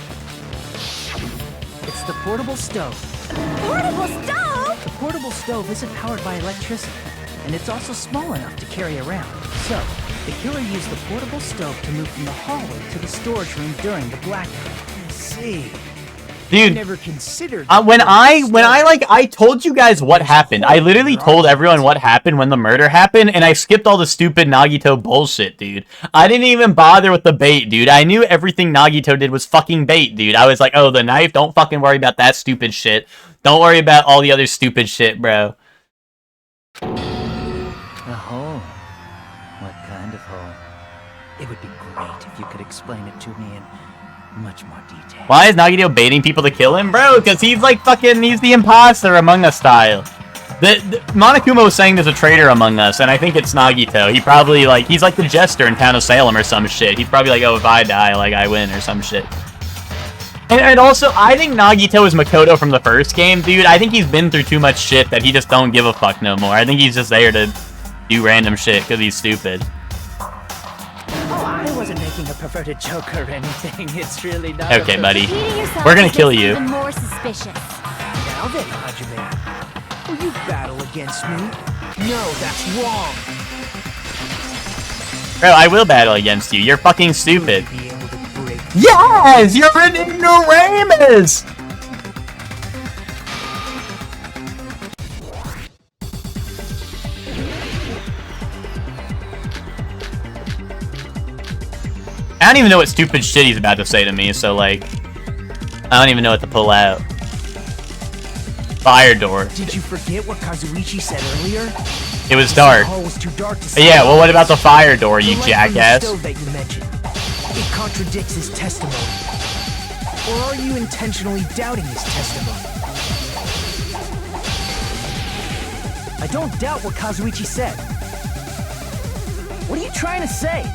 It's the portable stove. Portable stove? The portable stove isn't powered by electricity, and it's also small enough to carry around. So, the killer used the portable stove to move from the hallway to the storage room during the blackout. I see. Dude, never considered when I told you guys what happened. I literally told everyone what happened when the murder happened, and I skipped all the stupid Nagito bullshit, dude. I didn't even bother with the bait, dude. I knew everything Nagito did was fucking bait, dude. I was like, oh, the knife, don't fucking worry about that stupid shit. Don't worry about all the other stupid shit, bro. A hole? What kind of hole? It would be great if you could explain it to me in much more detail. Why is Nagito baiting people to kill him? Bro, because he's like fucking, he's the imposter Among Us style. The Monokuma was saying there's a traitor among us, and I think it's Nagito. He probably, like, he's like the jester in Town of Salem or some shit. He's probably like, oh, if I die, like, I win or some shit. And also, I think Nagito is Makoto from the first game, dude. I think he's been through too much shit that he just don't give a fuck no more. I think he's just there to do random shit because he's stupid. I wasn't making a perverted joke or anything. It's really not. Okay, buddy. We're gonna kill you. Even more suspicious. Now then, Hajime, will you battle against me? No, that's wrong. Bro, I will battle against you. You're fucking stupid. Yes! You're an ignoramus! I don't even know what stupid shit he's about to say to me, so, like, I don't even know what to pull out. Fire door. Did you forget what Kazuichi said earlier? It was dark. The hall was too dark to see. Yeah, well, what about the fire door, you jackass? The light from the stove that you mentioned. It contradicts his testimony. Or are you intentionally doubting his testimony? I don't doubt what Kazuichi said. What are you trying to say?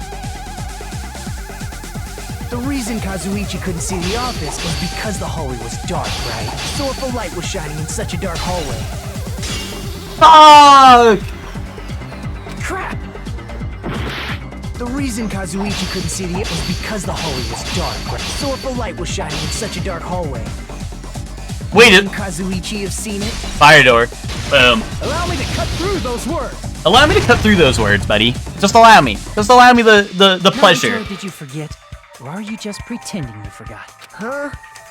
The reason Kazuichi couldn't see the office was because the hallway was dark, right? So if a light was shining in such a dark hallway... Fuck! Crap! The reason Kazuichi couldn't see it was because the hallway was dark, right? So if a light was shining in such a dark hallway... Wait, wouldn't Kazuichi have seen it? Fire door. Boom. Allow me to cut through those words! Allow me to cut through those words, buddy. Just allow me. Just allow me the pleasure. Did you forget? Or are you just pretending you forgot? Huh?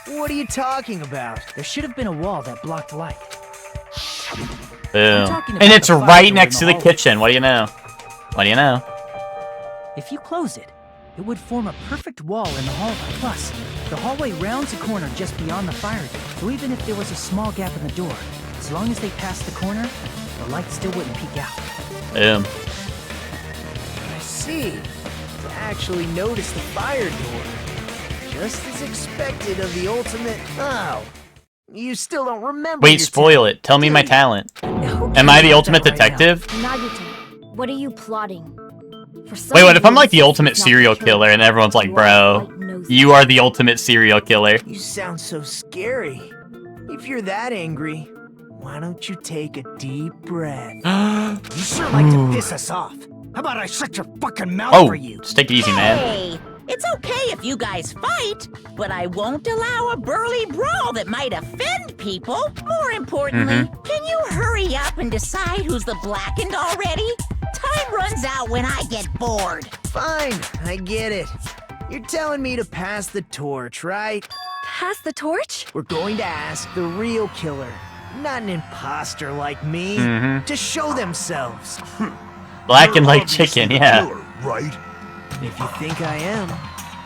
What are you talking about? There should have been a wall that blocked light. Boom. And it's right next to the kitchen. What do you know? What do you know? If you close it, it would form a perfect wall in the hallway. Plus, the hallway rounds a corner just beyond the fire door. So even if there was a small gap in the door, as long as they passed the corner, the light still wouldn't peek out. Boom. I see. Actually noticed the fire door. Just as expected of the ultimate... Oh. You still don't remember. Wait, spoil it. Tell me my talent. Am I the ultimate detective? Nagito, what are you plotting? Wait, what if I'm like the ultimate serial killer and everyone's like, bro, you are the ultimate serial killer? You sound so scary. If you're that angry, why don't you take a deep breath? You sure like to piss us off. How about I shut your fucking mouth for you? Just take it easy, man. Hey, it's okay if you guys fight, but I won't allow a burly brawl that might offend people. More importantly, can you hurry up and decide who's the blackened already? Time runs out when I get bored. Fine, I get it. You're telling me to pass the torch, right? Pass the torch? We're going to ask the real killer, not an imposter like me, to show themselves. Blackened like chicken, yeah. Killer, right? If you think I am,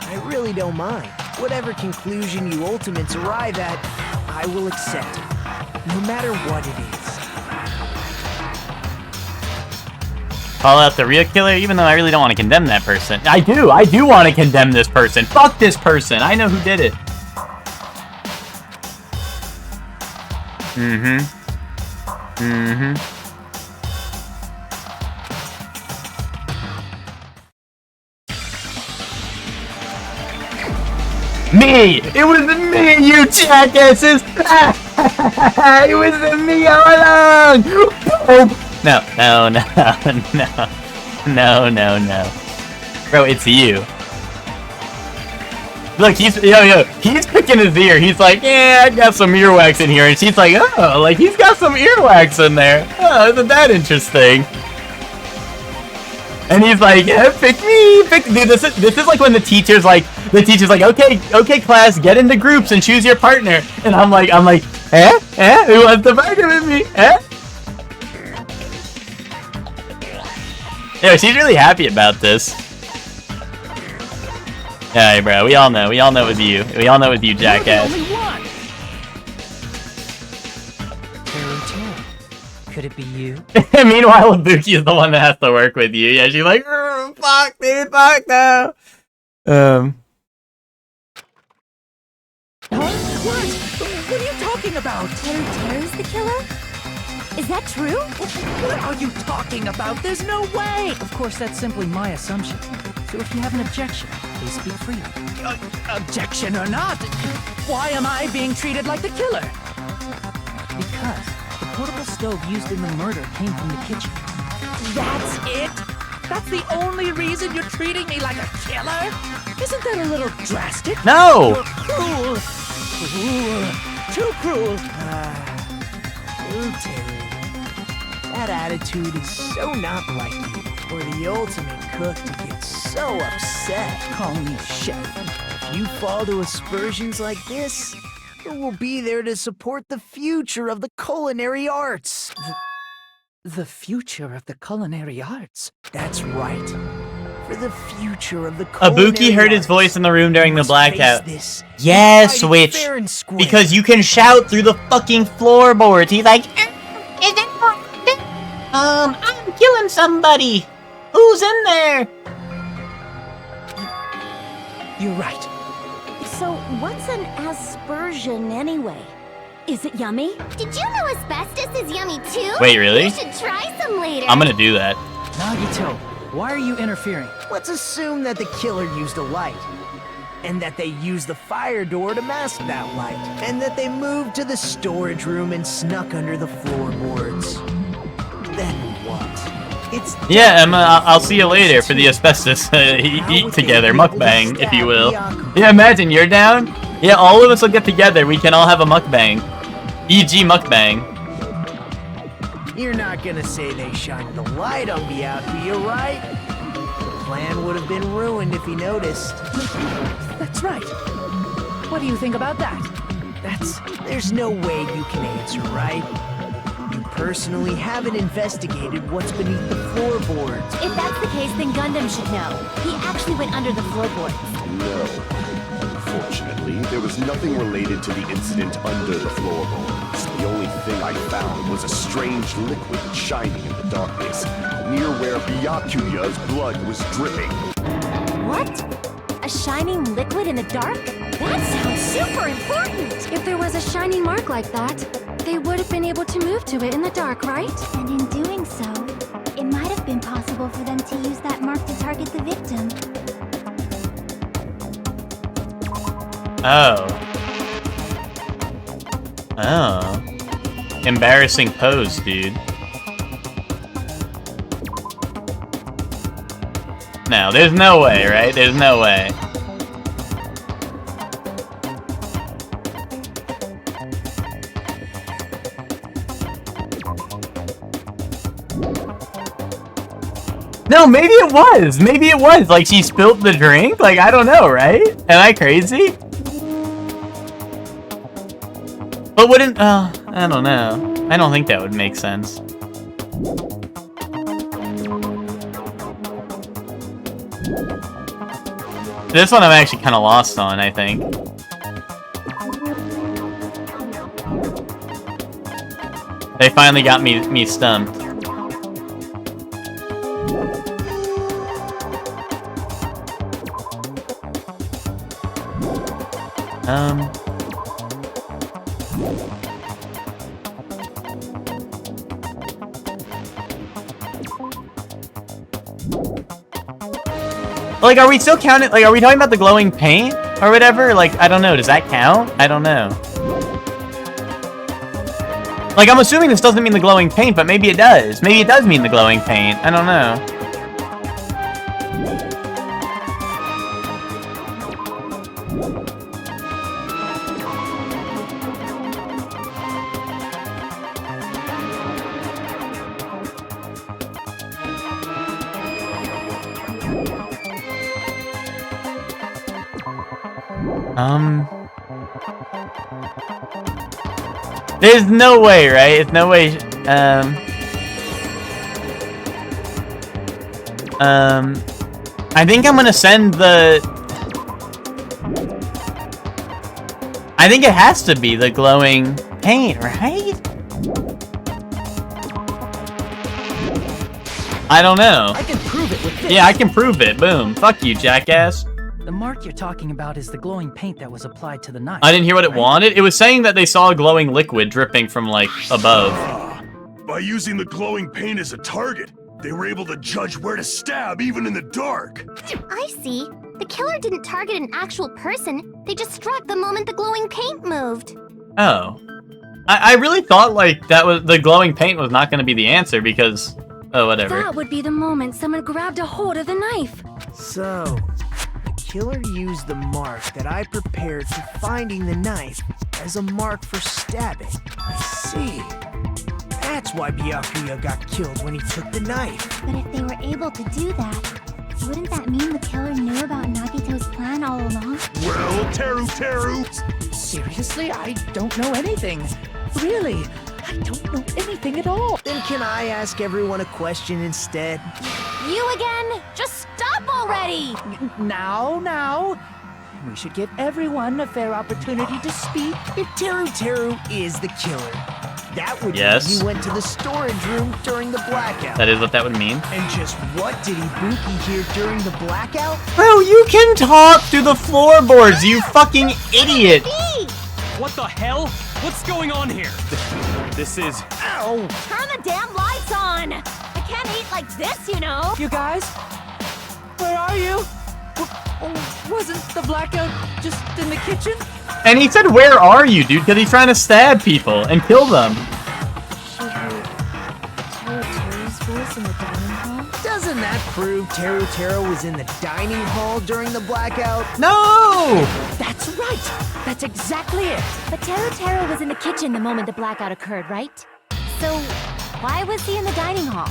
I really don't mind. Whatever conclusion you ultimates arrive at, I will accept it, no matter what it is. Call out the real killer, even though I really don't want to condemn that person. I do want to condemn this person. Fuck this person. I know who did it. Me! It was me, you jackasses! It was me all along! No. Bro, it's you. Look, he's picking his ear. He's like, yeah, I got some earwax in here. And she's like, oh, like, he's got some earwax in there. Oh, isn't that interesting? And he's like, yeah, pick me, pick. Dude, this is like when the teacher's like, okay, class, get into groups and choose your partner. And I'm like, who wants to partner with me? Yeah, she's really happy about this. Yeah, bro, we all know with you. We all know with you, jackass. Could it be you? Meanwhile, Ibuki is the one that has to work with you. Yeah, she's like, fuck, dude, fuck no. Huh? What are you talking about? Terry's the killer? Is that true? What are you talking about? There's no way! Of course, that's simply my assumption. So if you have an objection, please speak freely. Objection or not, why am I being treated like the killer? Because the portable stove used in the murder came from the kitchen. That's it? That's the only reason you're treating me like a killer? Isn't that a little drastic? No! You're cruel. Cruel. Too cruel. Ooh, Terry. That attitude is so not like you. For the ultimate cook to get so upset. Call me chef. If you fall to aspersions like this, who will be there to support the future of the culinary arts? The future of the culinary arts? That's right. For the future of the culinary Ibuki heard his voice in the room during the blackout. This. Yeah, Switch. Because you can shout through the fucking floorboards. He's like, I'm killing somebody. Who's in there? You're right. So, what's an aspersion anyway? Is it yummy? Did you know asbestos is yummy too? Wait, really? You should try some later. I'm gonna do that. Nagito, why are you interfering? Let's assume that the killer used a light. And that they used the fire door to mask that light. And that they moved to the storage room and snuck under the floorboards. Then what? It's Yeah, Emma, I'll see you later for the asbestos eat together, mukbang, if you will. Yeah, imagine, you're down? Yeah, all of us will get together, we can all have a mukbang. E.g. mukbang. You're not gonna say they shined the light on Byakuya, right? The plan would have been ruined if he noticed. That's right. What do you think about that? There's no way you can answer, right? You personally haven't investigated what's beneath the floorboards. If that's the case, then Gundam should know. He actually went under the floorboards. No. Unfortunately, there was nothing related to the incident under the floorboards. The only thing I found was a strange liquid shining in the darkness, near where Byakuya's blood was dripping. What? A shining liquid in the dark? That sounds super important! If there was a shining mark like that, they would have been able to move to it in the dark, right? And in doing so, it might have been possible for them to use that mark to target the victim. Oh. Oh. Embarrassing pose, dude. No, there's no way, right? There's no way. No, maybe it was. Maybe it was. Like, she spilled the drink? Like, I don't know, right? Am I crazy? But wouldn't... I don't know. I don't think that would make sense. This one I'm actually kind of lost on, I think. They finally got me stumped. Like, are we still counting? Like, are we talking about the glowing paint or whatever? Like, I don't know. Does that count? I don't know. Like, I'm assuming this doesn't mean the glowing paint, but maybe it does. Maybe it does mean the glowing paint. I don't know. There's no way, right? There's no way. I think I'm gonna send the. I think it has to be the glowing paint, right? I don't know. I can prove it with this. Yeah, I can prove it. Boom. Fuck you, jackass. The mark you're talking about is the glowing paint that was applied to the knife. I didn't hear what it wanted. It was saying that they saw a glowing liquid dripping from, like, above. By using the glowing paint as a target, they were able to judge where to stab even in the dark. I see. The killer didn't target an actual person. They just struck the moment the glowing paint moved. Oh. I really thought, like, that was the glowing paint was not going to be the answer because... Oh, whatever. That would be the moment someone grabbed a hold of the knife. So, the killer used the mark that I prepared for finding the knife as a mark for stabbing. I see. That's why Byakuya got killed when he took the knife. But if they were able to do that, wouldn't that mean the killer knew about Nagito's plan all along? Well, Teru! Seriously, I don't know anything. Really, I don't know anything at all. Then can I ask everyone a question instead? You again? Just stop already! Now. We should give everyone a fair opportunity to speak. If Teru is the killer, that would Yes. mean he went to the storage room during the blackout. That is what that would mean. And just what did Ibuki hear during the blackout? Bro, you can talk through the floorboards, you fucking idiot! What the hell? What's going on here? This is... Ow! Turn the damn lights on! I can't eat like this, you know! You guys? Where are you? Wasn't the blackout just in the kitchen? And he said, where are you, dude? Because he's trying to stab people and kill them. She heard Teru's voice in the dining hall? Doesn't that prove Teru was in the dining hall during the blackout? No! That's right! That's exactly it! But Teru was in the kitchen the moment the blackout occurred, right? So, why was he in the dining hall?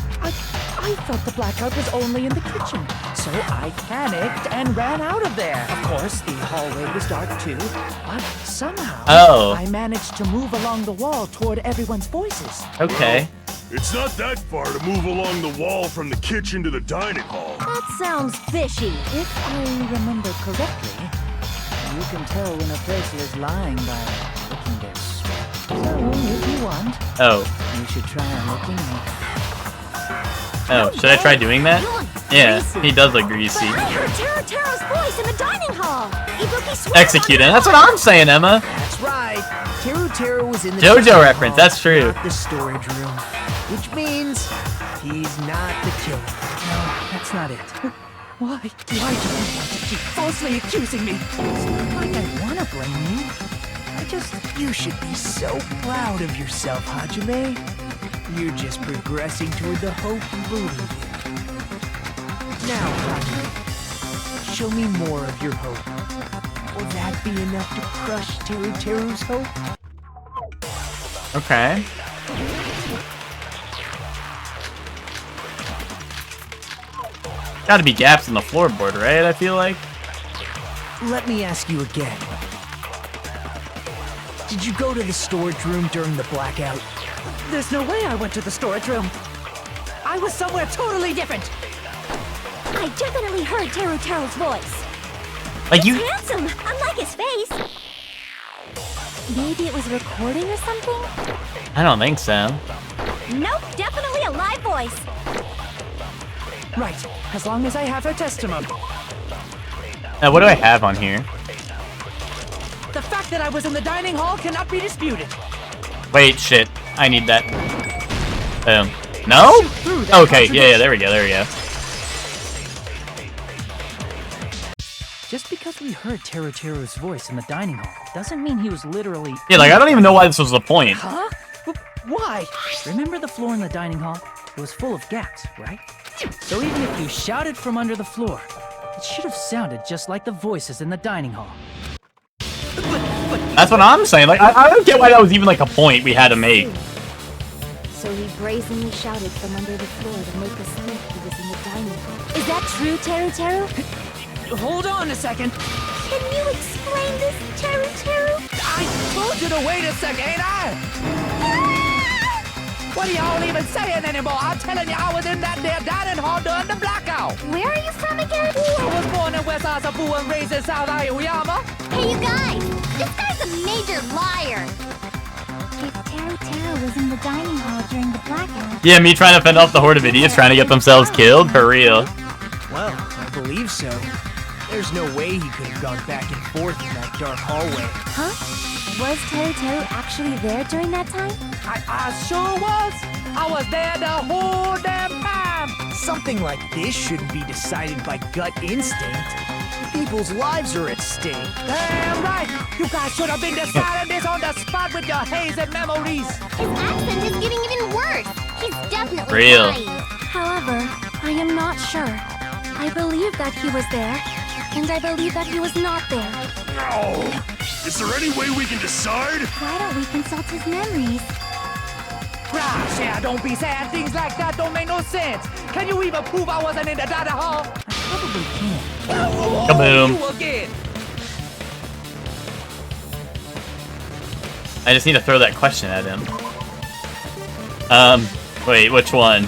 I thought the blackout was only in the kitchen, so I panicked and ran out of there. Of course, the hallway was dark too, but somehow I managed to move along the wall toward everyone's voices. Okay. It's not that far to move along the wall from the kitchen to the dining hall. That sounds fishy. If I remember correctly, you can tell when a person is lying by licking their sweat. So, if you want, you should try licking me. Oh, should I try doing that? Yeah, he does look greasy. But I heard Teru's voice in the dining hall. Ibuki swears Executing. That's what I'm saying, Emma. That's right. Teru was in the JoJo dining reference, hall, that's true. not the storage room, which means he's not the killer. No, that's not it. Why do you want to keep falsely accusing me? It's not like I want to blame you. You should be so proud of yourself, Hajime. You're just progressing toward the hope you believe in. Now, Hajime, show me more of your hope. Will that be enough to crush Teru's hope? Okay. Gotta be gaps in the floorboard, right? I feel like. Let me ask you again. Did you go to the storage room during the blackout? There's no way I went to the storage room. I was somewhere totally different. I definitely heard Teru's voice. Like you. He's handsome, unlike his face. Maybe it was a recording or something? I don't think so. Nope, definitely a live voice. Right, as long as I have her testimony. Now, what do I have on here? The fact that I was in the dining hall cannot be disputed. Wait, shit. I need that. No? Okay, yeah, there we go. Just because we heard Teru's voice in the dining hall doesn't mean he was literally... Yeah, like, I don't even know why this was the point. Huh? Why? Remember the floor in the dining hall? It was full of gaps, right? So even if you shouted from under the floor, it should have sounded just like the voices in the dining hall. That's what I'm saying. Like, I don't get why that was even, like, a point we had to make. So he brazenly shouted from under the floor to make it sound like he was in the dining hall. Is that true, Teru? Hold on a second. Can you explain this, Teru Teru? I told you to wait a second, ain't I? What are y'all even saying anymore? I'm telling you, I was in that there dining hall during the blackout. Where are you from again? Ooh, I was born in West Asafu and raised in South Aoyama. Hey, you guys! This guy's a major liar! If Teru Teru was in the dining hall during the blackout... Yeah, me trying to fend off the horde of idiots trying to get themselves killed? For real. Well, I believe so. There's no way he could have gone back and forth in that dark hallway. Huh? Was Teru Teru actually there during that time? I sure was. I was there the whole damn time. Something like this shouldn't be decided by gut instinct. People's lives are at stake. Damn right. You guys should have been deciding this on the spot with your hazy memories. His accent is getting even worse. He's definitely Real. lying. However, I am not sure. I believe that he was there, and I believe that he was not there. Oh, is there any way we can decide? Why don't we consult his memories? Gosh, yeah, don't be saying things like that. Don't make no sense. Can you even prove I wasn't in the dining hall? I probably can. Kaboom. You again. I just need to throw that question at him. Wait, which one?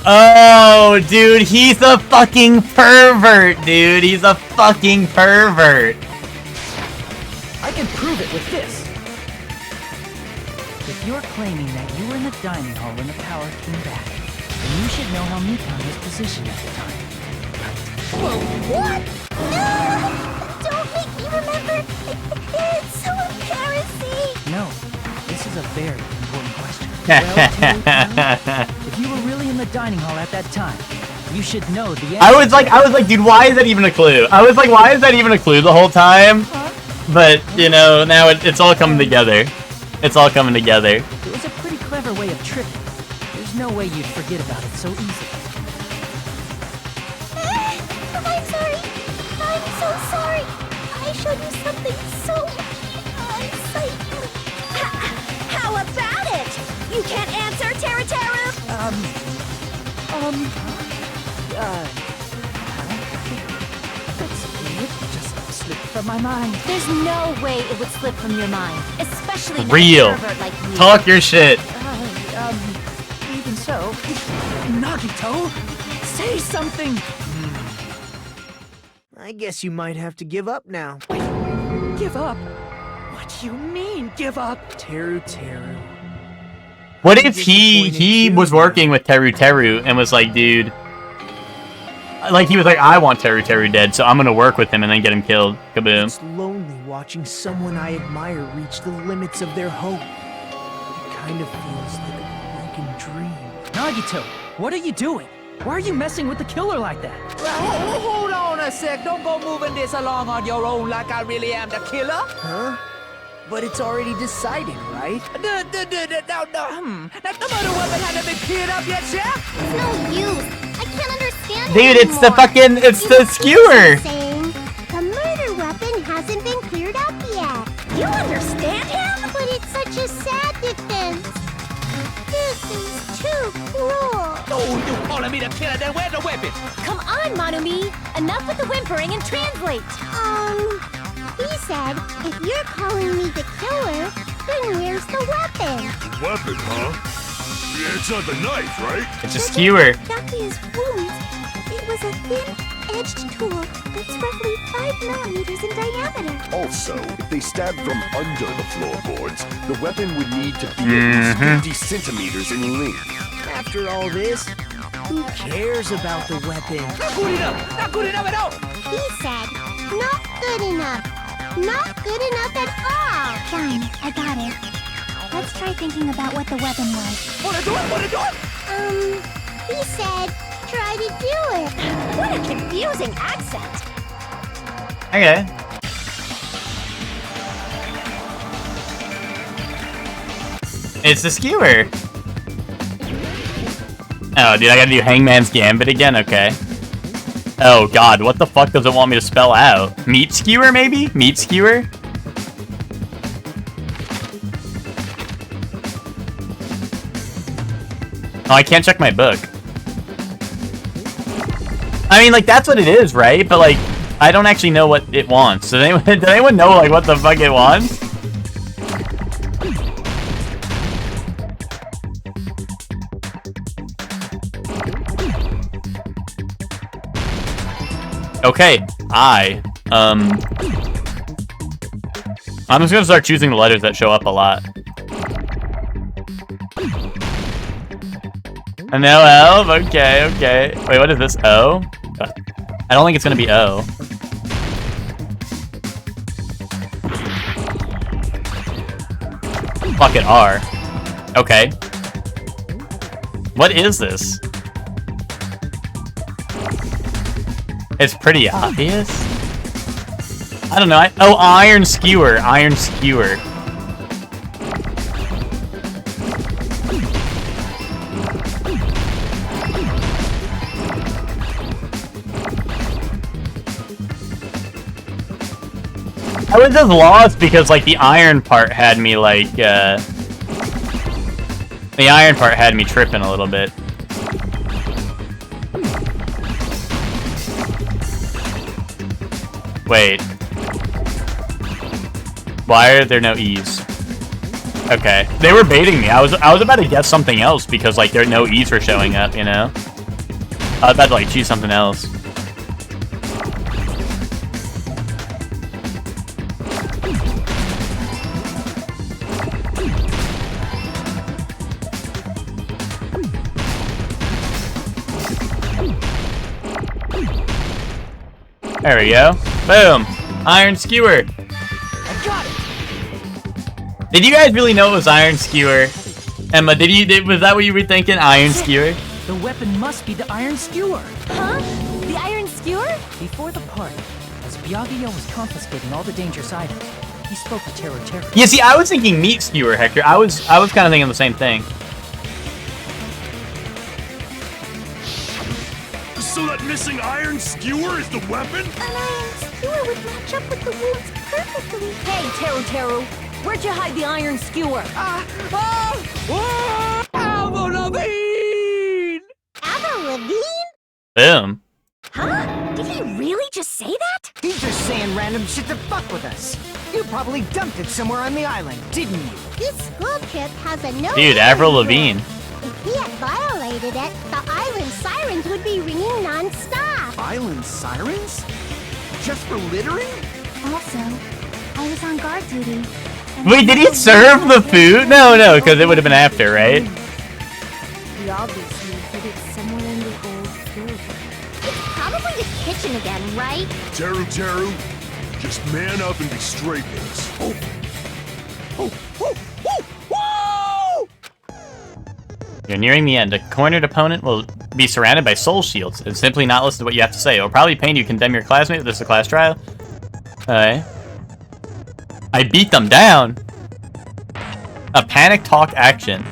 Oh, dude, he's a fucking pervert, dude. He's a fucking pervert. I can prove it with this. If you're claiming that you were in the dining hall when the power came back, then you should know how Mikan was positioned at the time. What? No! Don't make me remember! It's so embarrassing! No, this is a very important question. Well, Teru, if you were really in the dining hall at that time, you should know the answer. I was like, dude, why is that even a clue? I was like, why is that even a clue the whole time? But, you know, now it's all coming together. It's all coming together. It was a pretty clever way of tricking. There's no way you'd forget about it so easily. I'm sorry. I'm so sorry. I showed you something so unsightly. How about it? You can't answer, Teru Teru? That's weird. Just slipped from my mind. There's no way it would slip from your mind, especially not Real. a pervert like me. Talk your shit. Even so, Nagito, say something. I guess you might have to give up now. Give up? What do you mean, give up? Teru Teru. What if he was working with Teru Teru and was like, dude, like he was like, I want Teru Teru dead, so I'm gonna work with him and then get him killed. Kaboom. It's lonely watching someone I admire reach the limits of their hope. It kind of feels like a broken dream. Nagito, what are you doing? Why are you messing with the killer like that? Well, hold on a sec. Don't go moving this along on your own like I really am the killer. Huh? But it's already decided, right? No. That the murder weapon hasn't been cleared up yet, yeah? It's no use. I can't understand it Dude, it's the anymore. fucking, it's the skewer. Saying the murder weapon hasn't been cleared up yet. You understand him? But it's such a sad defense. This is too cruel. Oh, you calling me the killer? Then where's the weapon? Come on, Manumi. Enough with the whimpering and translate. He said, if you're calling me the killer, then where's the weapon? Weapon, huh? It's not the knife, right? It's a skewer. Exactly his wounds. It was a thin-edged tool that's roughly 5 millimeters in diameter. Also, if they stabbed from under the floorboards, the weapon would need to be at least 50 centimeters in length. After all this, who cares about the weapon? Not good enough! Not good enough at all! He said, not good enough. Not good enough at all. Fine, I got it. Let's try thinking about what the weapon was. Wanna do it? He said, try to do it. What a confusing accent. Okay. It's the skewer. Oh, dude, I gotta do Hangman's Gambit again? Okay. Oh, God, what the fuck does it want me to spell out? Meat skewer, maybe? Meat skewer? Oh, I can't check my book. I mean, like, that's what it is, right? But, like, I don't actually know what it wants. Does anyone know like what the fuck it wants? Okay, I'm just gonna start choosing the letters that show up a lot. And now L, okay. Wait, what is this, O? I don't think it's gonna be O. Fuck it, R. Okay. What is this? It's pretty obvious. I don't know. Oh, iron skewer. Iron skewer. I was just lost because, like, the iron part had me, like, the iron part had me tripping a little bit. Wait. Why are there no E's? Okay. They were baiting me. I was about to guess something else because, like, there no E's were showing up, you know? I was about to, like, choose something else. There we go. Boom. Iron skewer. I got it. Did you guys really know it was iron skewer? Emma, was that what you were thinking? Iron skewer? The weapon must be the iron skewer. Huh? The iron skewer? Before the party, as Byakuya was confiscating all the dangerous items, he spoke to Teru. Yeah, see, I was thinking meat skewer, Hector. I was kind of thinking the same thing. So that missing iron skewer is the weapon? An iron skewer would match up with the wounds perfectly. Hey, Teru, where'd you hide the iron skewer? Avril Lavigne! Avril Lavigne? Boom. Huh? Did he really just say that? He's just saying random shit to fuck with us. You probably dumped it somewhere on the island, didn't you? This school trip has a no. Dude, Avril Lavigne. If he had violated it, the island sirens would be ringing non-stop. Island sirens? Just for littering? Also, I was on guard duty. Wait, did he serve the food? No, because it would have been after, right? We obviously hid it somewhere in the old food. It's probably the kitchen again, right? Teru, just man up and be straight with us. You're nearing the end. A cornered opponent will be surrounded by soul shields and simply not listen to what you have to say. It will probably pain you to condemn your classmate if this is a class trial. Okay. I beat them down. A panic talk action.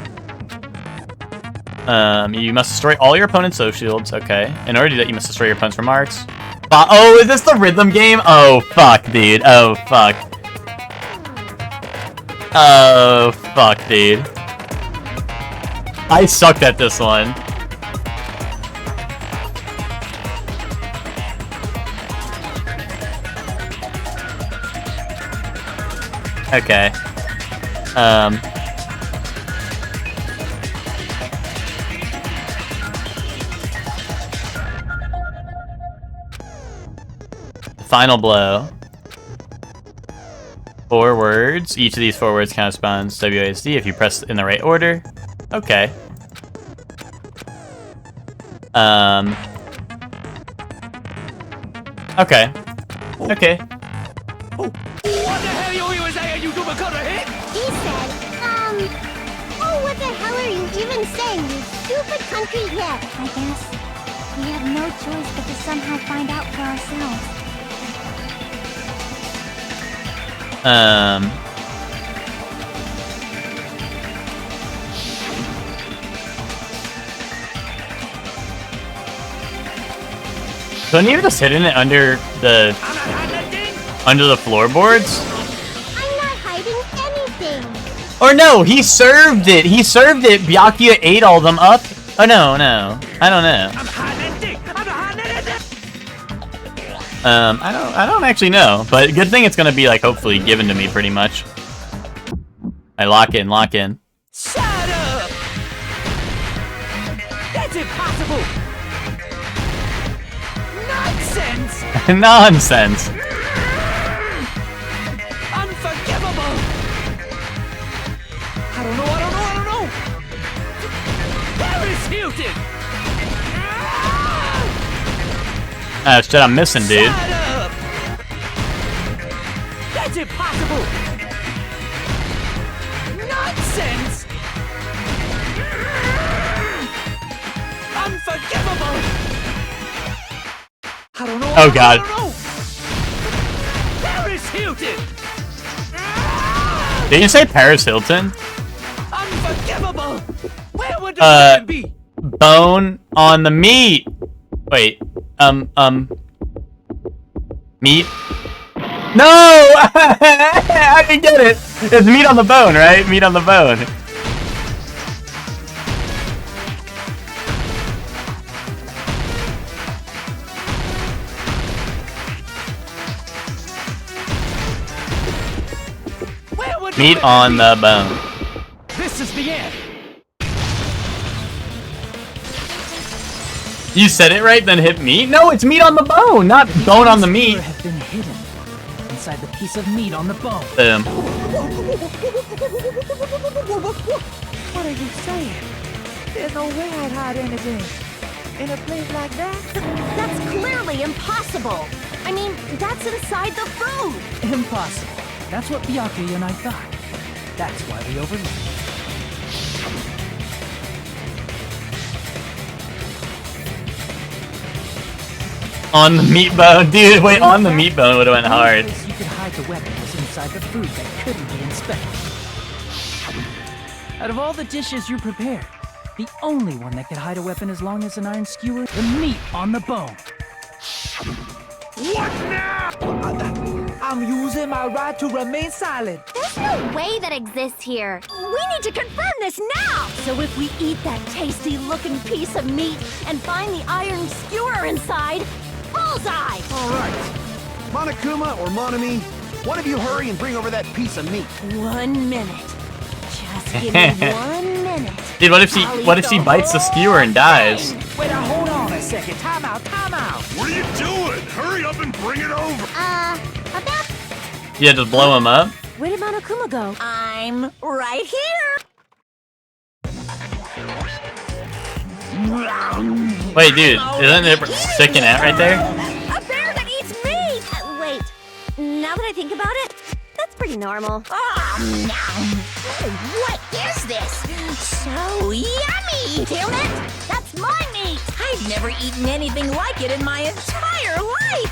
You must destroy all your opponent's soul shields. Okay. In order to do that, you must destroy your opponent's remarks. Oh, is this the rhythm game? Oh, fuck, dude. Oh, fuck. Oh, fuck, dude. I sucked at this one. Okay. Final blow. 4 words. Each of these 4 words corresponds to WASD if you press in the right order. Okay. Okay. Okay. What the hell you even saying, you double cutter hit? He said, oh, what the hell are you even saying, you stupid country hit? I guess we have no choice but to somehow find out for ourselves. Couldn't you just hidden it under the floorboards? I'm not hiding anything. Or no, he served it. He served it. Byakuya ate all them up. Oh no. I don't know. I don't actually know, but good thing it's gonna be like hopefully given to me pretty much. I lock in. Shut up! That's impossible! Nonsense! Nonsense. Unforgivable! I don't know! Paris Hilton! Oh shit, I'm missing, dude. Shut up! That's impossible! Nonsense! Unforgivable! I don't know. Oh god. Paris Hilton! Did you say Paris Hilton? Unforgivable! Where would the women be? Bone on the meat. Wait. Meat? No! I didn't get it. It's meat on the bone, right? Meat on the bone. Meat on the bone. This is the end. You said it right, then hit meat? No, it's meat on the bone, not bone on the meat. Have been hidden inside the piece of meat on the bone. Boom. What are you saying? There's no way I'd hide anything in a place like that. That's clearly impossible. I mean, that's inside the food. Impossible. That's what Byakuya and I thought. That's why we overlooked it. On the meat bone, dude. Wait, on the meat bone would have went hard. The only place you could hide the weapon was inside the food that couldn't be inspected. Out of all the dishes you prepared, the only one that could hide a weapon as long as an iron skewer, the meat on the bone. What now? I'm using my right to remain silent. There's no way that exists here. We need to confirm this now! So if we eat that tasty-looking piece of meat and find the iron skewer inside, bullseye! All right. Monokuma or Monami, one of you hurry and bring over that piece of meat. 1 minute. Just give me 1 minute. Dude, what if she bites the skewer and dies? Wait, now hold on a second. Time out. What are you doing? Hurry up and bring it over. About... Yeah, just blow him up? Where did Monokuma go? I'm right here. Wait, dude, isn't it sticking out right there? A bear that eats meat! Wait, now that I think about it, that's pretty normal. What is this? So yummy! Damn it! That's my meat! I've never eaten anything like it in my entire life.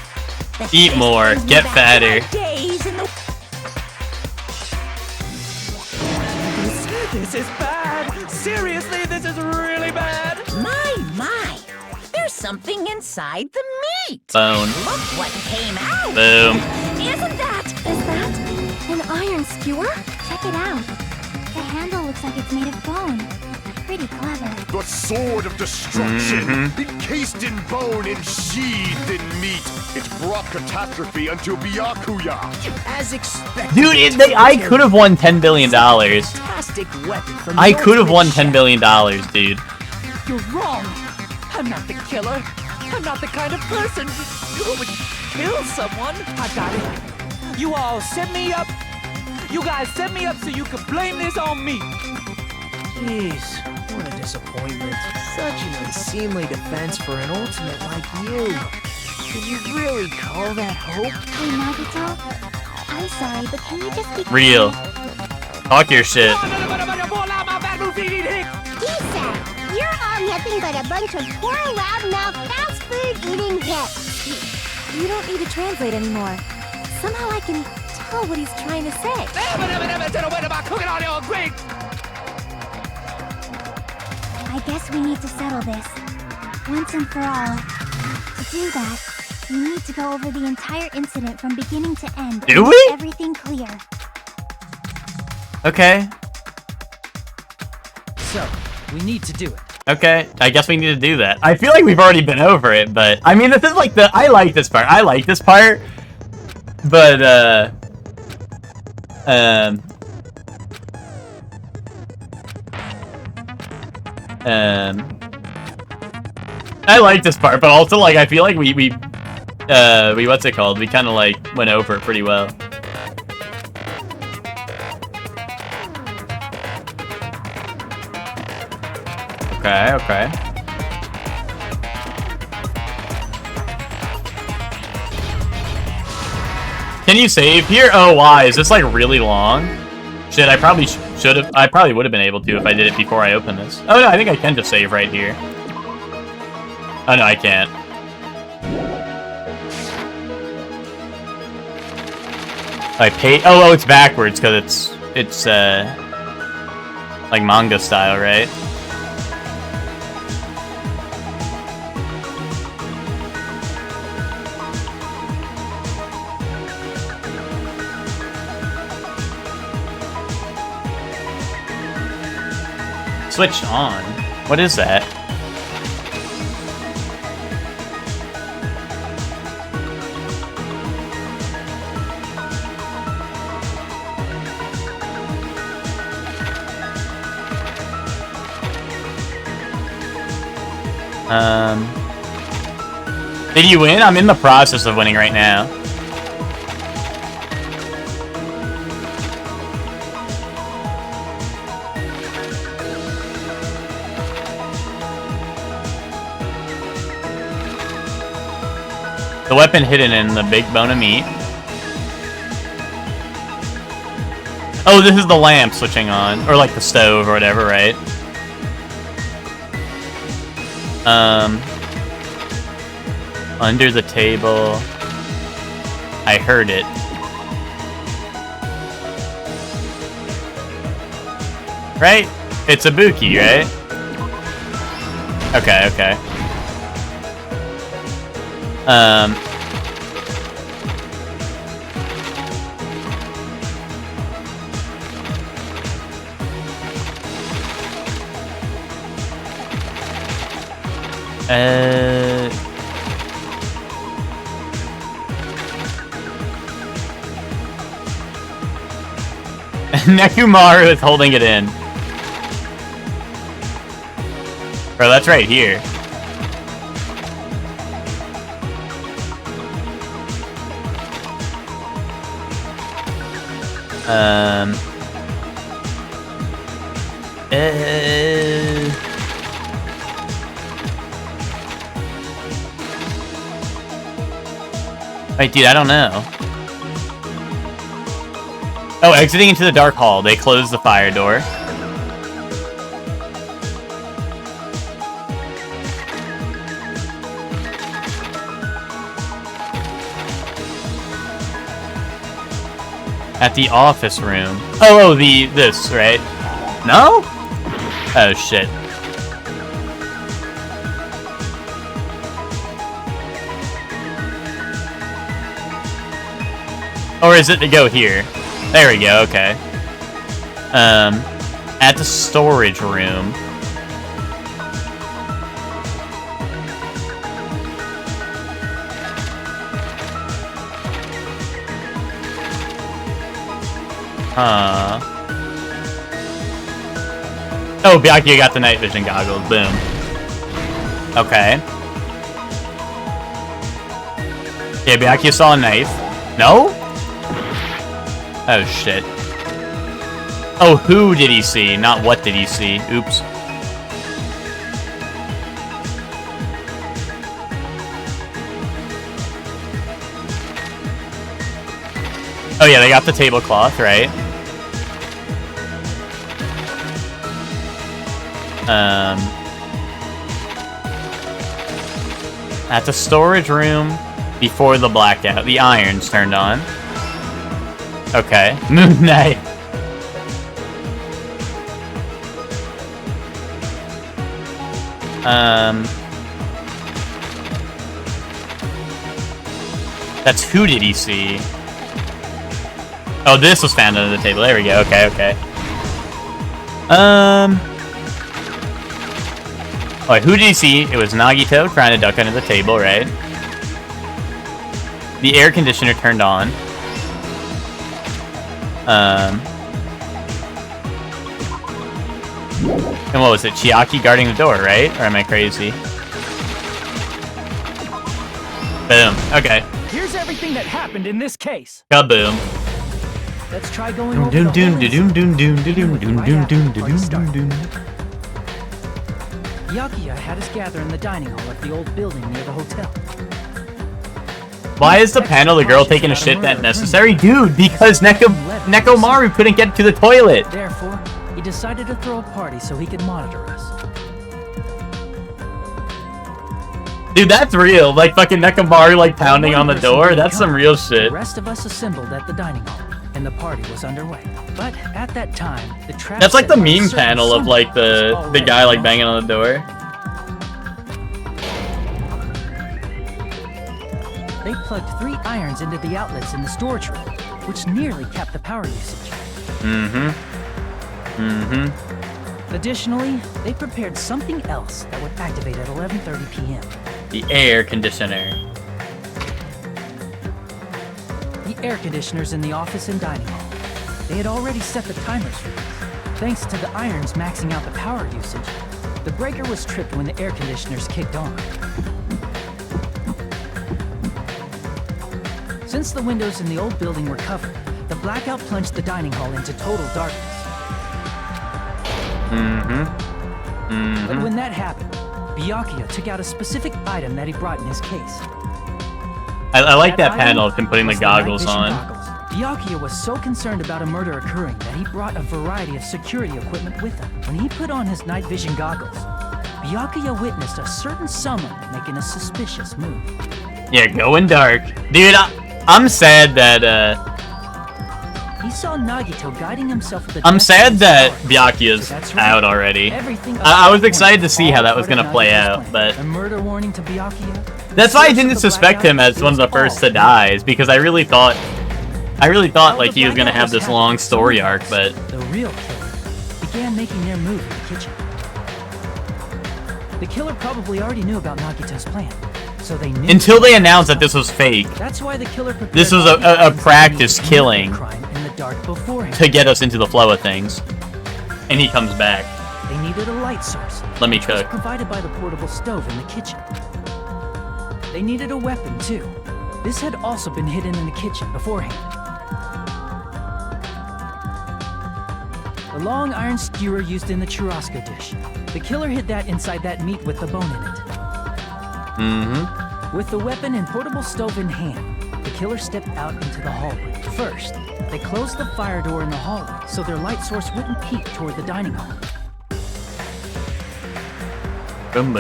Eat more, get fatter. Days in the... This is bad. Seriously, this is really bad. My. There's something inside the meat. Bone. Look what came out. Boom. Is that an iron skewer? Check it out. The handle looks like it's made of bone. Pretty clever. The sword of destruction, encased in bone and sheathed in meat. It brought catastrophe unto Byakuya. As expected. Dude, I could have won $10 billion. Fantastic weapon from I the could have won ultimate $10 billion, dude. You're wrong. I'm not the killer. I'm not the kind of person who would kill someone. I got it. You all set me up. You guys set me up so you could blame this on me. Jeez, what a disappointment. Such an unseemly defense for an ultimate like you. Can you really call that hope? Hey, Nagito. I'm sorry, but can you just be Real. Talk your shit. Isa, you're all nothing but a bunch of poor, loud-mouthed, fast-food-eating hicks. You don't need to translate anymore. Somehow I can tell what he's trying to say. I guess we need to settle this, once and for all. To do that, we need to go over the entire incident from beginning to end. Do and we? make everything clear. Okay. So, we need to do it. Okay, I guess we need to do that. I feel like we've already been over it, but I mean, this is like I like this part. I like this part, but I like this part, but also like I feel like we what's it called? We kind of like went over it pretty well. Okay, okay. Can you save here? Oh, why? Is this like really long? Shit, I probably should have. I probably would have been able to if I did it before I opened this. Oh no, I think I can just save right here. Oh no, I can't. I pay. Oh, it's backwards because it's like manga style, right? Switched on. What is that? Did you win? I'm in the process of winning right now. The weapon hidden in the big bone of meat. Oh, this is the lamp switching on. Or like the stove or whatever, right? Under the table. I heard it. Right? It's a Buki, right? Okay, okay. Nekumaru is holding it in. Bro, that's right here. Wait, dude, I don't know. Oh, exiting into the dark hall. They closed the fire door. At the office room. Oh, this, right? No? Oh, shit. Or is it to go here? There we go, okay. At the storage room. Oh, Byakuya got the night vision goggles. Boom. Okay. Yeah, Byakuya saw a knife. No? Oh, shit. Oh, who did he see? Not what did he see. Oops. Oh, yeah, they got the tablecloth, right? At the storage room before the blackout. The iron's turned on. Okay. Moon Knight. That's who did he see? Oh, this was found under the table. There we go. Okay, okay. Alright, who did he see? It was Nagito trying to duck under the table, right? The air conditioner turned on. And what was it? Chiaki guarding the door, right? Or am I crazy? Boom. Okay. Here's everything that happened in this case. Kaboom. Let's try going over the Byakuya had us gather in the dining hall at the old building near the hotel. Why is the panel the girl taking a shit that necessary? Dude, because Nekomaru couldn't get to the toilet. Therefore, he decided to throw a party so he could monitor us. Dude, that's real. Like fucking Nekomaru like pounding on the door. That's some real shit. The rest of us assembled at the dining hall, and the party was underway. But at that time, the trap. That's like the meme panel of like the guy like banging on the door. They plugged 3 irons into the outlets in the storage room, which nearly capped the power usage. Additionally, they prepared something else that would activate at 11:30 p.m. The air conditioner. The air conditioners in the office and dining hall. They had already set the timers for this. Thanks to the irons maxing out the power usage, the breaker was tripped when the air conditioners kicked on. Since the windows in the old building were covered, the blackout plunged the dining hall into total darkness. But when that happened, Byakuya took out a specific item that he brought in his case. I like that panel of him putting the goggles on. Byakuya was so concerned about a murder occurring that he brought a variety of security equipment with him. When he put on his night vision goggles, Byakuya witnessed a certain someone making a suspicious move. Yeah, going dark. Dude, I'm sad that, he saw Nagito guiding himself with the I'm sad that Byakuya's out already. I was excited to see how that was gonna play out, but a murder warning to Byakuya. that's why I didn't suspect him as one of the first to die, is because I really thought like he was gonna have this long story arc, but the real killer began making their move in the kitchen. The killer probably already knew about Nagito's plan, so they knew until they announced that this was fake. That's why the killer prepared This was a practice killing crime in the dark beforehand. to get us into the flow of things. And he comes back. They needed a light source. Let me which was cook. provided by the portable stove in the kitchen. They needed a weapon too. This had also been hidden in the kitchen beforehand. The long iron skewer used in the churrasco dish. The killer hid that inside that meat with the bone in it. With the weapon and portable stove in hand, the killer stepped out into the hallway. First, they closed the fire door in the hallway so their light source wouldn't peek toward the dining hall. Then,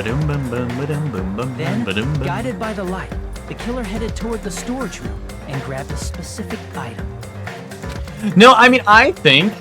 guided by the light, the killer headed toward the storage room and grabbed a specific item. No, I mean, I think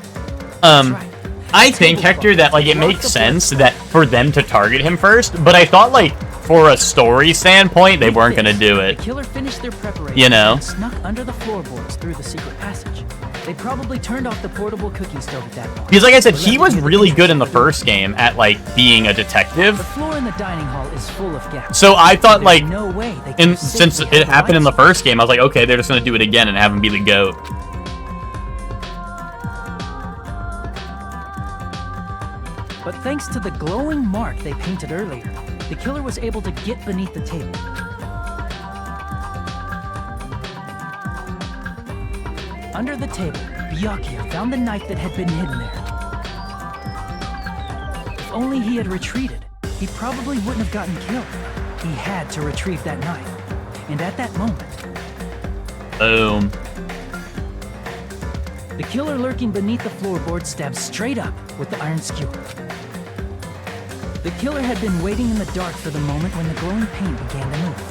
Hector, that like it makes sense that for them to target him first, but I thought like for a story standpoint they weren't gonna do it. The killer finished their preparation, you know, and snuck under the floorboards through the secret passage. They probably turned off the portable cooking stove at that point. because like I said, he was really good in the first game at like being a detective. The floor in the dining hall is full of gaps. So I thought like, no way they and since it happened in the first game, I was like, okay, they're just gonna do it again and have him be the GOAT. But thanks to the glowing mark they painted earlier, the killer was able to get beneath the table. Under the table, Byakuya found the knife that had been hidden there. If only he had retreated, he probably wouldn't have gotten killed. He had to retrieve that knife. And at that moment... Boom. The killer lurking beneath the floorboard stabbed straight up with the iron skewer. The killer had been waiting in the dark for the moment when the glowing paint began to move.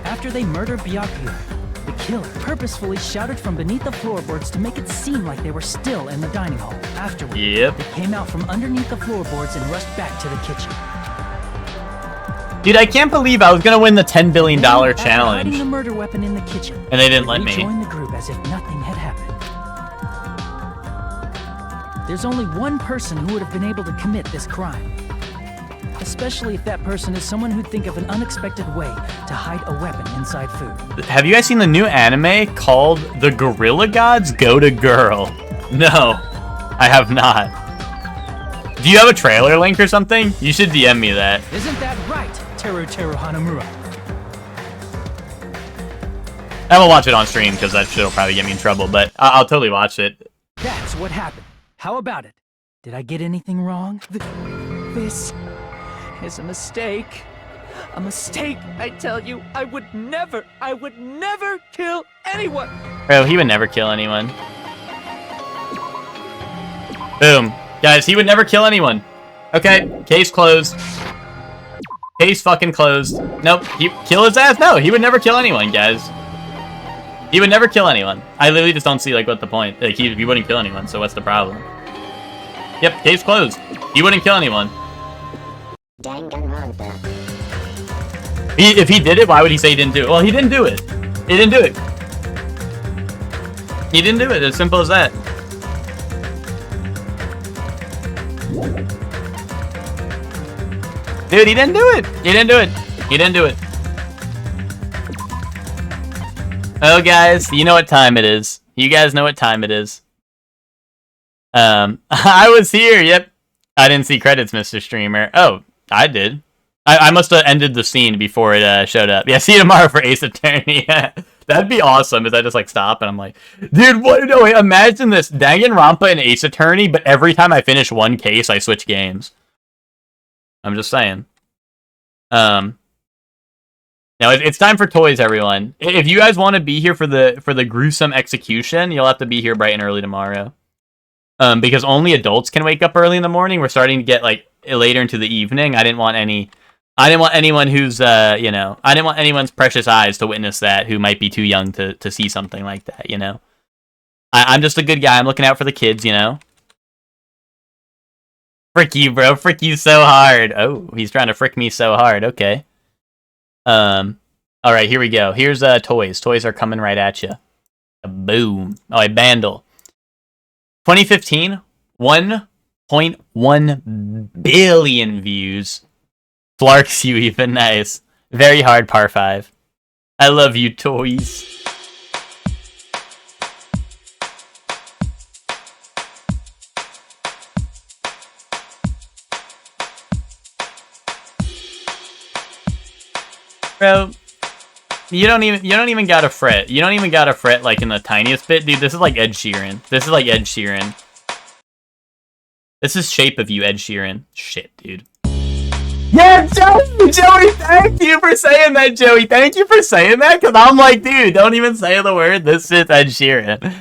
After they murdered Byakuya, the killer purposefully shouted from beneath the floorboards to make it seem like they were still in the dining hall. Afterward, they came out from underneath the floorboards and rushed back to the kitchen. Dude, I can't believe I was gonna win the $10 billion challenge. Hiding the murder weapon in the kitchen, and they didn't let me. Joined the group as if nothing had happened. there's only one person who would have been able to commit this crime. Especially if that person is someone who'd think of an unexpected way to hide a weapon inside food. Have you guys seen the new anime called The Gorilla Gods Go to Girl? No, I have not. Do you have a trailer link or something? You should DM me that. Isn't that right, Teru Hanamura? I won't watch it on stream because that shit'll probably get me in trouble, but I'll totally watch it. That's what happened. How about it? Did I get anything wrong? This is a mistake. A mistake, I tell you. I would never kill anyone. Bro, he would never kill anyone. Boom. Guys, he would never kill anyone. Okay, case closed. Case fucking closed. Nope, he kill his ass? No, he would never kill anyone, guys. He would never kill anyone. I literally just don't see, like, what the point. Like, he wouldn't kill anyone, so what's the problem? Yep, case closed. He wouldn't kill anyone. Danganronpa. If he did it, why would he say he didn't do it? Well, he didn't do it. He didn't do it. He didn't do it. As simple as that. Dude, he didn't do it. He didn't do it. He didn't do it. Oh, guys, you know what time it is. You guys know what time it is. I was here. Yep. I didn't see credits, Mr. Streamer. Oh, I did. I must have ended the scene before it showed up. Yeah, see you tomorrow for Ace Attorney. That'd be awesome if I just, like, stop and I'm like, dude, what? No, wait, imagine this. Danganronpa and Ace Attorney, but every time I finish one case, I switch games. I'm just saying. Now it's time for toys, everyone. If you guys want to be here for the gruesome execution, you'll have to be here bright and early tomorrow. Because only adults can wake up early in the morning. We're starting to get, like, later into the evening. I didn't want anyone who's I didn't want anyone's precious eyes to witness that who might be too young to see something like that, you know. I'm just a good guy. I'm looking out for the kids, you know. Frick you, bro. Frick you so hard. Oh, he's trying to frick me so hard. Okay. Alright, here we go. Here's toys. Toys are coming right at you. Boom. Oh, a bandle. 2015, 1.1 billion views. Flarks you even. Nice. Very hard par 5. I love you, toys. Bro, you don't even gotta fret. You don't even gotta fret, like, in the tiniest bit. Dude, this is like Ed Sheeran. This is like Ed Sheeran. This is Shape of You, Ed Sheeran. Shit, dude. Yeah, Joey, thank you for saying that, Joey. Thank you for saying that, because I'm like, dude, don't even say the word. This is Ed Sheeran.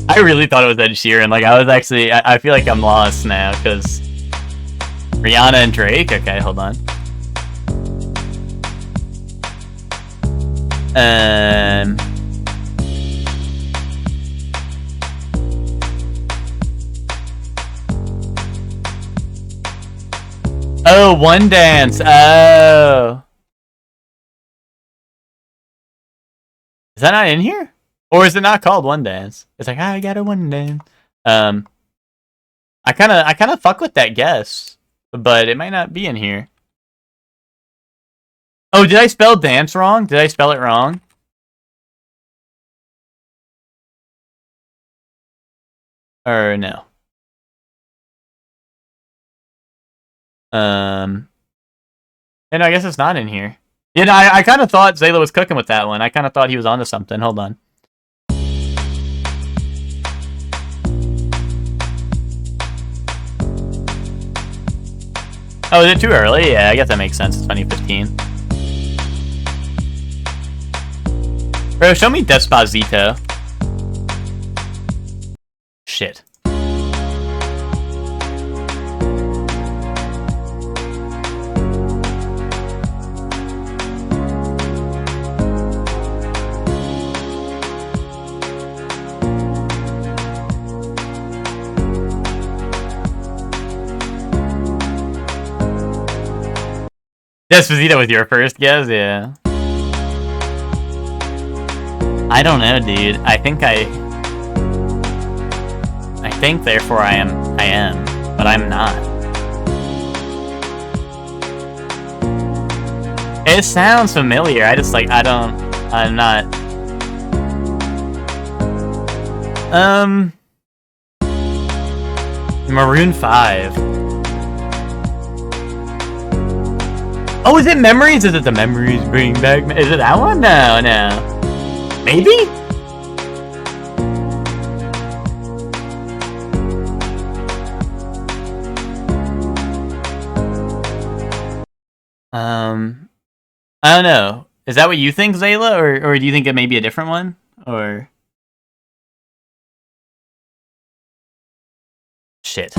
I really thought it was Ed Sheeran. Like, I was actually... I feel like I'm lost now, because... Rihanna and Drake? Okay, hold on. Oh, One Dance. Oh. Is that not in here? Or is it not called One Dance? It's like, I got a one dance. I kind of fuck with that guess, but it might not be in here. Oh, did I spell dance wrong? Did I spell it wrong? Or no? And I guess it's not in here. Yeah, no, I kind of thought Zayla was cooking with that one. I kind of thought he was onto something. Hold on. Oh, is it too early? Yeah, I guess that makes sense. It's 2015. Bro, show me Despacito. Shit. Despacito was your first guess, yeah. I don't know, dude. I think therefore I am, but I'm not. It sounds familiar. I'm not. Maroon 5. Oh, is it Memories? Is it the Memories Bring Back? Is it that one? No. Maybe? I don't know. Is that what you think, Zayla? Or do you think it may be a different one? Or... Shit.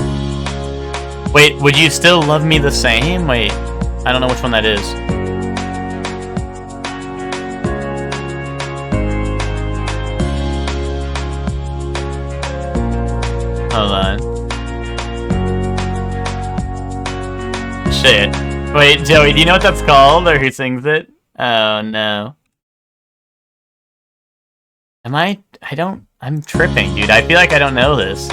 Wait, would you still love me the same? Wait, I don't know which one that is. Hold on. Shit. Wait, Joey, do you know what that's called, or who sings it? Oh, no. I'm tripping, dude. I feel like I don't know this.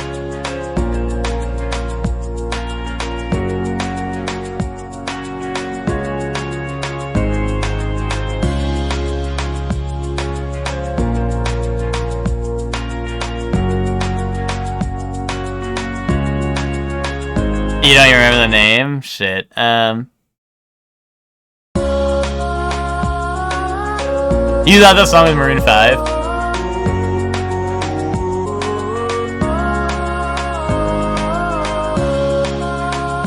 You don't even remember the name? Shit. You thought that song was Maroon 5?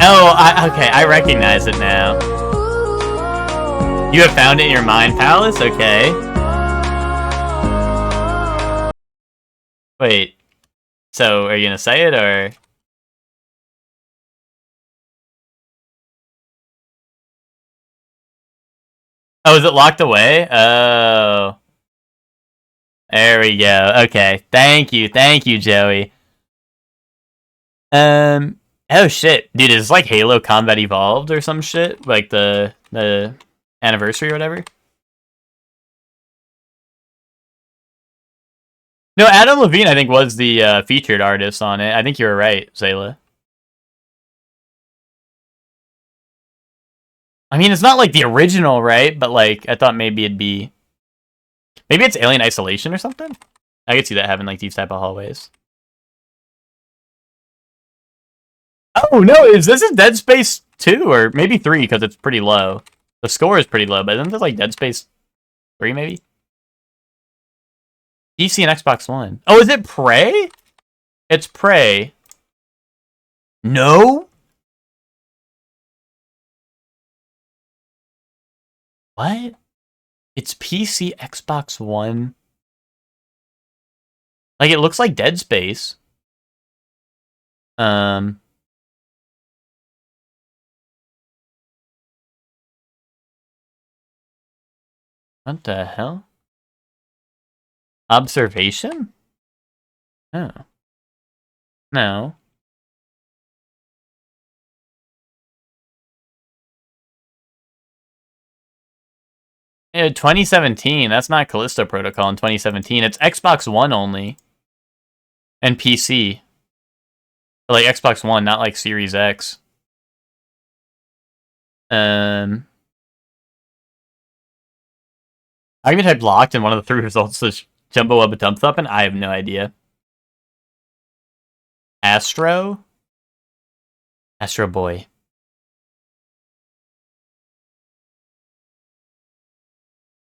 Oh, okay, I recognize it now. You have found it in your mind palace? Okay. Wait. So, are you gonna say it, or...? Oh, is it locked away? Oh. There we go. Okay. Thank you, Joey. Oh shit. Dude, is like Halo Combat Evolved or some shit? Like the anniversary or whatever? No, Adam Levine, I think, was the featured artist on it. I think you were right, Zayla. I mean, it's not like the original, right? But like, I thought maybe it'd be... Maybe it's Alien Isolation or something? I could see that having like these type of hallways. Oh no, is this Dead Space 2 or maybe 3 because it's pretty low. The score is pretty low, but isn't this like Dead Space 3 maybe? PC and Xbox One. Oh, is it Prey? It's Prey. No? What? It's PC, Xbox One. Like, it looks like Dead Space. What the hell? Observation? Oh. No. Yeah, 2017. That's not Callisto Protocol in 2017. It's Xbox One only. And PC. But like Xbox One, not like Series X. I even typed locked and one of the 3 results is Jumbo Wubba Dump Thumpin'. I have no idea. Astro Boy.